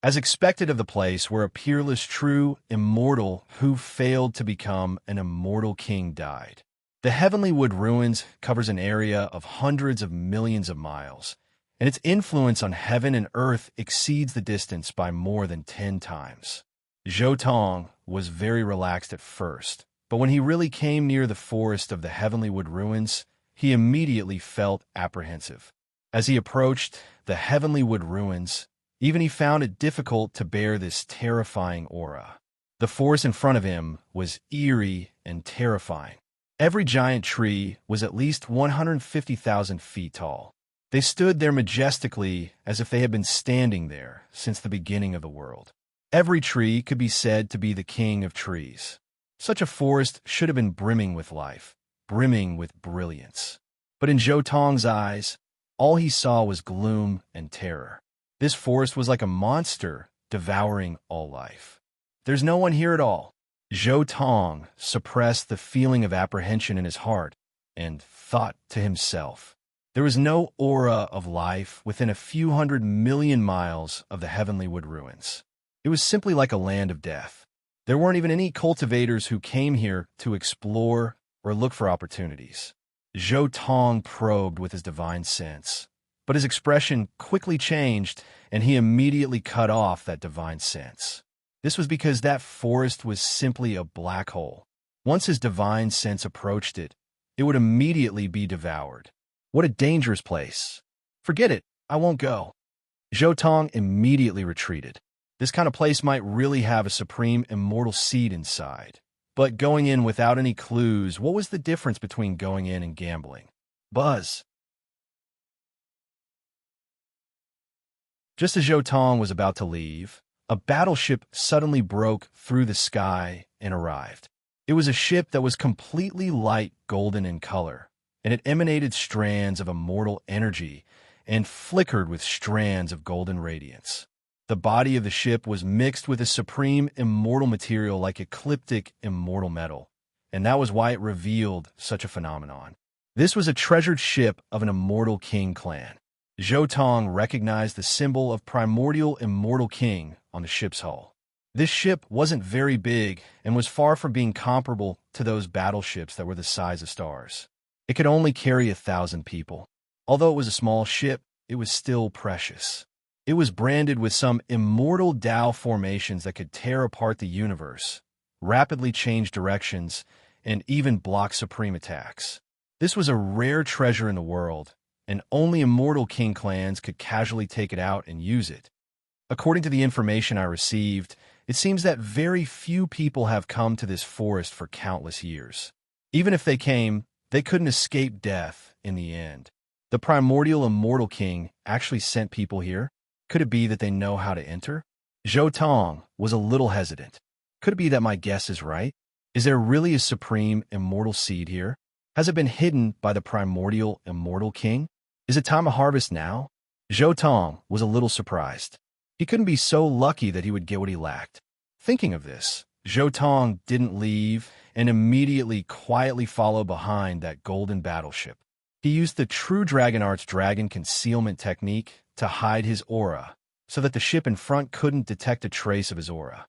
As expected of the place where a peerless, true immortal who failed to become an immortal king died. The Heavenly Wood ruins covers an area of hundreds of millions of miles, and its influence on heaven and earth exceeds the distance by more than 10 times. Zhou Tong was very relaxed at first, but when he really came near the forest of the Heavenly Wood ruins, he immediately felt apprehensive. As he approached the Heavenly Wood ruins, even he found it difficult to bear this terrifying aura. The forest in front of him was eerie and terrifying. Every giant tree was at least 150,000 feet tall. They stood there majestically as if they had been standing there since the beginning of the world. Every tree could be said to be the king of trees. Such a forest should have been brimming with life, brimming with brilliance. But in Zhou Tong's eyes, all he saw was gloom and terror. This forest was like a monster devouring all life. There's no one here at all. Zhou Tong suppressed the feeling of apprehension in his heart and thought to himself, there was no aura of life within a few 100 million miles of the Heavenly Wood ruins. It was simply like a land of death. There weren't even any cultivators who came here to explore or look for opportunities. Zhou Tong probed with his divine sense, but his expression quickly changed and he immediately cut off that divine sense. This was because that forest was simply a black hole. Once his divine sense approached it, it would immediately be devoured. What a dangerous place. Forget it, I won't go. Zhou Tong immediately retreated. This kind of place might really have a supreme immortal seed inside. But going in without any clues, what was the difference between going in and gambling? Buzz. Just as Zhou Tong was about to leave, a battleship suddenly broke through the sky and arrived. It was a ship that was completely light golden in color, and it emanated strands of immortal energy and flickered with strands of golden radiance. The body of the ship was mixed with a supreme immortal material like ecliptic immortal metal, and that was why it revealed such a phenomenon. This was a treasured ship of an immortal king clan. Zhou Tong recognized the symbol of primordial immortal king on the ship's hull. This ship wasn't very big and was far from being comparable to those battleships that were the size of stars. It could only carry 1,000 people. Although it was a small ship, it was still precious. It was branded with some immortal Tao formations that could tear apart the universe, rapidly change directions, and even block supreme attacks. This was a rare treasure in the world, and only immortal king clans could casually take it out and use it. According to the information I received, it seems that very few people have come to this forest for countless years. Even if they came, they couldn't escape death in the end. The primordial immortal king actually sent people here. Could it be that they know how to enter? Zhou Tong was a little hesitant. Could it be that my guess is right? Is there really a supreme immortal seed here? Has it been hidden by the primordial immortal king? Is it time to harvest now? Zhou Tong was a little surprised. He couldn't be so lucky that he would get what he lacked. Thinking of this, Zhou Tong didn't leave and immediately quietly followed behind that golden battleship. He used the true Dragon Art's dragon concealment technique to hide his aura, so that the ship in front couldn't detect a trace of his aura.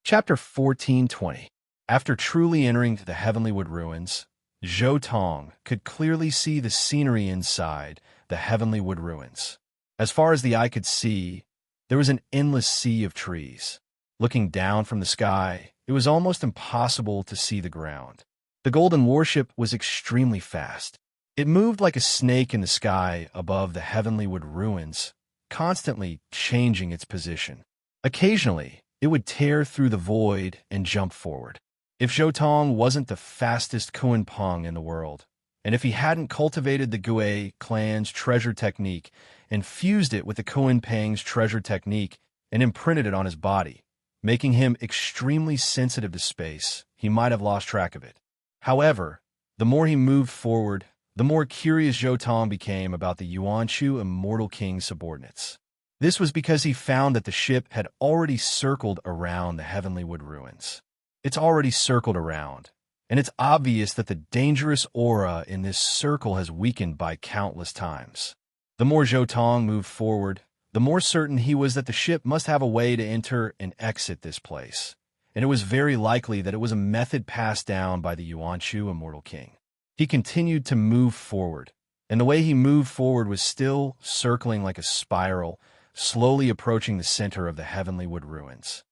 Chapter 1420. After truly entering the Heavenlywood Ruins, Zhou Tong could clearly see the scenery inside the Heavenlywood Ruins. As far as the eye could see, there was an endless sea of trees. Looking down from the sky, it was almost impossible to see the ground. The golden warship was extremely fast. It moved like a snake in the sky above the Heavenlywood Ruins, constantly changing its position. Occasionally, it would tear through the void and jump forward. If Zhou Tong wasn't the fastest Kuan Peng in the world, and if he hadn't cultivated the Gue clan's treasure technique and fused it with the Kuan Peng's treasure technique and imprinted it on his body, making him extremely sensitive to space, he might have lost track of it. However, the more he moved forward, the more curious Zhou Tong became about the Yuanchu Immortal King's subordinates. This was because he found that the ship had already circled around the Heavenlywood Ruins. It's already circled around, and it's obvious that the dangerous aura in this circle has weakened by countless times. The more Zhou Tong moved forward, the more certain he was that the ship must have a way to enter and exit this place, and it was very likely that it was a method passed down by the Yuanchu Immortal King. He continued to move forward, and the way he moved forward was still circling like a spiral, slowly approaching the center of the Heavenlywood Ruins.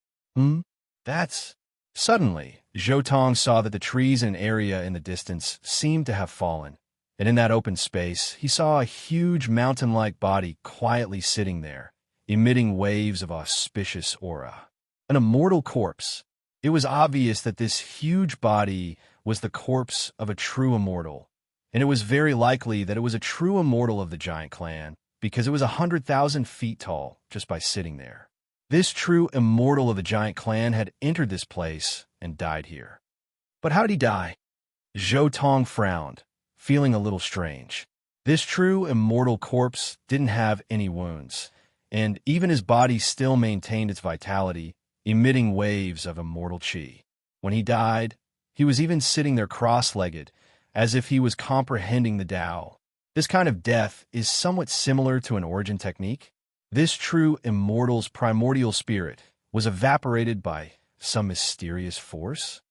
That's... Suddenly, Zhou Tong saw that the trees in an area in the distance seemed to have fallen, and in that open space, he saw a huge mountain-like body quietly sitting there, emitting waves of auspicious aura. An immortal corpse. It was obvious that this huge body was the corpse of a true immortal, and it was very likely that it was a true immortal of the giant clan, because it was 100,000 feet tall just by sitting there. This true immortal of the giant clan had entered this place and died here. But how did he die? Zhou Tong frowned, feeling a little strange. This true immortal corpse didn't have any wounds, and even his body still maintained its vitality, emitting waves of immortal qi. When he died, he was even sitting there cross-legged, as if he was comprehending the Tao. This kind of death is somewhat similar to an origin technique. This true immortal's primordial spirit was evaporated by some mysterious force.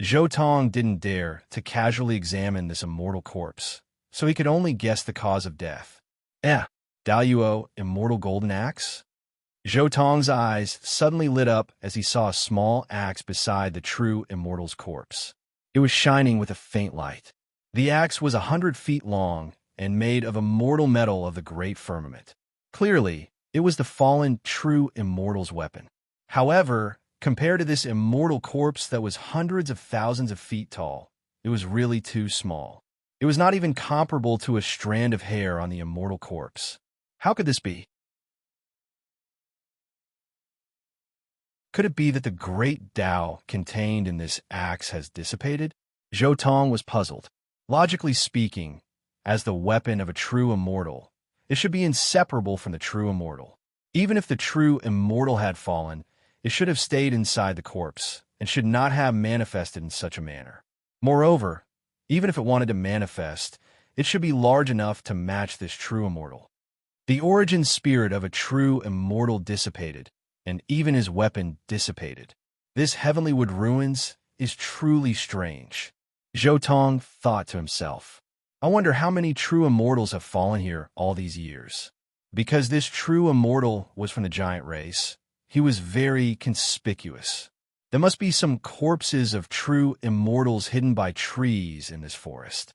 Zhou Tong didn't dare to casually examine this immortal corpse, so he could only guess the cause of death. Daluo, immortal golden axe? Zhou Tong's eyes suddenly lit up as he saw a small axe beside the true immortal's corpse. It was shining with a faint light. The axe was 100 feet long and made of immortal metal of the great firmament. Clearly, it was the fallen true immortal's weapon. However, compared to this immortal corpse that was hundreds of thousands of feet tall, it was really too small. It was not even comparable to a strand of hair on the immortal corpse. How could this be? Could it be that the great Tao contained in this axe has dissipated? Zhou Tong was puzzled. Logically speaking, as the weapon of a true immortal, it should be inseparable from the true immortal. Even if the true immortal had fallen, it should have stayed inside the corpse and should not have manifested in such a manner. Moreover, even if it wanted to manifest, it should be large enough to match this true immortal. The origin spirit of a true immortal dissipated, and even his weapon dissipated. This heavenly wood ruins is truly strange. Zhou Tong thought to himself, I wonder how many true immortals have fallen here all these years. Because this true immortal was from the giant race, he was very conspicuous. There must be some corpses of true immortals hidden by trees in this forest.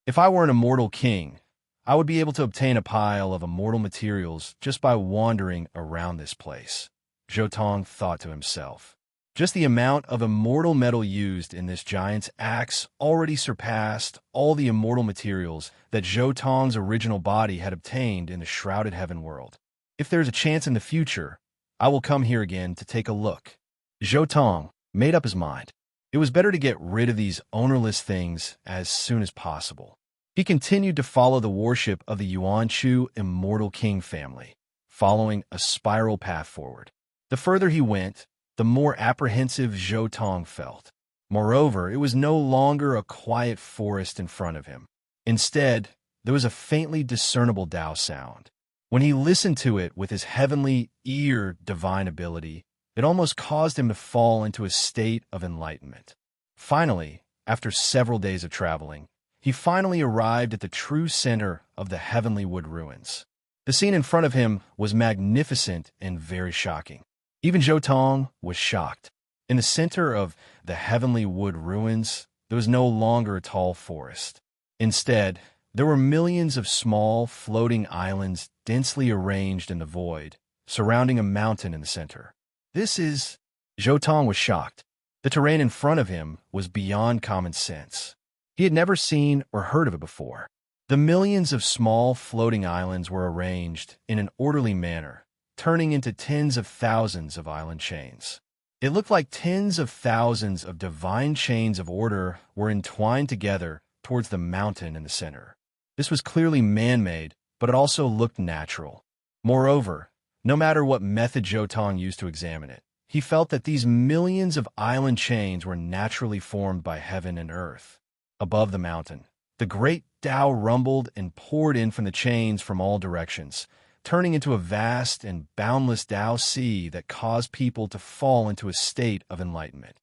If I were an immortal king, I would be able to obtain a pile of immortal materials just by wandering around this place. Zhou Tong thought to himself. Just the amount of immortal metal used in this giant's axe already surpassed all the immortal materials that Zhou Tong's original body had obtained in the shrouded heaven world. If there's a chance in the future, I will come here again to take a look. Zhou Tong made up his mind. It was better to get rid of these ownerless things as soon as possible. He continued to follow the worship of the Yuanchu immortal king family, following a spiral path forward. The further he went, the more apprehensive Zhou Tong felt. Moreover, it was no longer a quiet forest in front of him. Instead, there was a faintly discernible Tao sound. When he listened to it with his heavenly ear divine ability, it almost caused him to fall into a state of enlightenment. Finally, after several days of traveling, he finally arrived at the true center of the heavenly wood ruins. The scene in front of him was magnificent and very shocking. Even Zhou Tong was shocked. In the center of the heavenly wood ruins, there was no longer a tall forest. Instead, there were millions of small, floating islands densely arranged in the void, surrounding a mountain in the center. Zhou Tong was shocked. The terrain in front of him was beyond common sense. He had never seen or heard of it before. The millions of small floating islands were arranged in an orderly manner, turning into tens of thousands of island chains. It looked like tens of thousands of divine chains of order were entwined together towards the mountain in the center. This was clearly man-made, but it also looked natural. Moreover, no matter what method Zhou Tong used to examine it, he felt that these millions of island chains were naturally formed by heaven and earth. Above the mountain, the great Tao rumbled and poured in from the chains from all directions, turning into a vast and boundless Tao sea that caused people to fall into a state of enlightenment.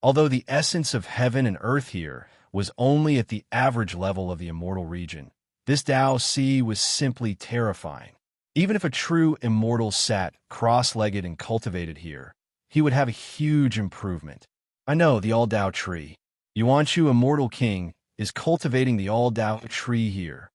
Although the essence of heaven and earth here was only at the average level of the immortal region, this Tao sea was simply terrifying. Even if a true immortal sat cross-legged and cultivated here, he would have a huge improvement. I know, the All-Tao tree. Yuanchu immortal king is cultivating the All-Tao tree here.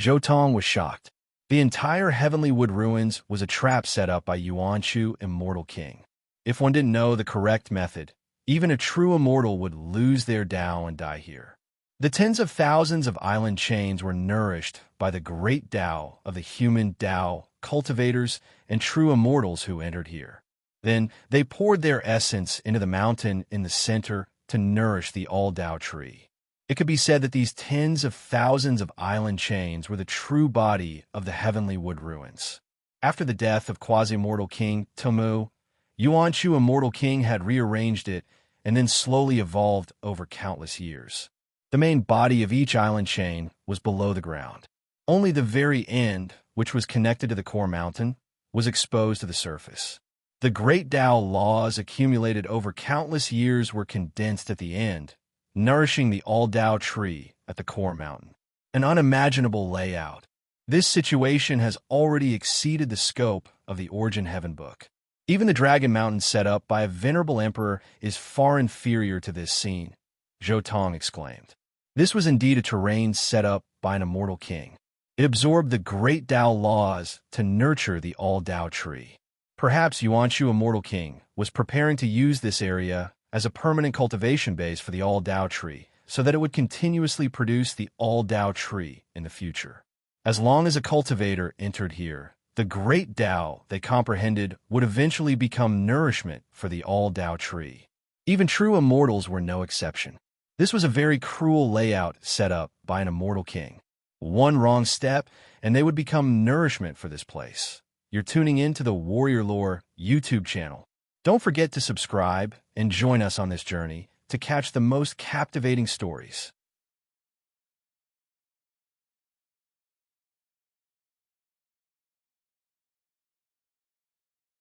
Zhou Tong was shocked. The entire heavenly wood ruins was a trap set up by Yuanchu immortal king. If one didn't know the correct method, even a true immortal would lose their Tao and die here. The tens of thousands of island chains were nourished by the great Tao of the human Tao cultivators and true immortals who entered here. Then they poured their essence into the mountain in the center to nourish the all-Tao tree. It could be said that these tens of thousands of island chains were the true body of the heavenly wood ruins. After the death of quasi-immortal king Tomu, Yuanchu immortal king had rearranged it and then slowly evolved over countless years. The main body of each island chain was below the ground. Only the very end, which was connected to the core mountain, was exposed to the surface. The great Tao laws accumulated over countless years were condensed at the end, nourishing the all-Tao tree at the core mountain. An unimaginable layout. This situation has already exceeded the scope of the Origin Heaven book. Even the Dragon Mountain set up by a venerable emperor is far inferior to this scene, Zhou Tong exclaimed. This was indeed a terrain set up by an immortal king. It absorbed the great Tao laws to nurture the all-Tao tree. Perhaps Yuanshu Immortal King was preparing to use this area as a permanent cultivation base for the all-Tao tree, so that it would continuously produce the all-Tao tree in the future. As long as a cultivator entered here, the great Tao they comprehended would eventually become nourishment for the all-Tao tree. Even true immortals were no exception. This was a very cruel layout set up by an immortal king. One wrong step, and they would become nourishment for this place. You're tuning in to the Warrior Lore YouTube channel. Don't forget to subscribe and join us on this journey to catch the most captivating stories.